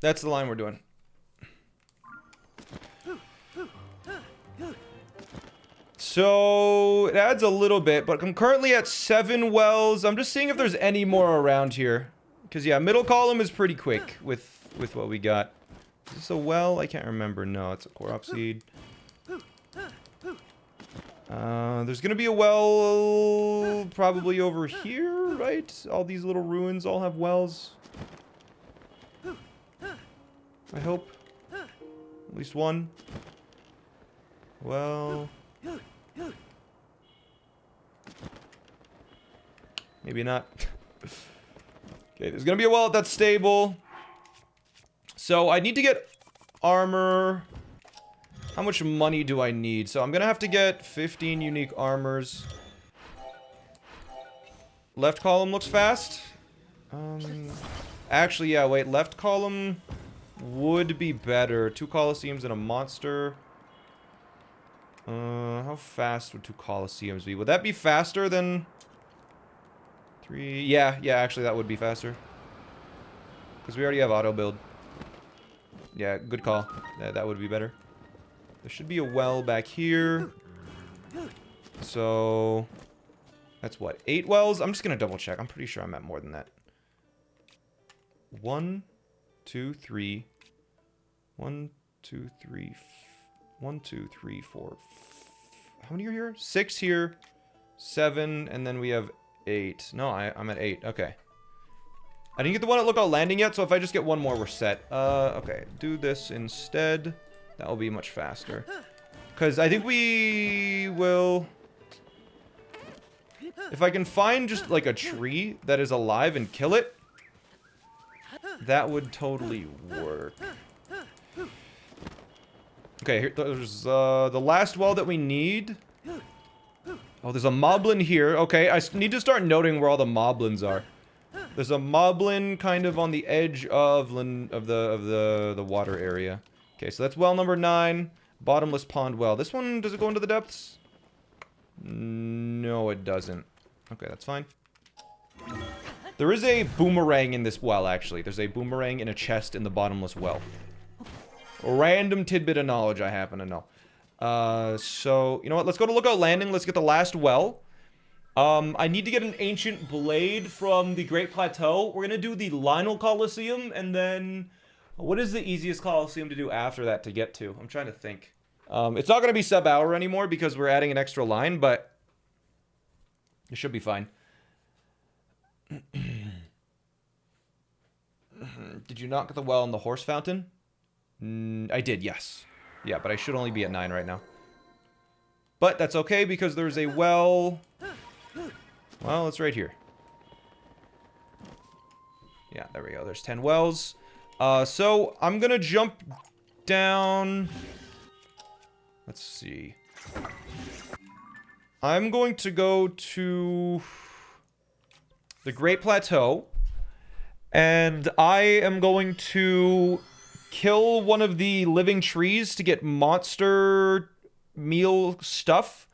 That's the line we're doing. So it adds a little bit, but I'm currently at 7 wells. I'm just seeing if there's any more around here. Because yeah, middle column is pretty quick with what we got. Is this a well? I can't remember. No, it's a Korok seed. There's gonna be a well probably over here, right? All these little ruins all have wells. I hope. At least one. Well. Maybe not. Okay, there's gonna be a well that's stable. So I need to get armor. How much money do I need? So I'm gonna have to get 15 unique armors. Left column looks fast. Actually, yeah, wait. Left column would be better. 2 coliseums and a monster. How fast would 2 coliseums be? Would that be faster than 3? Yeah, actually that would be faster. Because we already have auto build. Yeah, good call. That would be better. There should be a well back here. So that's what? 8 wells? I'm just gonna double check. I'm pretty sure I'm at more than that. 1, 2, 3. 1, 2, 3. 1, 2, 3, 4. How many are here? 6 here. 7, and then we have 8. No, I'm at 8. Okay. I didn't get the one at Lookout Landing yet, so if I just get one more, we're set. Okay. Do this instead. That will be much faster. Because I think we will... If I can find just, like, a tree that is alive and kill it, that would totally work. Okay, here, there's the last well that we need. Oh, there's a moblin here. Okay, I need to start noting where all the moblins are. There's a moblin kind of on the edge of the water area. Okay, so that's well number 9. Bottomless pond well. This one, does it go into the depths? No, it doesn't. Okay, that's fine. There is a boomerang in this well, actually. There's a boomerang in a chest in the bottomless well. A random tidbit of knowledge I happen to know. So, you know what? Let's go to Lookout Landing. Let's get the last well. I need to get an ancient blade from the Great Plateau. We're gonna do the Lionel Coliseum, and then... What is the easiest Coliseum to do after that to get to? I'm trying to think. It's not gonna be sub-hour anymore because we're adding an extra line, but... It should be fine. Did you not get the well in the horse fountain? I did, yes. Yeah, but I should only be at 9 right now. But that's okay because there's a well... Well, it's right here. Yeah, there we go. There's 10 wells. So I'm gonna jump down... Let's see. I'm going to go to the Great Plateau, and I am going to kill one of the living trees to get monster meal stuff.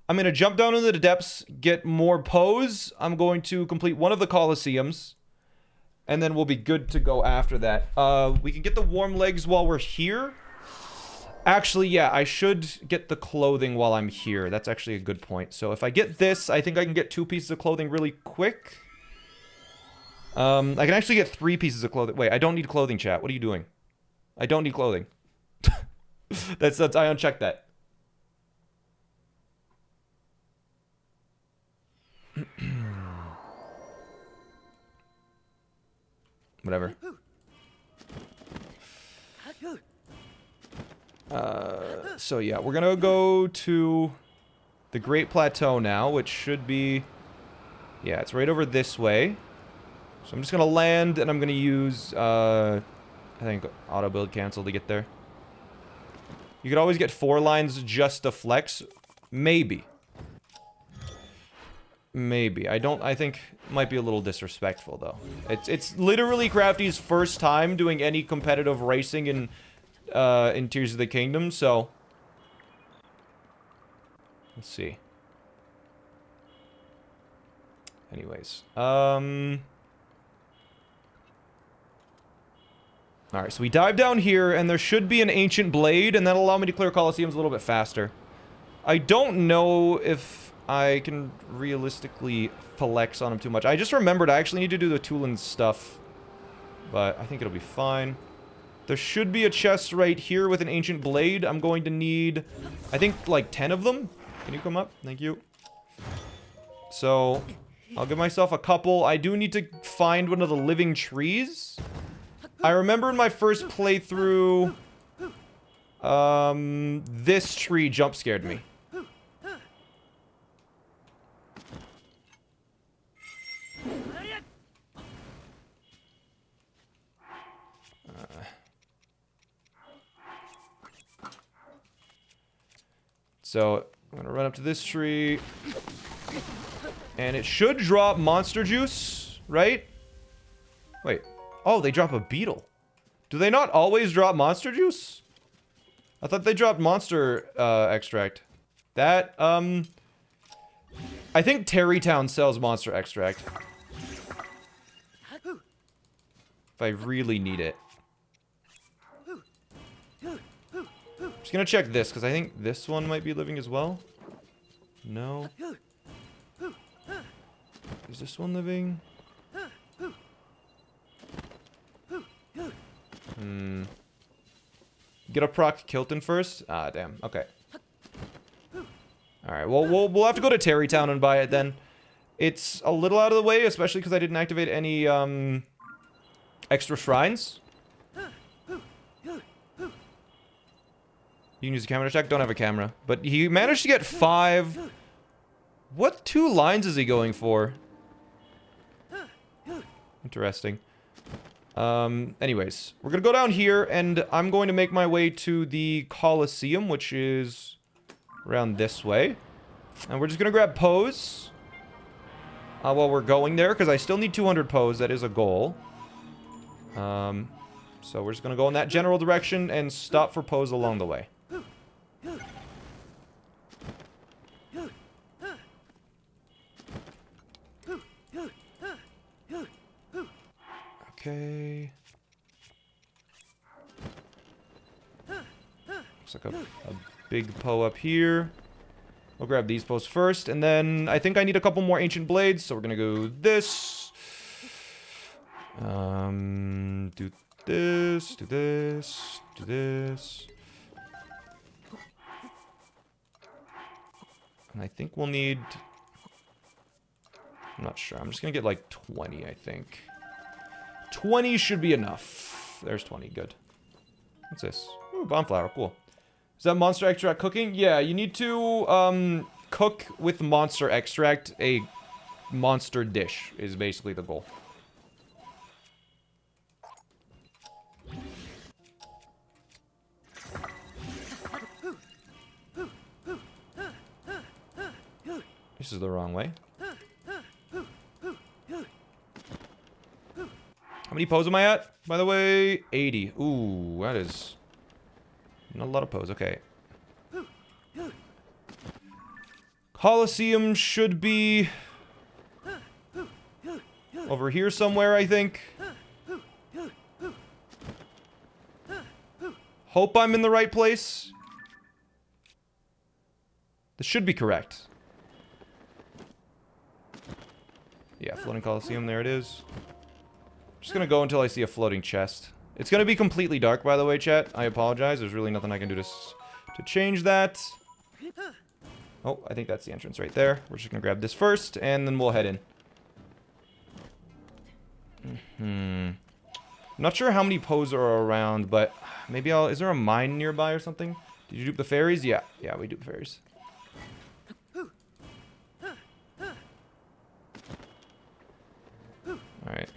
I'm going to jump down into the depths, get more pose. I'm going to complete one of the coliseums, and then we'll be good to go after that. We can get the warm legs while we're here. Actually, yeah, I should get the clothing while I'm here. That's actually a good point. So if I get this, I think I can get 2 pieces of clothing really quick. I can actually get 3 pieces of clothing. Wait, I don't need clothing, chat. What are you doing? I don't need clothing. that's I unchecked that. Whatever. So yeah, we're gonna go to the Great Plateau now, which should be... Yeah, it's right over this way. So I'm just gonna land, and I'm gonna use, I think, auto build cancel to get there. You could always get 4 lines just to flex. Maybe. Maybe. I think it might be a little disrespectful, though. It's literally Crafty's first time doing any competitive racing in Tears of the Kingdom, so... Let's see. Anyways. Alright, so we dive down here, and there should be an Ancient Blade, and that'll allow me to clear Coliseums a little bit faster. I don't know if I can realistically flex on him too much. I just remembered I actually need to do the Tulin stuff, but I think it'll be fine. There should be a chest right here with an Ancient Blade. I'm going to need, I think, like 10 of them. Can you come up? Thank you. So, I'll give myself a couple. I do need to find one of the living trees. I remember in my first playthrough, this tree jump scared me. So, I'm gonna run up to this tree. And it should drop monster juice, right? Wait. Oh, they drop a beetle. Do they not always drop monster juice? I thought they dropped monster extract. That, I think Tarrey Town sells monster extract. If I really need it. Just gonna check this, because I think this one might be living as well. No. Is this one living? Get a proc Kilton first? Ah, damn. Okay. Alright, well, we'll have to go to Tarrey Town and buy it then. It's a little out of the way, especially because I didn't activate any, extra shrines. You can use a camera check? Don't have a camera. But he managed to get 5... What 2 lines is he going for? Interesting. Anyways, we're gonna go down here, and I'm going to make my way to the Coliseum, which is around this way. And we're just gonna grab pose while we're going there, because I still need 200 pose. That is a goal. So we're just gonna go in that general direction and stop for pose along the way. Okay. Looks like a big Poe up here. We'll grab these Poes first, and then I think I need a couple more Ancient Blades, so we're gonna go this. Do this, do this, do this. And I think we'll need... I'm not sure. I'm just gonna get like 20, I think. 20 should be enough. There's 20. Good. What's this? Ooh, Bombflower. Cool. Is that monster extract cooking? Yeah, you need to cook with monster extract a monster dish is basically the goal. This is the wrong way. How many pose am I at, by the way? 80. Ooh, that is not a lot of pose. Okay. Coliseum should be over here somewhere, I think. Hope I'm in the right place. This should be correct. Yeah, floating Coliseum, there it is. Just gonna go until I see a floating chest. It's gonna be completely dark, by the way, chat. I apologize. There's really nothing I can do to change that. Oh, I think that's the entrance right there. We're just gonna grab this first, and then we'll head in. I'm not sure how many pos are around, but maybe I'll... Is there a mine nearby or something? Did you dupe the fairies? Yeah. Yeah, we dupe fairies. Alright.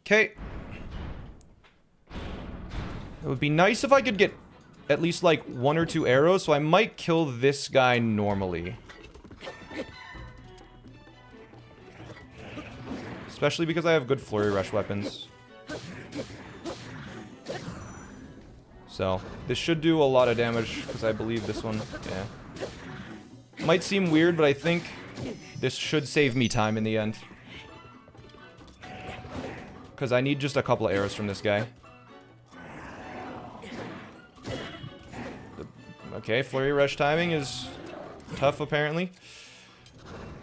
Okay. It would be nice if I could get at least like 1 or 2 arrows, so I might kill this guy normally. Especially because I have good flurry rush weapons. So, this should do a lot of damage, because I believe this one, yeah. Might seem weird, but I think this should save me time in the end. Because I need just a couple of arrows from this guy. Okay, flurry rush timing is tough, apparently.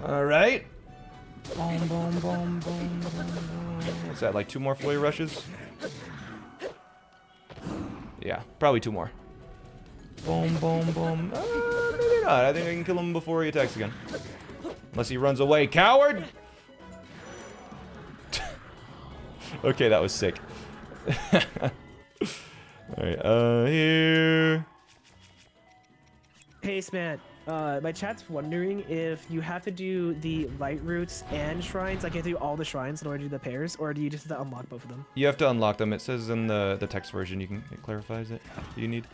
Alright. What's that, like 2 more flurry rushes? Yeah, probably 2 more. Boom, boom, boom. Maybe not. I think I can kill him before he attacks again. Unless he runs away. Coward! Okay, that was sick. Alright, here. Hey, Smat. My chat's wondering if you have to do the light routes and shrines, like you have to do all the shrines in order to do the pairs, or do you just have to unlock both of them? You have to unlock them. It says in the text version, it clarifies it. You need.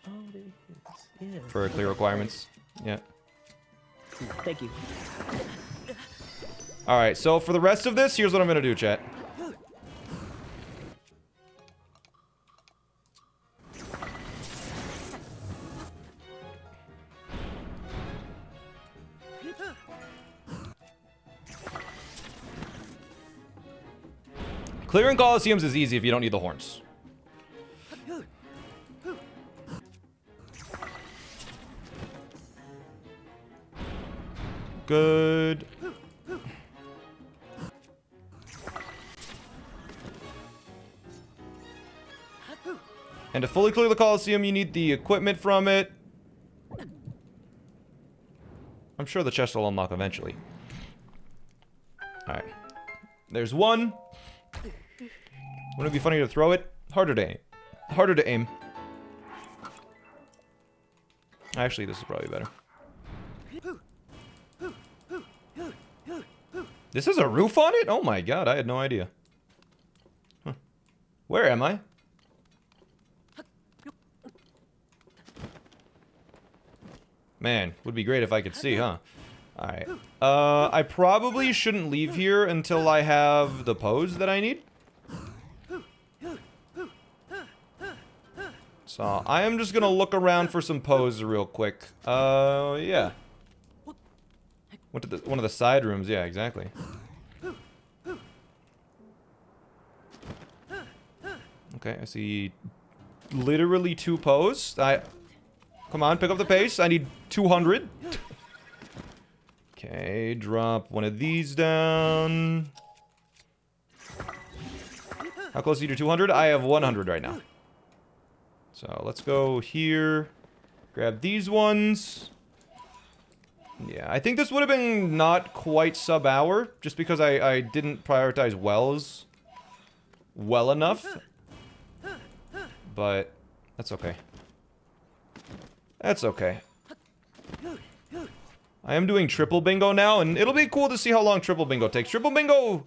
Oh, there it is. Yeah. For clear requirements. Yeah. Thank you. Alright, so for the rest of this, here's what I'm gonna do, chat. Clearing coliseums is easy if you don't need the horns. Good. And to fully clear the coliseum, you need the equipment from it. I'm sure the chest will unlock eventually. Alright. There's one. Wouldn't it be funny to throw it? Harder to aim. Harder to aim. Actually, this is probably better. This has a roof on it? Oh my god, I had no idea. Huh. Where am I? Man, would be great if I could see, huh? Alright. I probably shouldn't leave here until I have the pose that I need. So, I am just gonna look around for some pose real quick. Yeah. Went to one of the side rooms, yeah, exactly. Okay, I see literally 2 pose. Come on, pick up the pace. I need 200. Okay, drop one of these down. How close are you to 200? I have 100 right now. So let's go here. Grab these ones. Yeah, I think this would have been not quite sub-hour, just because I didn't prioritize wells well enough. But that's okay. That's okay. I am doing triple bingo now, and it'll be cool to see how long triple bingo takes. Triple bingo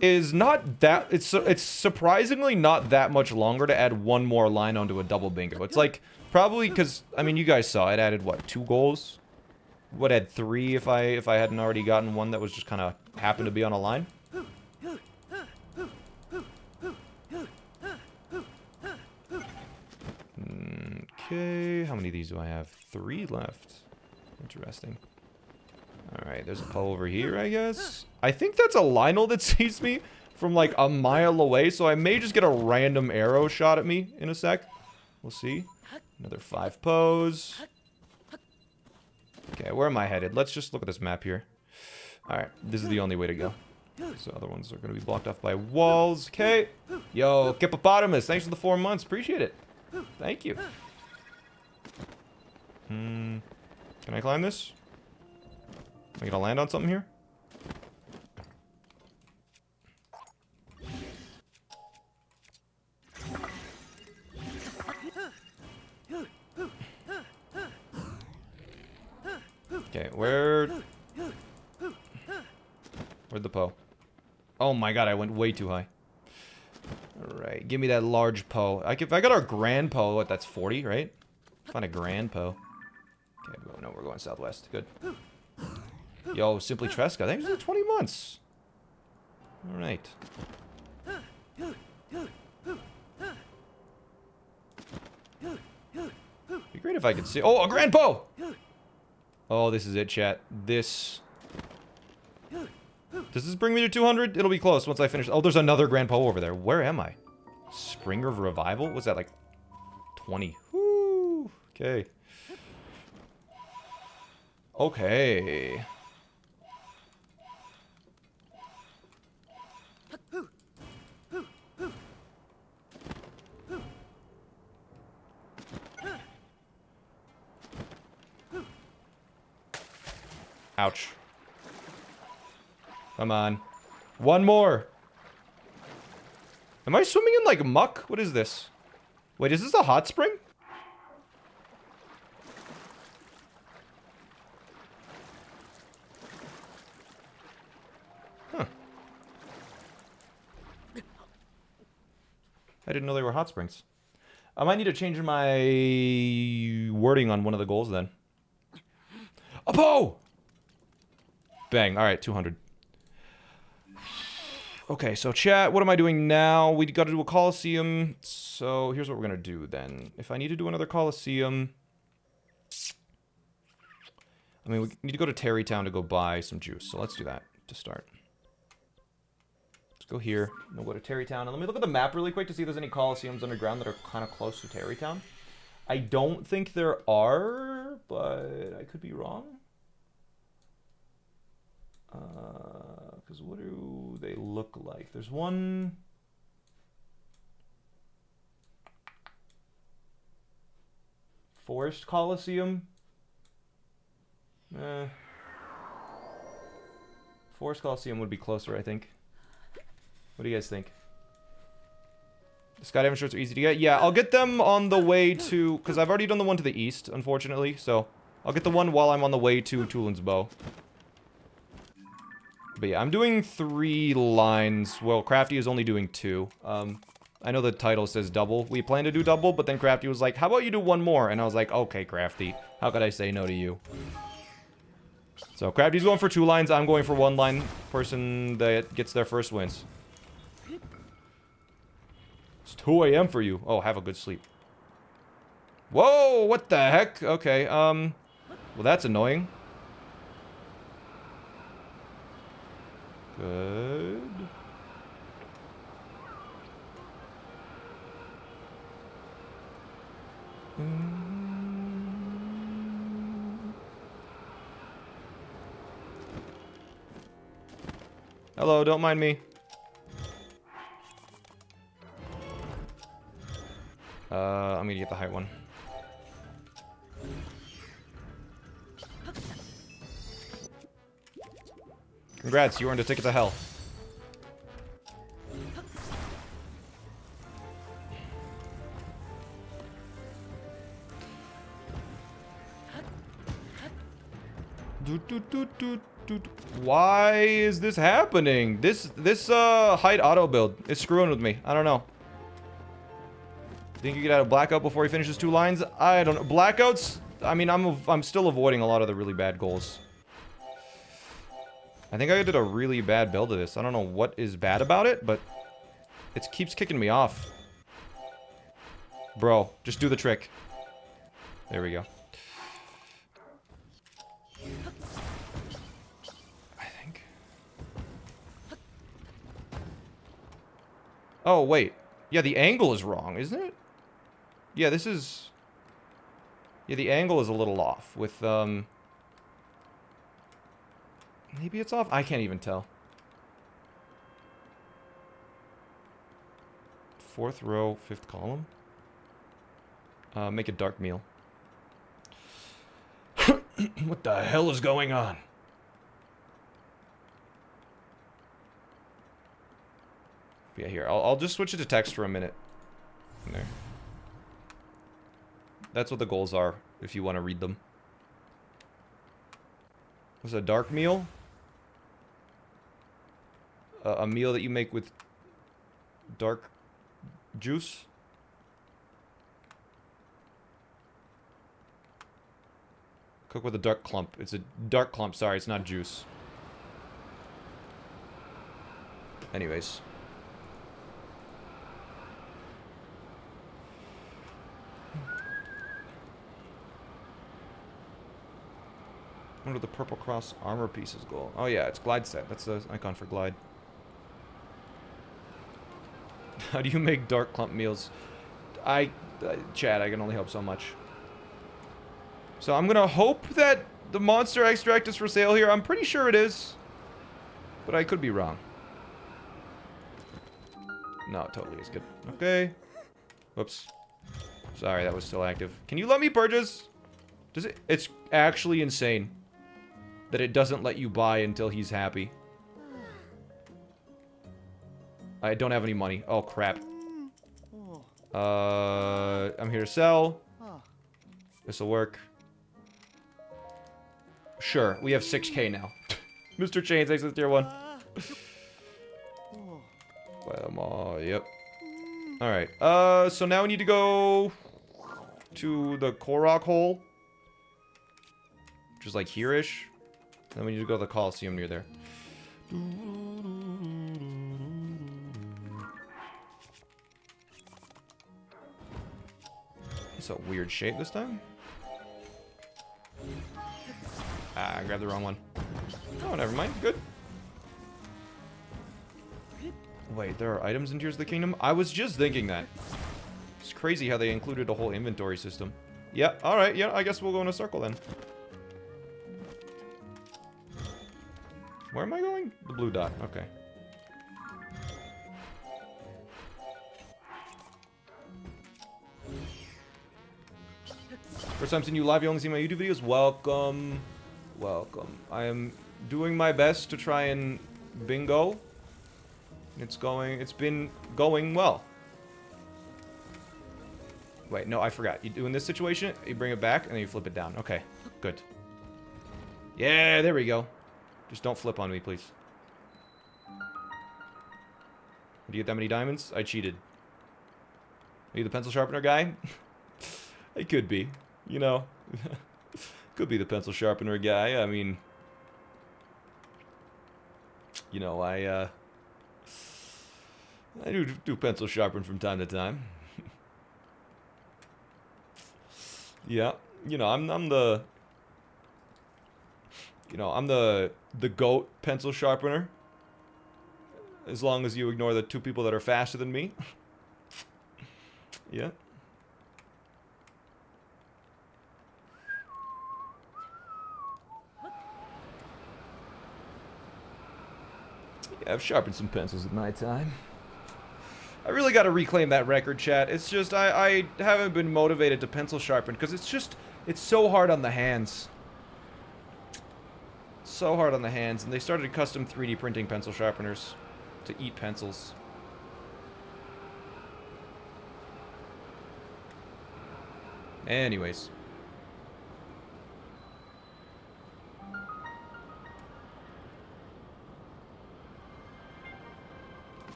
is not that... It's surprisingly not that much longer to add one more line onto a double bingo. It's like Probably because, I mean, you guys saw it added, what, 2 goals? Would add 3 if I hadn't already gotten one that was just kind of happened to be on a line. Okay, how many of these do I have? 3 left. Interesting. Alright, there's a Poe over here, I guess. I think that's a Lionel that sees me from like a mile away, so I may just get a random arrow shot at me in a sec. We'll see. Another 5 Poes. Okay, where am I headed? Let's just look at this map here. Alright, this is the only way to go. So other ones are going to be blocked off by walls. Okay. Yo, Hippopotamus, thanks for the 4 months. Appreciate it. Thank you. Can I climb this? Am I gonna land on something here? Okay, where'd the Poe? Oh my god, I went way too high. Alright, give me that large Poe. If I got our grand Poe, what, that's 40, right? Find a grand Poe. Okay, no, we're going southwest. Good. Yo, Simply Tresca. Thanks for the 20 months. Alright. Be great if I could see. Oh, a grand Poe! Oh, this is it, chat. This. Does this bring me to 200? It'll be close once I finish. Oh, there's another grand Poe over there. Where am I? Spring of Revival? What's that, like 20? Woo! Okay. Okay. Ouch. Come on. One more. Am I swimming in, like, muck? What is this? Wait, is this a hot spring? Huh. I didn't know they were hot springs. I might need to change my wording on one of the goals, then. A Poe! Bang. Alright, 200. Okay, so chat, what am I doing now? We got to do a coliseum. So here's what we're going to do then. If I need to do another coliseum... I mean, we need to go to Tarrey Town to go buy some juice. So let's do that to start. Let's go here. We'll go to Tarrey Town. And let me look at the map really quick to see if there's any coliseums underground that are kind of close to Tarrey Town. I don't think there are, but I could be wrong. Because what do they look like? There's one... Forest Coliseum? Forest Coliseum would be closer, I think. What do you guys think? The skydiving shirts are easy to get. Yeah, I'll get them on the way to... Because I've already done the one to the east, unfortunately. So, I'll get the one while I'm on the way to Tulin's Bow. But yeah, I'm doing 3 lines. Well, Crafty is only doing 2. I know the title says double. We plan to do double, but then Crafty was like, how about you do 1 more? And I was like, okay, Crafty. How could I say no to you? So, Crafty's going for 2 lines. I'm going for 1 line. Person that gets their first wins. It's 2 a.m. for you. Oh, have a good sleep. Whoa, what the heck? Okay, well, that's annoying. Good. Hello, don't mind me. I'm gonna get the height one. Congrats, you earned a ticket to hell. Why is this happening? This height auto build is screwing with me. I don't know. Think you get out of blackout before he finishes 2 lines? I don't know. Blackouts? I mean, I'm still avoiding a lot of the really bad goals. I think I did a really bad build of this. I don't know what is bad about it, but it keeps kicking me off. Bro, just do the trick. There we go. I think. Oh, wait. Yeah, the angle is wrong, isn't it? Yeah, this is... Yeah, the angle is a little off with, maybe it's off? I can't even tell. 4th row, 5th column. Make a dark meal. What the hell is going on? Yeah, here. I'll just switch it to text for a minute. There. That's what the goals are, if you want to read them. What's a dark meal? A meal that you make with dark juice? Cook with a dark clump. It's a dark clump, sorry, it's not juice. Anyways. What do the purple cross armor pieces go? Oh yeah, it's glide set. That's the icon for glide. How do you make dark clump meals? Chad, I can only hope so much. So I'm gonna hope that the monster extract is for sale here. I'm pretty sure it is. But I could be wrong. No, it totally is good. Okay. Whoops. Sorry, that was still active. Can you let me purchase? Does it? It's actually insane that it doesn't let you buy until he's happy. I don't have any money. Oh, crap. I'm here to sell. This'll work. Sure, we have 6K now. Mr. Chains, thanks for the tier 1. Well, yep. Alright, so now we need to go to the Korok hole. Which is like here-ish. Then we need to go to the Coliseum near there. It's a weird shape this time. Ah, I grabbed the wrong one. Oh, never mind. Good. Wait, there are items in Tears of the Kingdom? I was just thinking that. It's crazy how they included a whole inventory system. Yeah, alright. Yeah, I guess we'll go in a circle then. Where am I going? The blue dot. Okay. First time seeing you live, you only see my YouTube videos? Welcome. Welcome. I am doing my best to try and bingo. It's been going well. Wait, no, I forgot. You do in this situation, you bring it back and then you flip it down. Okay, good. Yeah, there we go. Just don't flip on me, please. Do you get that many diamonds? I cheated. Are you the pencil sharpener guy? I could be. You know. Could be the pencil sharpener guy. I mean... You know, I do pencil sharpen from time to time. Yeah. You know, I'm the... You know, I'm the GOAT pencil sharpener. As long as you ignore the 2 people that are faster than me. Yeah. Yeah, I've sharpened some pencils in my time. I really got to reclaim that record, chat. It's just, I haven't been motivated to pencil sharpen because it's so hard on the hands. So hard on the hands, and they started custom 3D printing pencil sharpeners to eat pencils. Anyways.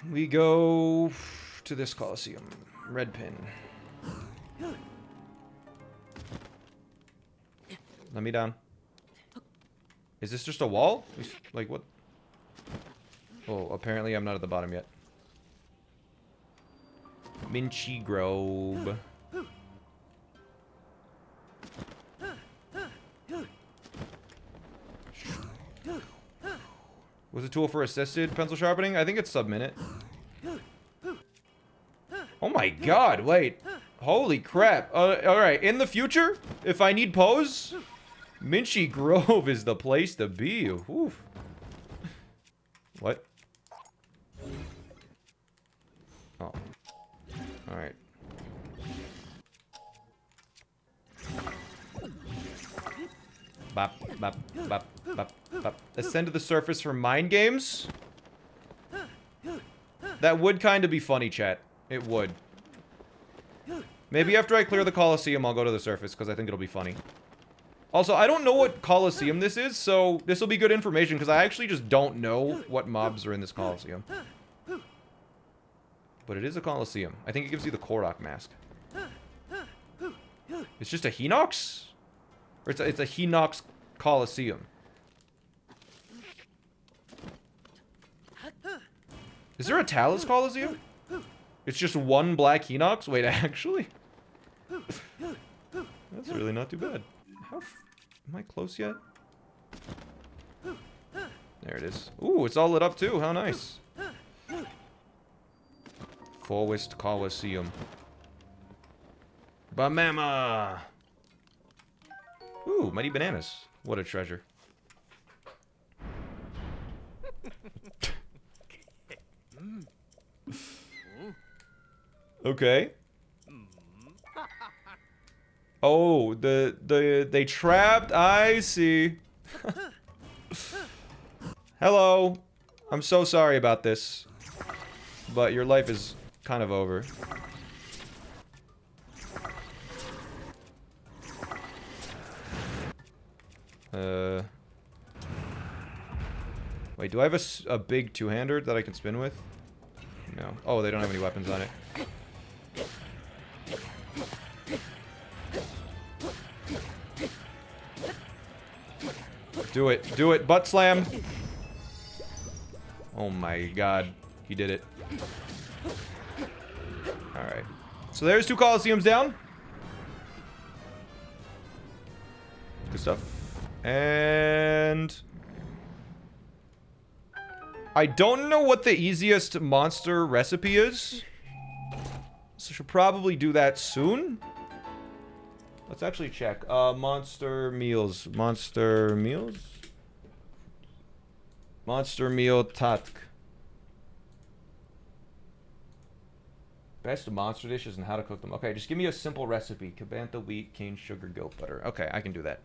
We go to this coliseum. Red pin. Let me down. Is this just a wall? Like, what? Oh, apparently I'm not at the bottom yet. Minchi Grove. Was a tool for assisted pencil sharpening? I think it's sub-minute. Oh my god, wait. Holy crap. Alright, in the future, if I need pose, Minchi Grove is the place to be. Oof. What? Oh. Alright. Bop, bop, bop, bop, bop. Ascend to the surface for mind games? That would kind of be funny, chat. It would. Maybe after I clear the Coliseum, I'll go to the surface, because I think it'll be funny. Also, I don't know what Coliseum this is, so this will be good information, because I actually just don't know what mobs are in this Coliseum. But it is a Coliseum. I think it gives you the Korok mask. It's just a Hinox? Or it's a Hinox Coliseum. Is there a Talus Coliseum? It's just one black Hinox? Wait, actually? That's really not too bad. Am I close yet? There it is. Ooh, it's all lit up too. How nice. Forest Coliseum. Bamama! Ooh, mighty bananas. What a treasure. Okay. Oh, they trapped. I see. Hello. I'm so sorry about this. But your life is kind of over. Wait, do I have a big two-hander that I can spin with? No. Oh, they don't have any weapons on it. Do it. Do it. Butt slam. Oh my god. He did it. Alright. So there's 2 Coliseums down. Good stuff. And I don't know what the easiest monster recipe is. So should probably do that soon. Let's actually check. Monster meals. Monster meals? Monster meal tatk. Best monster dishes and how to cook them. Okay, just give me a simple recipe. Kabantha, wheat, cane, sugar, goat butter. Okay, I can do that.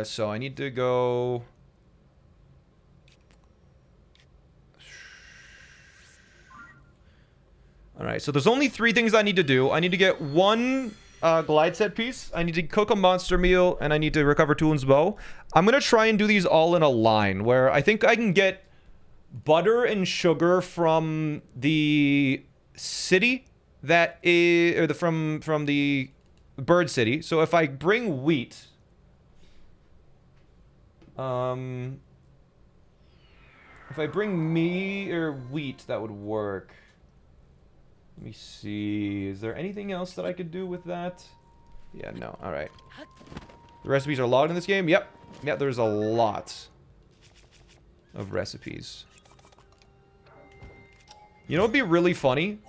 So I need to go... Alright, so there's only 3 things I need to do. I need to get 1 glide set piece. I need to cook a monster meal, and I need to recover Tulin's bow. I'm gonna try and do these all in a line, where I think I can get butter and sugar from the city that is, or from the bird city. So if I bring wheat, if I bring me or wheat, that would work. Let me see. Is there anything else that I could do with that? Yeah, no. All right. The recipes are logged in this game? Yep. Yep, there's a lot of recipes. You know what'd be really funny?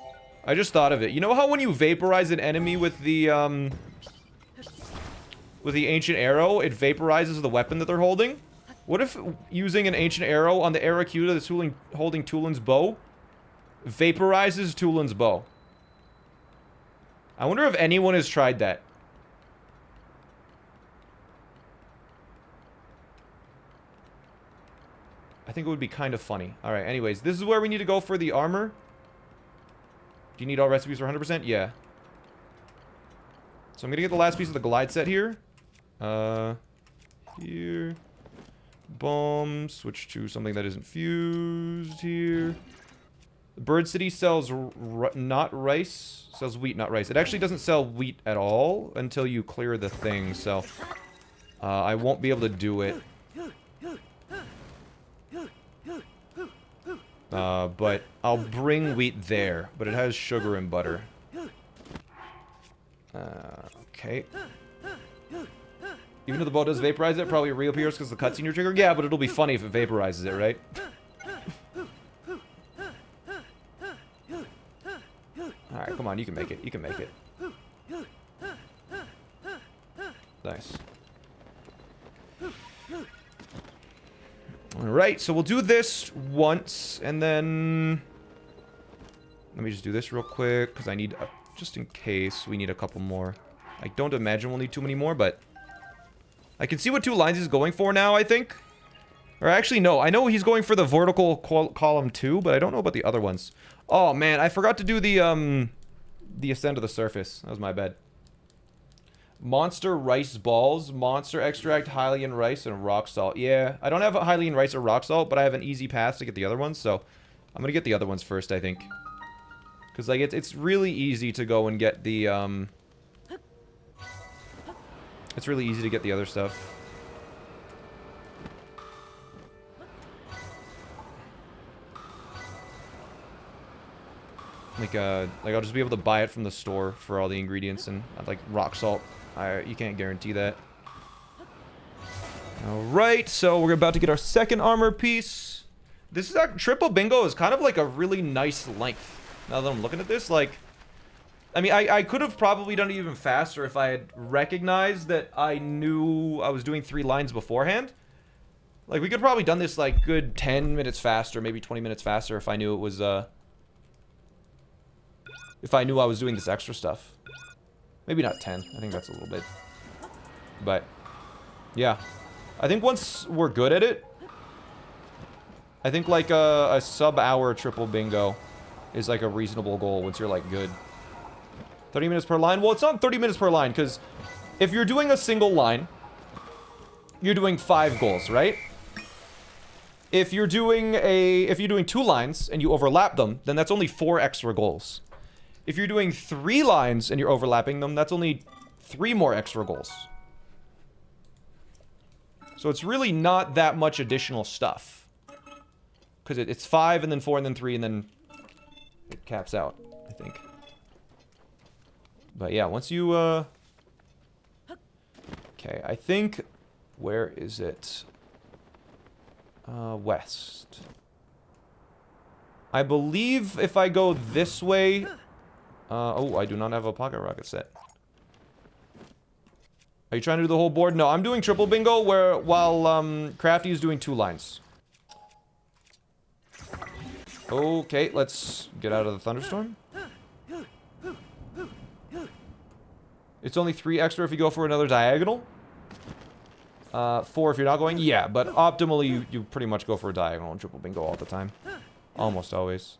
I just thought of it. You know how when you vaporize an enemy with the ancient arrow, it vaporizes the weapon that they're holding? What if using an ancient arrow on the Aracuda that's holding Tulin's bow vaporizes Tulin's bow? I wonder if anyone has tried that. I think it would be kind of funny. Alright, anyways, this is where we need to go for the armor. Do you need all recipes for 100%? Yeah. So I'm gonna get the last piece of the glide set here. Here. Boom. Switch to something that isn't fused here. Bird City sells not rice. Sells wheat, not rice. It actually doesn't sell wheat at all until you clear the thing, so... I won't be able to do it. But I'll bring wheat there. But it has sugar and butter. Okay. Even though the bow does vaporize it, probably reappears because the cutscene you're triggering. Yeah, but it'll be funny if it vaporizes it, right? Alright, come on, you can make it. You can make it. Nice. Alright, so we'll do this once, and then... Let me just do this real quick, because I need... just in case, we need a couple more. I don't imagine we'll need too many more, but... I can see what 2 lines he's going for now, I think. Or actually, no. I know he's going for the vertical column 2, but I don't know about the other ones. Oh, man. I forgot to do the ascent to the surface. That was my bad. Monster rice balls, monster extract, Hylian rice, and rock salt. Yeah, I don't have a Hylian rice or rock salt, but I have an easy path to get the other ones, so... I'm gonna get the other ones first, I think. Because, like, it's really easy to go and get the, It's really easy to get the other stuff. Like I'll just be able to buy it from the store for all the ingredients, and, like, rock salt. You can't guarantee that. Alright, so we're about to get our second armor piece. This is triple bingo is kind of like a really nice length. Now that I'm looking at this, like... I mean, I could have probably done it even faster if I had recognized that I knew I was doing 3 lines beforehand. Like, we could have probably done this, like, good 10 minutes faster, maybe 20 minutes faster if I knew it was, if I knew I was doing this extra stuff. Maybe not 10. I think that's a little bit. But, yeah. I think once we're good at it, I think, like, a sub-hour triple bingo is, like, a reasonable goal once you're, like, good. 30 minutes per line? Well, it's not 30 minutes per line, because if you're doing a single line, you're doing 5 goals, right? If you're doing 2 lines and you overlap them, then that's only 4 extra goals. If you're doing 3 lines and you're overlapping them, that's only 3 more extra goals. So it's really not that much additional stuff. Because it's 5 and then 4 and then 3 and then it caps out, I think. But yeah, once you, okay, I think... Where is it? West. I believe if I go this way... oh, I do not have a pocket rocket set. Are you trying to do the whole board? No, I'm doing triple bingo while Crafty is doing 2 lines. Okay, let's get out of the thunderstorm. It's only 3 extra if you go for another diagonal. 4 if you're not going. Yeah, but optimally, you pretty much go for a diagonal and triple bingo all the time. Almost always.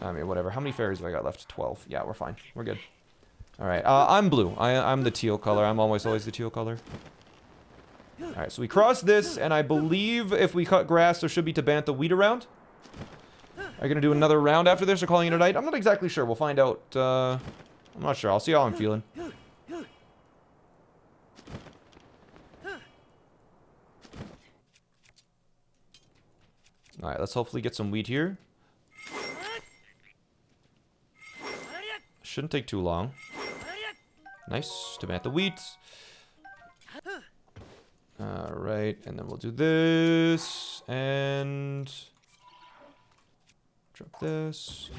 I mean, whatever. How many fairies have I got left? 12. Yeah, we're fine. We're good. Alright, I'm blue. I'm the teal color. I'm almost always the teal color. Alright, so we cross this, and I believe if we cut grass, there should be Tabantha wheat around. Are you going to do another round after this or calling it a night? I'm not exactly sure. We'll find out. I'm not sure. I'll see how I'm feeling. Alright, let's hopefully get some wheat here. Shouldn't take too long. Nice. Tabantha wheat. Alright, and then we'll do this. And... drop this.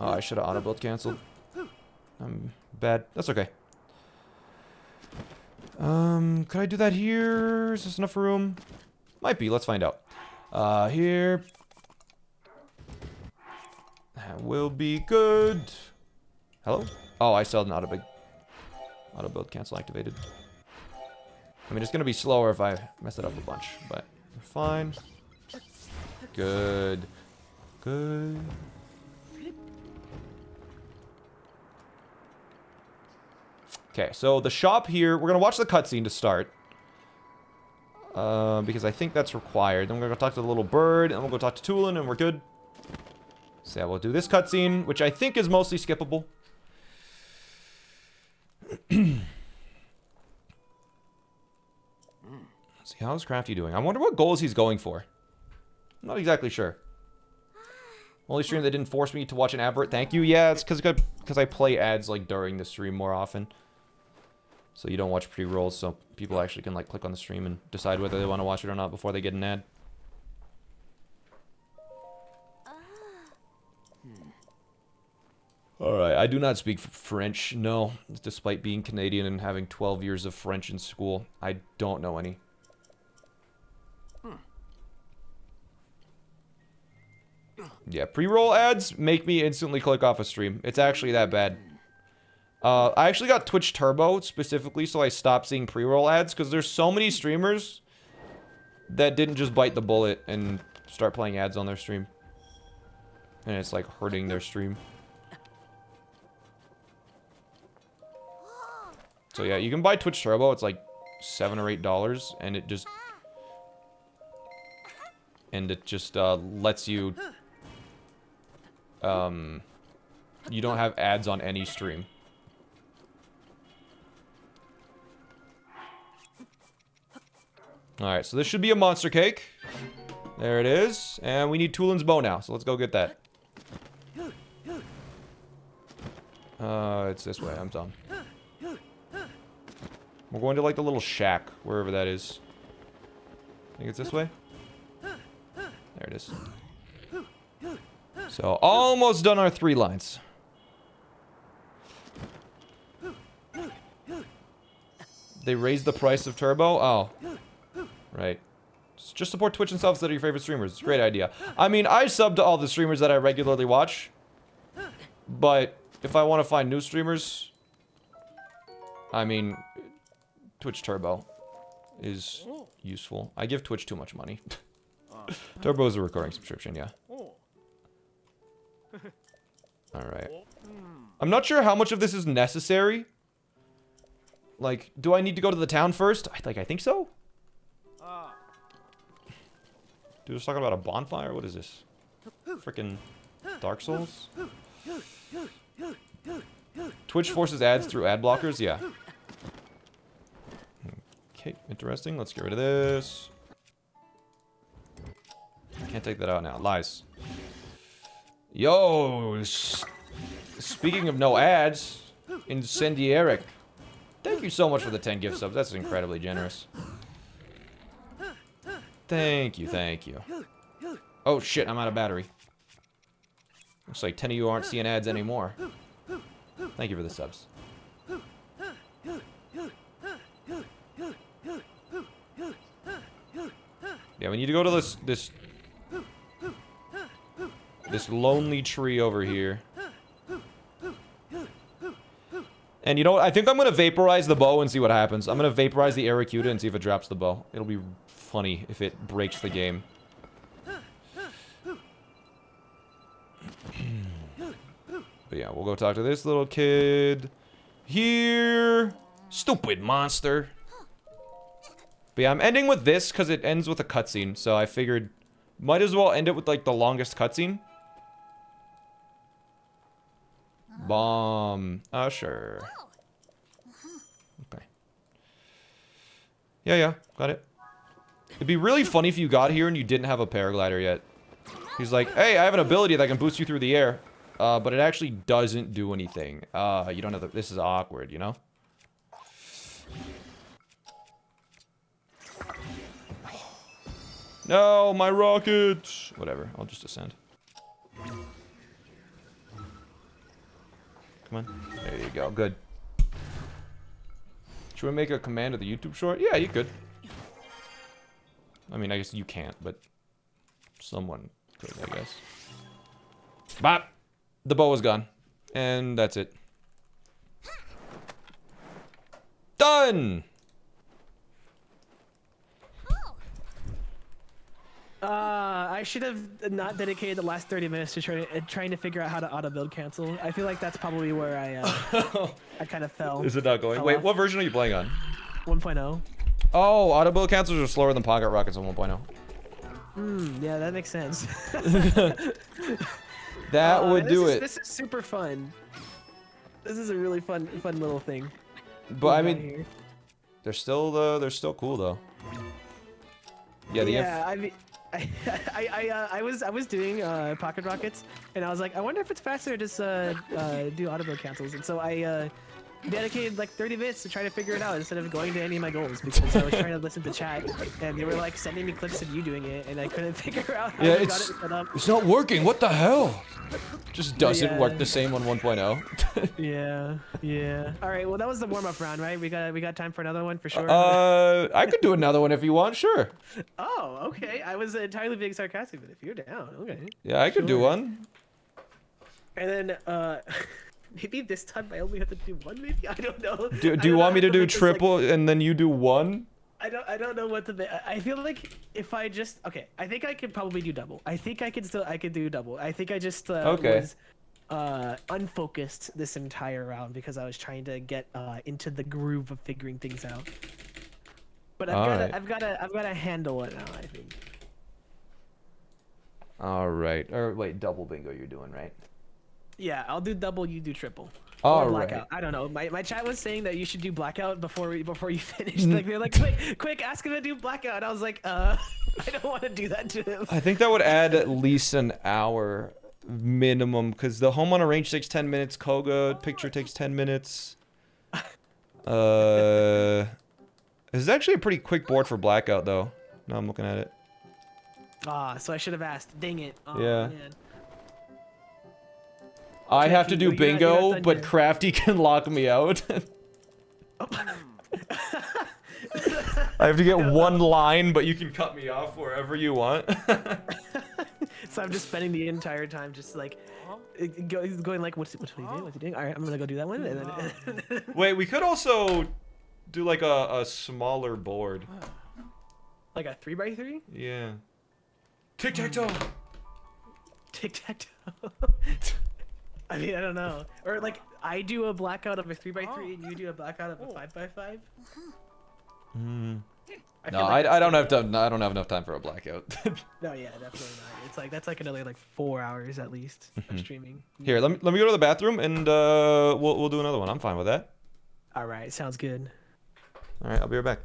Oh, I should have auto-build canceled. I'm bad. That's okay. Could I do that here? Is this enough room? Might be. Let's find out. Here. That will be good. Hello? Oh, I still had an auto-build cancel activated. I mean, it's going to be slower if I mess it up a bunch, but we're fine. Good. Good. Okay, so the shop here, we're gonna watch the cutscene to start. Because I think that's required. Then we're gonna go talk to the little bird, and we'll go talk to Tulin, and we're good. So yeah, we'll do this cutscene, which I think is mostly skippable. Let's see, how's Crafty doing? I wonder what goals he's going for. I'm not exactly sure. Only stream that didn't force me to watch an advert. Thank you. Yeah, it's because I play ads like during the stream more often. So you don't watch pre-rolls, so people actually can like click on the stream and decide whether they want to watch it or not before they get an ad. Alright, I do not speak French, no. Despite being Canadian and having 12 years of French in school, I don't know any. Yeah, pre-roll ads make me instantly click off a stream. It's actually that bad. I actually got Twitch Turbo specifically so I stopped seeing pre-roll ads because there's so many streamers that didn't just bite the bullet and start playing ads on their stream. And it's like hurting their stream. So yeah, you can buy Twitch Turbo. It's like $7 or $8 and it just lets you you don't have ads on any stream. Alright, so this should be a monster cake. There it is. And we need Tulin's bow now, so let's go get that. It's this way, I'm dumb. We're going to like the little shack, wherever that is. I think it's this way? There it is. So, almost done our 3 lines. They raised the price of Turbo? Oh. Right. Just support Twitch and subs that are your favorite streamers. It's a great idea. I mean, I sub to all the streamers that I regularly watch. But if I want to find new streamers, I mean, Twitch Turbo is useful. I give Twitch too much money. Turbo is a recurring subscription, yeah. Alright. I'm not sure how much of this is necessary. Like, do I need to go to the town first? I think so. Dude, was talking about a bonfire? What is this? Freaking Dark Souls? Twitch forces ads through ad blockers? Yeah. Okay, interesting. Let's get rid of this. Can't take that out now. Lies. Yo! Speaking of no ads, Incendiaric. Thank you so much for the 10 gift subs. That's incredibly generous. Thank you, thank you. Oh shit, I'm out of battery. Looks like 10 of you aren't seeing ads anymore. Thank you for the subs. Yeah, we need to go to this lonely tree over here. And you know what? I think I'm gonna vaporize the bow and see what happens. I'm gonna vaporize the Aracuda and see if it drops the bow. It'll be funny if it breaks the game. But yeah, we'll go talk to this little kid here. Stupid monster. But yeah, I'm ending with this because it ends with a cutscene. So I figured might as well end it with like the longest cutscene. Bomb. Sure. Okay. Yeah, got it. It'd be really funny if you got here and you didn't have a paraglider yet. He's like, hey, I have an ability that can boost you through the air. But it actually doesn't do anything. You don't have the... This is awkward, you know? No, my rocket! Whatever, I'll just ascend. Come on. There you go, good. Should we make a command of the YouTube short? Yeah, you could. I mean, I guess you can't, but someone could, I guess. Bop! The bow is gone. And that's it. Done! I should have not dedicated the last 30 minutes to trying to figure out how to auto build cancel. I feel like that's probably where I kind of fell. Is it not going? fell Wait, off. what version are you playing on? 1.0. Oh, auto build cancels are slower than pocket rockets on 1.0. Yeah, that makes sense. That Oh, would man, do it. This is super fun. This is a really fun little thing. But I we got mean, here. they're still cool though. Yeah, the Yeah, I mean, I was doing pocket rockets, and I was like, I wonder if it's faster to just do auto build cancels, and so I dedicated like 30 minutes to try to figure it out instead of going to any of my goals because I was trying to listen to chat, and they were like sending me clips of you doing it, and I couldn't figure out how Yeah, you got it set up. it's not working. What the hell? Just doesn't Yeah. work the same on 1.0. Yeah. All right, well that was the warm up round, right? We got time for another one for sure. I could do another one if you want. Sure. Oh, okay. I was entirely being sarcastic, but if you're down, okay. Yeah, I could do Sure. one. And then maybe this time I only have to do one. Maybe I don't know. Do I you don't want me know to how do make this, like- triple and then you do one? I don't know what to make. I feel like if I just okay, I think I could probably do double. I think I could do double. I think I just Okay. was unfocused this entire round because I was trying to get into the groove of figuring things out. But Alright. I've got to handle it now, I think. All right. Or wait, double bingo you're doing, right? Yeah, I'll do double, you do triple. All Or right. blackout. I don't know. My chat was saying that you should do blackout before you finish. Mm. Like they're like, quick, ask him to do blackout. I was like, I don't want to do that to him. I think that would add at least an hour minimum because the home on a range takes 10 minutes. Koga picture takes 10 minutes. This is actually a pretty quick board for blackout though. Now I'm looking at it. So I should have asked. Dang it. Oh, Yeah. Man. I have to Crafty, do you're not bingo, done but yet. Crafty can lock me out. I have to get one line, but you can cut me off wherever you want. So I'm just spending the entire time just like going like, what's he doing? What's he doing? All right, I'm gonna go do that one, and then Wait, we could also do like a smaller board. like a 3x3. Yeah. Tic-tac-toe. Tic-tac-toe. I mean, I don't know. Or like, I do a blackout of a 3x3 and you do a blackout of a 5x5. Hmm. I No, feel like I that's don't gonna have time. I don't have enough time for a blackout. No, yeah, definitely not. It's like that's like another like 4 hours at least of streaming. Here, let me go to the bathroom and we'll do another one. I'm fine with that. All right, sounds good. All right, I'll be right back.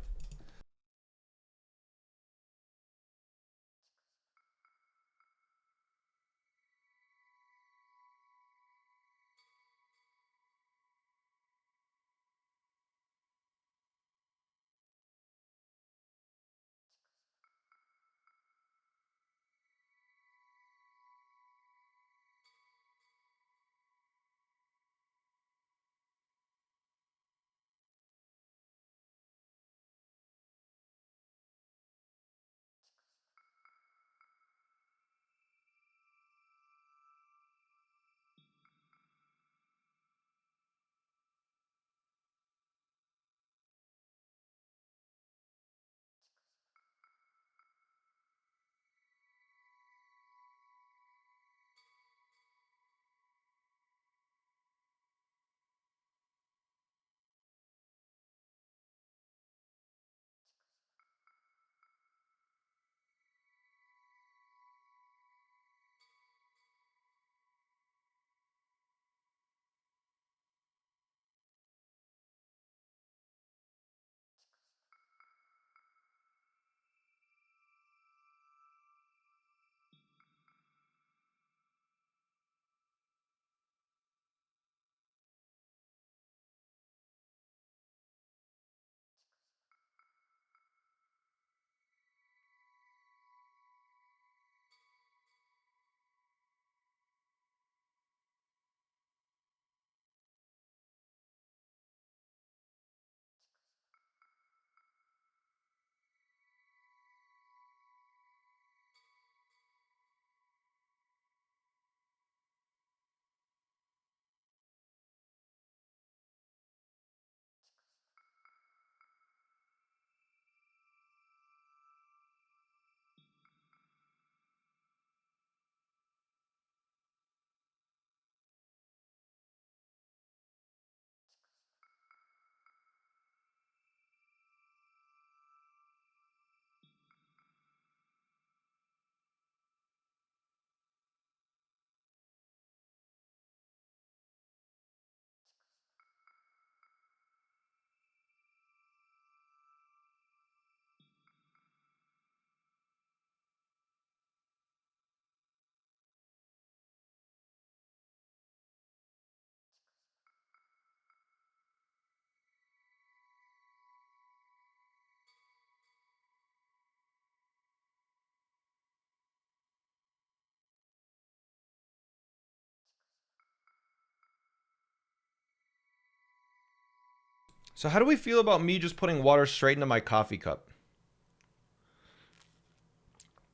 So how do we feel about me just putting water straight into my coffee cup?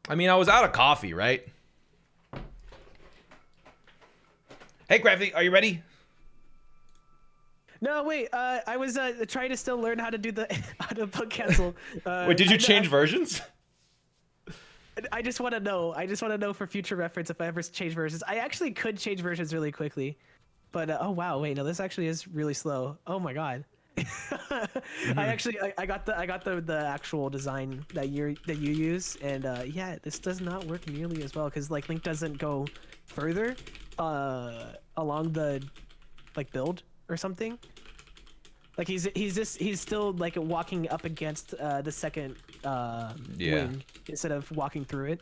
I mean, I was out of coffee, right? Hey, Gravity, are you ready? No, wait. I was trying to still learn how to do the how to book cancel. Wait, did you change versions? I just want to know. I just want to know for future reference if I ever change versions. I actually could change versions really quickly, but oh wow, wait, no, this actually is really slow. Oh my god. I got the actual design that you use, and yeah, this does not work nearly as well because like Link doesn't go further along the like build or something. Like he's still like walking up against the second wing instead of walking through it.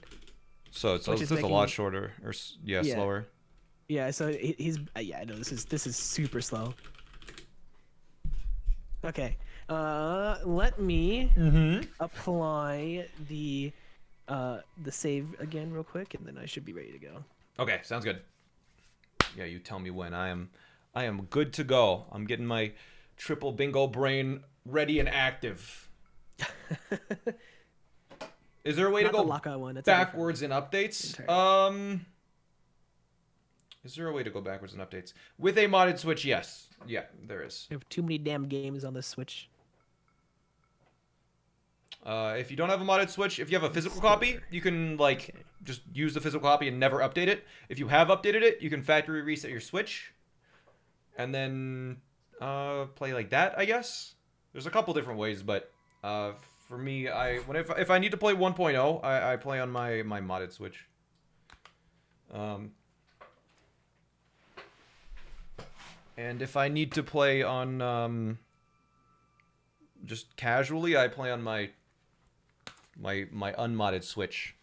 So it's just a lot shorter, or yeah, slower. Yeah, so he's yeah, no, this is super slow. Okay, let me apply the save again real quick, and then I should be ready to go. Okay, sounds good. Yeah, you tell me when. I am good to go. I'm getting my triple bingo brain ready and active. Is there a way to go backwards in updates? Is there a way to go backwards in updates? With a modded Switch, yes. Yeah, there is. We have too many damn games on the Switch. If you don't have a modded Switch, if you have a physical copy, you can like just use the physical copy and never update it. If you have updated it, you can factory reset your Switch, and then play like that. I guess there's a couple different ways, but for me, if I need to play 1.0, I play on my modded Switch. And if I need to play on just casually, I play on my unmodded Switch.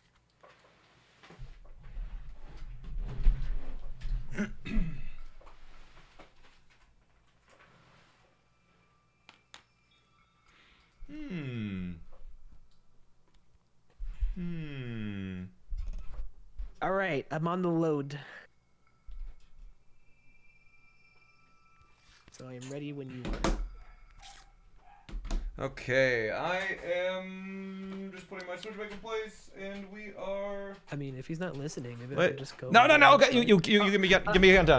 All right, I'm on the load. So I am ready when you are. Okay, I am just putting my Switch back in place, and we are. I mean, if he's not listening, maybe I can just go. No. Okay, you give me a countdown.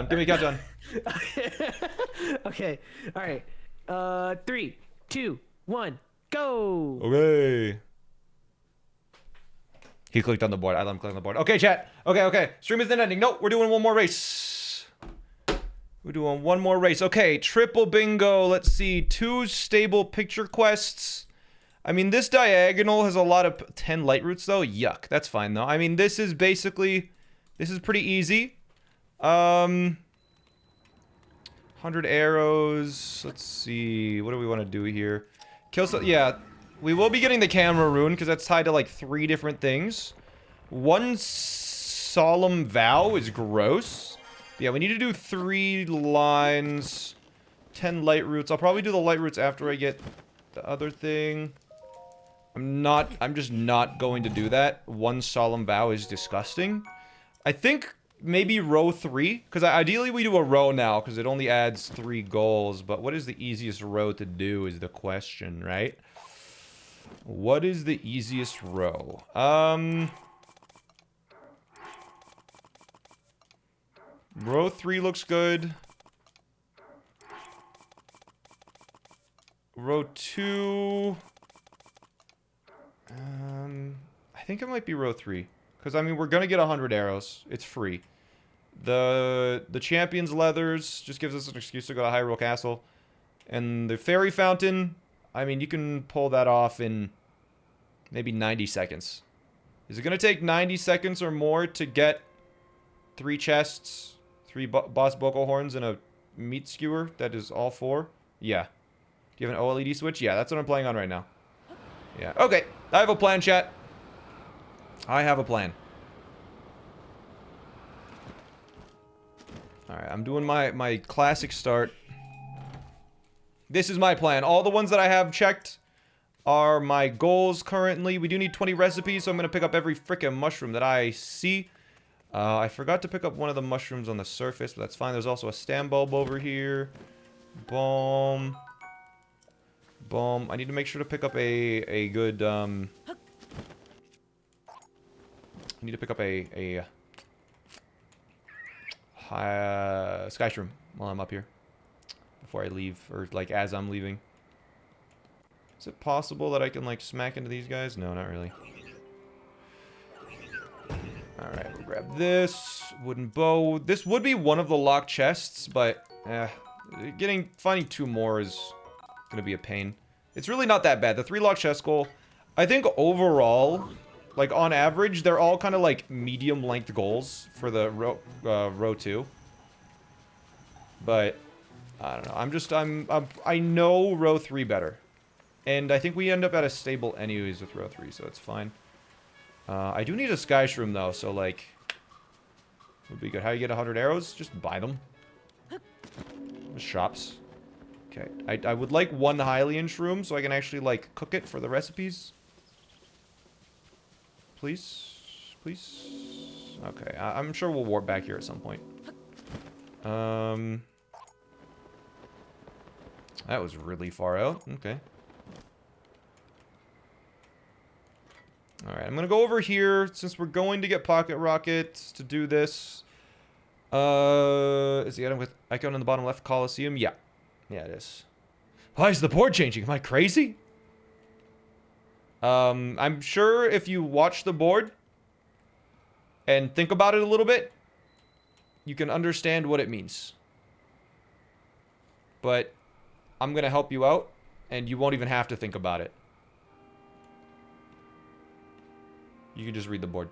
Give me a countdown. Okay. All right. 3, 2, 1, go. Okay. He clicked on the board. I let him click on the board. Okay, chat. Okay. Stream isn't ending. Nope, we're doing one more race. We're doing one more race. Okay, triple bingo. Let's see. 2 stable picture quests. I mean, this diagonal has a lot of 10 light routes, though. Yuck. That's fine, though. I mean, this is pretty easy. 100 arrows. Let's see. What do we want to do here? Yeah. We will be getting the camera rune, because that's tied to, like, 3 different things. 1 solemn vow is gross. Yeah, we need to do 3 lines. 10 light routes. I'll probably do the light routes after I get the other thing. I'm just not going to do that. 1 solemn vow is disgusting. I think maybe row 3, because ideally we do a row now, because it only adds 3 goals, but what is the easiest row to do is the question, right? What is the easiest row? Row 3 looks good. Row 2... I think it might be row 3. Because, I mean, we're gonna get 100 arrows. It's free. The Champion's Leathers just gives us an excuse to go to Hyrule Castle. And the Fairy Fountain, I mean, you can pull that off in maybe 90 seconds. Is it gonna take 90 seconds or more to get 3 chests, 3 boss vocal horns, and a meat skewer that is all 4? Yeah. Do you have an OLED switch? Yeah, that's what I'm playing on right now. Yeah. Okay. I have a plan, chat. I have a plan. Alright, I'm doing my classic start. This is my plan. All the ones that I have checked are my goals currently. We do need 20 recipes, so I'm going to pick up every frickin' mushroom that I see. I forgot to pick up one of the mushrooms on the surface, but that's fine. There's also a stam bulb over here. Boom. Boom. I need to make sure to pick up a good I need to pick up a sky shroom while I'm up here before I leave, or like as I'm leaving. Is it possible that I can like smack into these guys? No, not really. Alright, we'll grab this wooden bow. This would be one of the locked chests, but finding 2 more is gonna be a pain. It's really not that bad. The 3 locked chest goal, I think overall, like on average, they're all kind of like medium length goals for the row 2. But I don't know. I know row 3 better. And I think we end up at a stable anyways with row 3, so it's fine. I do need a sky shroom though, so like, would be good. How you get 100 arrows? Just buy them. The shops. Okay. I would like 1 Hylian shroom so I can actually like cook it for the recipes. Please, please. Okay. I'm sure we'll warp back here at some point. That was really far out. Okay. Alright, I'm gonna go over here, since we're going to get pocket rockets to do this. Is the item with icon on the bottom left coliseum? Yeah. Yeah, it is. Why is the board changing? Am I crazy? I'm sure if you watch the board and think about it a little bit, you can understand what it means. But I'm gonna help you out, and you won't even have to think about it. You can just read the board.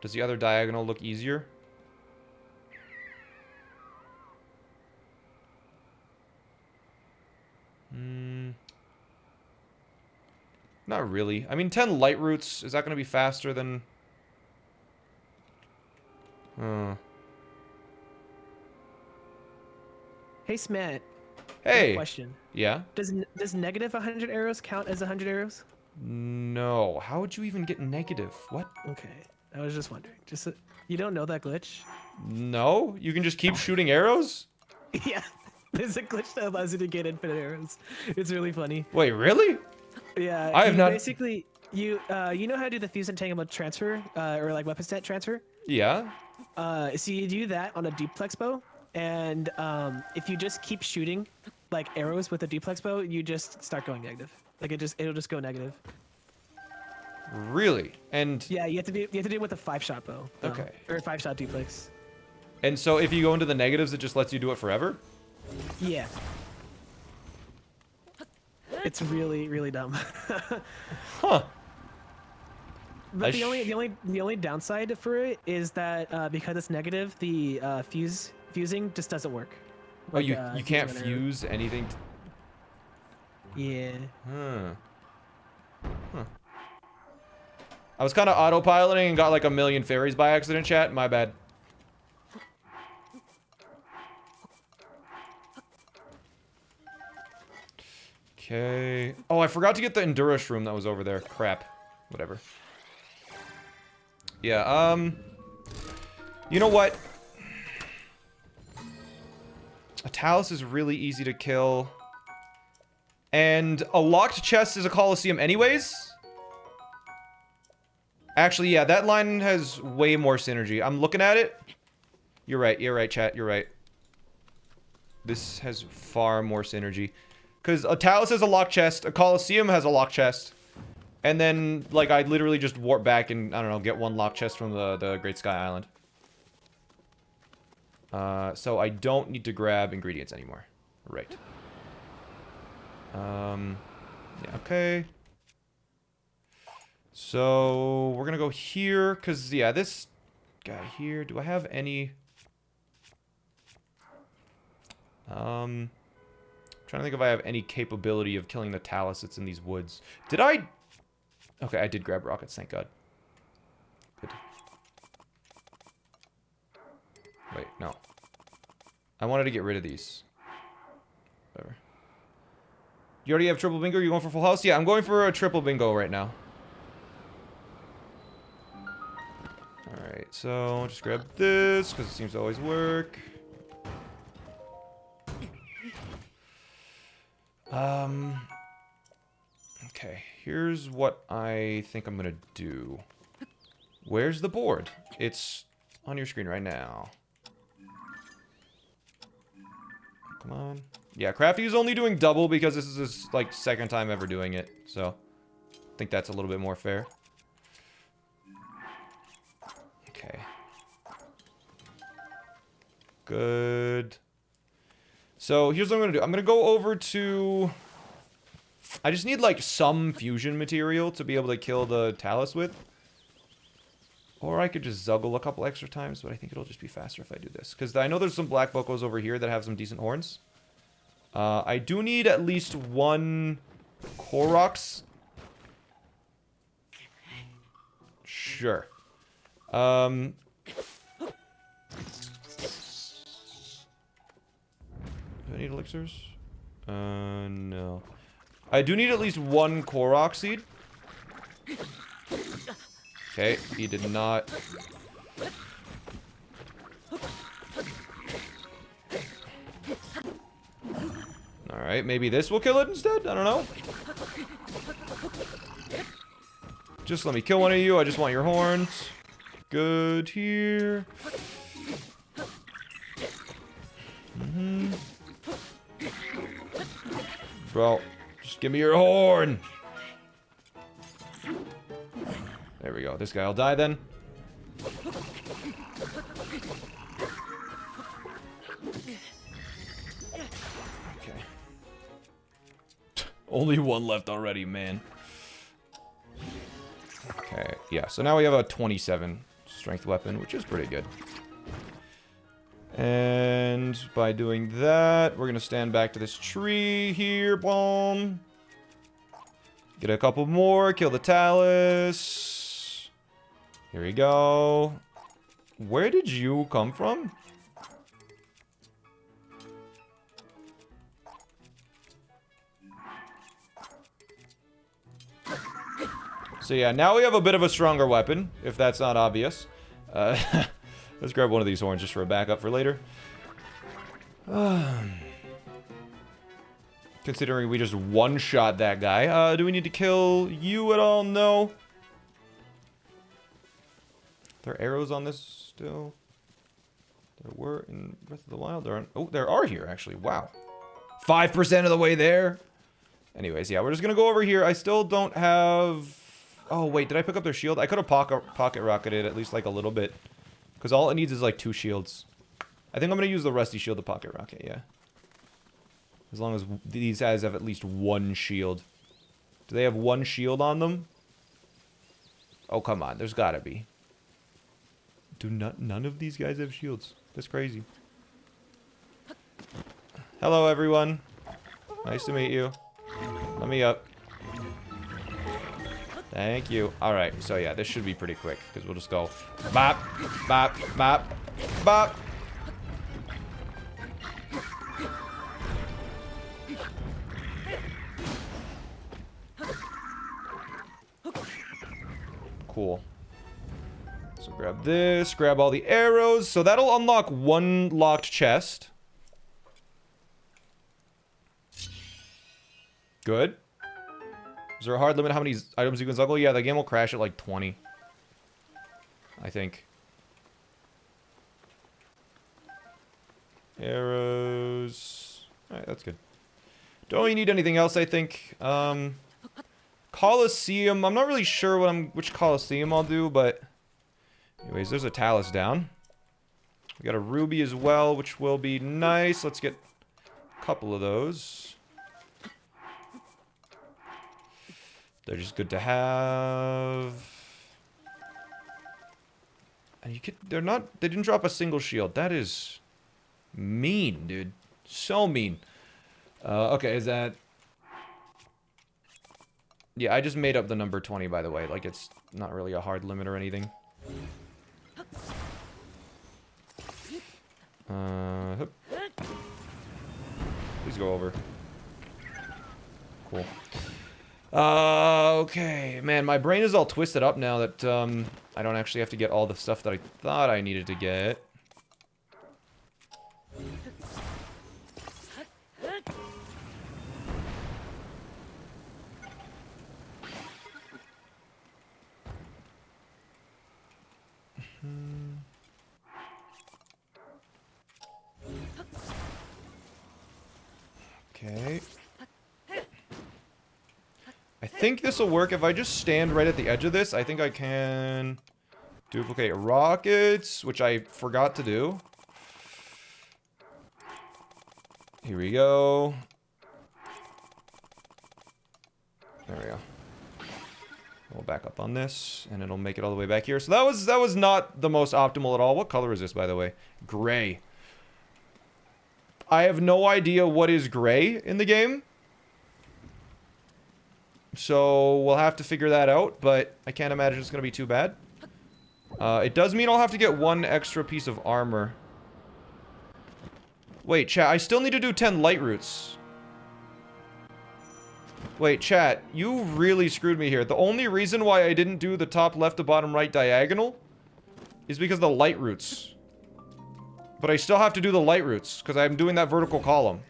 Does the other diagonal look easier? Not really. I mean, 10 light roots, is that going to be faster than... Hey, Smat. Hey! Question. Yeah? Does negative 100 arrows count as 100 arrows? No. How would you even get negative? What? Okay. I was just wondering. You don't know that glitch? No? You can just keep shooting arrows? Yeah. There's a glitch that allows you to get infinite arrows. It's really funny. Wait, really? Yeah. I have not... Basically, you know how to do the fuse entanglement transfer, or like weapon stat transfer? Yeah? So you do that on a duplex bow, and if you just keep shooting like arrows with a duplex bow, you just start going negative. Like it'll just go negative. Really? And... Yeah, you have to do it with a 5-shot bow. Okay. Or a 5-shot duplex. And so if you go into the negatives, it just lets you do it forever? Yeah. It's really, really dumb. Huh. But the only downside for it is that because it's negative, the fusing just doesn't work. Oh, you can't fuse anything? Yeah. Huh. I was kind of autopiloting and got like a million fairies by accident, chat. My bad. Okay. Oh, I forgot to get the Endurance room that was over there. Crap. Whatever. Yeah, you know what? A Talus is really easy to kill. And a locked chest is a coliseum anyways? Actually, yeah, that line has way more synergy. I'm looking at it. You're right, chat, you're right. This has far more synergy. Because a Talus has a locked chest, a coliseum has a locked chest. And then, like, I literally just warp back and, I don't know, get one locked chest from the Great Sky Island. So I don't need to grab ingredients anymore. Right. Yeah, okay. So, we're gonna go here, because, yeah, this guy here, do I have any... trying to think if I have any capability of killing the Talus that's in these woods. Did I... Okay, I did grab rockets, thank God. Good. Wait, no. I wanted to get rid of these. Whatever. You already have triple bingo? You're going for full house? Yeah, I'm going for a triple bingo right now. Alright, so just grab this, because it seems to always work. Okay, here's what I think I'm gonna do. Where's the board? It's on your screen right now. Come on. Yeah, Crafty is only doing double because this is his, like, second time ever doing it. So, I think that's a little bit more fair. Okay. Good. So, here's what I'm gonna do. I'm gonna go over to... I just need, like, some fusion material to be able to kill the Talus with. Or I could just Zuggle a couple extra times, but I think it'll just be faster if I do this. Because I know there's some Black Buckos over here that have some decent horns. I do need at least one Koroks. Sure. Do I need elixirs? No. I do need at least one Korok seed. Okay, he did not. Alright, maybe this will kill it instead? I don't know. Just let me kill one of you. I just want your horns. Good here. Bro, just give me your horn. There we go. This guy will die then. Okay. Only one left already, man. Okay, yeah. So now we have a 27 strength weapon, which is pretty good. And by doing that, we're going to stand back to this tree here. Boom. Get a couple more. Kill the Talus. Here we go. Where did you come from? So yeah, now we have a bit of a stronger weapon, if that's not obvious. Let's grab one of these horns just for a backup for later. Considering we just one-shot that guy. Do we need to kill you at all? No. There are arrows on this still? There were in Breath of the Wild. There aren't. Oh, there are here, actually. Wow. 5% of the way there. Anyways, yeah, we're just going to go over here. I still don't have... Oh, wait, did I pick up their shield? I could have pocket rocketed at least, like, a little bit. Because all it needs is, like, 2 shields. I think I'm going to use the rusty shield to pocket rocket, yeah. As long as these guys have at least 1 shield. Do they have 1 shield on them? Oh, come on. There's got to be. None of these guys have shields. That's crazy. Hello, everyone. Nice to meet you. Let me up. Thank you. Alright, so yeah, this should be pretty quick, because we'll just go bop, bop, bop, bop. Cool. So grab this, grab all the arrows. So that'll unlock 1 locked chest. Good. Is there a hard limit how many items you can juggle? Yeah, the game will crash at like 20. I think. Arrows. Alright, that's good. Don't really need anything else, I think. Coliseum. I'm not really sure which Coliseum I'll do, but... Anyways, there's a Talus down. We got a Ruby as well, which will be nice. Let's get a couple of those. They're just good to have. And you they're not, they didn't drop a single shield. That is mean, dude. So mean. Okay, is that... Yeah, I just made up the number 20, by the way. Like, it's not really a hard limit or anything. Hup. Please go over. Cool. Okay. Man, my brain is all twisted up now that, I don't actually have to get all the stuff that I thought I needed to get. Okay. I think this will work if I just stand right at the edge of this. I think I can duplicate rockets, which I forgot to do. Here we go. There we go. We'll back up on this, and it'll make it all the way back here. So that was not the most optimal at all. What color is this, by the way? Gray. I have no idea what is gray in the game. So we'll have to figure that out, but I can't imagine it's going to be too bad. It does mean I'll have to get one extra piece of armor. Wait, chat, I still need to do 10 light roots. Wait, chat, you really screwed me here. The only reason why I didn't do the top left to bottom right diagonal is because of the light roots. But I still have to do the light roots, because I'm doing that vertical column.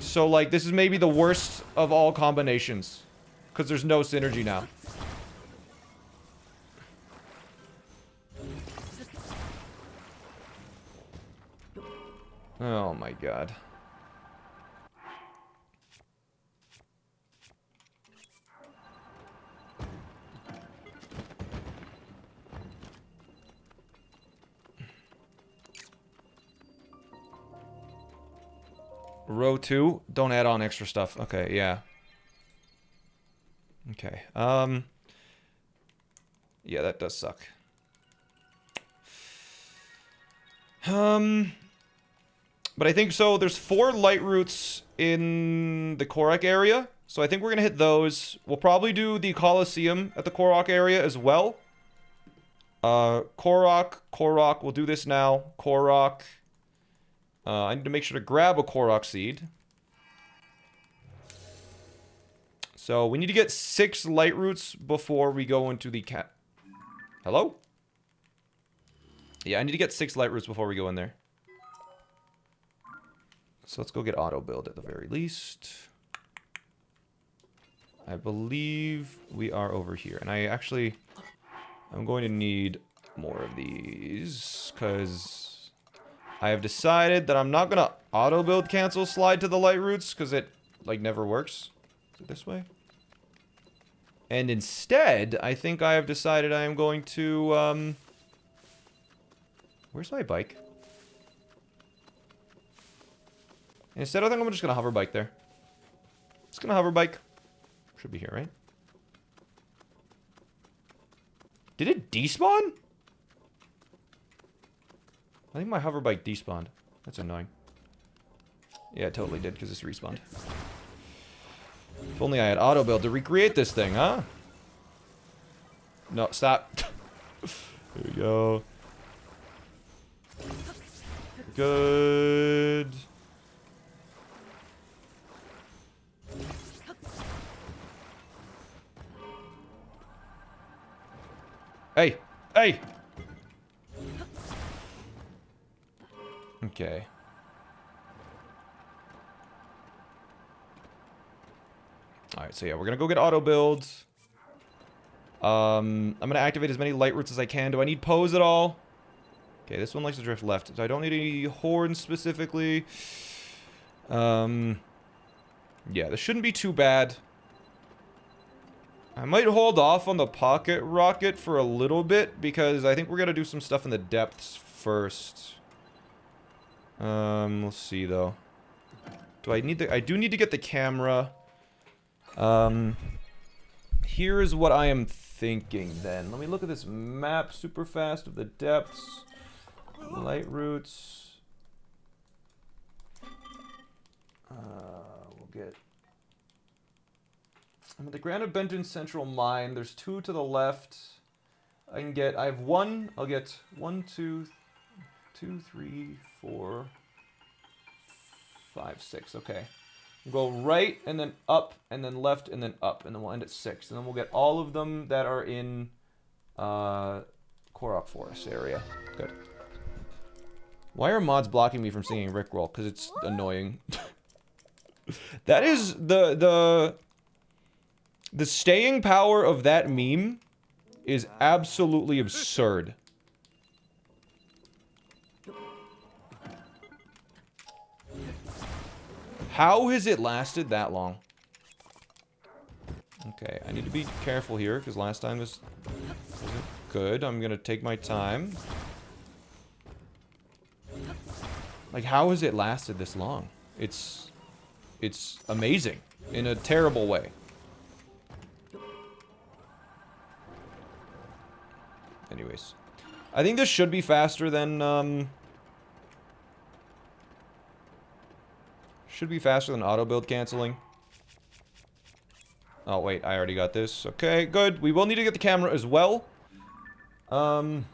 So, like, this is maybe the worst of all combinations. Because there's no synergy now. Oh my god. Row 2, don't add on extra stuff. Okay, yeah. Okay, yeah, that does suck. But I think so. There's 4 light roots in the Korok area. So I think we're going to hit those. We'll probably do the Coliseum at the Korok area as well. Korok. We'll do this now. Korok. I need to make sure to grab a Korok seed. So we need to get 6 light roots before we go into the cat. Hello? Yeah, I need to get 6 light roots before we go in there. So let's go get auto build at the very least. I believe we are over here. And I'm going to need more of these, because I have decided that I'm not going to auto build cancel slide to the light roots, because it, like, never works. Is it this way? And instead, I think I have decided I am going to, where's my bike? Instead, I think I'm just gonna hover bike there. Just gonna hover bike. Should be here, right? Did it despawn? I think my hover bike despawned. That's annoying. Yeah, it totally did, because it's respawned. If only I had auto build to recreate this thing, huh? No, stop. Here we go. Good. Hey! Hey! Okay. Alright, so yeah, we're gonna go get auto builds. I'm gonna activate as many light roots as I can. Do I need pose at all? Okay, this one likes to drift left, so I don't need any horns specifically. Yeah, this shouldn't be too bad. I might hold off on the pocket rocket for a little bit, because I think we're gonna do some stuff in the depths first. Let's see though. I do need to get the camera. Here's what I am thinking then. Let me look at this map super fast of the depths. Light roots. We'll get... I'm at the Grand Benton Central Mine. There's 2 to the left. I have 1. I'll get 1, 2, 3, 4, 5, 6. Okay. We'll go right, and then up, and then left, and then up. And then we'll end at 6. And then we'll get all of them that are in Korok Forest area. Good. Why are mods blocking me from singing Rickroll? Because it's annoying. That is the staying power of that meme is absolutely absurd. How has it lasted that long? Okay, I need to be careful here, because last time this wasn't good. I'm gonna take my time. Like, how has it lasted this long? It's amazing. In a terrible way. Anyways. I think this should be faster than, should be faster than auto build canceling. Oh, wait, I already got this. Okay, good. We will need to get the camera as well. Yep.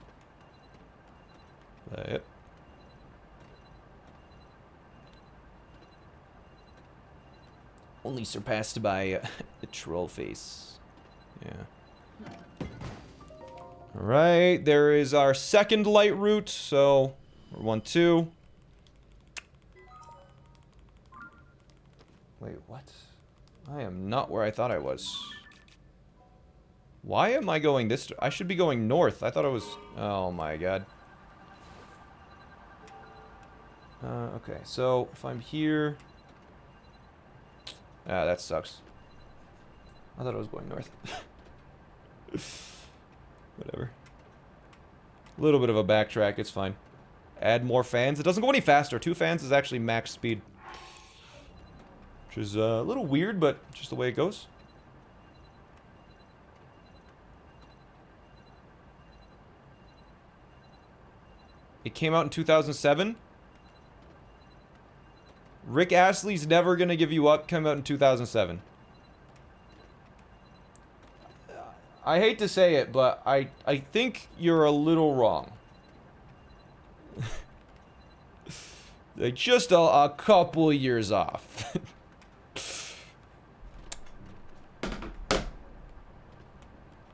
Only surpassed by the troll face. Yeah. Alright, there is our second light route, so we're 1, 2. Wait, what? I am not where I thought I was. Why am I going this? I should be going north. I thought I was... Oh my god. Okay, so if I'm here... Ah, that sucks. I thought I was going north. Whatever. A little bit of a backtrack, it's fine. Add more fans. It doesn't go any faster. 2 fans is actually max speed. Which is a little weird, but just the way it goes. It came out in 2007. Rick Astley's Never Gonna Give You Up came out in 2007. I hate to say it, but I think you're a little wrong. Like, just a couple years off.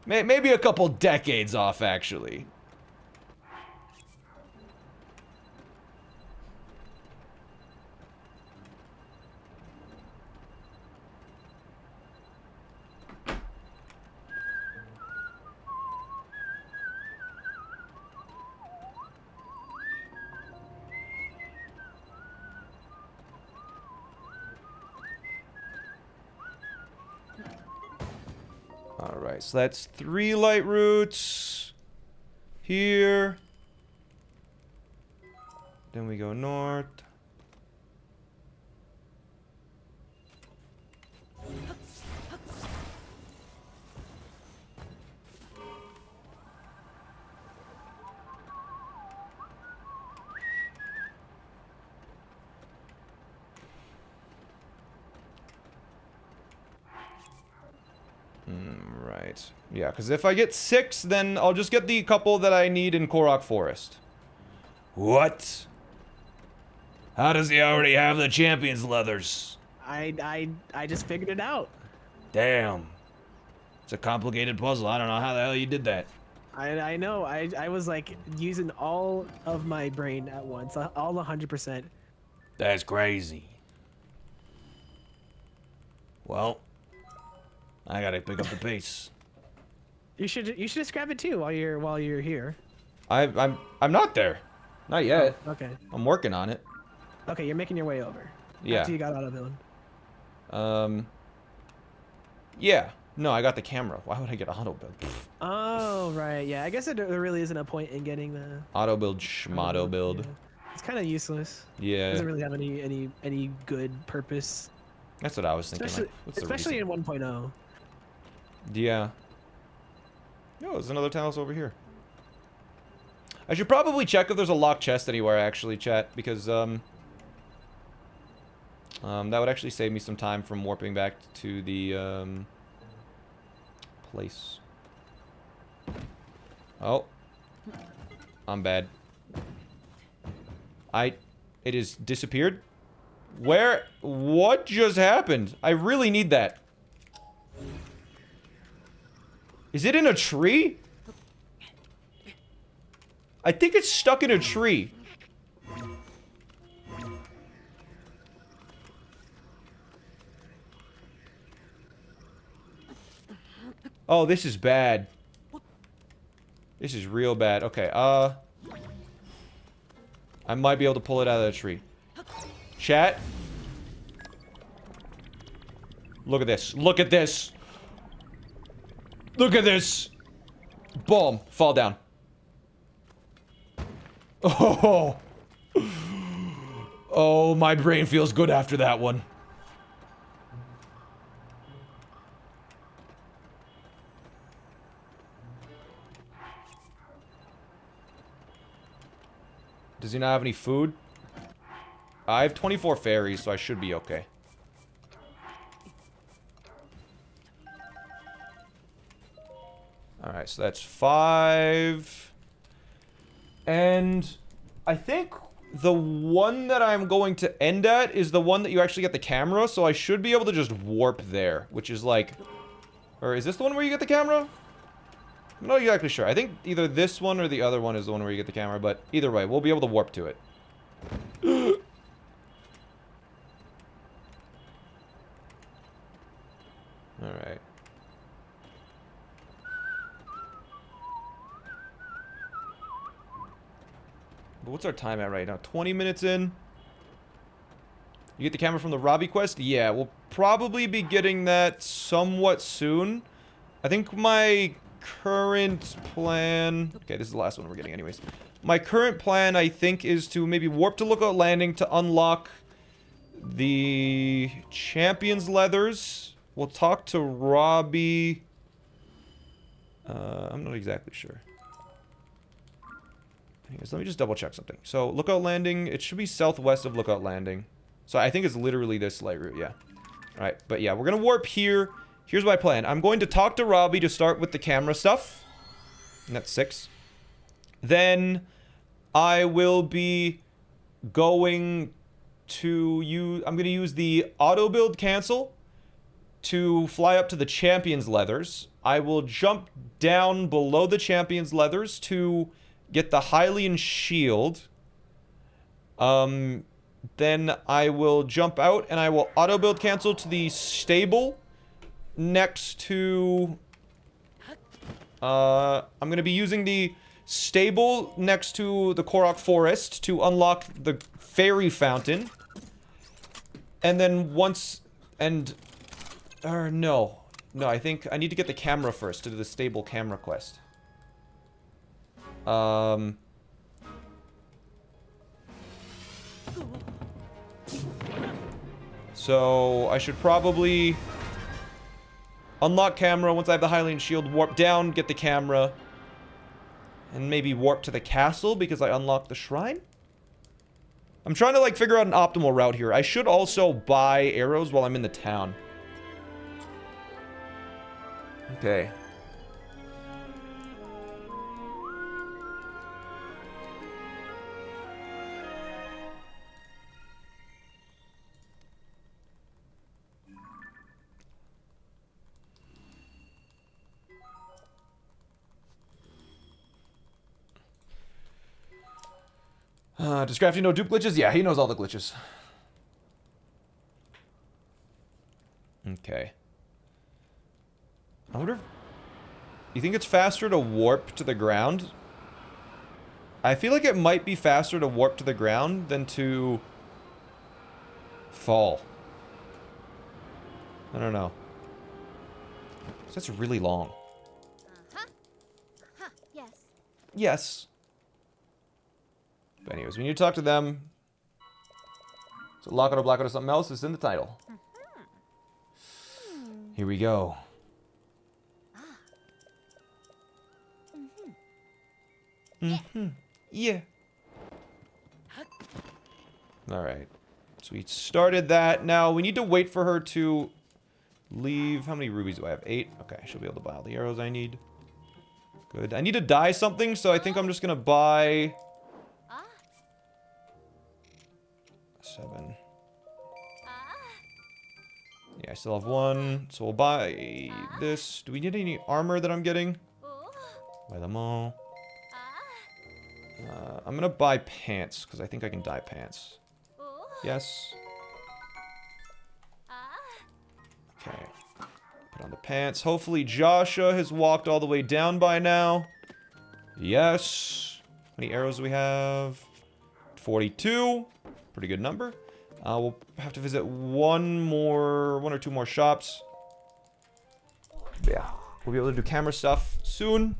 Maybe a couple decades off, actually. Alright, so that's 3 light routes. Here. Then we go north. Right. Yeah, because if I get 6, then I'll just get the couple that I need in Korok Forest. What? How does he already have the champion's leathers? I just figured it out. Damn. It's a complicated puzzle. I don't know how the hell you did that. I know. I was like using all of my brain at once, all 100%. That's crazy. Well, I gotta pick up the pace. You should just grab it too while you're here. I'm not there. Not yet. Oh, okay. I'm working on it. Okay, you're making your way over. Yeah. After you got auto build. Yeah. No, I got the camera. Why would I get auto build? Oh right, yeah. I guess there really isn't a point in getting the Auto build, schmauto build. Yeah. It's kind of useless. Yeah. It doesn't really have any good purpose. That's what I was thinking. Especially, Like, what's the especially reason? in 1.0. Yeah. Oh, there's another talos over here. I should probably check if there's a locked chest anywhere, actually, chat, because, that would actually save me some time from warping back to the, place. Oh. I'm bad. It has disappeared? Where? What just happened? I really need that. Is it in a tree? I think it's stuck in a tree. Oh, this is bad. This is real bad. Okay, I might be able to pull it out of the tree. Chat, Look at this. Look at this. Look at this. Boom. Fall down. Oh. Oh, my brain feels good after that one. Does he not have any food? I have 24 fairies, so I should be okay. Alright, so that's 5. And I think the one that I'm going to end at is the one that you actually get the camera, so I should be able to just warp there, which is like... Or is this the one where you get the camera? I'm not exactly sure. I think either this one or the other one is the one where you get the camera, but either way, we'll be able to warp to it. Alright. But what's our time at right now? 20 minutes in. You get the camera from the Robbie quest? Yeah, we'll probably be getting that somewhat soon. I think my current plan... Okay, this is the last one we're getting anyways. My current plan, I think, is to maybe warp to Lookout Landing to unlock the Champion's Leathers. We'll talk to Robbie. I'm not exactly sure. Anyways, let me just double check something. So, Lookout Landing, it should be southwest of Lookout Landing. So, I think it's literally this light route, yeah. Alright, but yeah, we're gonna warp here. Here's my plan. I'm going to talk to Robbie to start with the camera stuff. And that's 6. Then, I will be going to use... I'm gonna use the auto build cancel to fly up to the Champion's Leathers. I will jump down below the Champion's Leathers to get the Hylian Shield. Then I will jump out and I will auto build cancel to the stable next to... I'm going to be using the stable next to the Korok Forest to unlock the Fairy Fountain. And then once... And... no. No, I think I need to get the camera first to do the stable camera quest. So, I should probably unlock camera once I have the Hylian Shield, warp down, get the camera, and maybe warp to the castle because I unlocked the shrine? I'm trying to, like, figure out an optimal route here. I should also buy arrows while I'm in the town. Okay. Does Crafty know dupe glitches? Yeah, he knows all the glitches. Okay. I wonder if... You think it's faster to warp to the ground? I feel like it might be faster to warp to the ground than to... fall. I don't know. That's really long. Yes. Yes. But anyways, we need to talk to them. So lockout or blackout or something else is in the title. Here we go. Yeah. Alright. So we started that. Now we need to wait for her to leave. How many rubies do I have? 8? Okay, she'll be able to buy all the arrows I need. Good. I need to dye something, so I think I'm just gonna buy... 7. Yeah, I still have 1. So we'll buy this. Do we need any armor that I'm getting? Buy them all. I'm gonna buy pants, because I think I can dye pants. Yes. Okay. Put on the pants. Hopefully Joshua has walked all the way down by now. Yes. How many arrows do we have? 42. Pretty good number. We'll have to visit one or two more shops. But yeah, we'll be able to do camera stuff soon.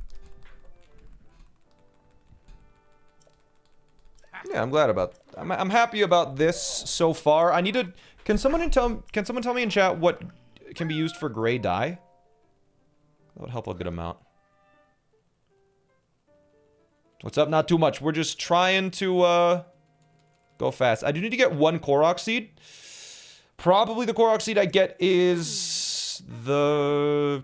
Yeah, I'm glad about. I'm happy about this so far. I need to. Can someone tell me in chat what can be used for gray dye? That would help a good amount. What's up? Not too much. We're just trying to go fast. I do need to get one Korok seed. Probably the Korok seed I get is the.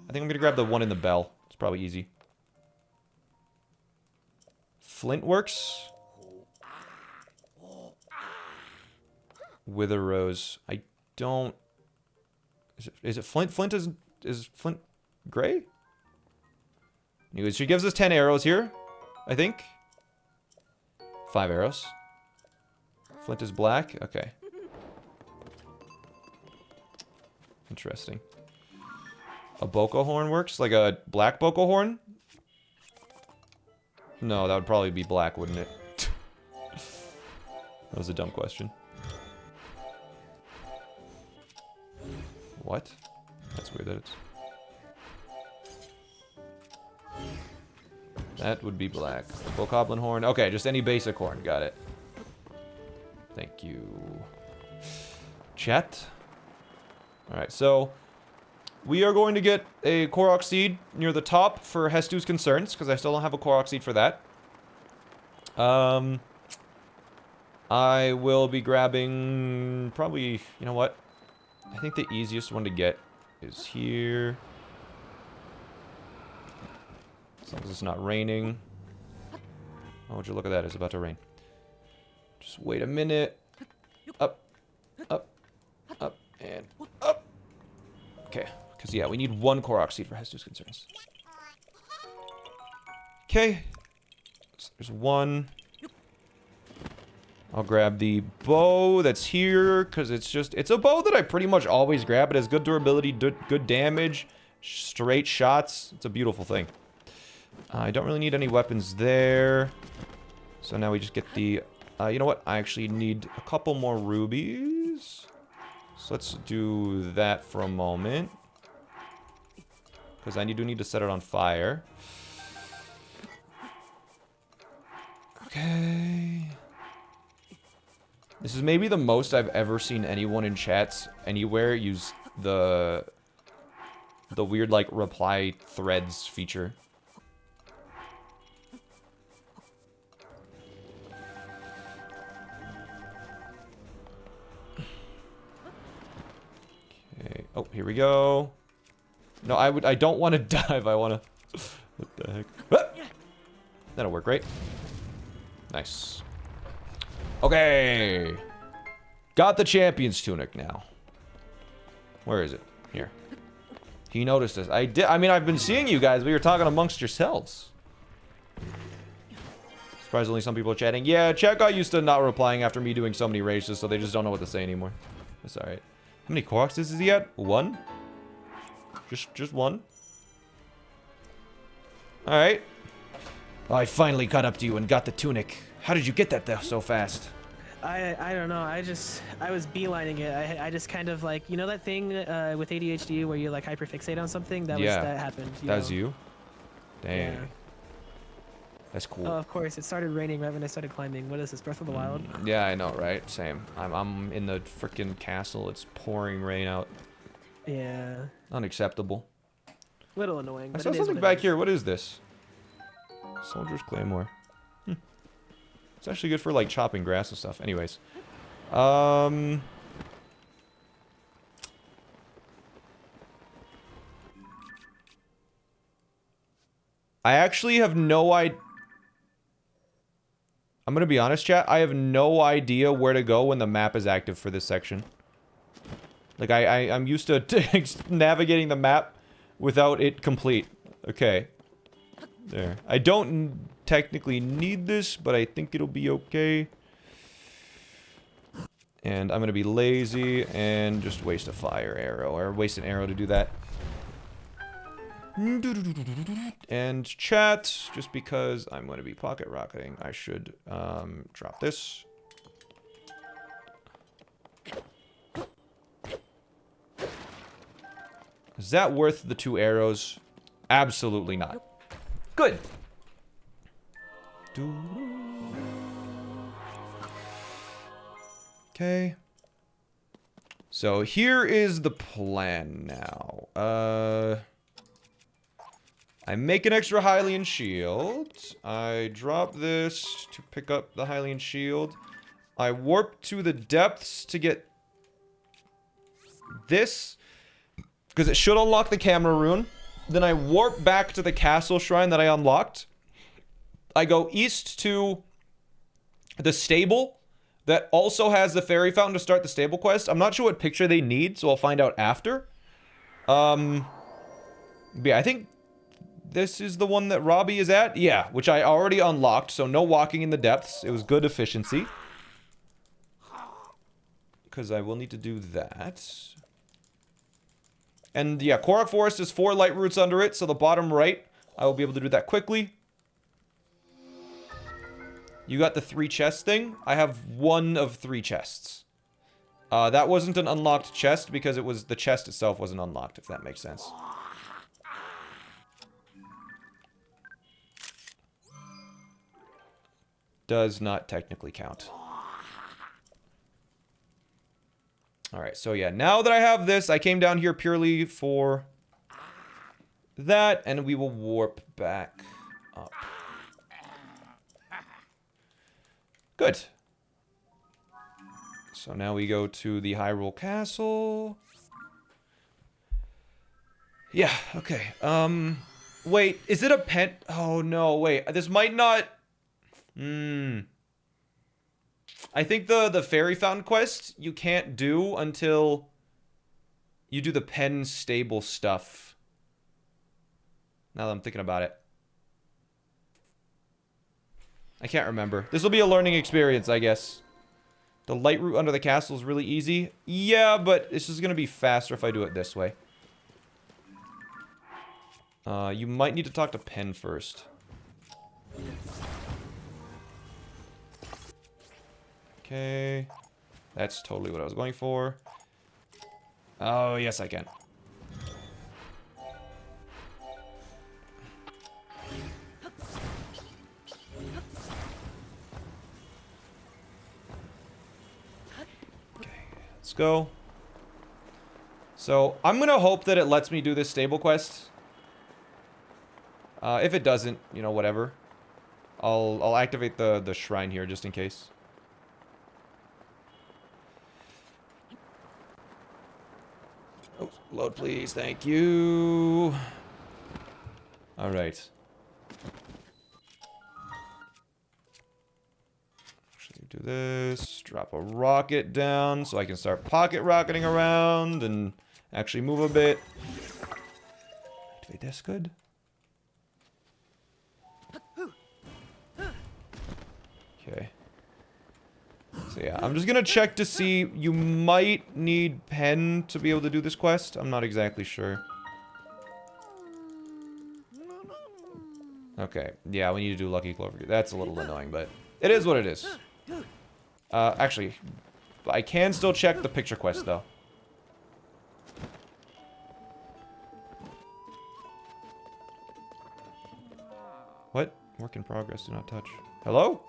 I think I'm gonna grab the one in the bell. It's probably easy. Flint works. Wither rose. I don't. Is it flint? Flint is flint gray? Anyways, she gives us 10 arrows here, I think. 5 arrows. Flint is black. Okay. Interesting. A boko horn works, like a black boko horn. No, that would probably be black, wouldn't it? That was a dumb question. What? That's weird that it's... That would be black. Bokoblin horn. Okay, just any basic horn. Got it. Thank you. Chat. Alright, so... We are going to get a Korok seed near the top for Hestu's concerns, because I still don't have a Korok seed for that. I will be grabbing... Probably... You know what? I think the easiest one to get is here. As long as it's not raining. Oh, would you look at that? It's about to rain. Just wait a minute. Up. Up. Up. And up. Okay. Because, yeah, we need one Korok seed for Hestu's concerns. Okay. So there's one. I'll grab the bow that's here, because it's a bow that I pretty much always grab. It has good durability, good damage, straight shots. It's a beautiful thing. I don't really need any weapons there. So now we just get the... you know what? I actually need a couple more rubies. So let's do that for a moment. Because I do need to set it on fire. Okay... This is maybe the most I've ever seen anyone in chats anywhere use the weird, like, reply threads feature. Okay. Oh, here we go. No, I don't want to dive. I want to... What the heck? Ah! That'll work, right? Nice. Okay. Got the champion's tunic now. Where is it? Here. He noticed this. I mean, I've been seeing you guys, but you're talking amongst yourselves. Surprised only some people are chatting. Yeah, chat got used to not replying after me doing so many races, so they just don't know what to say anymore. That's alright. How many Koroks is he at? One? Just one? Alright. I finally caught up to you and got the tunic. How did you get that though so fast? I don't know. I was beelining it. I just kind of like, you know that thing with ADHD where you like hyperfixate on something? That happened. That was you? Dang. Yeah. That's cool. Oh, of course. It started raining right when I started climbing. What is this? Breath of the Wild? Yeah, I know, right? Same. I'm in the freaking castle. It's pouring rain out. Yeah. Unacceptable. Little annoying. I But saw it is something what it back is. here. What is this? Soldier's Claymore. It's actually good for like chopping grass and stuff. Anyways. I actually have no idea. I'm gonna be honest, chat. I have no idea where to go when the map is active for this section. Like, I'm used to navigating the map without it complete. Okay. There. I don't technically need this, but I think it'll be okay. And I'm gonna be lazy and just waste a fire arrow, or waste an arrow to do that. And chat, just because I'm gonna be pocket rocketing, I should drop this. Is that worth the 2 arrows? Absolutely not. Good. Okay. So here is the plan now. I make an extra Hylian shield. I drop this to pick up the Hylian shield. I warp to the depths to get this, because it should unlock the camera rune. Then I warp back to the castle shrine that I unlocked. I go east to the stable that also has the fairy fountain to start the stable quest. I'm not sure what picture they need, so I'll find out after. But yeah, I think this is the one that Robbie is at. Yeah, which I already unlocked, so no walking in the depths. It was good efficiency. Because I will need to do that. And yeah, Korok Forest is 4 light roots under it, so the bottom right, I will be able to do that quickly. You got the 3 chest thing. I have 1 of 3 chests. That wasn't an unlocked chest because it was the chest itself wasn't unlocked, if that makes sense. Does not technically count. Alright, so yeah, now that I have this, I came down here purely for that, and we will warp back up. Good. So now we go to the Hyrule Castle. Yeah, okay. Wait, is it a pen? Oh no, wait. This might not... I think the fairy fountain quest you can't do until you do the pen stable stuff. Now that I'm thinking about it. I can't remember. This will be a learning experience, I guess. The light route under the castle is really easy. Yeah, but this is going to be faster if I do it this way. You might need to talk to Pen first. Okay. That's totally what I was going for. Oh, yes, I can. Okay, let's go. So, I'm gonna hope that it lets me do this stable quest. If it doesn't, you know, whatever. I'll activate the shrine here just in case. Oh, load please, thank you. Alright. Actually do this, drop a rocket down so I can start pocket rocketing around and actually move a bit. Activate this, good. Okay. So yeah, I'm just gonna check to see. You might need Pen to be able to do this quest. I'm not exactly sure. Okay, yeah, we need to do Lucky Clover. That's a little annoying, but it is what it is. Actually, I can still check the picture quest, though. What? Work in progress, do not touch. Hello?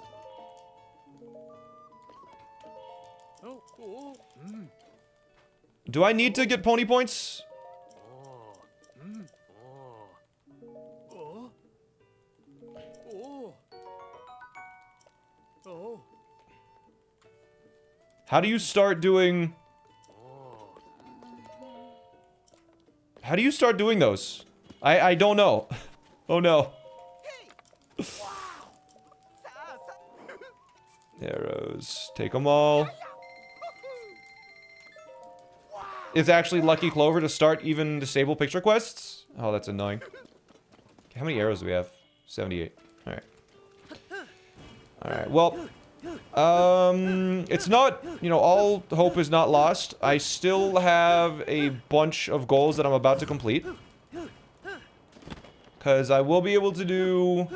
Do I need to get pony points? How do you start doing... How do you start doing those? I don't know. Oh no. Arrows. Take them all. It's actually Lucky Clover to start even disable picture quests? Oh, that's annoying. Okay, how many arrows do we have? 78. Alright. Alright, well... it's not... You know, all hope is not lost. I still have a bunch of goals that I'm about to complete. Because I will be able to do...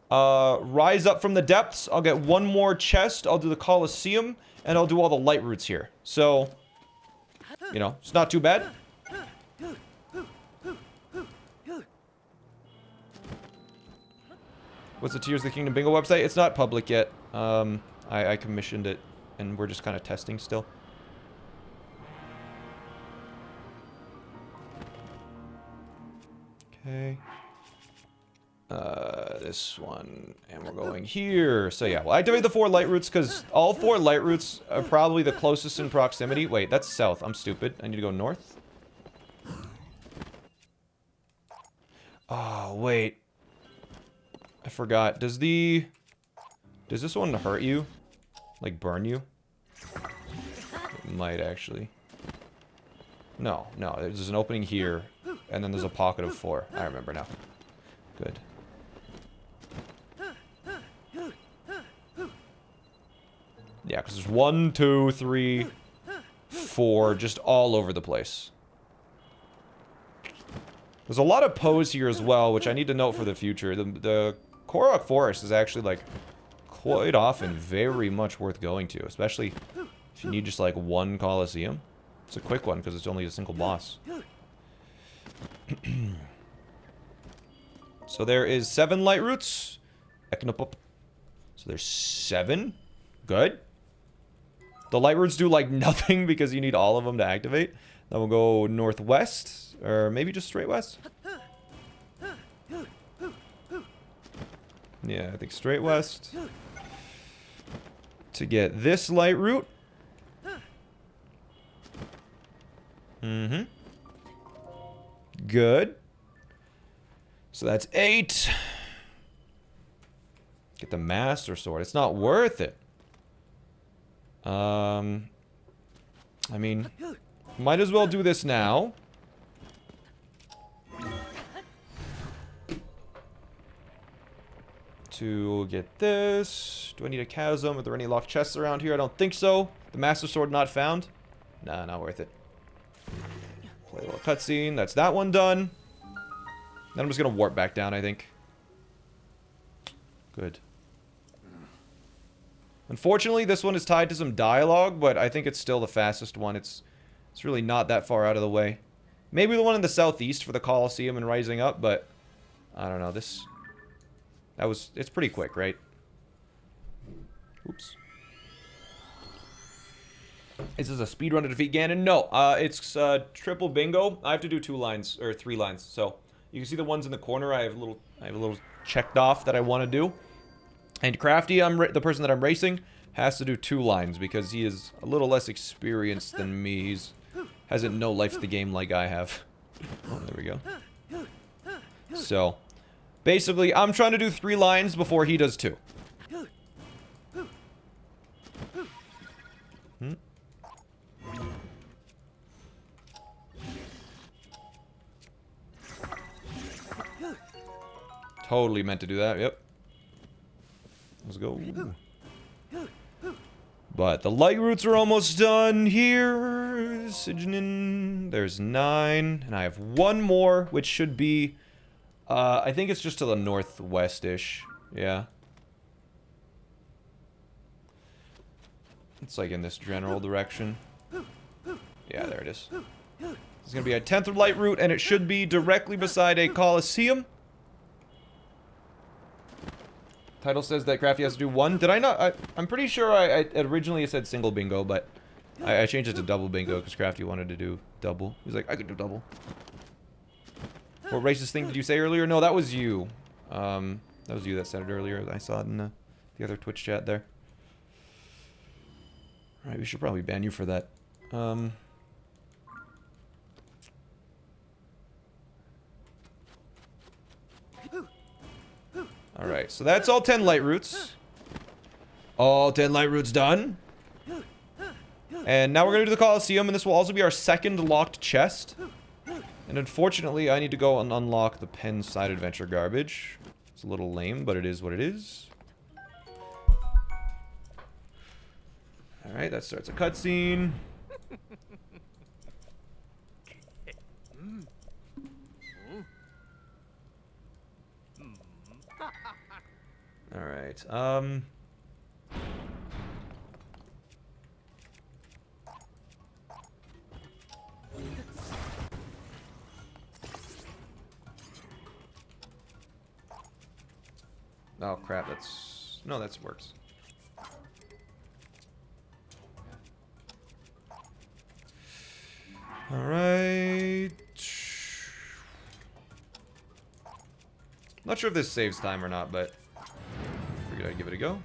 Rise up from the depths. I'll get one more chest. I'll do the coliseum. And I'll do all the light routes here. So... You know, it's not too bad. What's the Tears of the Kingdom bingo website? It's not public yet. I commissioned it, and we're just kind of testing still. Okay. This one, and we're going here. So yeah, we'll activate the 4 light routes because all 4 light routes are probably the closest in proximity. Wait, that's south. I'm stupid. I need to go north. Oh, wait. I forgot. Does this one hurt you? Like burn you? It might actually. No, no. There's an opening here, and then there's a pocket of 4. I remember now. Good. Yeah, because there's 1, 2, 3, 4, just all over the place. There's a lot of pose here as well, which I need to note for the future. The Korok Forest is actually, like, quite often very much worth going to, especially if you need just, like, 1 coliseum. It's a quick one, because it's only a single boss. So there is 7 light routes. So there's 7. Good. The light routes do, like, nothing because you need all of them to activate. Then we'll go northwest, or maybe just straight west. Yeah, I think straight west. To get this light route. Mm-hmm. Good. So that's 8. Get the Master Sword. It's not worth it. I mean, might as well do this now. To get this. Do I need a chasm? Are there any locked chests around here? I don't think so. The Master Sword not found? Nah, not worth it. Play a little cutscene. That's that one done. Then I'm just gonna warp back down, I think. Good. Unfortunately, this one is tied to some dialogue, but I think it's still the fastest one. It's really not that far out of the way. Maybe the one in the southeast for the Coliseum and Rising Up, but I don't know. It's pretty quick, right? Oops. Is this a speed run to defeat Ganon? No, it's triple bingo. I have to do 2 lines or 3 lines. So you can see the ones in the corner. I have a little checked off that I want to do. And Crafty, the person that I'm racing, has to do 2 lines because he is a little less experienced than me. Hasn't no life of the game like I have. Oh, there we go. So, basically, I'm trying to do 3 lines before he does 2. Totally meant to do that, yep. Let's go. But the light routes are almost done here. Siginin. There's 9. And I have 1 more, which should be... I think it's just to the northwest-ish. Yeah. It's like in this general direction. Yeah, there it is. It's going to be a 10th light route, and it should be directly beside a Coliseum. Title says that Crafty has to do 1. Did I not? I'm pretty sure I originally said single bingo, but I changed it to double bingo because Crafty wanted to do double. He's like, I could do double. What racist thing did you say earlier? No, that was you. That was you that said it earlier. I saw it in the other Twitch chat there. Alright, we should probably ban you for that. Alright, so that's all 10 light routes. All 10 light routes done. And now we're going to do the Coliseum, and this will also be our 2nd locked chest. And unfortunately, I need to go and unlock the pen side adventure garbage. It's a little lame, but it is what it is. Alright, that starts a cutscene. Alright, Oh, crap. That's... No, that works. Alright. Not sure if this saves time or not, but figured I'd give it a go.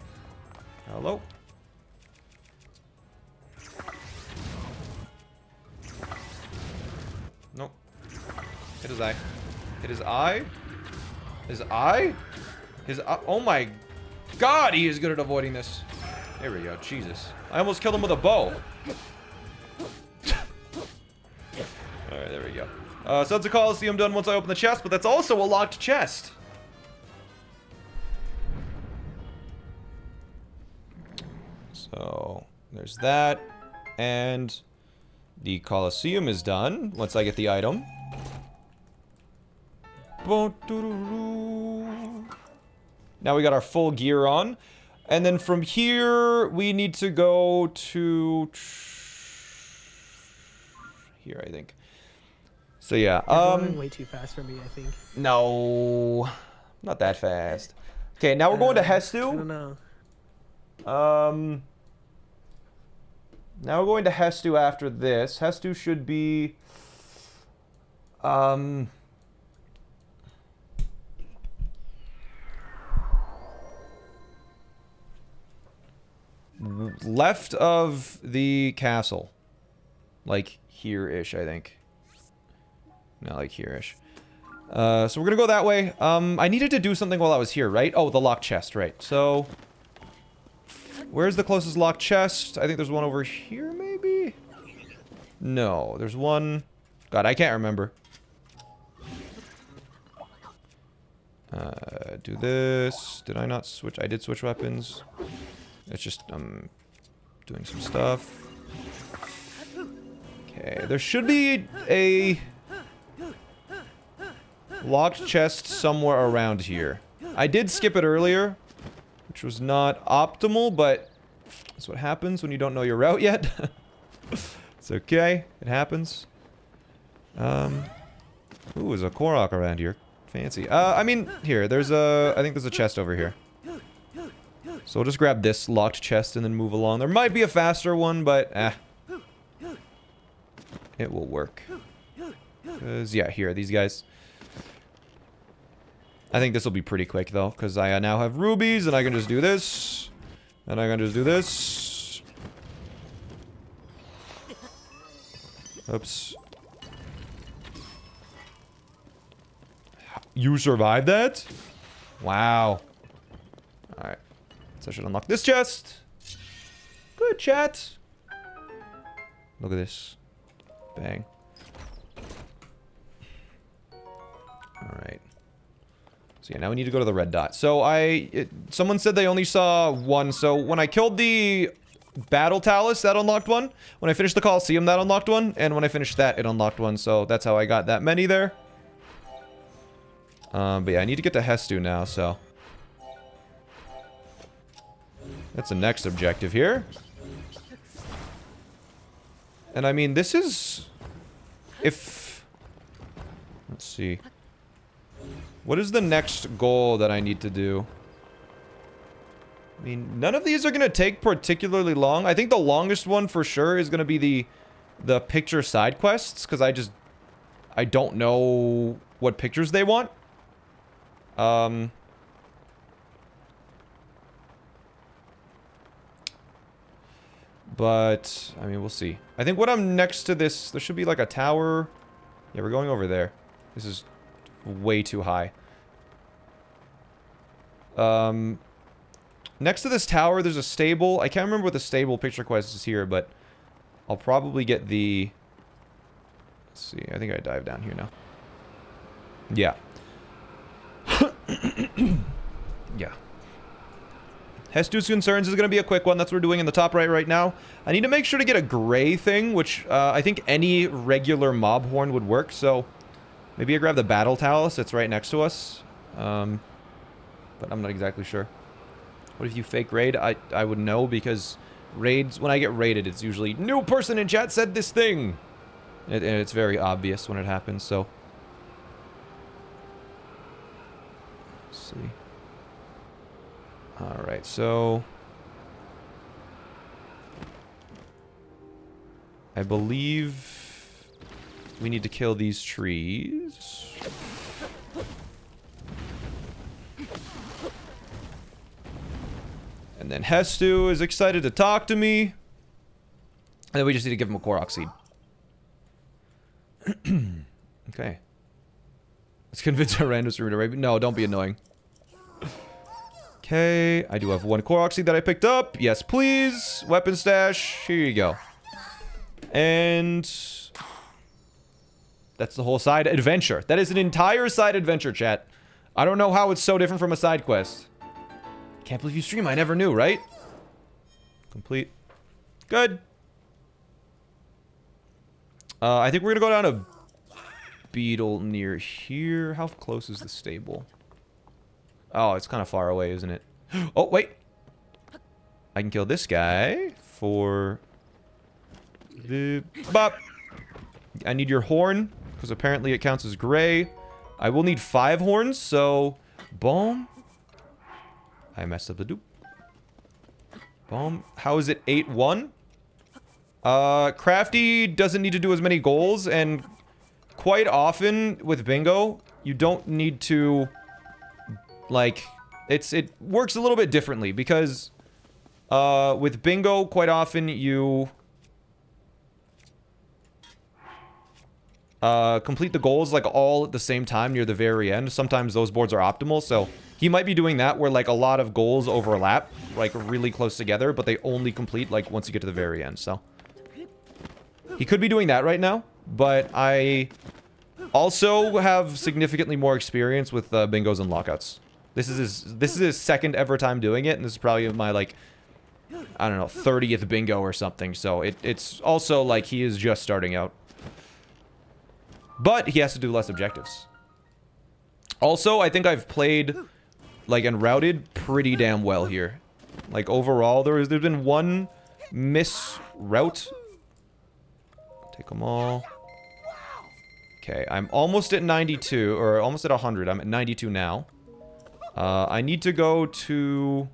Hello. Nope. Hit his eye. Hit his eye? His eye? His eye? Oh my god, he is good at avoiding this. There we go. Jesus. I almost killed him with a bow. Alright, there we go. So that's a coliseum done once I open the chest, but that's also a locked chest. So, there's that. And the coliseum is done once I get the item. Now we got our full gear on. And then from here, we need to go to... here, I think. So yeah, You're going way too fast for me, I think. no, not that fast. Okay, now we're going to Hestu. I don't know. Now we're going to Hestu after this. Hestu should be, left of the castle. Like here-ish, I think. No, like here-ish. So we're gonna go that way. I needed to do something while I was here, right? Oh, the locked chest, right. So, where's the closest locked chest? I think there's one over here, maybe? No, there's one... God, I can't remember. Do this. Did I not switch? I did switch weapons. It's just, doing some stuff. Okay, there should be a... locked chest somewhere around here. I did skip it earlier, which was not optimal, but that's what happens when you don't know your route yet. It's okay. It happens. Ooh, there's a Korok around here. Fancy. I mean, here, there's a... I think there's a chest over here. So we'll just grab this locked chest and then move along. There might be a faster one, but, it will work. 'Cause, yeah, here, these guys... I think this will be pretty quick, though, because I now have rubies, and I can just do this. And I can just do this. Oops. You survived that? Wow. Alright. So I should unlock this chest. Good chat. Look at this. Bang. Alright. So yeah, now we need to go to the red dot. So someone said they only saw one. So when I killed the battle talus, that unlocked one. When I finished the coliseum, that unlocked one. And when I finished that, it unlocked one. So that's how I got that many there. But yeah, I need to get to Hestu now, so. That's the next objective here. And I mean, this is... if... let's see. What is the next goal that I need to do? I mean, none of these are going to take particularly long. I think the longest one for sure is going to be the picture side quests, because I don't know what pictures they want. But, I mean, we'll see. I think when I'm next to this, there should be like a tower. Yeah, we're going over there. This is way too high. Next to this tower, there's a stable. I can't remember what the stable picture quest is here, but I'll probably get the... let's see, I think I dive down here now. Yeah. Yeah. Hestu's Concerns is going to be a quick one. That's what we're doing in the top right now. I need to make sure to get a gray thing, which I think any regular mob horn would work, so maybe I grab the battle talus. It's right next to us. But I'm not exactly sure. What if you fake raid? I would know, because raids, when I get raided, it's usually, new person in chat said this thing! And it's very obvious when it happens, so. Let's see. Alright, so... I believe we need to kill these trees. And then Hestu is excited to talk to me. And then we just need to give him a Korok seed. Okay. Let's convince our random streamer to rape. No, don't be annoying. Okay, I do have one Korok seed that I picked up. Yes, please. Weapon stash. Here you go. And that's the whole side adventure. That is an entire side adventure, chat. I don't know how it's so different from a side quest. Can't believe you stream. I never knew, right? Complete. Good. I think we're gonna go down a beetle near here. How close is the stable? Oh, it's kind of far away, isn't it? Oh, wait. I can kill this guy for the bop. I need your horn because apparently it counts as gray. I will need 5 horns, so boom. I messed up the dupe. Boom. How is it 8-1? Crafty doesn't need to do as many goals, and quite often with bingo, you don't need to, like, it works a little bit differently because with bingo, quite often you complete the goals like all at the same time near the very end. Sometimes those boards are optimal, so he might be doing that where like a lot of goals overlap, like really close together, but they only complete like once you get to the very end, so. He could be doing that right now, but I also have significantly more experience with bingos and lockouts. This is his second ever time doing it, and this is probably my like, I don't know, 30th bingo or something, so it's also like he is just starting out. But he has to do less objectives. Also, I think I've played, like, and routed pretty damn well here. Like, overall, there's been one miss route. Take them all. Okay, I'm almost at 92, or almost at 100. I'm at 92 now. I need to go to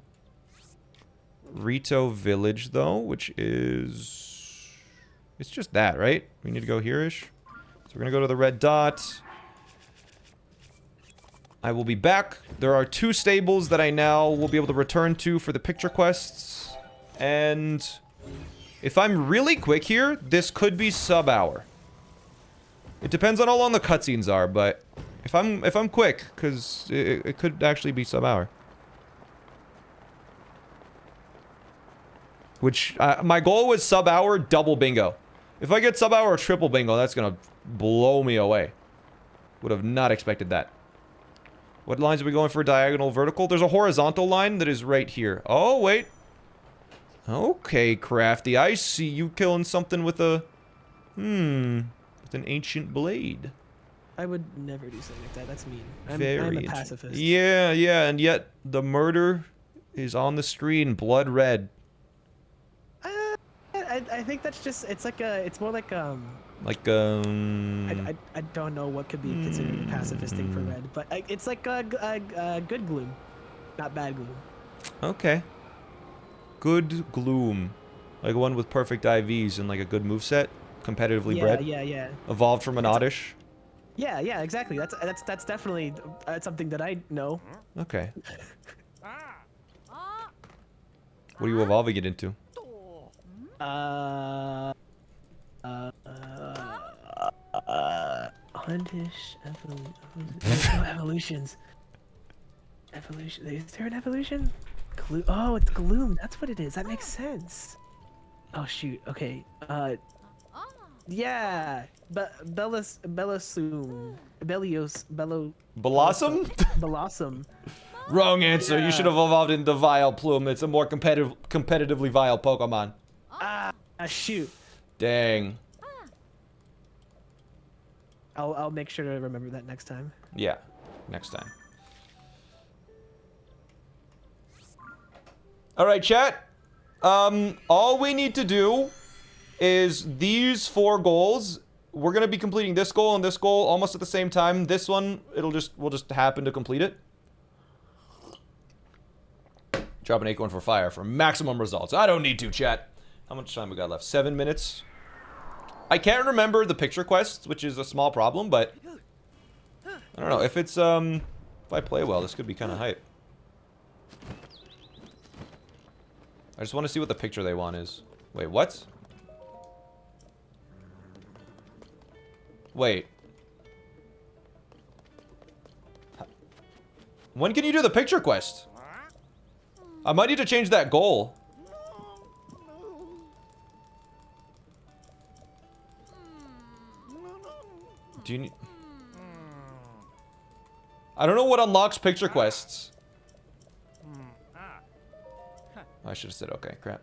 Rito Village, though, which is... It's just that, right? We need to go here-ish. So we're gonna go to the red dot. I will be back. There are 2 stables that I now will be able to return to for the picture quests. And if I'm really quick here, this could be sub-hour. It depends on how long the cutscenes are, but if I'm quick, because it could actually be sub-hour. Which, my goal was sub-hour double bingo. If I get sub-hour or triple bingo, that's gonna blow me away. Would have not expected that. What lines are we going for? Diagonal, vertical? There's a horizontal line that is right here. Oh, wait. Okay, Crafty. I see you killing something with a... with an ancient blade. I would never do something like that. That's mean. I'm a pacifist. Yeah, yeah, and yet the murder is on the screen, blood red. I think that's just, it's like a, it's more like, I don't know what could be considered pacifistic for red, but it's like a good gloom, not bad gloom. Okay. Good gloom. Like one with perfect IVs and like a good moveset, competitively bred. Yeah. Evolved from an oddish. Yeah, exactly. That's definitely something that I know. Okay. What are you evolving it into? Huntish evolutions. Evolution. Is there an evolution? Oh, it's gloom. That's what it is. That makes sense. Oh shoot. Okay. Yeah. Bellasum. Blossom? Blossom. Wrong answer. Yeah. You should have evolved into Vileplume. It's a more competitively vile Pokemon. Shoot. Dang. I'll make sure to remember that next time. Yeah, next time. All right, chat. All we need to do is these 4 goals. We're gonna be completing this goal and this goal almost at the same time. This one, we'll just happen to complete it. Drop an acorn for fire for maximum results. I don't need to, chat. How much time we got left? 7 minutes. I can't remember the picture quests, which is a small problem, but I don't know. If it's, if I play well, this could be kind of hype. I just want to see what the picture they want is. Wait, what? Wait. When can you do the picture quest? I might need to change that goal. Do you need... I don't know what unlocks picture quests. I should have said okay, crap.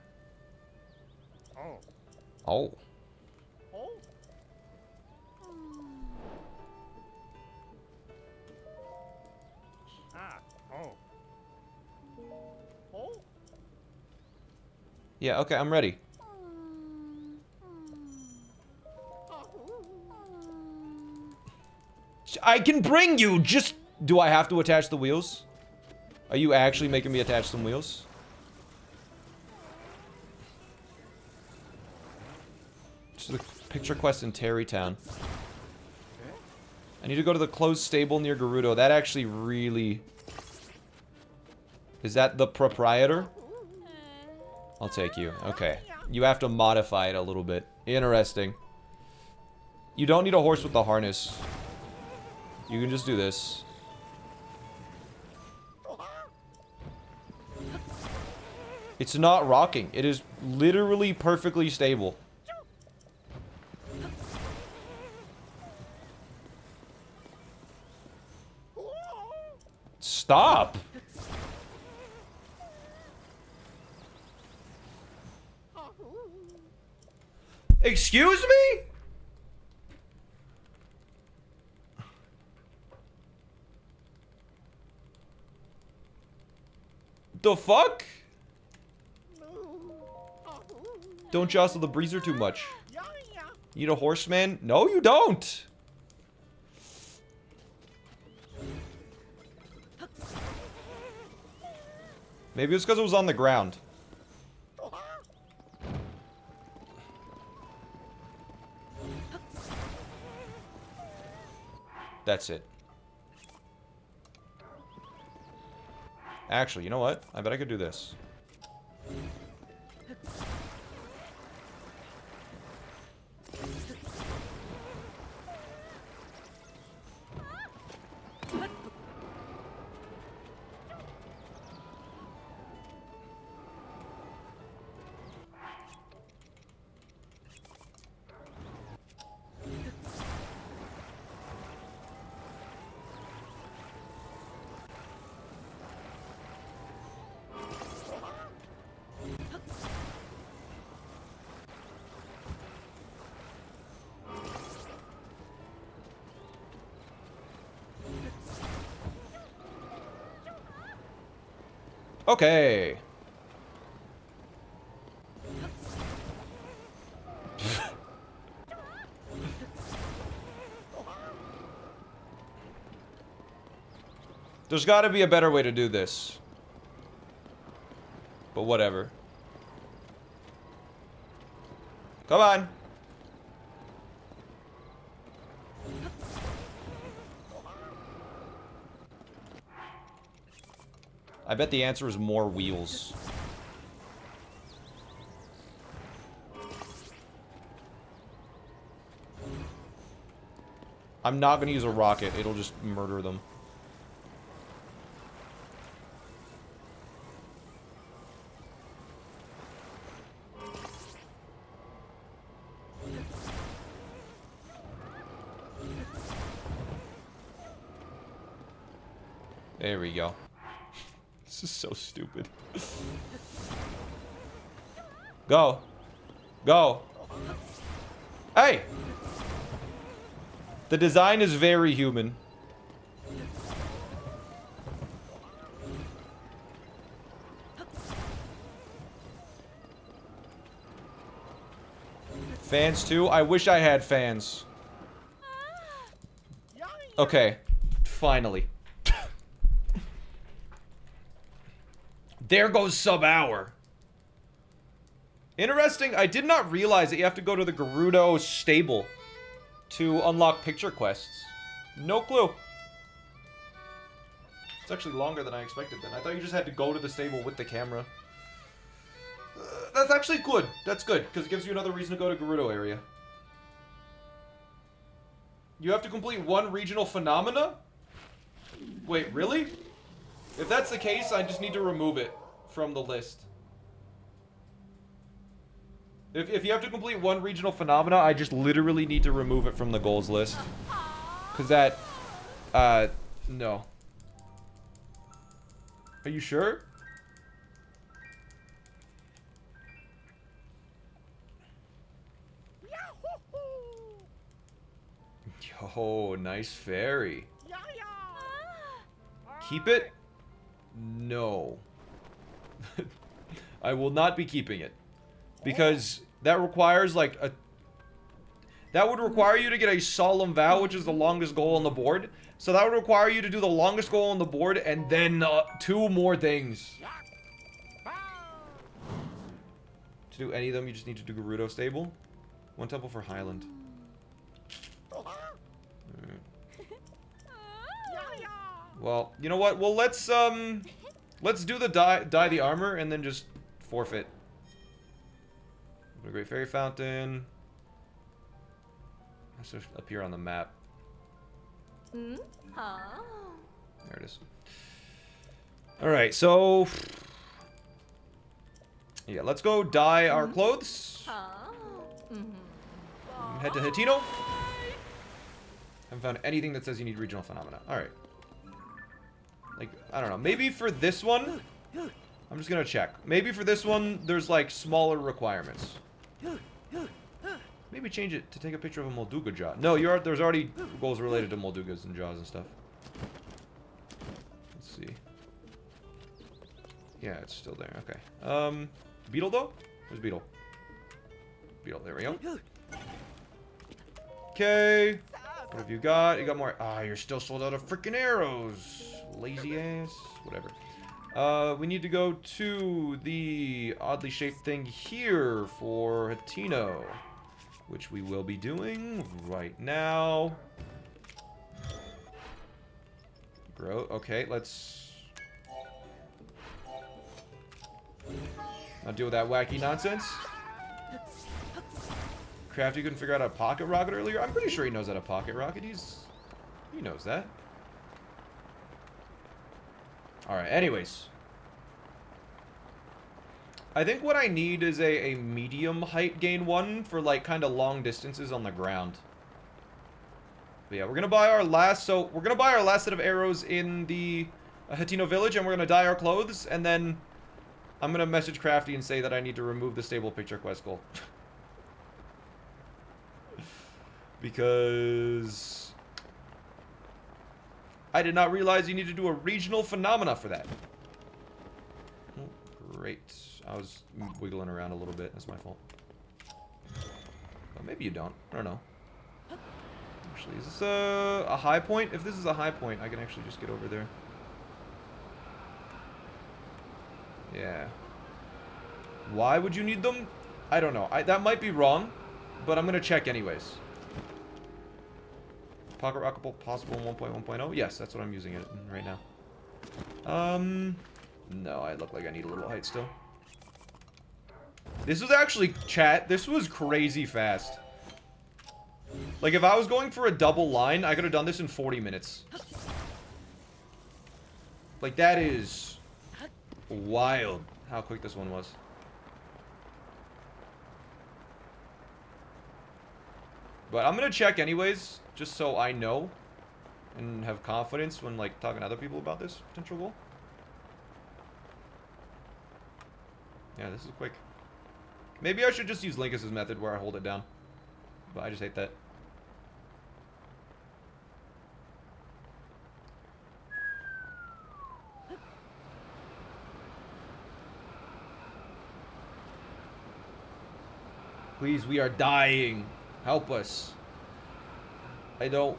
Oh. Yeah, okay, I'm ready. I can bring you, just... Do I have to attach the wheels? Are you actually making me attach some wheels? Just a picture quest in Tarrey Town. I need to go to the closed stable near Gerudo. That actually really... Is that the proprietor? I'll take you. Okay. You have to modify it a little bit. Interesting. You don't need a horse with the harness. You can just do this. It's not rocking. It is literally perfectly stable. Stop! Excuse me? The fuck? Don't jostle the breezer too much. You need a horseman? No, you don't. Maybe it's because it was on the ground. That's it. Actually, you know what? I bet I could do this. Okay. There's got to be a better way to do this. But whatever. Come on. I bet the answer is more wheels. I'm not gonna use a rocket. It'll just murder them. There we go. This is so stupid. Go. Go. Hey! The design is very human. Fans too? I wish I had fans. Okay. Finally. There goes sub-hour. Interesting, I did not realize that you have to go to the Gerudo stable to unlock picture quests. No clue. It's actually longer than I expected then. I thought you just had to go to the stable with the camera. That's actually good. That's good, because it gives you another reason to go to Gerudo area. You have to complete one regional phenomena? Wait, really? If that's the case, I just need to remove it from the list. If you have to complete one regional phenomena, I just literally need to remove it from the goals list. Because that... no. Are you sure? Yo, nice fairy. Keep it? No. I will not be keeping it. Because that requires, like, a... That would require you to get a solemn vow, which is the longest goal on the board. So that would require you to do the longest goal on the board, and then 2 more things. To do any of them, you just need to do Gerudo Stable. 1 temple for Highland. Well, you know what? Well, let's do the dye the armor, and then just forfeit. A Great Fairy Fountain. Has to appear on the map. There it is. Alright, so... Yeah, let's go dye our clothes. Head to Hatino. Haven't found anything that says you need regional phenomena. Alright. Like, I don't know. Maybe for this one... I'm just gonna check. Maybe for this one, there's, like, smaller requirements. Maybe change it to take a picture of a Molduga jaw. No, there's already goals related to Moldugas and jaws and stuff. Let's see. Yeah, it's still there. Okay. Beetle, though? Where's Beetle? Beetle, there we go. Okay. What have you got? You got more... Ah, you're still sold out of freaking arrows. Lazy ass. Whatever. We need to go to the oddly shaped thing here for Hatino, which we will be doing right now. Okay, let's not deal with that wacky nonsense. Crafty couldn't figure out how to pocket rocket earlier. I'm pretty sure he knows how to pocket rocket. He knows that. Alright, anyways. I think what I need is a medium height gain one for, like, kind of long distances on the ground. But yeah, we're gonna buy our last, set of arrows in the Hatino village, and we're gonna dye our clothes, and then I'm gonna message Crafty and say that I need to remove the stable picture quest goal. Because I did not realize you need to do a regional phenomena for that. Oh, great. I was wiggling around a little bit. That's my fault. Well, maybe you don't. I don't know. Actually, is this a high point? If this is a high point, I can actually just get over there. Yeah. Why would you need them? I don't know. That might be wrong, but I'm going to check anyways. Pocket rockable possible in 1.1.0? Yes, that's what I'm using it in right now. No, I look like I need a little height still. This was actually, chat, this was crazy fast. Like, if I was going for a double line, I could have done this in 40 minutes. Like, that is wild how quick this one was. But I'm gonna check anyways, just so I know and have confidence when, like, talking to other people about this potential goal. Yeah, this is quick. Maybe I should just use Linkus's method where I hold it down. But I just hate that. Please, we are dying. Help us. I don't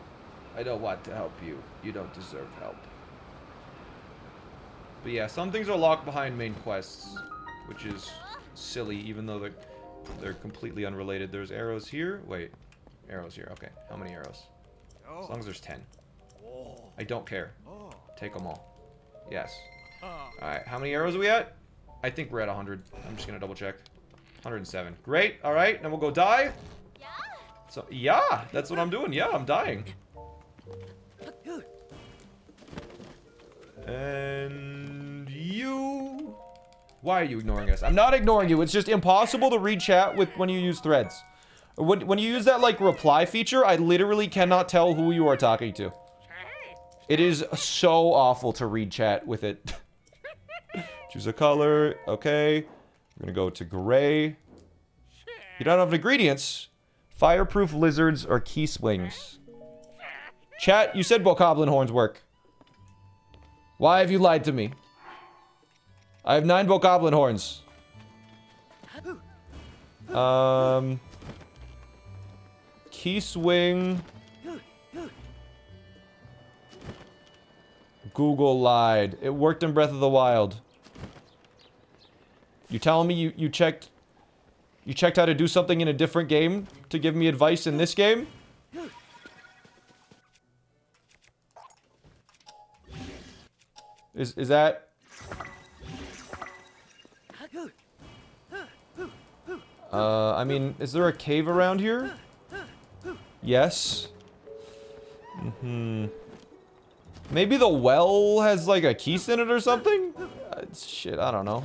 want to help you. You don't deserve help. But yeah, some things are locked behind main quests, which is silly, even though they're completely unrelated. There's arrows here. Wait, arrows here. Okay, how many arrows? As long as there's 10. I don't care. Take them all. Yes. Alright, how many arrows are we at? I think we're at 100. I'm just gonna double check. 107. Great. Alright, now we'll go die. So, yeah, that's what I'm doing. Yeah, I'm dying. And you... Why are you ignoring us? I'm not ignoring you. It's just impossible to read chat when you use threads. When you use that, like, reply feature, I literally cannot tell who you are talking to. It is so awful to read chat with it. Choose a color. Okay. We're gonna go to gray. You don't have ingredients. Fireproof lizards or key swings. Chat, you said bokoblin horns work. Why have you lied to me? I have 9 bokoblin horns. Key swing. Google lied. It worked in Breath of the Wild. You telling me you checked how to do something in a different game to give me advice in this game? Is that... I mean, is there a cave around here? Yes. Maybe the well has, like, a keys in it or something? Shit, I don't know.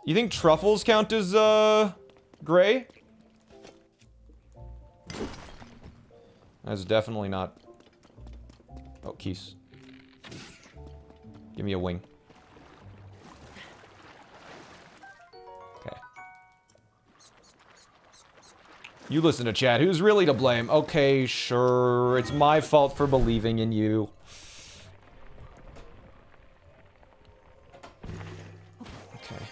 You think truffles count as, gray? That's definitely not... Oh, keys. Give me a wing. Okay. You listen to chat. Who's really to blame? Okay, sure. It's my fault for believing in you. Okay.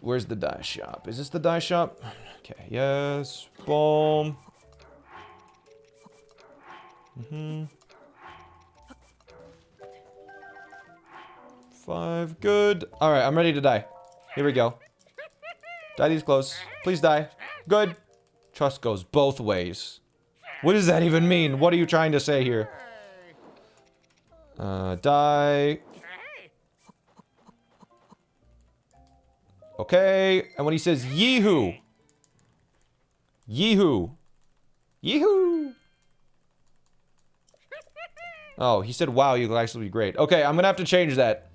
Where's the dye shop? Is this the dye shop? Okay, yes. Boom. 5, good. Alright, I'm ready to die. Here we go. Die these close. Please die. Good. Trust goes both ways. What does that even mean? What are you trying to say here? Die. Okay, and when he says yee-hoo. Yee-hoo. Yee-hoo. Oh, he said, wow, you could actually be great. Okay, I'm gonna have to change that.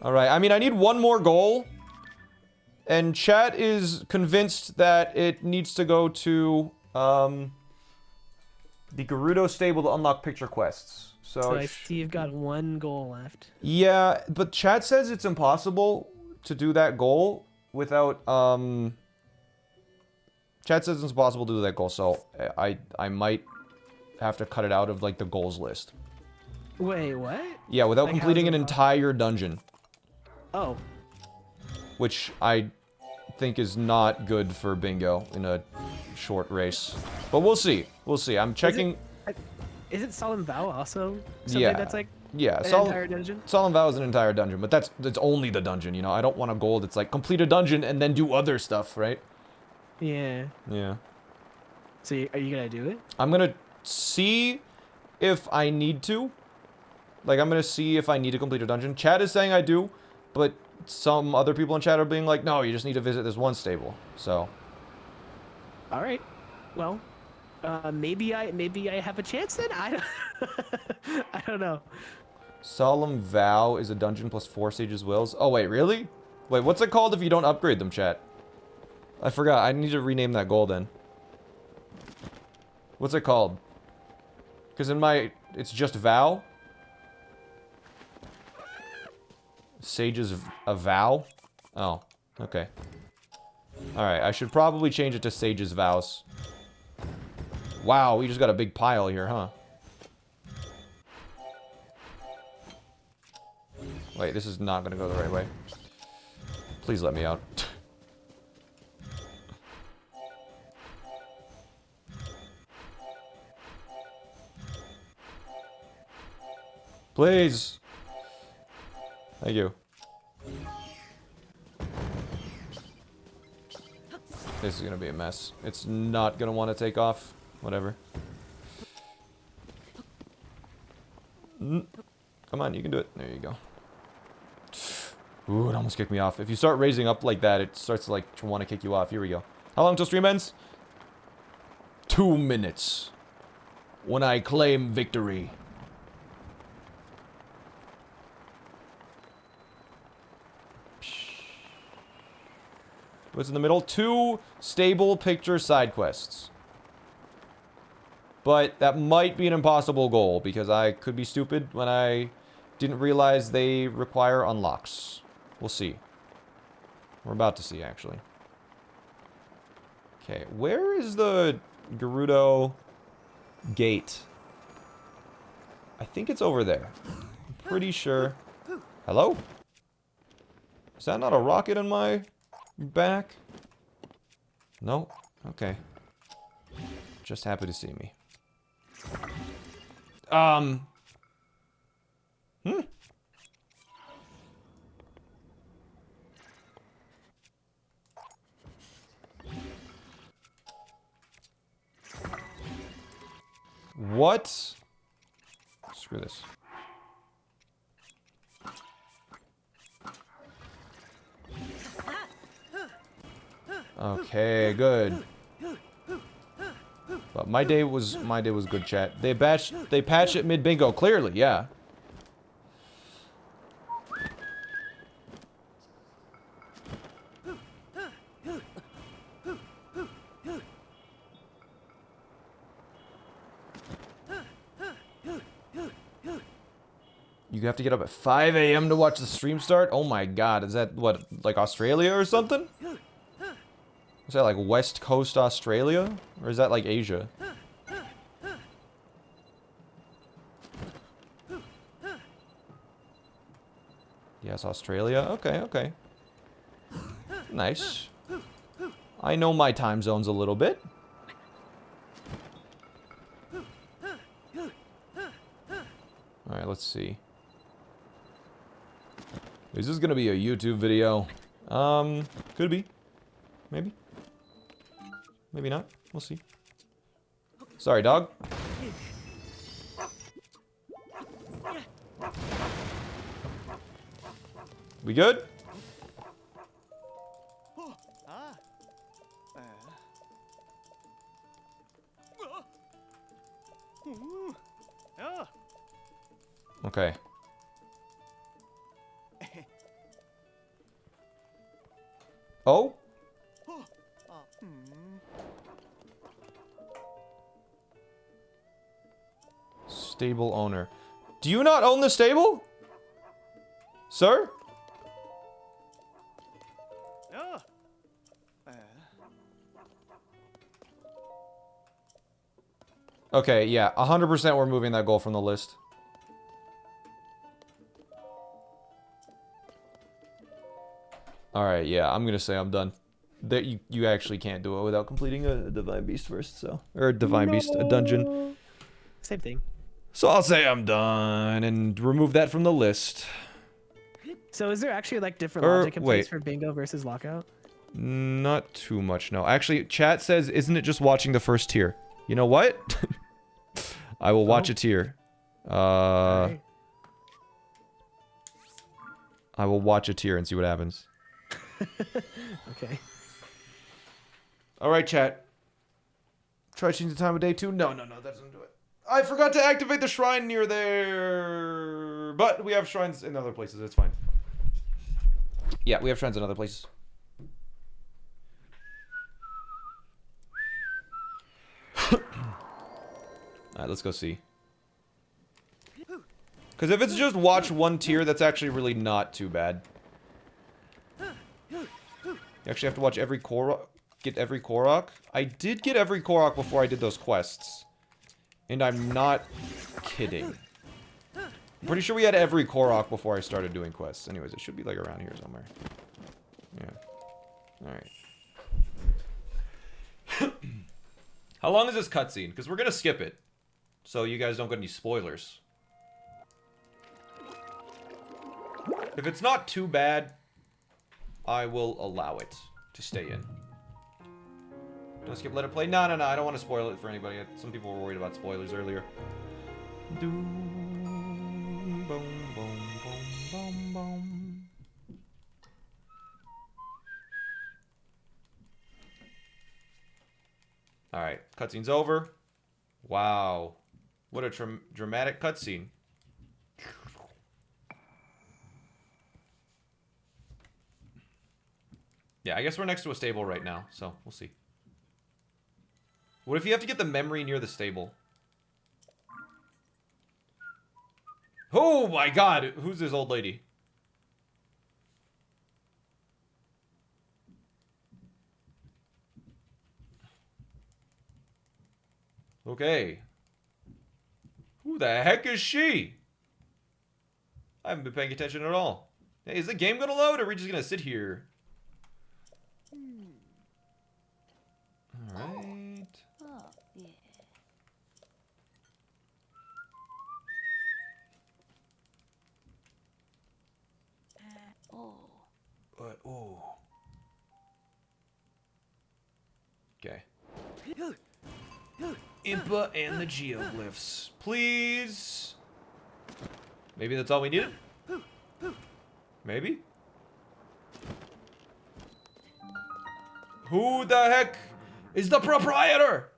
Alright, I mean, I need one more goal. And chat is convinced that it needs to go to, the Gerudo stable to unlock picture quests. So I see you've got one goal left. Yeah, but chat says it's impossible to do that goal without, Chat says it's impossible to do that goal, so I might have to cut it out of, like, the goals list. Wait, what? Yeah, without Like, completing an entire dungeon. Oh. Which I think is not good for bingo in a short race. But we'll see. We'll see. I'm checking... Is it Solemn Vow also? Something Yeah. that's like Yeah, an entire dungeon? Solemn Vow is an entire dungeon, but that's only the dungeon, you know? I don't want a goal that's like, complete a dungeon and then do other stuff, right? Yeah. Yeah. So are you gonna do it? I'm gonna see if I need to. Like, I'm gonna see if I need to complete a dungeon. Chat is saying I do, but some other people in chat are being like, no, you just need to visit this one stable. So. All right. Well, maybe I have a chance then. I don't know. Solemn Vow is a dungeon plus 4 Sage's Wills. Oh wait, really? Wait, what's it called if you don't upgrade them, chat? I forgot. I need to rename that goal then. What's it called? Because in my... It's just Vow. Sage's a Vow? Oh, okay. Alright, I should probably change it to Sage's Vows. Wow, we just got a big pile here, huh? Wait, this is not gonna go the right way. Please let me out. Please. Thank you. This is gonna be a mess. It's not gonna want to take off. Whatever. Come on, you can do it. There you go. Ooh, it almost kicked me off. If you start raising up like that, it starts to like want to kick you off. Here we go. How long till stream ends? 2 minutes. When I claim victory. What's in the middle? 2 stable picture side quests. But that might be an impossible goal, because I could be stupid when I didn't realize they require unlocks. We'll see. We're about to see, actually. Okay, where is the Gerudo gate? I think it's over there. I'm pretty sure. Hello? Is that not a rocket in my back? No? Okay. Just happy to see me. What? Screw this. Okay, good. But my day was good, chat. They patched it mid bingo, clearly, yeah. You have to get up at 5 a.m. to watch the stream start? Oh my god, is that, what, like Australia or something? Is that like West Coast Australia? Or is that like Asia? Yes, Australia. Okay, okay. Nice. I know my time zones a little bit. Alright, let's see. Is this gonna be a YouTube video? Could be. Maybe. Maybe not. We'll see. Sorry, dog. We good? Okay. Oh? Stable owner. Do you not own the stable? Sir? Okay, yeah, 100% we're moving that goal from the list. Alright, yeah, I'm gonna say I'm done. That you actually can't do it without completing a Divine Beast first, so... Or a Divine Beast, a dungeon. Same thing. So I'll say I'm done, and remove that from the list. So is there actually like different logic in place for bingo versus lockout? Not too much, no. Actually, chat says, isn't it just watching the first tier? You know what? I will watch a tier. Right. I will watch a tier and see what happens. Okay. Alright, chat. Try changing the time of day too? No, that doesn't do it. I forgot to activate the shrine near there. But we have shrines in other places, it's fine. Yeah, we have shrines in other places. Alright, let's go see. Because if it's just watch one tier, that's actually really not too bad. You actually have to watch every Korok. Get every Korok. I did get every Korok before I did those quests. And I'm not kidding. I'm pretty sure we had every Korok before I started doing quests. Anyways, it should be like around here somewhere. Alright. How long is this cutscene? Because we're gonna skip it. So you guys don't get any spoilers. If it's not too bad, I will allow it to stay in. Don't skip, let it play. No, I don't want to spoil it for anybody. Some people were worried about spoilers earlier. Doom, boom, boom, boom, boom, boom. Alright, cutscene's over. Wow. What a dramatic cutscene. Yeah, I guess we're next to a stable right now, so we'll see. What if you have to get the memory near the stable? Oh my god! Who's this old lady? Okay. Who the heck is she? I haven't been paying attention at all. Hey, is the game gonna load, or are we just gonna sit here? Alright. Oh, yeah. Oh. But, oh. Okay. Impa and the geoglyphs. Please. Maybe that's all we needed? Maybe? Who the heck is the proprietor?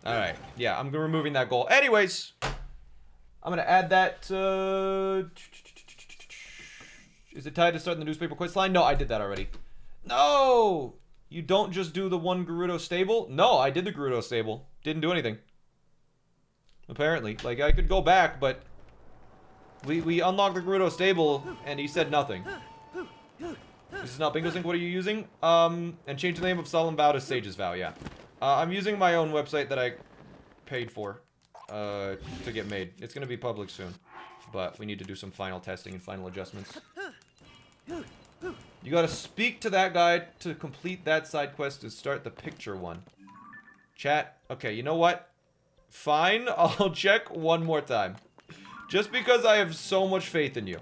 Alright, yeah, I'm removing that goal. Anyways, I'm gonna add that to... Is it tied to starting the newspaper quest line? No, I did that already. No! You don't just do the one Gerudo stable? No, I did the Gerudo stable. Didn't do anything. Apparently. Like, I could go back, but... We unlocked the Gerudo stable, and he said nothing. This is not Bingo Sync. What are you using? And change the name of Solemn Vow to Sage's Vow, yeah. I'm using my own website that I paid for to get made. It's going to be public soon, but we need to do some final testing and final adjustments. You got to speak to that guy to complete that side quest to start the picture one. Chat. Okay, you know what? Fine, I'll check one more time. Just because I have so much faith in you.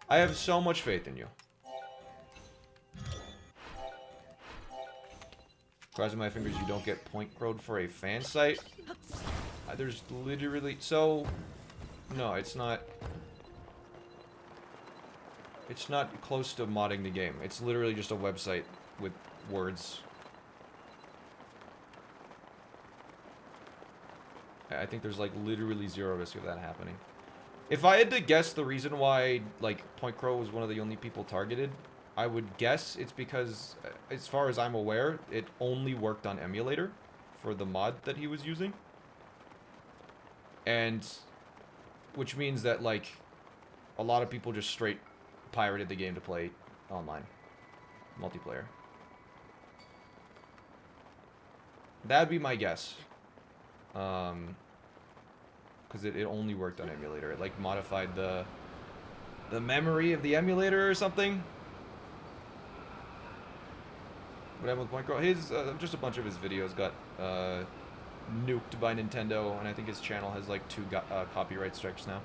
I have so much faith in you. Crossing my fingers you don't get point crowed for a fan site. There's literally... So... No, it's not... It's not close to modding the game. It's literally just a website with words. I think there's like literally zero risk of that happening. If I had to guess the reason why like Point Crow was one of the only people targeted, I would guess it's because, as far as I'm aware, it only worked on emulator for the mod that he was using. And which means that like a lot of people just straight pirated the game to play online multiplayer. That'd be my guess. Because it only worked on emulator. It like modified the memory of the emulator or something. What happened with Point Crow? His just a bunch of his videos got nuked by Nintendo, and I think his channel has like 2 copyright strikes now.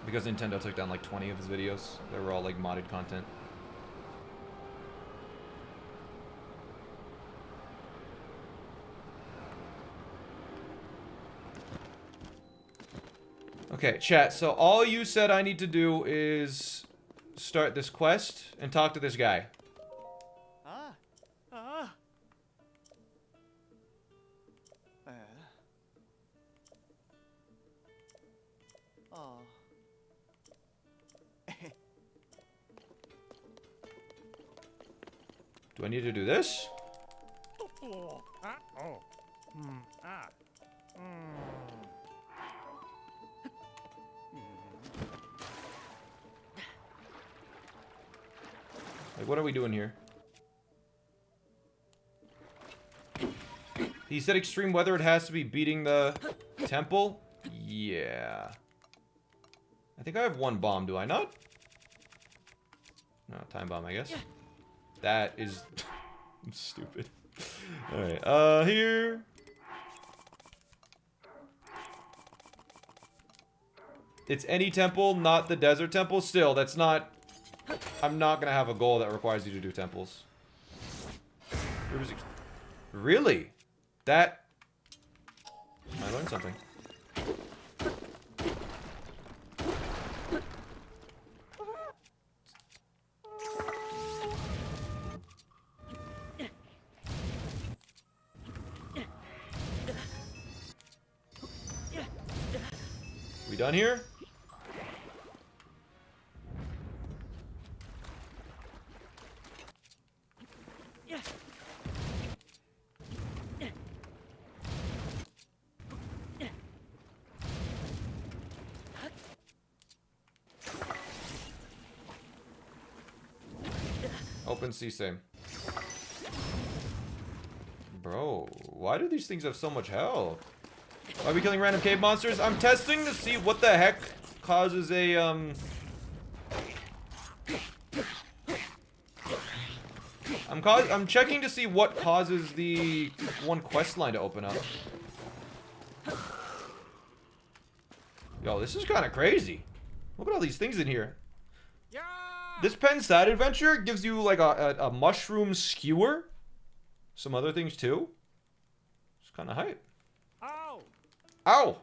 Because Nintendo took down like 20 of his videos. They were all like modded content. Okay, chat, so all you said I need to do is start this quest and talk to this guy. Do I need to do this? what are we doing here? He said extreme weather, it has to be beating the temple? Yeah. I think I have one bomb, do I not? No, time bomb, I guess. That is stupid. Alright, here. It's any temple, not the desert temple. Still, that's not... I'm not gonna have a goal that requires you to do temples. Really? That... I learned something. We done here? Open sea same. Bro, why do these things have so much health? Why are we killing random cave monsters? I'm testing to see what the heck causes a, I'm checking to see what causes the one quest line to open up. Yo, this is kind of crazy. Look at all these things in here. This pen side adventure gives you like a mushroom skewer. Some other things too. It's kind of hype. Ow! Ow!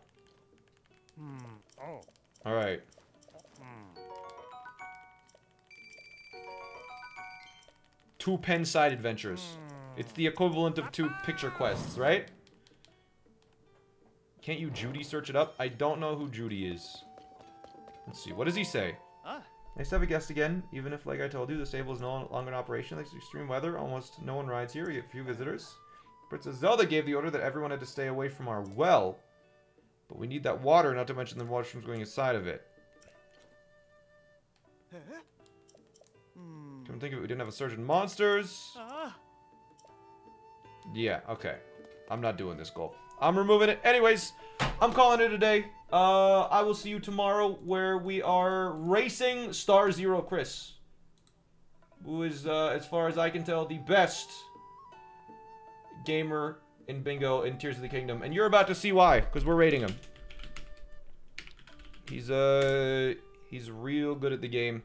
Oh. Alright. Two pen side adventures. It's the equivalent of two picture quests, right? Can't you Judy search it up? I don't know who Judy is. Let's see. What does he say? Nice to have a guest again, even if, like I told you, the stable is no longer in operation. Thanks to extreme weather, almost no one rides here. We get few visitors. Princess Zelda gave the order that everyone had to stay away from our well. But we need that water, not to mention the mushrooms going inside of it. Come think of it, we didn't have a surge in monsters. Yeah, okay. I'm not doing this goal. I'm removing it. Anyways, I'm calling it a day. I will see you tomorrow where we are racing Star Zero Chris, who is, as far as I can tell, the best gamer in bingo in Tears of the Kingdom. And you're about to see why, because we're rating him. He's real good at the game.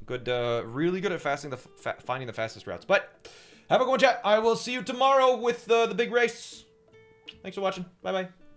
Good, really good at finding the fastest routes. But have a good one, chat. I will see you tomorrow with the big race. Thanks for watching. Bye-bye.